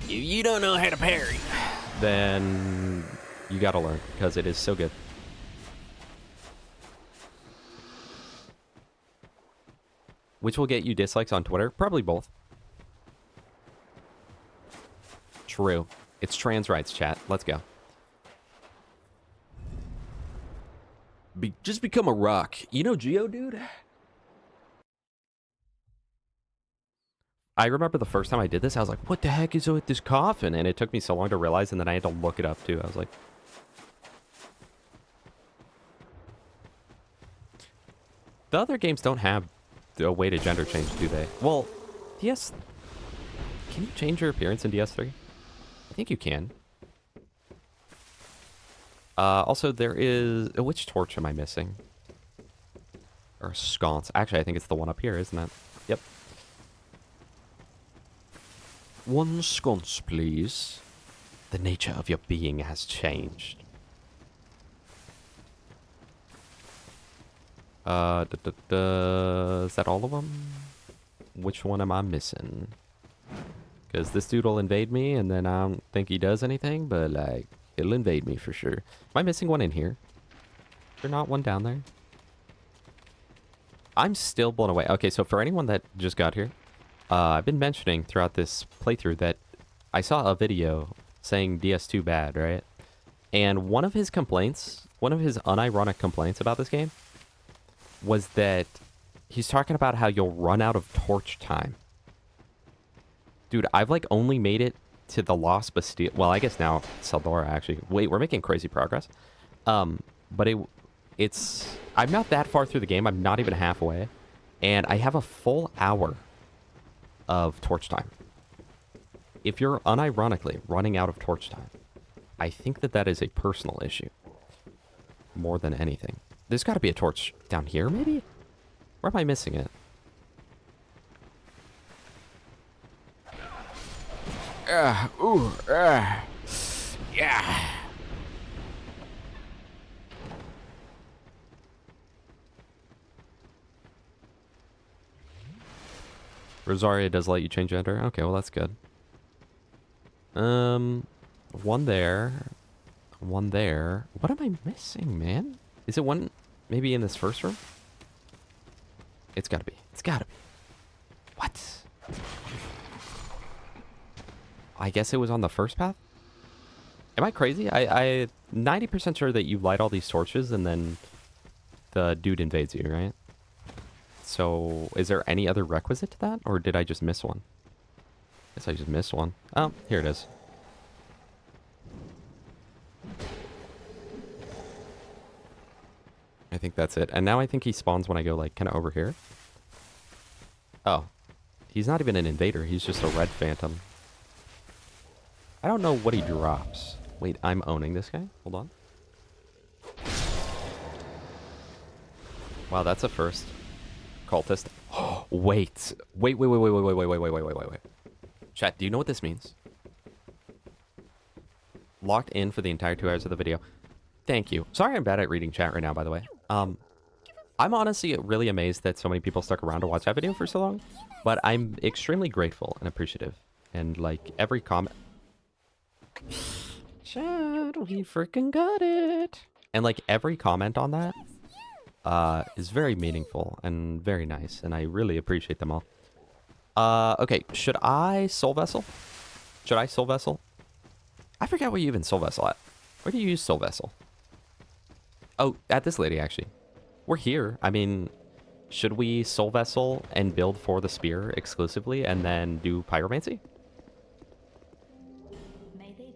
If you don't know how to parry, then you gotta learn, because it is so good. Which will get you dislikes on Twitter? Probably both. True. It's trans rights, chat. Let's go. Just become a rock. You know Geo, dude? I remember the first time I did this, I was like, what the heck is with this coffin? And it took me so long to realize, and then I had to look it up too. I was like... The other games don't have a way to gender change, do they? Well, DS... Can you change your appearance in DS3? I think you can. Also, there is... Which torch am I missing? Or a sconce. Actually, I think it's the one up here, isn't it? Yep. One sconce, please. The nature of your being has changed. Is that all of them? Which one am I missing? Because this dude will invade me, and then I don't think he does anything, but, like, it'll invade me for sure. Am I missing one in here? Is there not one down there? I'm still blown away. Okay, so for anyone that just got here, I've been mentioning throughout this playthrough that I saw a video saying DS2 bad, right? And one of his complaints, one of his unironic complaints about this game was that he's talking about how you'll run out of torch time. Dude, I've like only made it to the Lost Bastille. Well, I guess now Saldora actually. Wait, we're making crazy progress. But it's I'm not that far through the game. I'm not even halfway, and I have a full hour of torch time. If you're unironically running out of torch time, I think that that is a personal issue more than anything. There's got to be a torch down here, maybe? Where am I missing it? Yeah. Rosaria does let you change gender. Okay, well that's good. One there. One there. What am I missing, man? Is it one maybe in this first room? It's gotta be. It's gotta be. What? I guess it was on the first path? Am I crazy? I 90% sure that you light all these torches and then the dude invades you, right? So, is there any other requisite to that? Or did I just miss one? I guess I just missed one. Oh, here it is. I think that's it. And now I think he spawns when I go, like, kind of over here. Oh. He's not even an invader. He's just a red phantom. I don't know what he drops. Wait, I'm owning this guy? Hold on. Wow, that's a first. Cultist. Wait. Wait. Chat, do you know what this means? Locked in for the entire 2 hours of the video. Thank you. Sorry I'm bad at reading chat right now, by the way. I'm honestly really amazed that so many people stuck around to watch that video for so long. But I'm extremely grateful and appreciative. And, like, every comment... Chat, we freaking got it! And, like, every comment on that is very meaningful and very nice. And I really appreciate them all. Okay, should I Soul Vessel? Should I Soul Vessel? I forget where you even Soul Vessel at. Where do you use Soul Vessel? Oh, at this lady, actually. We're here. I mean, should we Soul Vessel and build for the spear exclusively and then do Pyromancy? Maybe.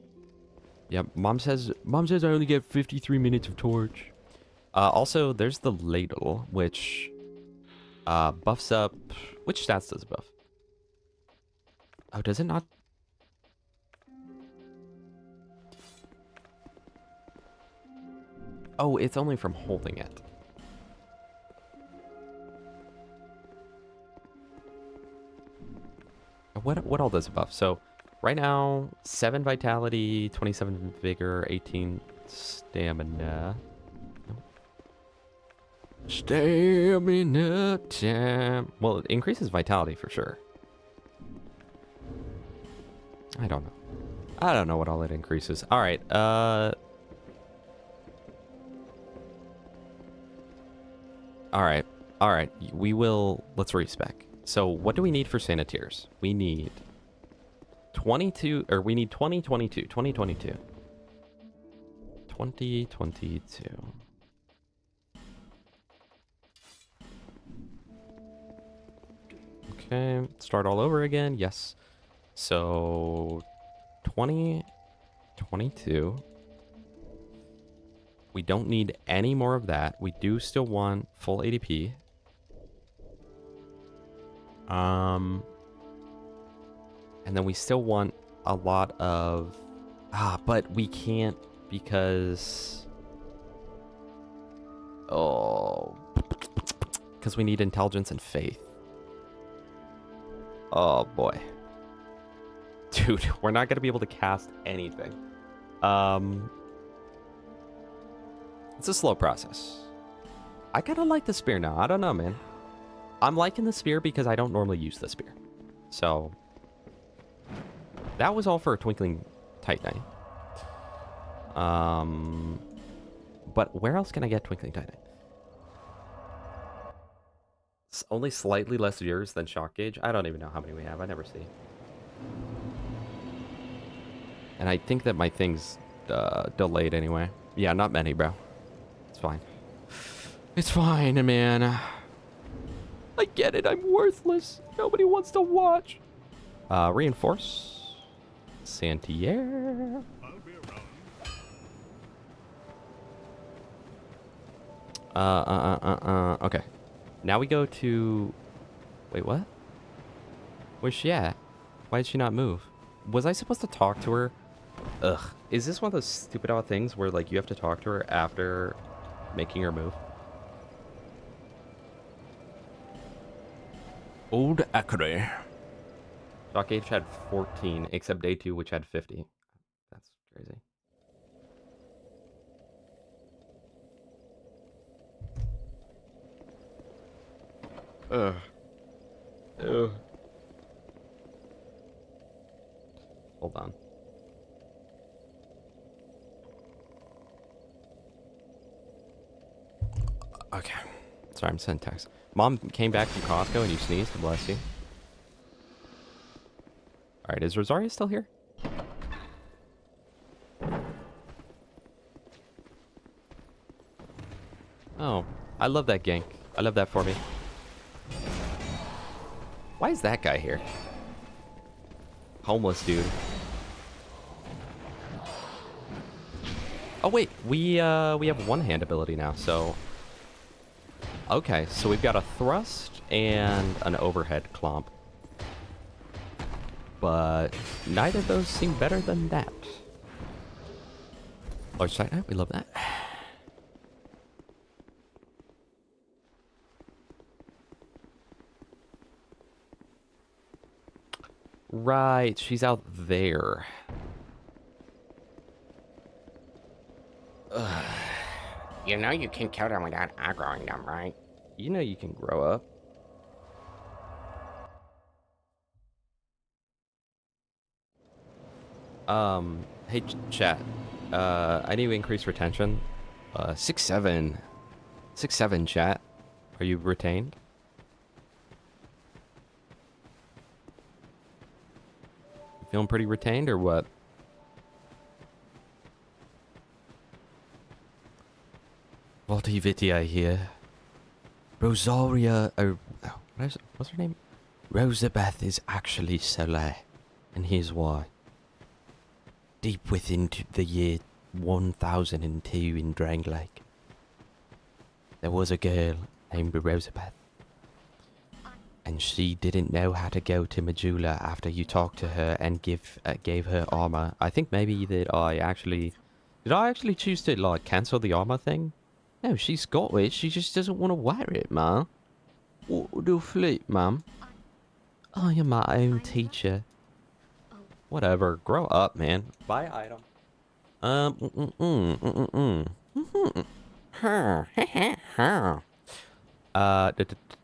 Yep, Mom says I only get 53 minutes of torch. Also, there's the ladle, which buffs up... Which stats does it buff? Oh, does it not? Oh, it's only from holding it. What all does it buff? So, right now, 7 vitality, 27 vigor, 18 stamina. Stamina time. Well, it increases vitality for sure. I don't know. I don't know what all it increases. All right. All right. All right. We will. Let's respec. So, what do we need for sanitiers? We need 22, or we need 2022. 2022. 2022. Okay, start all over again. Yes. So 2022. We don't need any more of that. We do still want full ADP. And then we still want a lot of but we can't because because we need intelligence and faith. Oh boy. Dude, we're not going to be able to cast anything. It's a slow process. I kind of like the spear now. I don't know, man. I'm liking the spear because I don't normally use the spear. So, that was all for a Twinkling Titanite. But where else can I get Twinkling Titanite? It's only slightly less viewers than Shock Gauge. I don't even know how many we have. I never see. And I think that my thing's delayed anyway. Yeah, not many, bro. It's fine. It's fine, man. I get it. I'm worthless. Nobody wants to watch. Reinforce. Santier. Okay. Now we go to... Wait, what? Where's she at? Why did she not move? Was I supposed to talk to her? Ugh. Is this one of those stupid odd things where, like, you have to talk to her after making her move? Old Acre. Shock Gauge had 14, except day 2, which had 50. That's crazy. Ugh. Ugh. Hold on. Okay. Sorry, I'm sending text. Mom came back from Costco and you sneezed. Bless you. Alright, is Rosaria still here? Oh, I love that gank. I love that for me. Why is that guy here? Homeless dude. Oh wait, we have one-hand ability now, so... Okay, so we've got a thrust and an overhead clomp. But neither of those seem better than that. Large sight knife, we love that. Right, she's out there. Ugh. You know you can kill them without aggroing them, right? You know you can grow up. Hey, chat. I need to increase retention. 6-7. 6-7, chat. Are you retained? You feeling pretty retained or what? Volti Vitia here. Rosaria, what's her name? Rosabeth is actually Soleil, and here's why. Deep within the year 1002 in Drang Lake, there was a girl named Rosabeth, and she didn't know how to go to Majula after you talked to her and gave her armor. I think maybe that did I actually choose to like cancel the armor thing? No, she's got it. She just doesn't want to wear it, man. What do flip, ma'am? I am my own teacher. Whatever. Grow up, man. Buy item.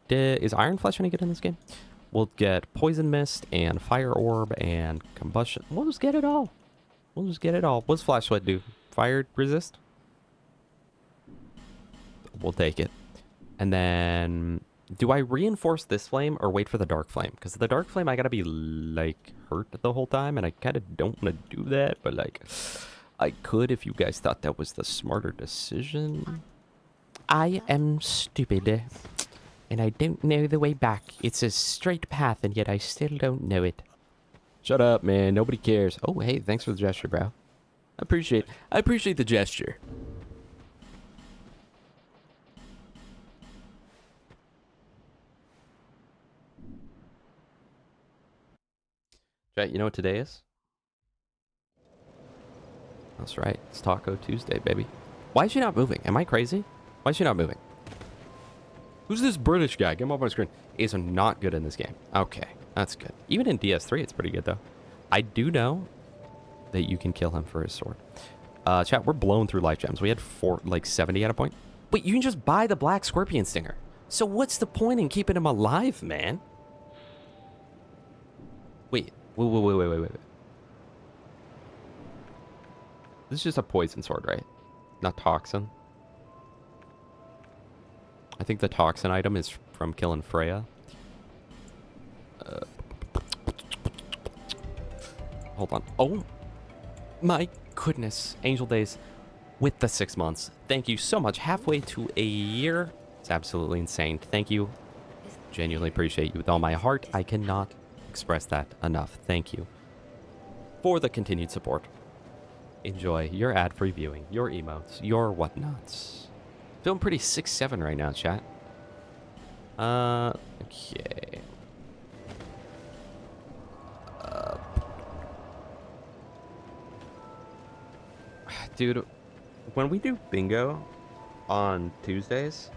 Is Iron Flesh any good in this game? We'll get Poison Mist and Fire Orb and Combustion. We'll just get it all. We'll just get it all. What's Flash Sweat do? Fire resist? We'll take it. And then... Do I reinforce this flame or wait for the dark flame? Because the dark flame, I gotta be, like, hurt the whole time. And I kind of don't want to do that. But, like, I could if you guys thought that was the smarter decision. I am stupid. And I don't know the way back. It's a straight path, and yet I still don't know it. Shut up, man. Nobody cares. Oh, hey, thanks for the gesture, bro. I appreciate the gesture. Chat, you know what today is? That's right. It's Taco Tuesday, baby. Why is she not moving? Am I crazy? Why is she not moving? Who's this British guy? Get him off my screen. Is not good in this game. Okay, that's good. Even in DS3, it's pretty good, though. I do know that you can kill him for his sword. Chat, we're blowing through life gems. We had 70 at a point. Wait, you can just buy the black scorpion stinger. So what's the point in keeping him alive, man? Wait. This is just a poison sword, right? Not toxin. I think the toxin item is from killing Freya. Hold on. Oh my goodness. Angel Days with the 6 months. Thank you so much. Halfway to a year. It's absolutely insane. Thank you. Genuinely appreciate you with all my heart. I cannot express that enough. Thank you for the continued support. Enjoy your ad-free viewing, your emotes, your whatnots. Feeling pretty 6-7 right now, chat. Okay. Dude, when we do bingo on Tuesdays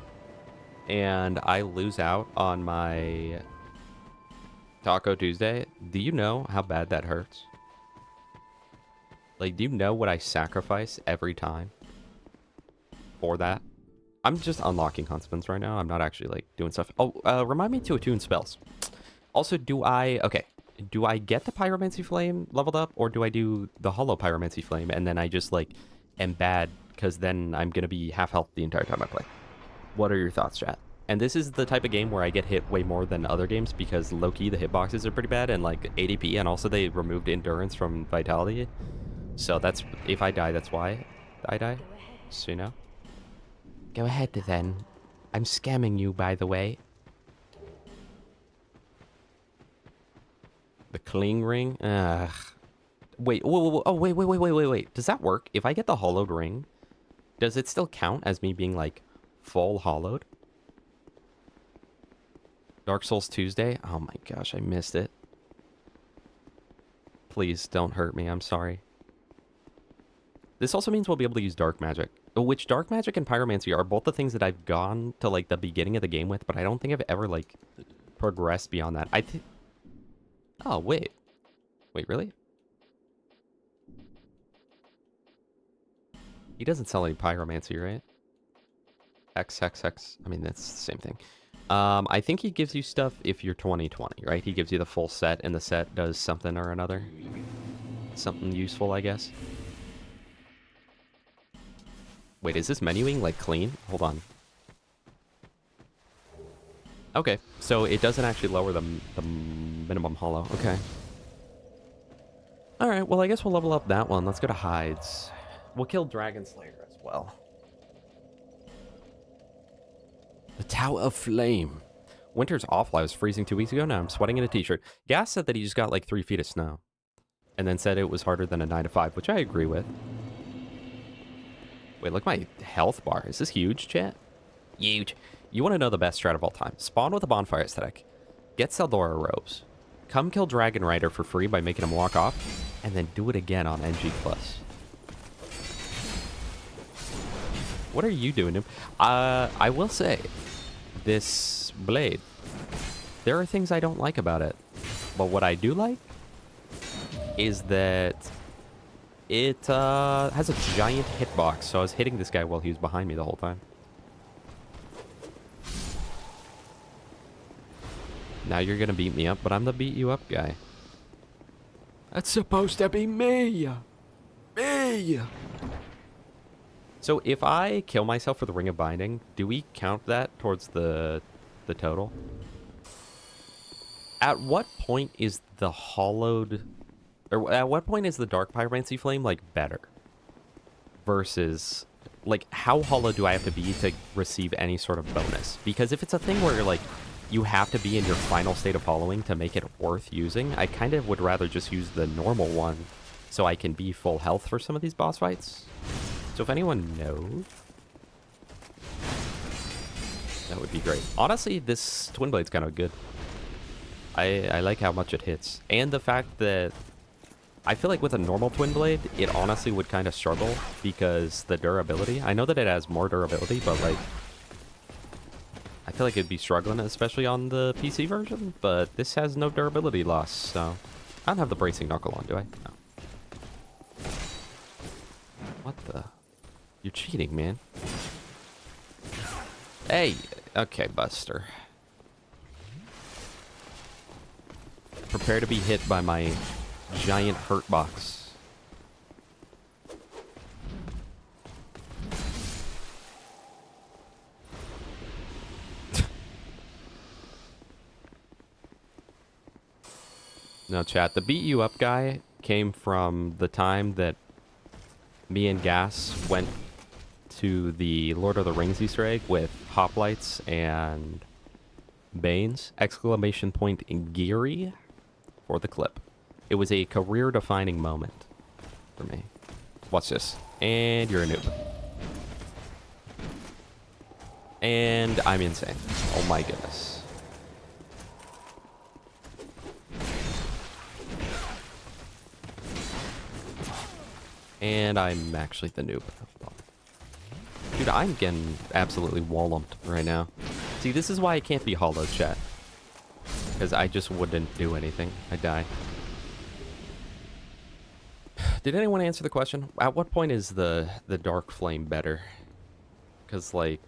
and I lose out on my Taco Tuesday, do you know how bad that hurts? Like, do you know what I sacrifice every time for that? I'm just unlocking Huntsman's right now. I'm not actually, like, doing stuff. Oh, remind me to attune spells. Also, do I get the Pyromancy Flame leveled up, or do I do the Hollow Pyromancy Flame, and then I just, like, am bad, because then I'm going to be half health the entire time I play? What are your thoughts, chat? And this is the type of game where I get hit way more than other games, because low-key, the hitboxes are pretty bad, and, like, ADP, and also they removed Endurance from Vitality. So that's, if I die, that's why I die. So, you know. Go ahead, then. I'm scamming you, by the way. The cling ring? Ugh. Wait, whoa. Oh, wait. Does that work? If I get the hollowed ring, does it still count as me being, like, full hollowed? Dark Souls Tuesday? Oh my gosh, I missed it. Please don't hurt me, I'm sorry. This also means we'll be able to use Dark Magic. Which Dark Magic and Pyromancy are both the things that I've gone to, like, the beginning of the game with, but I don't think I've ever, like, progressed beyond that. I think... Oh, wait. Wait, really? He doesn't sell any Pyromancy, right? X. I mean, that's the same thing. I think he gives you stuff if you're 2020, right? He gives you the full set, and the set does something or another. Something useful, I guess. Wait, is this menuing, like, clean? Hold on. Okay, so it doesn't actually lower the minimum hollow. Okay. Alright, well, I guess we'll level up that one. Let's go to Hides. We'll kill Dragon Slayer as well. The Tower of Flame. Winter's awful. I was freezing 2 weeks ago. Now I'm sweating in a t-shirt. Gas said that he just got like 3 feet of snow. And then said it was harder than a 9 to 5, which I agree with. Wait, look at my health bar. Is this huge, chat? Huge. You want to know the best strat of all time. Spawn with a bonfire aesthetic. Get Seldora robes. Come kill Dragon Rider for free by making him walk off. And then do it again on NG+. What are you doing? I will say, this blade, there are things I don't like about it. But what I do like is that it has a giant hitbox. So I was hitting this guy while he was behind me the whole time. Now you're gonna beat me up, but I'm the beat you up guy. That's supposed to be me! Me! So if I kill myself for the Ring of Binding, do we count that towards the total? At what point is the hollowed... Or at what point is the Dark Pyromancy Flame, like, better? Versus... Like, how hollow do I have to be to receive any sort of bonus? Because if it's a thing where, like, you have to be in your final state of hollowing to make it worth using, I kind of would rather just use the normal one so I can be full health for some of these boss fights. So if anyone knows, that would be great. Honestly, this Twin Blade's kind of good. I like how much it hits. And the fact that I feel like with a normal Twin Blade, it honestly would kind of struggle because the durability. I know that it has more durability, but like, I feel like it'd be struggling, especially on the PC version, but this has no durability loss, so I don't have the bracing knuckle on, do I? No. What the? You're cheating, man. Hey! Okay, Buster. Prepare to be hit by my giant hurt box. No, chat. The beat you up guy came from the time that me and Gas went to the Lord of the Rings Easter egg with hoplites and Banes! Exclamation point Geary for the clip. It was a career-defining moment for me. Watch this. And you're a noob. And I'm insane. Oh my goodness. And I'm actually the noob. Dude, I'm getting absolutely wall-lumped right now. See, this is why I can't be hollow, chat. Because I just wouldn't do anything. I'd die. Did anyone answer the question? At what point is the Dark Flame better? Because, like,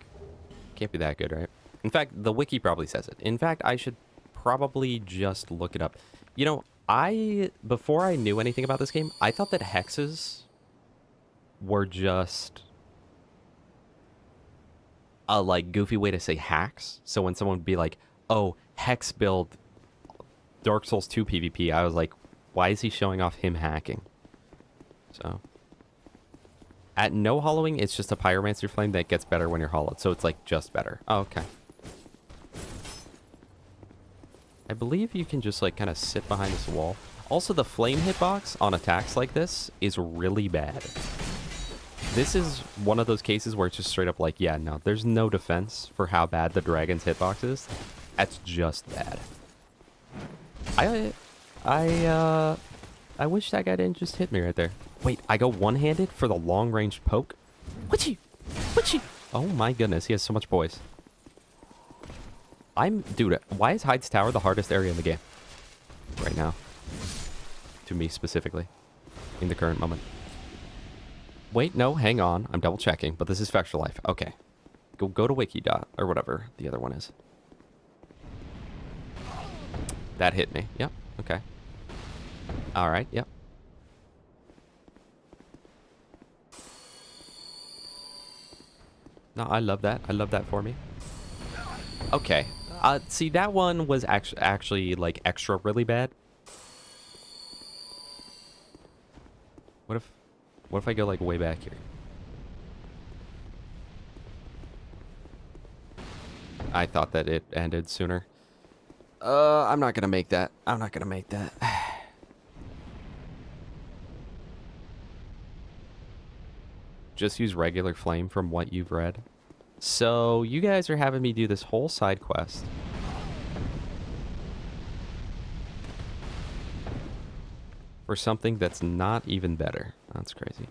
can't be that good, right? In fact, the wiki probably says it. In fact, I should probably just look it up. You know, before I knew anything about this game, I thought that hexes were just a, like, goofy way to say hacks. So when someone would be like, oh, hex build Dark Souls 2 PvP, I was like, why is he showing off him hacking? So, at no hollowing, it's just a Pyromancer Flame that gets better when you're hollowed. So it's, like, just better. Oh, okay. I believe you can just, like, kind of sit behind this wall. Also, the flame hitbox on attacks like this is really bad. This is one of those cases where it's just straight up like, yeah, no, there's no defense for how bad the dragon's hitbox is. That's just bad. I wish that guy didn't just hit me right there. Wait, I go one-handed for the long-range poke? Whatchy? Whatchy? Oh my goodness, he has so much poise. Dude, why is Hyde's Tower the hardest area in the game? Right now. To me specifically. In the current moment. Wait, no, hang on. I'm double checking, but this is Factual Life. Okay. Go to Wikidot, or whatever the other one is. That hit me. Yep, okay. Alright, yep. No, I love that. I love that for me. Okay. See, that one was actually like, extra really bad. What if I go, like, way back here? I thought that it ended sooner. I'm not gonna make that. I'm not gonna make that. Just use regular flame from what you've read. So, you guys are having me do this whole side quest. For something that's not even better. That's crazy.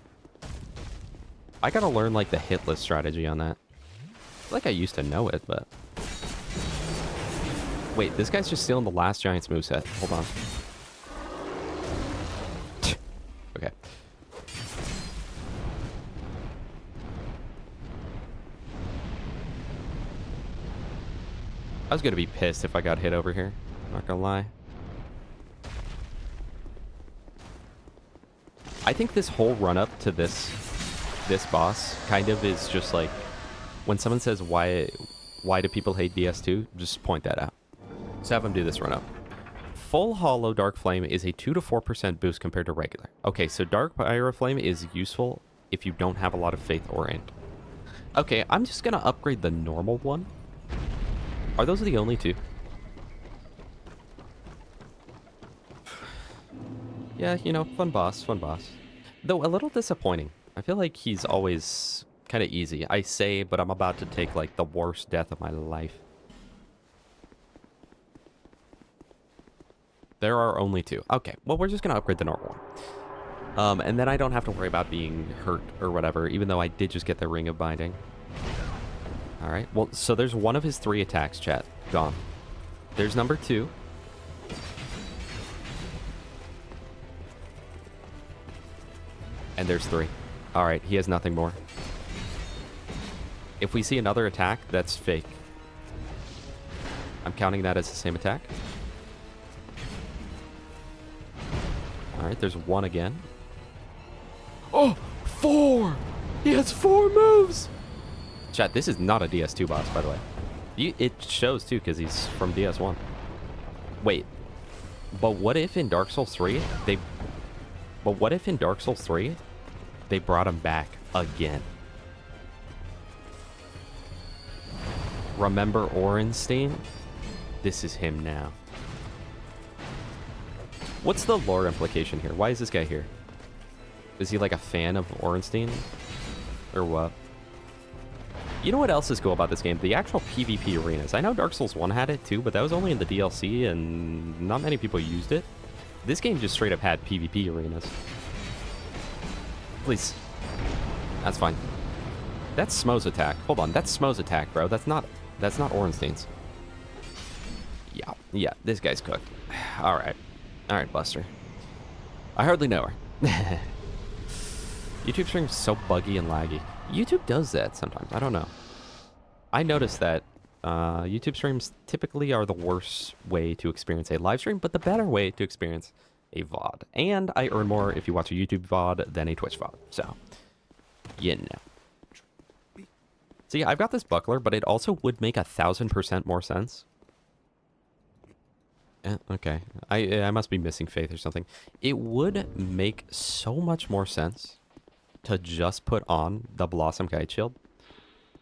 I gotta learn, like, the hit list strategy on that. I feel like I used to know it, but... Wait, this guy's just stealing the last Giant's moveset. Hold on. Okay. I was gonna be pissed if I got hit over here. Not gonna lie. I think this whole run-up to this boss kind of is just like, when someone says why do people hate DS2, just point that out. So have them do this run-up. Full Hollow Dark Flame is a 2 to 4% boost compared to regular. Okay, so Dark Pyro Flame is useful if you don't have a lot of faith or int. Okay, I'm just gonna upgrade the normal one. Are those the only two? Yeah, you know, fun boss, fun boss. Though a little disappointing. I feel like he's always kind of easy. I say, but I'm about to take, like, the worst death of my life. There are only two. Okay, well, we're just going to upgrade the normal one. And then I don't have to worry about being hurt or whatever, even though I did just get the Ring of Binding. Alright, well, so there's one of his 3 attacks, chat. Gone. There's number 2. And there's 3. All right, he has nothing more. If we see another attack, that's fake. I'm counting that as the same attack. All right, there's 1 again. Oh, 4! He has 4 moves! Chat, this is not a DS2 boss, by the way. It shows, too, because he's from DS1. Wait. But what if in Dark Souls 3, they brought him back again? Remember Orenstein? This is him now. What's the lore implication here? Why is this guy here? Is he like a fan of Orenstein? Or what? You know what else is cool about this game? The actual PvP arenas. I know Dark Souls 1 had it too, but that was only in the DLC and not many people used it. This game just straight up had PvP arenas. Please. That's fine. That's Smo's attack. Hold on, that's Smo's attack, bro. That's not Orenstein's. Yeah, this guy's cooked. Alright, Buster. I hardly know her. YouTube stream's so buggy and laggy. YouTube does that sometimes. I don't know. I noticed that YouTube streams typically are the worst way to experience a live stream, but the better way to experience a VOD. And I earn more if you watch a YouTube VOD than a Twitch VOD. So, you know. See, I've got this buckler, but it also would make 1,000% more sense. Okay. I must be missing faith or something. It would make so much more sense to just put on the Blossom Guide Shield,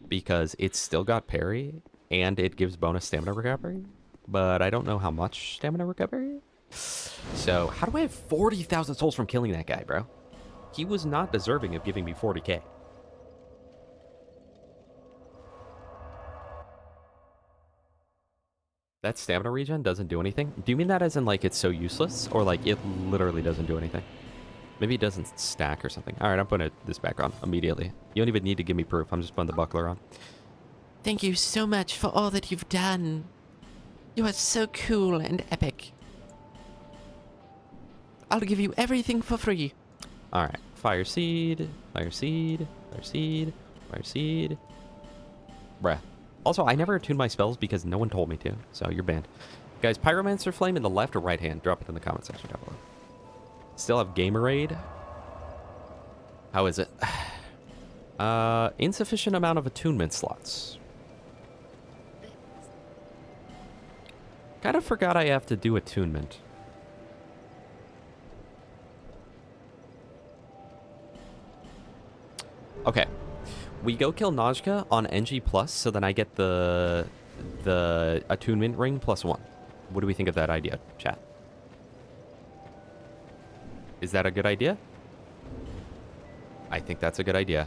because it's still got parry and it gives bonus stamina recovery, but I don't know how much stamina recovery. So how do I have 40,000 souls from killing that guy, bro? He was not deserving of giving me 40k. That stamina regen doesn't do anything? Do you mean that as in like it's so useless, or like it literally doesn't do anything? Maybe it doesn't stack or something. All right, I'm putting this back on immediately. You don't even need to give me proof. I'm just putting the buckler on. Thank you so much for all that you've done. You are so cool and epic. I'll give you everything for free. All right, fire seed, fire seed, fire seed, fire seed. Bruh. Also, I never attune my spells because no one told me to, so you're banned. Guys, Pyromancer Flame in the left or right hand? Drop it in the comment section down below. Still have Gamerade. How is it? Insufficient amount of attunement slots. Kind of forgot I have to do attunement. Okay. We go kill Najka on NG+, so then I get the attunement ring +1. What do we think of that idea, chat? Is that a good idea? I think that's a good idea.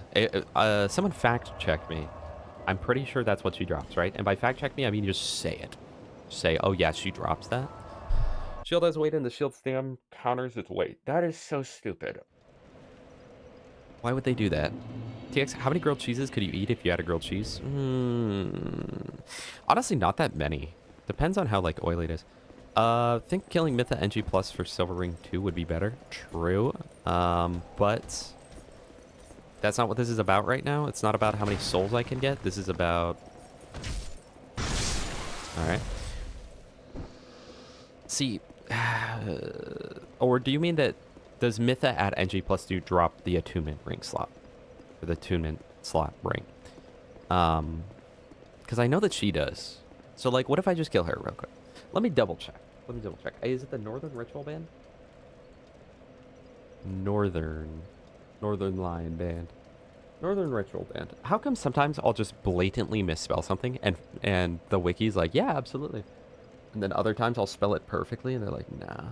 Someone fact check me. I'm pretty sure that's what she drops, right? And by fact check me, I mean just say it. Say, oh yeah, she drops that. Shield has weight and the shield stam counters its weight. That is so stupid. Why would they do that? TX, how many grilled cheeses could you eat if you had a grilled cheese? Honestly, not that many. Depends on how like oily it is. Think killing Mytha NG Plus for Silver Ring 2 would be better. True. But that's not what this is about right now. It's not about how many souls I can get. This is about... Alright. See, or do you mean that does Mytha at NG Plus 2 drop the attunement ring slot? Or the attunement slot ring? Because I know that she does. So like, what if I just kill her real quick? Let me double check. Is it the Northern Ritual Band? Northern Lion Band. Northern Ritual Band. How come sometimes I'll just blatantly misspell something and the wiki's like, yeah, absolutely. And then other times I'll spell it perfectly and they're like, nah.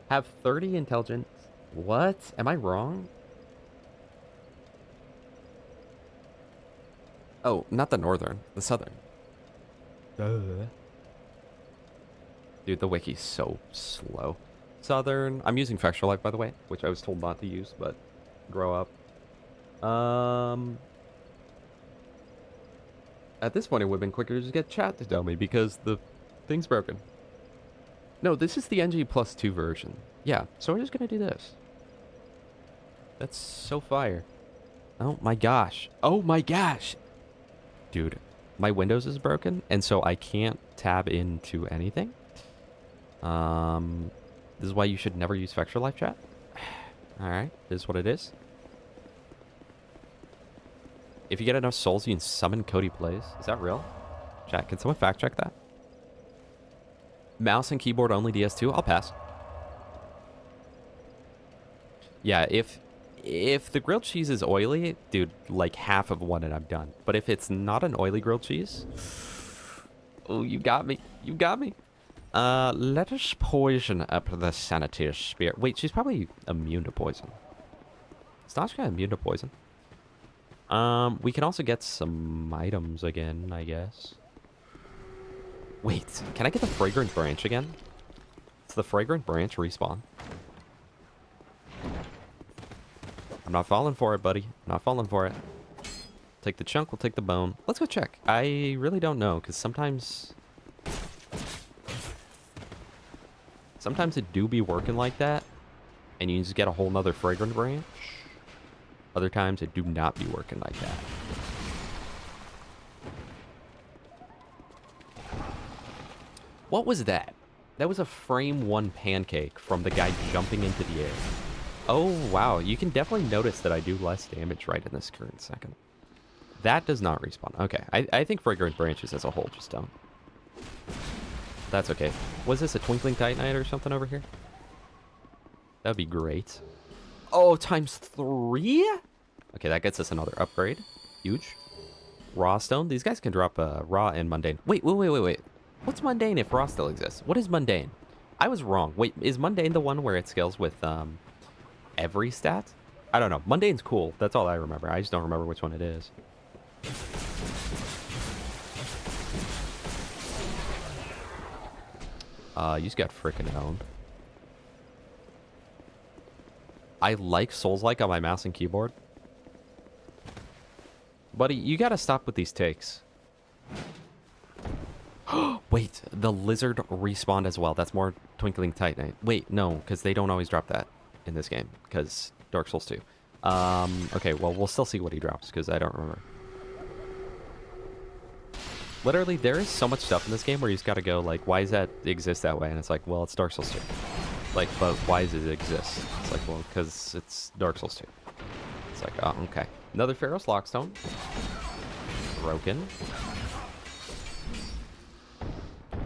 Have 30 intelligence. What? Am I wrong? Oh, not the Northern. The Southern. Dude, the wiki's so slow. Southern. I'm using Factual Life, by the way, which I was told not to use, but grow up. At this point, it would have been quicker to just get chat to tell me because the thing's broken. No, this is the NG Plus 2 version. Yeah, so we're just going to do this. That's so fire. Oh my gosh. Oh my gosh. Dude, my Windows is broken, and so I can't tab into anything. This is why you should never use Vector Live Chat. Alright, this is what it is. If you get enough souls, you can summon Cody Plays. Is that real? Chat, can someone fact check that? Mouse and keyboard only DS2? I'll pass. Yeah, if the grilled cheese is oily, dude, like half of one and I'm done. But if it's not an oily grilled cheese, oh, you got me. You got me. Let us poison up the Sanitier's spirit. Wait, she's probably immune to poison. Stashka immune to poison. We can also get some items again, I guess. Wait, can I get the Fragrant Branch again? Does the Fragrant Branch respawn? I'm not falling for it, buddy. I'm not falling for it. Take the chunk, we'll take the bone. Let's go check. I really don't know, because sometimes it do be working like that, and you just get a whole nother Fragrant Branch. Other times it do not be working like that. What was that? That was a frame 1 pancake from the guy jumping into the air. Oh, wow. You can definitely notice that I do less damage right in this current second. That does not respawn. Okay. I think Fragrant Branches as a whole just don't. That's okay. Was this a Twinkling Titanite or something over here? That'd be great. Oh, ×3? Okay, that gets us another upgrade. Huge. Raw Stone. These guys can drop Raw and Mundane. Wait. What's Mundane if Raw still exists? What is Mundane? I was wrong. Wait, is Mundane the one where it scales with every stat? I don't know. Mundane's cool. That's all I remember. I just don't remember which one it is. You just got frickin' owned. I like Souls-like on my mouse and keyboard. Buddy, you gotta stop with these takes. Wait, the lizard respawned as well. That's more Twinkling Titanite. Wait, no, because they don't always drop that in this game, because Dark Souls 2. Okay, well, we'll still see what he drops, because I don't remember. Literally, there is so much stuff in this game where you just gotta go, like, why does that exist that way? And it's like, well, it's Dark Souls 2. Like, but why does it exist? It's like, well, because it's Dark Souls 2. It's like, oh, okay. Another Pharaoh's Lockstone. Broken.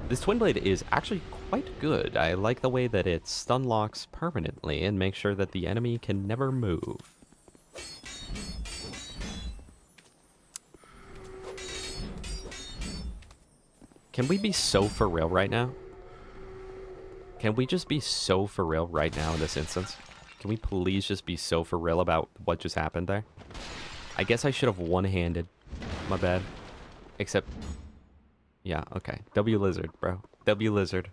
This Twin Blade is actually quite good. I like the way that it stun locks permanently and makes sure that the enemy can never move. Can we be so for real right now? Can we just be so for real right now in this instance? Can we please just be so for real about what just happened there? I guess I should have one-handed. My bad. Except... yeah, okay. W Lizard, bro. W Lizard.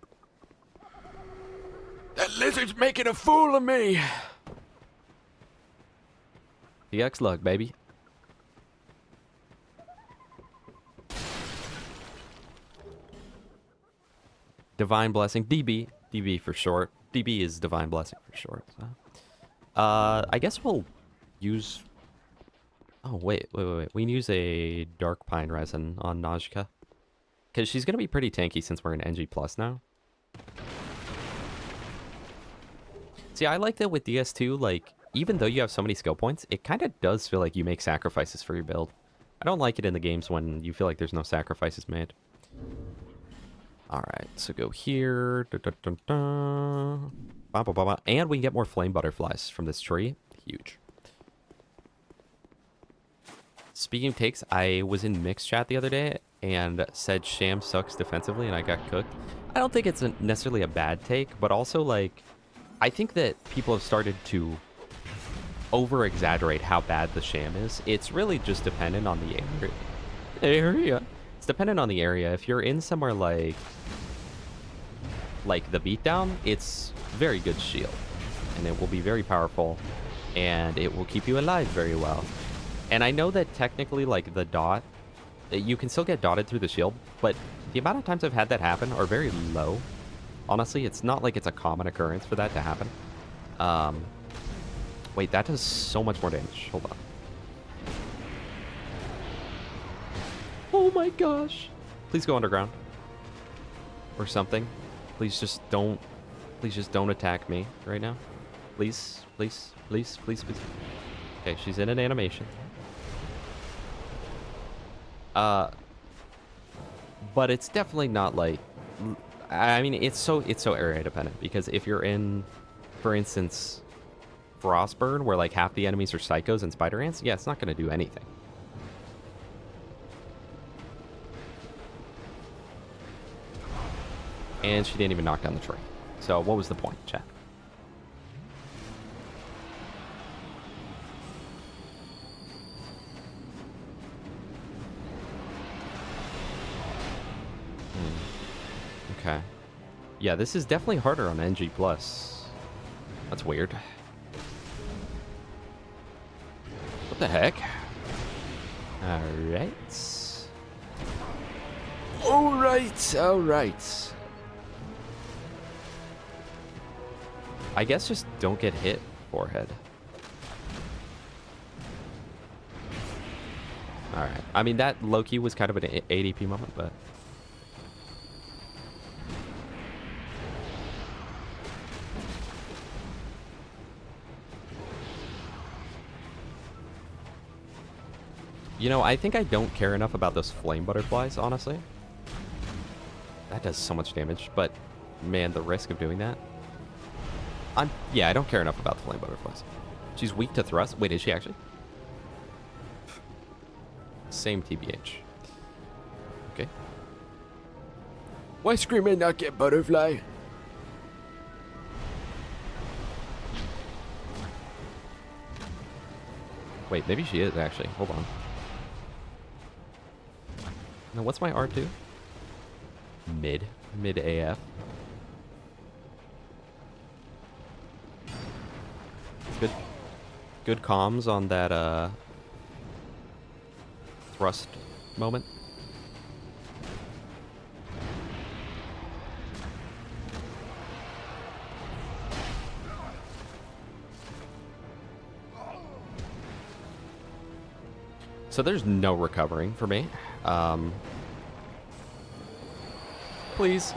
That lizard's making a fool of me! DX lug, baby. Divine Blessing. DB. DB for short. DB is Divine Blessing for short. So. I guess we'll use... oh, wait. We can use a Dark Pine Resin on Najka. Because she's going to be pretty tanky since we're in NG Plus now. See, I like that with DS2, like, even though you have so many skill points, it kind of does feel like you make sacrifices for your build. I don't like it in the games when you feel like there's no sacrifices made. Alright, so go here. And we can get more flame butterflies from this tree. Huge. Speaking of takes, I was in mixed chat the other day and said Sham sucks defensively and I got cooked. I don't think it's necessarily a bad take, but also, like, I think that people have started to over-exaggerate how bad the Sham is. It's really just dependent on the area. It's dependent on the area. If you're in somewhere like the beatdown, it's very good shield. And it will be very powerful. And it will keep you alive very well. And I know that technically, like, the dot, you can still get dotted through the shield, but the amount of times I've had that happen are very low. Honestly, it's not like it's a common occurrence for that to happen. Wait, that does so much more damage. Hold on. Oh my gosh. Please go underground. Or something. Please just don't attack me right now. Please, please, please, please, please. Okay, she's in an animation. But it's definitely not like, I mean, it's so area dependent, because if you're in, for instance, Frostburn, where like half the enemies are psychos and spider ants, yeah, it's not going to do anything. And she didn't even knock down the tree. So what was the point, chat? Okay. Yeah, this is definitely harder on NG+. That's weird. What the heck? Alright. Alright, alright. I guess just don't get hit, forehead. Alright. I mean, that low-key was kind of an ADP moment, but... You know, I think I don't care enough about those flame butterflies, honestly. That does so much damage, but man, the risk of doing that. Yeah, I don't care enough about the flame butterflies. She's weak to thrust. Wait, is she actually? Same TBH. Okay. Why Scream and not get butterfly? Wait, maybe she is actually. Hold on. Now, what's my R2? Mid AF. Good comms on that thrust moment. So there's no recovering for me. Please.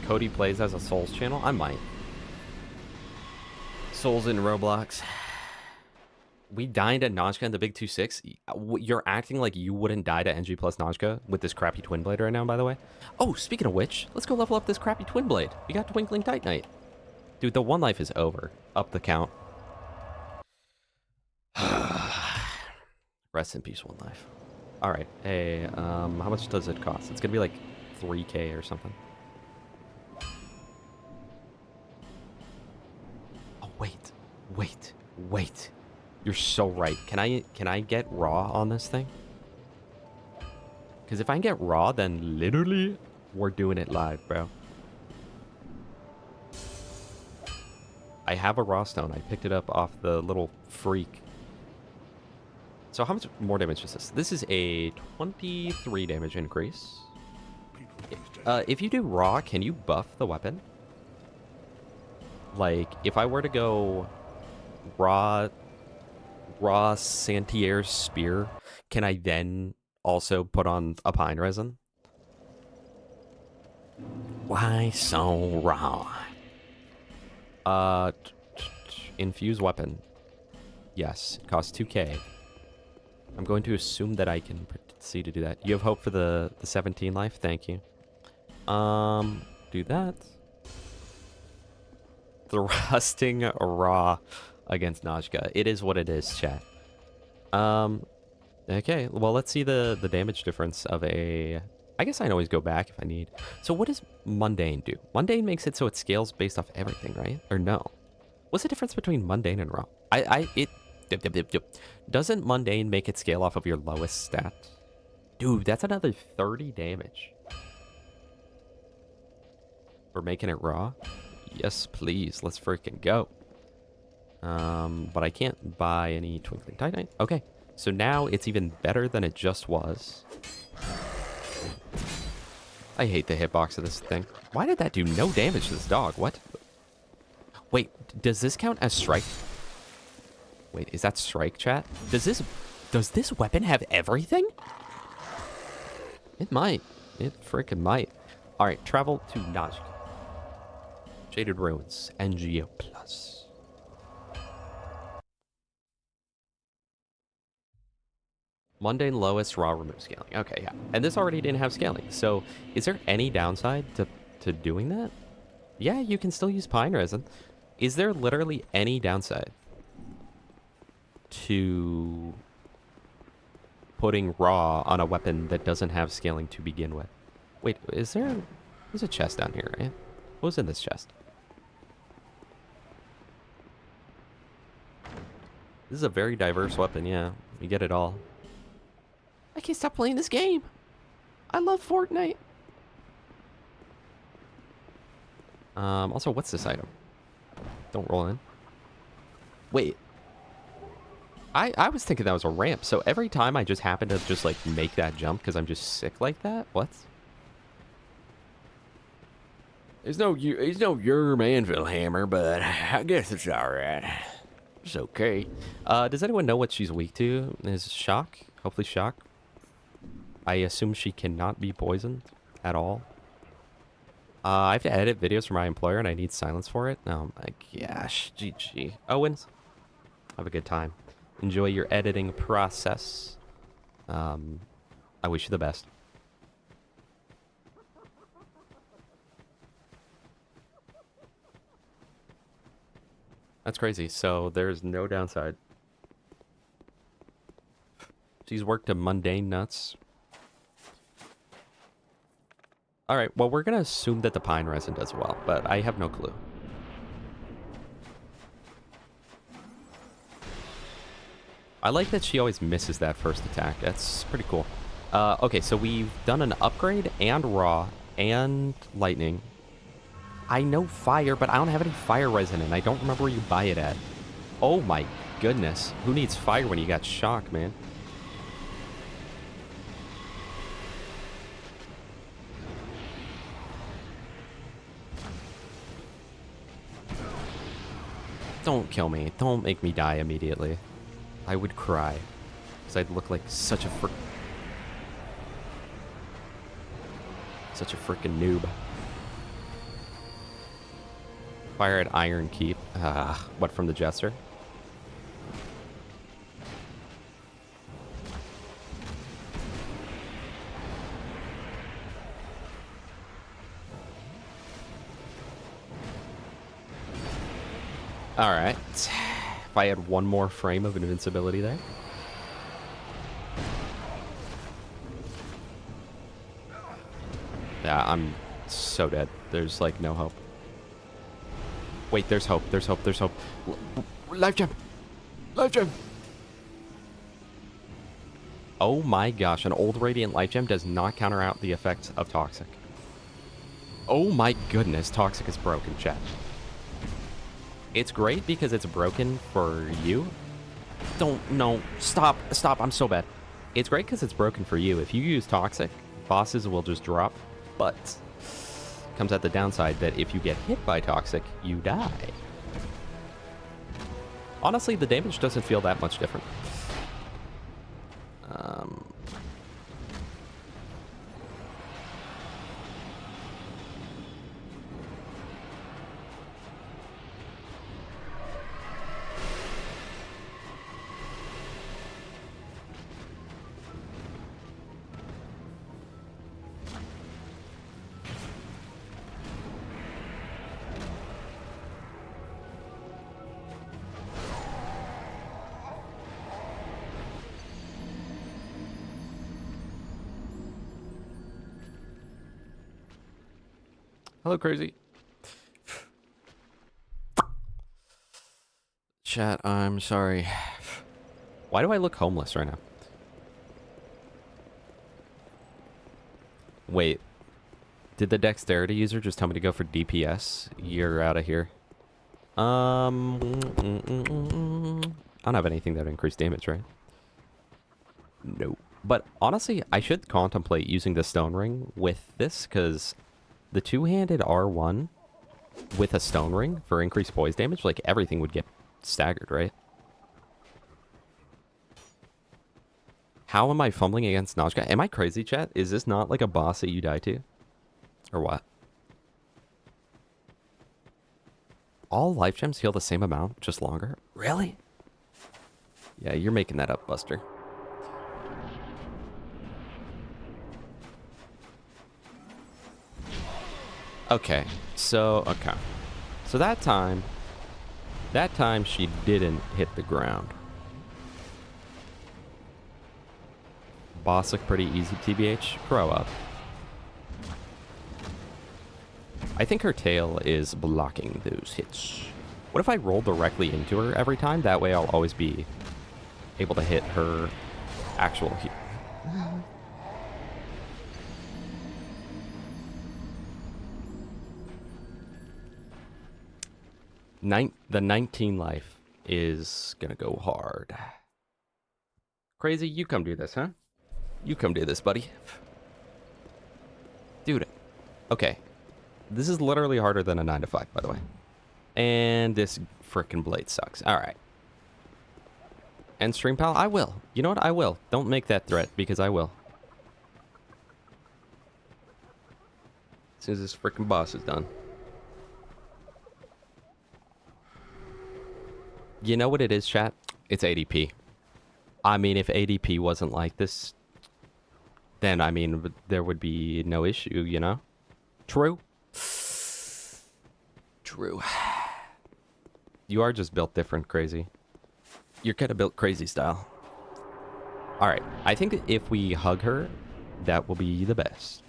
Cody plays as a Souls channel? I might. Souls in Roblox. We dined at Najka in the Big 2-6. You're acting like you wouldn't die to NG plus Najka with this crappy Twin Blade right now, by the way. Oh, speaking of which, let's go level up this crappy Twin Blade. We got Twinkling Titanite. Dude, the one life is over. Up the count. Rest in peace, one life. Alright, hey, how much does it cost? It's gonna be like 3K or something. Oh, wait. You're so right. Can I get raw on this thing? Because if I can get raw, then literally we're doing it live, bro. I have a raw stone. I picked it up off the little freak. So how much more damage is this? This is a 23 damage increase. If you do raw, can you buff the weapon? Like, if I were to go raw Santier's spear, can I then also put on a pine resin? Why so raw? Infuse weapon. Yes, it costs 2K. I'm going to assume that I can proceed to do that. You have hope for the 17 life? Thank you. Do that. Thrusting raw against Najka. It is what it is, chat. Okay, well, let's see the damage difference of a... I guess I can always go back if I need. So what does Mundane do? Mundane makes it so it scales based off everything, right? Or no? What's the difference between Mundane and Raw? Doesn't Mundane make it scale off of your lowest stat? Dude, that's another 30 damage. We're making it Raw? Yes, please. Let's freaking go. But I can't buy any Twinkling Titanite. Okay, so now it's even better than it just was. I hate the hitbox of this thing. Why did that do no damage to this dog? What? Wait, does this count as strike? Wait, is that strike, chat? Does this weapon have everything? It might. It freaking might. All right, travel to Najk. Shaded Ruins, NGO Plus. Mundane lowest raw remove scaling. Okay, yeah. And this already didn't have scaling. So is there any downside to doing that? Yeah, you can still use pine resin. Is there literally any downside to putting raw on a weapon that doesn't have scaling to begin with? Wait, there's a chest down here, right? What was in this chest? This is a very diverse weapon, yeah. We get it all. I can't stop playing this game. I love Fortnite. Also, what's this item? Don't roll in. Wait. I was thinking that was a ramp, so every time I just happen to just, like, make that jump because I'm just sick like that? What? It's no Yerm anvil hammer, but I guess it's alright. It's okay. Does anyone know what she's weak to? Is shock? Hopefully shock. I assume she cannot be poisoned at all. I have to edit videos for my employer and I need silence for it. Oh my gosh. GG. Owens, have a good time. Enjoy your editing process. I wish you the best. That's crazy. So there's no downside. She's worked to mundane nuts. Alright, well, we're going to assume that the pine resin does well, but I have no clue. I like that she always misses that first attack. That's pretty cool. Okay, so we've done an upgrade and raw and lightning. I know fire, but I don't have any fire resin, and I don't remember where you buy it at. Oh my goodness. Who needs fire when you got shock, man? Don't kill me. Don't make me die immediately. I would cry. Because I'd look like such a freaking noob. Fire at Iron Keep. What, from the Jester? Alright. If I had one more frame of invincibility there. Yeah, I'm so dead. There's, like, no hope. Wait, there's hope. There's hope. There's hope. Life gem! Life gem! Oh my gosh, an old Radiant Life Gem does not counter out the effects of Toxic. Oh my goodness, Toxic is broken, chat. It's great because it's broken for you. No, stop, I'm so bad. It's great because it's broken for you. If you use Toxic, bosses will just drop, but comes at the downside that if you get hit by Toxic, you die. Honestly, the damage doesn't feel that much different. Hello, crazy. Chat, I'm sorry. Why do I look homeless right now? Wait. Did the dexterity user just tell me to go for DPS? You're out of here. I don't have anything that would increase damage, right? Nope. But honestly, I should contemplate using the stone ring with this, because the two-handed R1 with a stone ring for increased poise damage, like everything would get staggered, right? How am I fumbling against Najka? Am I crazy, chat? Is this not like a boss that you die to? Or what? All life gems heal the same amount, just longer? Really? Yeah, you're making that up, Buster. Okay, so that time she didn't hit the ground. Boss looked pretty easy, TBH. Grow up. I think her tail is blocking those hits. What if I roll directly into her every time? That way I'll always be able to hit her actual hit. The 19 life is gonna go hard. Crazy, you come do this, huh? You come do this, buddy. Dude, okay. This is literally harder than a 9 to 5, by the way. And this frickin' blade sucks. Alright. End stream, pal? I will. You know what? I will. Don't make that threat, because I will. As soon as this frickin' boss is done. You know what it is, chat? It's ADP. I mean, if ADP wasn't like this, then, I mean, there would be no issue, you know? True? True. You are just built different, Crazy. You're kind of built crazy style. Alright, I think that if we hug her, that will be the best.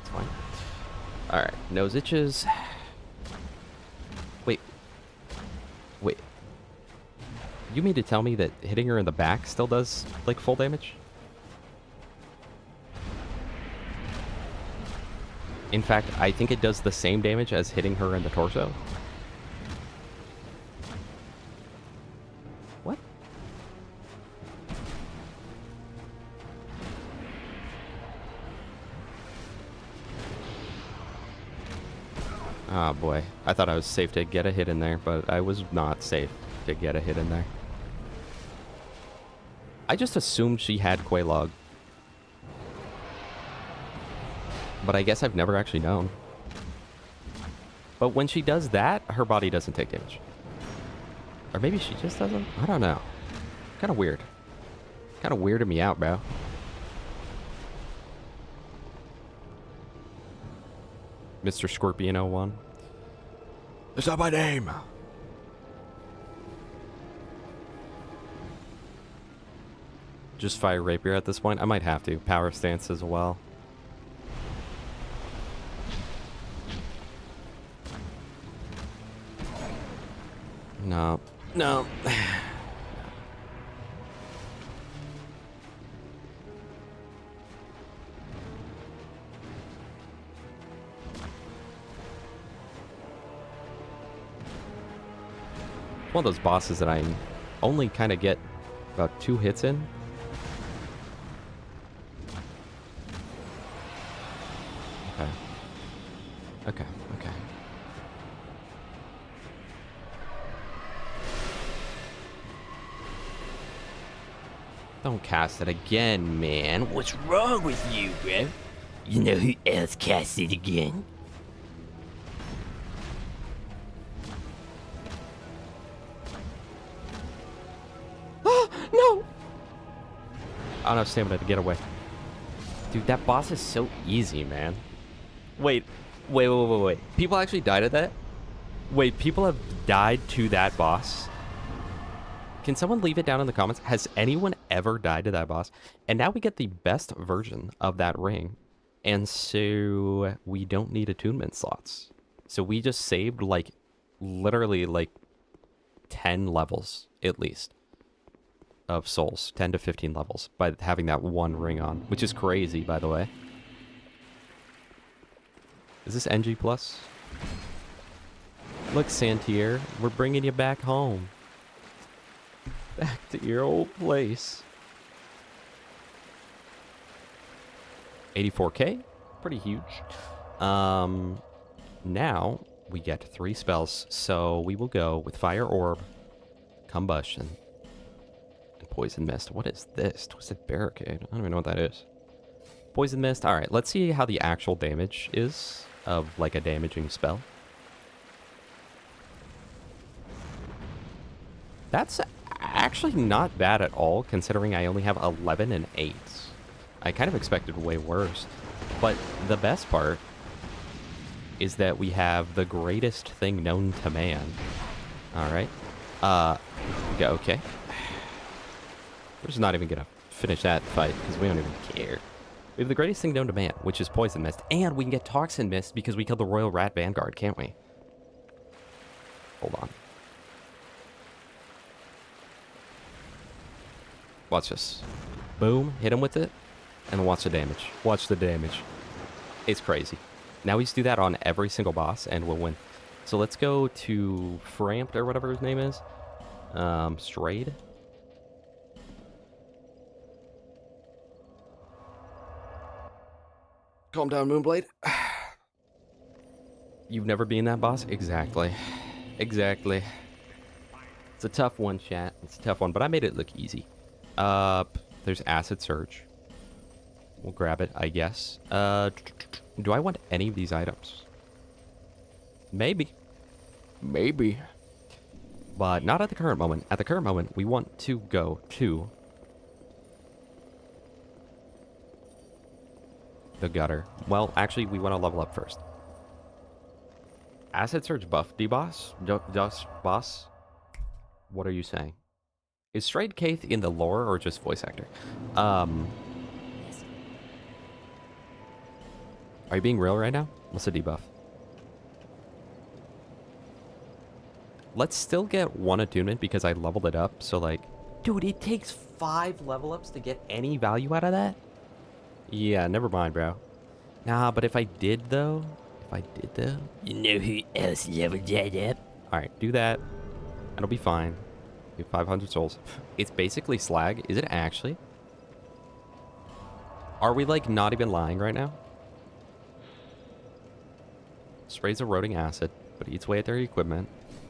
It's fine. Alright, nose itches. Wait. Wait. You mean to tell me that hitting her in the back still does, like, full damage? In fact, I think it does the same damage as hitting her in the torso. What? Ah, boy. I thought I was safe to get a hit in there, but I was not safe to get a hit in there. I just assumed she had Quelaag. But I guess I've never actually known. But when she does that, her body doesn't take damage. Or maybe she just doesn't? I don't know. Kind of weird. Kind of weirded me out, bro. Mr. Scorpion 01. That's not my name. Just fire rapier at this point. I might have to. Power stance as well. No. No. One of those bosses that I only kind of get about 2 hits in. Okay. Okay, okay. Don't cast it again, man. What's wrong with you, bro? You know who else cast it again? No! I don't have stamina to get away. Dude, that boss is so easy, man. Wait. People actually died at that? Wait, people have died to that boss? Can someone leave it down in the comments? Has anyone ever died to that boss? And now we get the best version of that ring. And so we don't need attunement slots. So we just saved like literally like 10 levels at least of souls. 10 to 15 levels by having that one ring on. Which is crazy, by the way. Is this NG+? Look, Santier, we're bringing you back home. Back to your old place. 84k, pretty huge. Now we get 3 spells, so we will go with Fire Orb, Combustion, and Poison Mist. What is this? Twisted Barricade. I don't even know what that is. Poison Mist. All right, let's see how the actual damage is of like a damaging spell. That's actually not bad at all, considering I only have 11 and 8. I kind of expected way worse. But the best part is that we have the greatest thing known to man. All right. Okay. We're just not even going to finish that fight because we don't even care. We have the greatest thing known to man, which is Poison Mist. And we can get Toxin Mist because we killed the Royal Rat Vanguard, can't we? Hold on. Watch this. Boom. Hit him with it. And watch the damage. Watch the damage. It's crazy. Now we just do that on every single boss and we'll win. So let's go to Framped or whatever his name is. Strayed. Calm down, Moonblade. You've never been that boss? Exactly. Exactly. It's a tough one, chat. It's a tough one, but I made it look easy. There's Acid Surge. We'll grab it, I guess. Do I want any of these items? Maybe. Maybe. But not at the current moment. At the current moment, we want to go to the gutter. Well, actually, we want to level up first. Acid Surge buff, D-Boss? Dust boss? What are you saying? Is Strayed Kaith in the lore or just voice actor? Are you being real right now? What's the debuff? Let's still get 1 attunement because I leveled it up. So like, dude, it takes 5 level ups to get any value out of that? Yeah, never mind, bro. Nah, but if I did though, You know who else leveled that up? all right, do that. It'll be fine. You have 500 souls. It's basically slag. Is it actually? Are we like not even lying right now? Sprays eroding acid, but eats away at their equipment.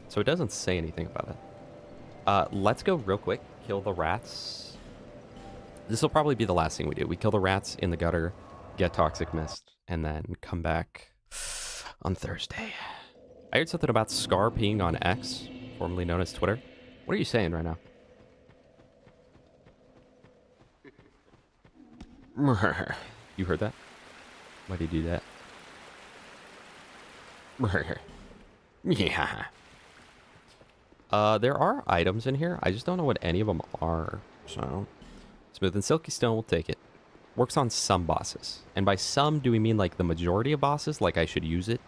So it doesn't say anything about it. Let's go real quick. Kill the rats. This will probably be the last thing we do. We kill the rats in the gutter, get Toxic Mist, and then come back on Thursday. I heard something about Scar peeing on X, formerly known as Twitter. What are you saying right now? You heard that? Why did you do that? Yeah. There are items in here. I just don't know what any of them are. So, Smooth and Silky Stone, we'll take it. Works on some bosses. And by some, do we mean like the majority of bosses? Like I should use it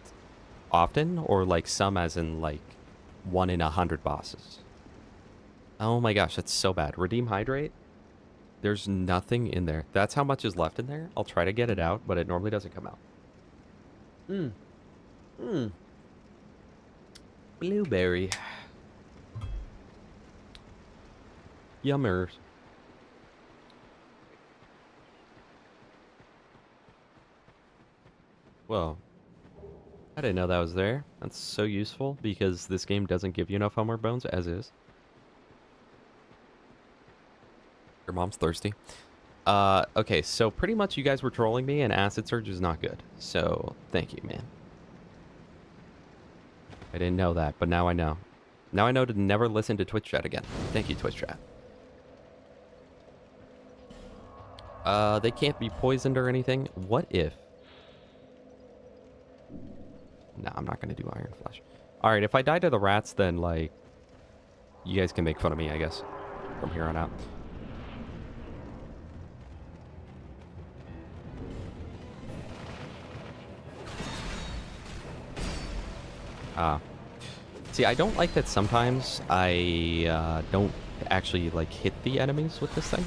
often? Or like some as in like 1 in 100 bosses? Oh my gosh, that's so bad. Redeem Hydrate? There's nothing in there. That's how much is left in there. I'll try to get it out, but it normally doesn't come out. Blueberry. Yummers. Whoa. I didn't know that was there. That's so useful because this game doesn't give you enough homework bones as is. Your mom's thirsty. Okay, so pretty much you guys were trolling me and Acid Surge is not good. So, thank you, man. I didn't know that, but now I know. Now I know to never listen to Twitch chat again. Thank you, Twitch chat. They can't be poisoned or anything. What if? No, I'm not going to do Iron Flesh. Alright, if I die to the rats, then, like, you guys can make fun of me, I guess, from here on out. See, I don't like that sometimes I don't actually like hit the enemies with this thing.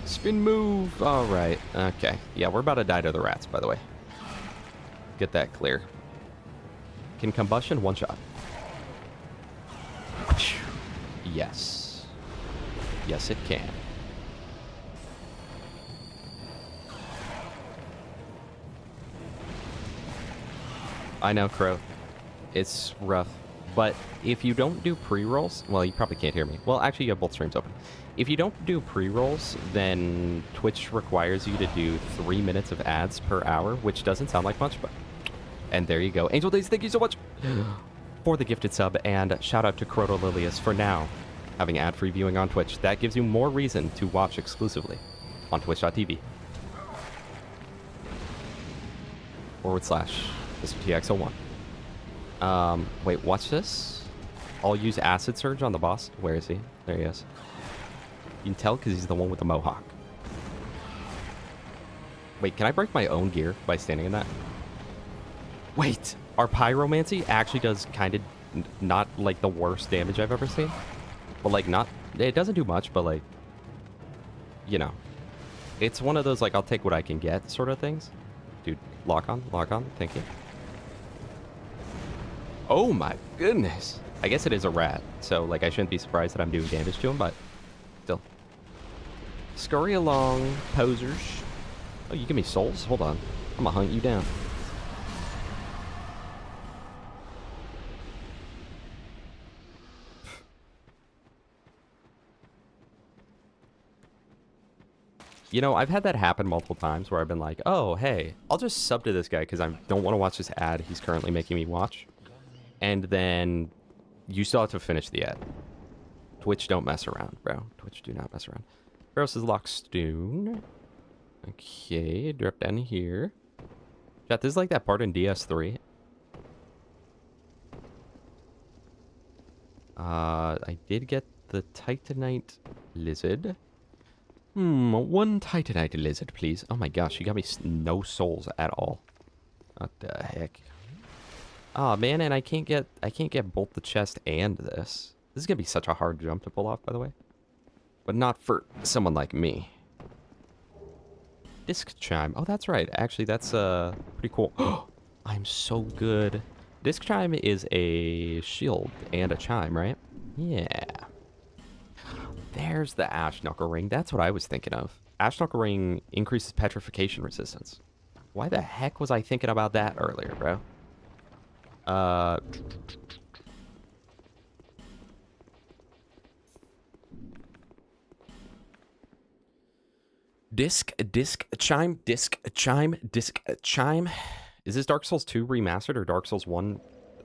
Spin move. All right. Okay. Yeah, we're about to die to the rats, by the way. Get that clear. Can combustion one shot? Yes. Yes, it can. I know, Crow. It's rough. But if you don't do pre-rolls, well, you probably can't hear me. Well, actually, you have both streams open. If you don't do pre-rolls, then Twitch requires you to do 3 minutes of ads per hour, which doesn't sound like much, but... And there you go. Angel Days, thank you so much for the gifted sub, and shout out to Croto Lilius for now having ad-free viewing on Twitch. That gives you more reason to watch exclusively on twitch.tv. /SOTFS01. Wait, watch this. I'll use Acid Surge on the boss. Where is he? There he is. You can tell because he's the one with the mohawk. Wait, can I break my own gear by standing in that? Wait, our pyromancy actually does kind of not like the worst damage I've ever seen. But like not, it doesn't do much, but like, you know. It's one of those like, I'll take what I can get sort of things. Dude, lock on, thank you. Oh my goodness. I guess it is a rat, so like I shouldn't be surprised that I'm doing damage to him, but still. Scurry along, posers. Oh, you give me souls? Hold on. I'm gonna hunt you down. You know, I've had that happen multiple times where I've been like, oh, hey, I'll just sub to this guy because I don't want to watch this ad he's currently making me watch. And then you still have to finish the ad. Twitch don't mess around, bro. Twitch do not mess around. Where else is Lockstone? Okay, drop down here. Chat, this is like that part in DS3. I did get the Titanite Lizard. One Titanite Lizard, please. Oh my gosh, you got me no souls at all. What the heck? Oh man, and I can't get both the chest and this. This is gonna be such a hard jump to pull off, by the way. But not for someone like me. Disc Chime. Oh, that's right. Actually, that's pretty cool. I'm so good. Disc Chime is a shield and a chime, right? Yeah. There's the Ash Knuckle Ring. That's what I was thinking of. Ash Knuckle Ring increases petrification resistance. Why the heck was I thinking about that earlier, bro? Disc Chime. Is this Dark Souls 2 remastered or Dark Souls 1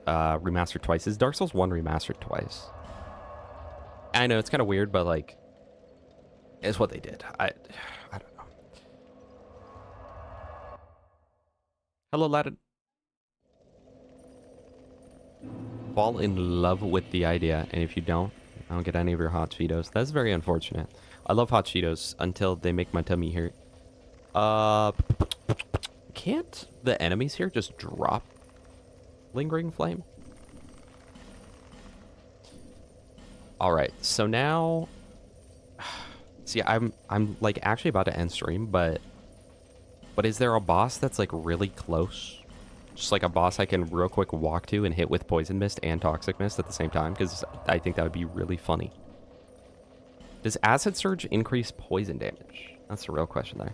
remastered twice? Is Dark Souls 1 remastered twice? I know it's kind of weird, but like, it's what they did. I don't know. Hello, Latin. Fall in love with the idea, and if you don't, I don't get any of your hot Cheetos. That's very unfortunate. I love hot Cheetos until they make my tummy hurt. Can't the enemies here just drop Lingering Flame? All right, so now, see, I'm like actually about to end stream, but is there a boss that's like really close? Just like a boss I can real quick walk to and hit with Poison Mist and Toxic Mist at the same time? Because I think that would be really funny. Does Acid Surge increase poison damage? That's the real question there.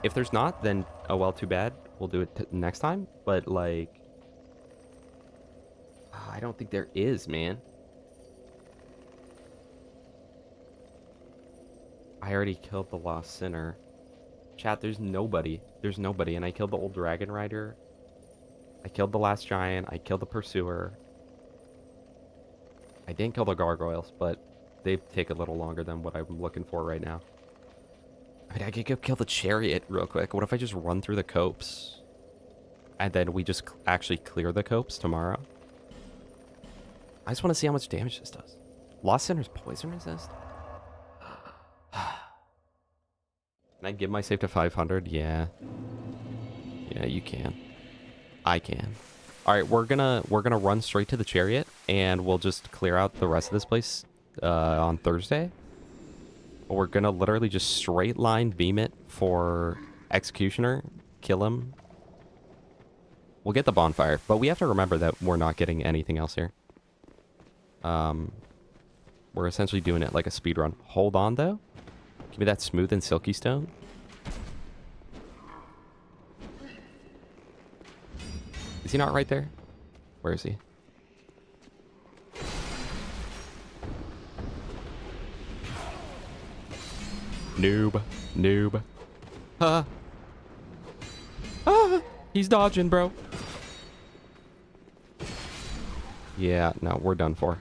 If there's not, then oh well, too bad. We'll do it next time. But like, I don't think there is, man. I already killed the Lost Sinner. Chat, there's nobody. There's nobody. And I killed the old Dragon Rider. I killed the last giant. I killed the Pursuer. I didn't kill the Gargoyles, but they take a little longer than what I'm looking for right now. I mean, I could go kill the Chariot real quick. What if I just run through the copes? And then we just actually clear the copes tomorrow? I just want to see how much damage this does. Lost Sinner's poison resist? Can I give my save to 500? Yeah. Yeah, you can. I can. All right, we're gonna run straight to the Chariot, and we'll just clear out the rest of this place on Thursday. We're gonna literally just straight line beam it for Executioner, kill him. We'll get the bonfire, but we have to remember that we're not getting anything else here. We're essentially doing it like a speed run. Hold on though. Give me that smooth and silky stone. Is he not right there? Where is he? Noob. Noob. Ah, he's dodging, bro. Yeah, no, we're done for.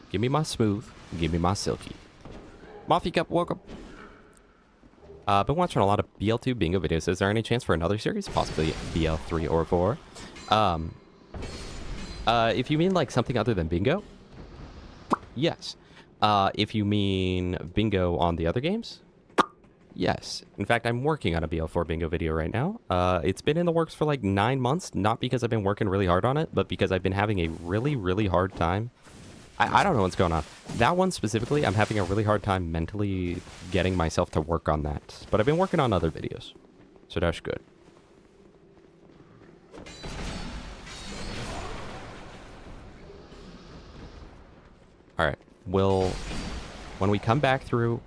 Give me my smooth. Give me my silky. Mafia Cup, welcome. Been watching a lot of BL2 bingo videos. Is there any chance for another series? Possibly BL3 or 4. If you mean like something other than bingo, yes. If you mean bingo on the other games, yes. In fact, I'm working on a BL4 bingo video right now. It's been in the works for like 9 months, not because I've been working really hard on it, but because I've been having a really, really hard time. I don't know what's going on. That one specifically, I'm having a really hard time mentally getting myself to work on that. But I've been working on other videos, so that's good. All right, when we come back through...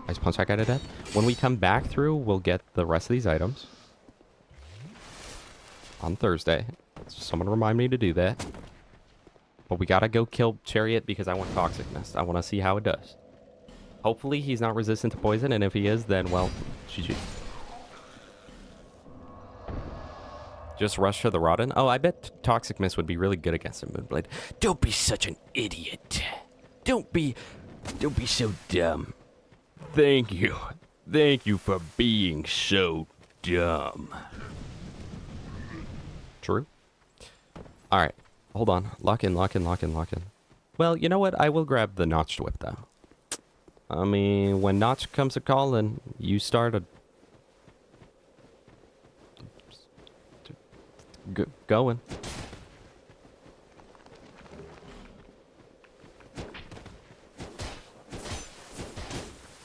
Ice punch that guy to death. When we come back through, we'll get the rest of these items. On Thursday. Someone remind me to do that. But we gotta go kill Chariot because I want Toxic Mist. I want to see how it does. Hopefully he's not resistant to poison, and if he is, then, well, GG. Just rush to the Rodden. Oh, I bet Toxic Mist would be really good against a Moonblade. Don't be such an idiot. Don't be so dumb. Thank you. Thank you for being so dumb. True. All right. Hold on. Lock in, lock in, lock in, lock in. Well, you know what? I will grab the Notched Whip, though. I mean, when Notch comes a calling, you start a... going.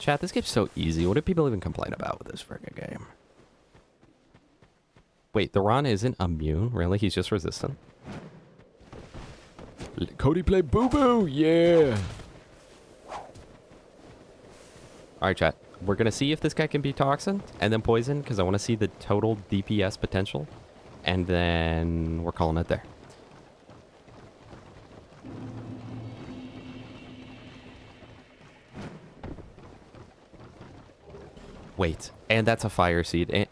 Chat, this game's so easy. What do people even complain about with this friggin' game? Wait, the Ron isn't immune? Really? He's just resistant? Cody play boo-boo! Yeah! Alright, chat. We're gonna see if this guy can be Toxin and then Poison, because I want to see the total DPS potential. And then we're calling it there. Wait, and that's a Fire Seed.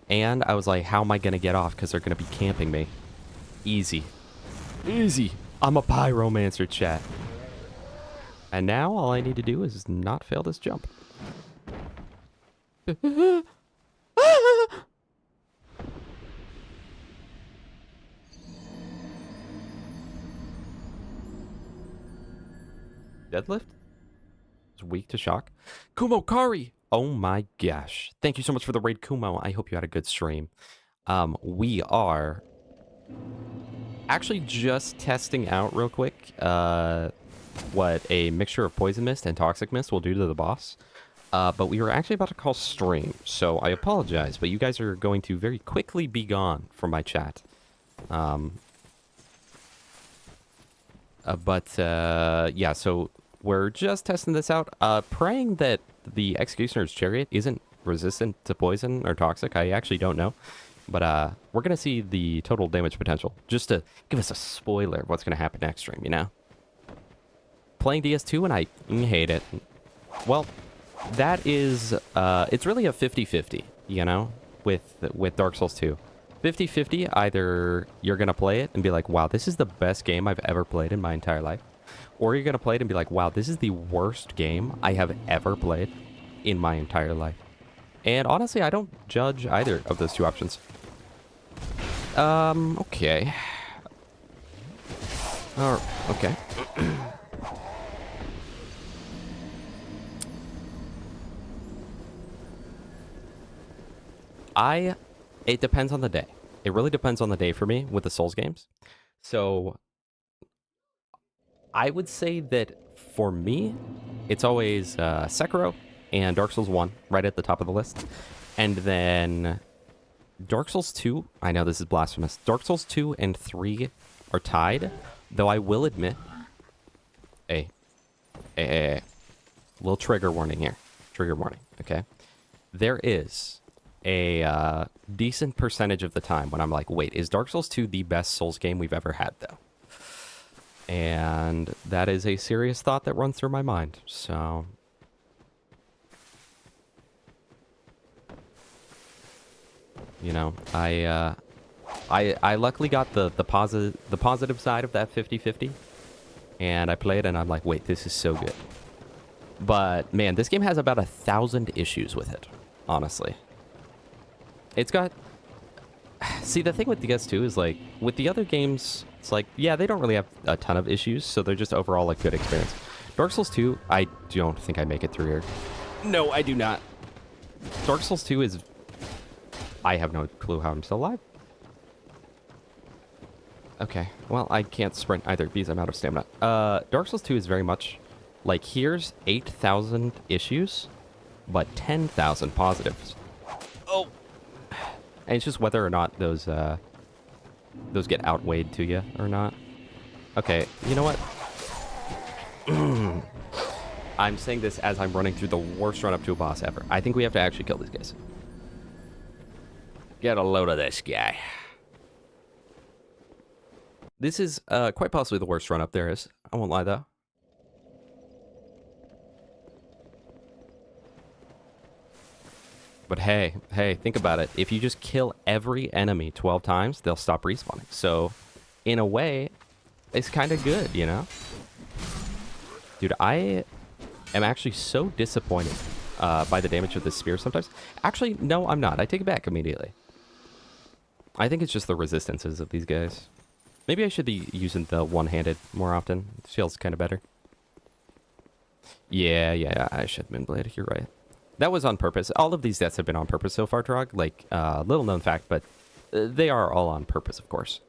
And I was like, how am I going to get off? Because they're going to be camping me. Easy. Easy. I'm a Pyromancer, chat. And now all I need to do is not fail this jump. Deadlift? It's weak to shock. Kumo Kari! Oh my gosh. Thank you so much for the raid, Kumo. I hope you had a good stream. We are actually just testing out real quick what a mixture of Poison Mist and Toxic Mist will do to the boss. But we were actually about to call stream, so I apologize, but you guys are going to very quickly be gone from my chat. Yeah, so we're just testing this out, praying that the Executioner's Chariot isn't resistant to poison or toxic. I actually don't know. But we're going to see the total damage potential, just to give us a spoiler of what's going to happen next stream, you know? Playing DS2 and I hate it. Well, that is, it's really a 50-50, you know, with Dark Souls 2. 50-50, either you're going to play it and be like, wow, this is the best game I've ever played in my entire life. Or you're going to play it and be like, wow, this is the worst game I have ever played in my entire life. And honestly, I don't judge either of those two options. Okay. Okay. It depends on the day. It really depends on the day for me with the Souls games. So I would say that for me, it's always Sekiro and Dark Souls 1 right at the top of the list. And then Dark Souls 2, I know this is blasphemous. Dark Souls 2 and 3 are tied, though I will admit, hey, little trigger warning here. Trigger warning, okay? there is a decent percentage of the time when I'm like, wait, is Dark Souls 2 the best Souls game we've ever had, though? And that is a serious thought that runs through my mind, so... You know, I luckily got the positive side of that 50-50, and I played and I'm like, wait, this is so good. But man, this game has about 1,000 issues with it, honestly. It's got... See, the thing with DS2 is like, with the other games, it's like, yeah, they don't really have a ton of issues, so they're just overall a good experience. Dark Souls 2, I don't think I make it through here. No, I do not. Dark Souls 2 is... I have no clue how I'm still alive. Okay, well, I can't sprint either because I'm out of stamina. Dark Souls 2 is very much like, here's 8,000 issues, but 10,000 positives. Oh! And it's just whether or not those get outweighed to you or not. Okay, you know what? I'm saying this as I'm running through the worst run-up to a boss ever. I think we have to actually kill these guys. Get a load of this guy. This is quite possibly the worst run-up there is. I won't lie, though. But hey, think about it. If you just kill every enemy 12 times, they'll stop respawning. So, in a way, it's kind of good, you know? Dude, I am actually so disappointed by the damage of this spear sometimes. Actually, no, I'm not. I take it back immediately. I think it's just the resistances of these guys. Maybe I should be using the one-handed more often. It feels kind of better. Yeah, I should have been bladed. You're right. That was on purpose. All of these deaths have been on purpose so far, Trog. Like, little known fact, but they are all on purpose, of course.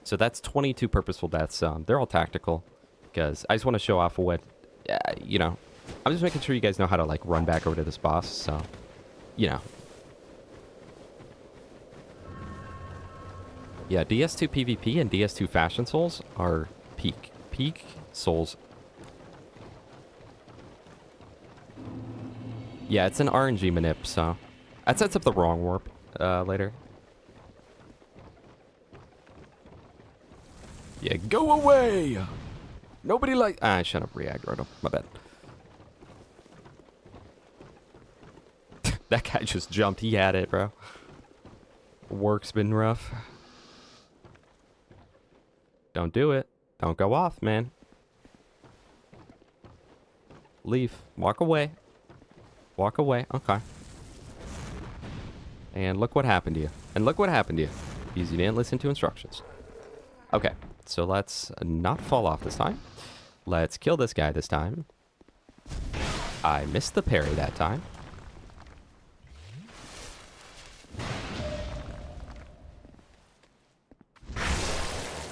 So that's 22 purposeful deaths. They're all tactical, because I just want to show off what, you know, I'm just making sure you guys know how to, like, run back over to this boss, so, you know. Yeah, DS2 PvP and DS2 Fashion Souls are peak. Peak Souls. Yeah, it's an RNG manip, so... That sets up the wrong warp later. Yeah, go away! Nobody like... I shut up, re-aggroed him. My bad. That guy just jumped. He had it, bro. Work's been rough. Don't do it. Don't go off, man. Leave. Walk away. Walk away. Okay. And look what happened to you. And look what happened to you. Because you didn't listen to instructions. Okay. So let's not fall off this time. Let's kill this guy this time. I missed the parry that time.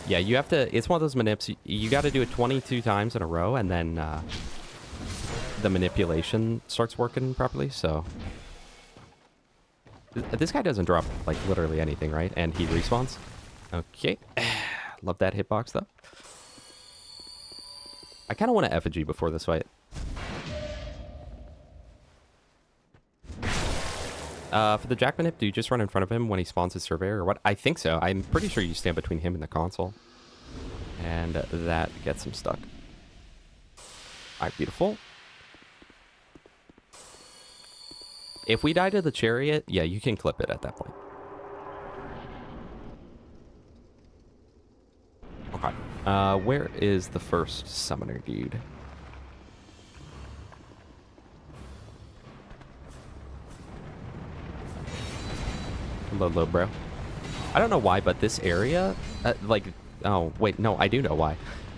Yeah, you have to... It's one of those manips. You got to do it 22 times in a row, and then the manipulation starts working properly, so... This guy doesn't drop, like, literally anything, right? And he respawns. Okay. Love that hitbox, though. I kind of want to effigy before this fight. For the Jack manip, do you just run in front of him when he spawns his surveyor or what? I think so. I'm pretty sure you stand between him and the console. And that gets him stuck. Alright, beautiful. If we die to the chariot, yeah, you can clip it at that point. Okay. Where is the first summoner dude? Hello, bro. I don't know why, but this area, like, oh, wait, no, I do know why.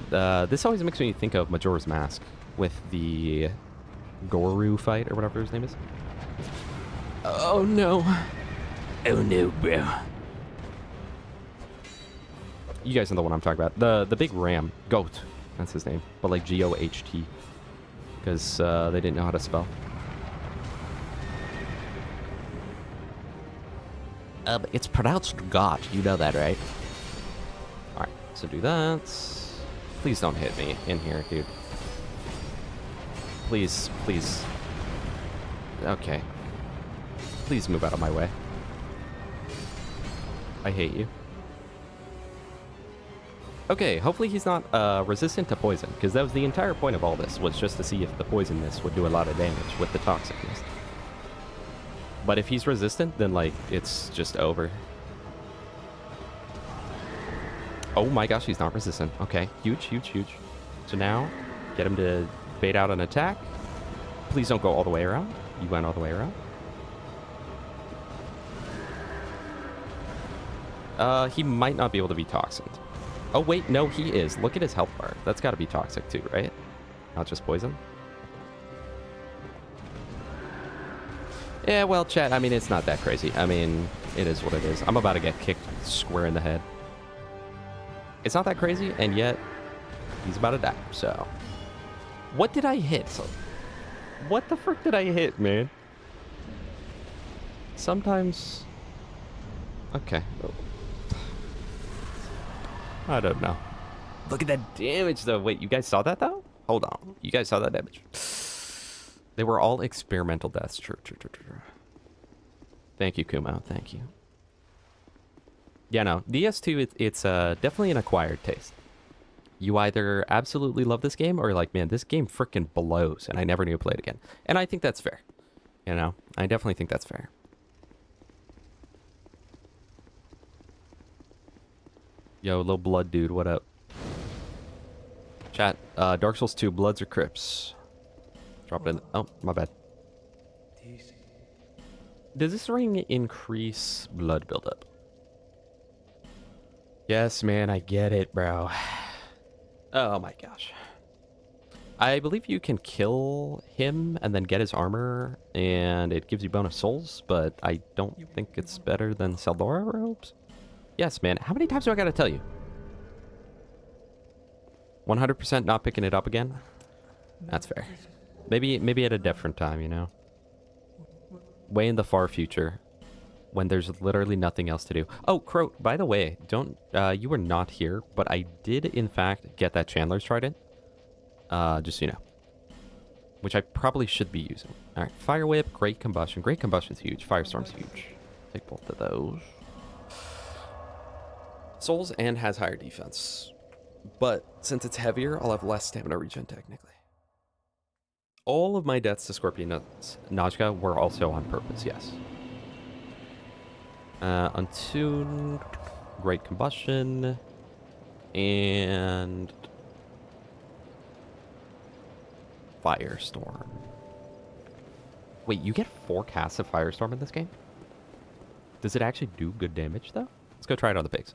This always makes me think of Majora's Mask with the Goru fight, or whatever his name is. Oh, no. Oh, no, bro. You guys know the one I'm talking about. The big ram. Goat. That's his name. But, like, G-O-H-T. Because they didn't know how to spell. It's pronounced God. You know that, right? Alright, so do that. Please don't hit me in here, dude. Please, please. Okay. Please move out of my way. I hate you. Okay, hopefully he's not resistant to poison, because that was the entire point of all this, was just to see if the poison mist would do a lot of damage with the toxic mist. But if he's resistant, then, like, it's just over. Oh my gosh, he's not resistant. Okay, huge, huge, huge. So now, get him to bait out an attack. Please don't go all the way around. You went all the way around. He might not be able to be toxic. Oh, wait, no, he is. Look at his health bar. That's got to be toxic too, right? Not just poison. Yeah, well, chat, I mean, it's not that crazy. I mean, it is what it is. I'm about to get kicked square in the head. It's not that crazy, and yet he's about to die, so. What did I hit? So, what the frick did I hit, man? Sometimes... Okay. I don't know. Look at that damage, though. Wait, you guys saw that, though? Hold on. You guys saw that damage? They were all experimental deaths. True. Thank you, Kumo. Thank you. Yeah, no. DS2, it's definitely an acquired taste. You either absolutely love this game or like, man, this game freaking blows and I never need to play it again. And I think that's fair. You know? I definitely think that's fair. Yo, little blood dude, what up? Chat, Dark Souls 2, Bloods or Crips? Drop it in. Oh, my bad. Does this ring increase blood buildup? Yes, man, I get it, bro. Oh my gosh. I believe you can kill him and then get his armor, and it gives you bonus souls, but I don't think it's better than Saldora robes. Yes, man. How many times do I gotta tell you? 100% not picking it up again? That's fair. Maybe at a different time, you know? Way in the far future, when there's literally nothing else to do. Oh, Crow, by the way, don't, you were not here, but I did, in fact, get that Chandler's Trident. Just so you know. Which I probably should be using. Alright, Fire Whip, Great Combustion. Great Combustion's huge. Firestorm's huge. Take both of those. Souls and has higher defense. But since it's heavier, I'll have less stamina regen, technically. All of my deaths to Scorpion Najka were also on purpose, yes. Untuned, Great Combustion, and Firestorm. Wait, you get 4 casts of Firestorm in this game? Does it actually do good damage, though? Let's go try it on the pigs.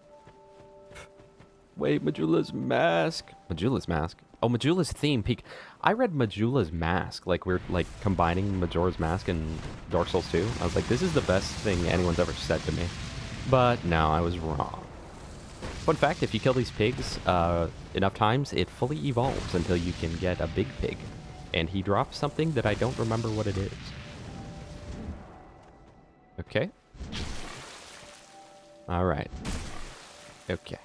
Wait, Majula's Mask. Majula's Mask? Oh, Majula's Theme Peak. I read Majula's Mask. Like, we're, like, combining Majora's Mask and Dark Souls 2. I was like, this is the best thing anyone's ever said to me. But, no, I was wrong. Fun fact, if you kill these pigs enough times, it fully evolves until you can get a big pig. And he drops something that I don't remember what it is. Okay. Alright. Okay.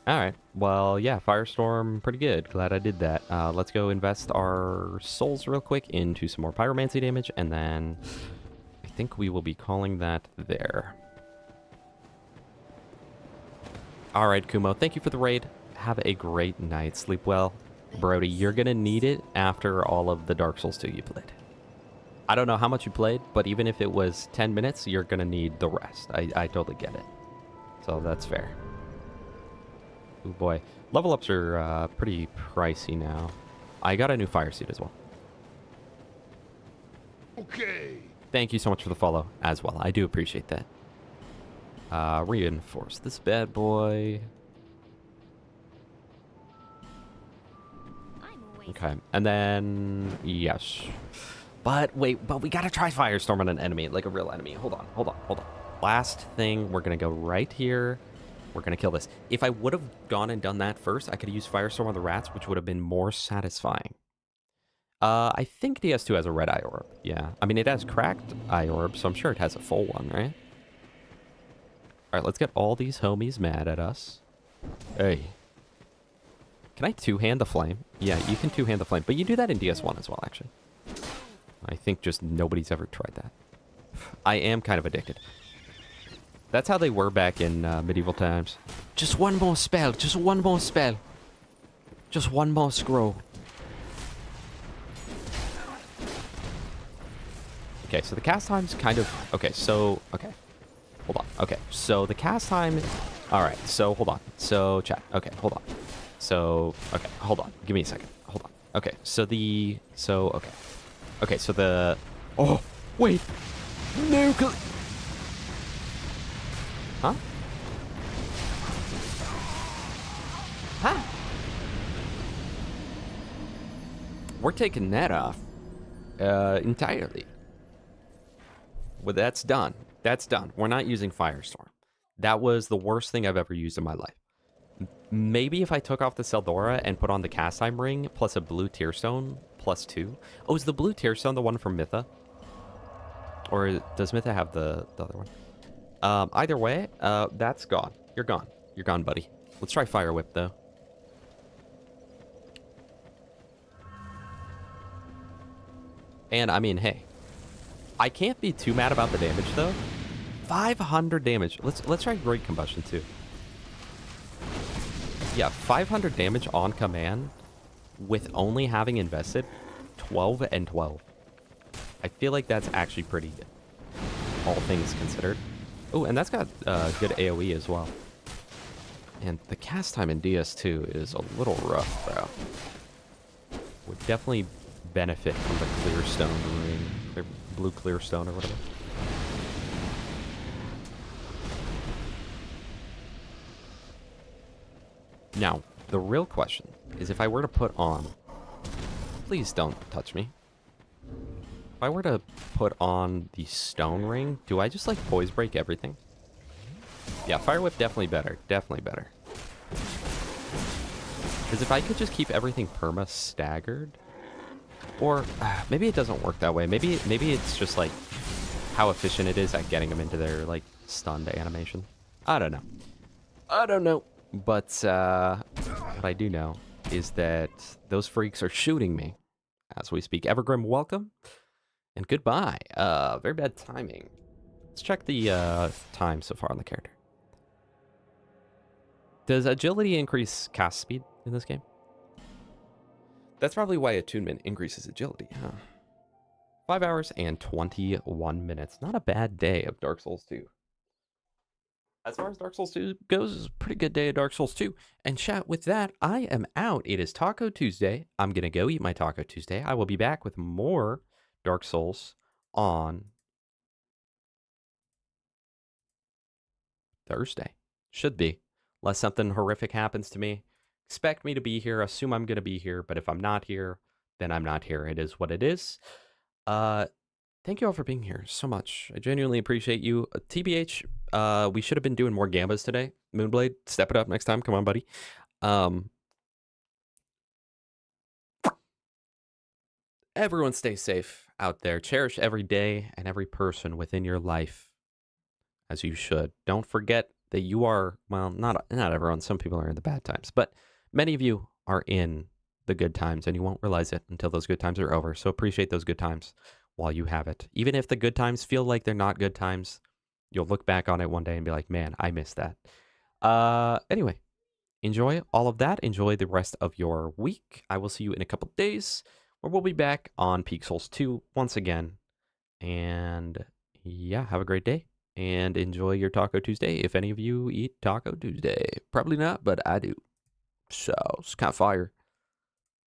Alright, well, yeah, Firestorm, pretty good. Glad I did that. Let's go invest our souls real quick into some more pyromancy damage, and then I think we will be calling that there. Alright, Kumo, thank you for the raid. Have a great night. Sleep well. Brody, you're gonna need it after all of the Dark Souls 2 you played. I don't know how much you played, but even if it was 10 minutes, you're gonna need the rest. I totally get it. So that's fair. Oh boy. Level ups are pretty pricey now. I got a new fire suit as well. Okay. Thank you so much for the follow as well. I do appreciate that. Reinforce this bad boy. Okay. And then, yes. But wait, but we gotta try Firestorm on an enemy, like a real enemy. Hold on. Last thing, we're gonna go right here. We're gonna kill this. If I would have gone and done that first, I could have used Firestorm on the rats, which would have been more satisfying. I think DS2 has a red eye orb. Yeah, I mean, it has cracked eye orb, so I'm sure it has a full one, right? All right, let's get all these homies mad at us. Hey. Can I two-hand the flame? Yeah, you can two-hand the flame, but you do that in DS1 as well, actually. I think just nobody's ever tried that. I am kind of addicted. That's how they were back in medieval times. Just one more spell. Just one more spell. Just one more scroll. Okay, so the cast time's kind of... Okay, so... Okay. Hold on. Okay, so the cast time... Alright, so hold on. So, chat. Okay, hold on. So, okay, hold on. Give me a second. Hold on. Okay, so the... So, okay. Okay, so the... Oh, wait. Nuclear. Huh? Huh? We're taking that off. Entirely. Well, that's done. That's done. We're not using Firestorm. That was the worst thing I've ever used in my life. Maybe if I took off the Seldora and put on the cast time ring plus a blue tearstone plus 2. Oh, is the blue tearstone the one from Mytha? Or does Mytha have the other one? Either way, that's gone. You're gone. You're gone, buddy. Let's try Fire Whip, though. And, I mean, hey. I can't be too mad about the damage, though. 500 damage. Let's try Great Combustion, too. Yeah, 500 damage on command with only having invested 12 and 12. I feel like that's actually pretty good, all things considered. Oh, and that's got good AoE as well. And the cast time in DS2 is a little rough, bro. Would definitely benefit from the clear stone ring, blue clear stone or whatever. Now, the real question is if I were to put on... Please don't touch me. If I were to put on the stone ring, do I just, like, poise break everything? Yeah, Fire Whip definitely better. Definitely better. Because if I could just keep everything perma staggered... Or, maybe it doesn't work that way. Maybe it's just, like, how efficient it is at getting them into their, like, stunned animation. I don't know. I don't know. But what I do know is that those freaks are shooting me as we speak. Evergrim, welcome. And goodbye. Very bad timing. Let's check the time so far on the character. Does agility increase cast speed in this game? That's probably why attunement increases agility, huh? 5 hours and 21 minutes. Not a bad day of Dark Souls 2. As far as Dark Souls 2 goes, it's a pretty good day of Dark Souls 2. And chat, with that, I am out. It is Taco Tuesday. I'm going to go eat my Taco Tuesday. I will be back with more Dark Souls on Thursday. Should be. Unless something horrific happens to me. Expect me to be here. Assume I'm going to be here. But if I'm not here, then I'm not here. It is what it is. Thank you all for being here so much. I genuinely appreciate you. TBH, we should have been doing more Gambas today. Moonblade, step it up next time. Come on, buddy. Everyone stay safe out there. Cherish every day and every person within your life as you should. Don't forget that you are, well, not everyone. Some people are in the bad times, but many of you are in the good times and you won't realize it until those good times are over. So appreciate those good times while you have it. Even if the good times feel like they're not good times, you'll look back on it one day and be like, man, I missed that. Anyway, enjoy all of that. Enjoy the rest of your week. I will see you in a couple days where we'll be back on Peak Souls 2 once again. And yeah, have a great day and enjoy your Taco Tuesday. If any of you eat Taco Tuesday, probably not, but I do. So it's kind of fire.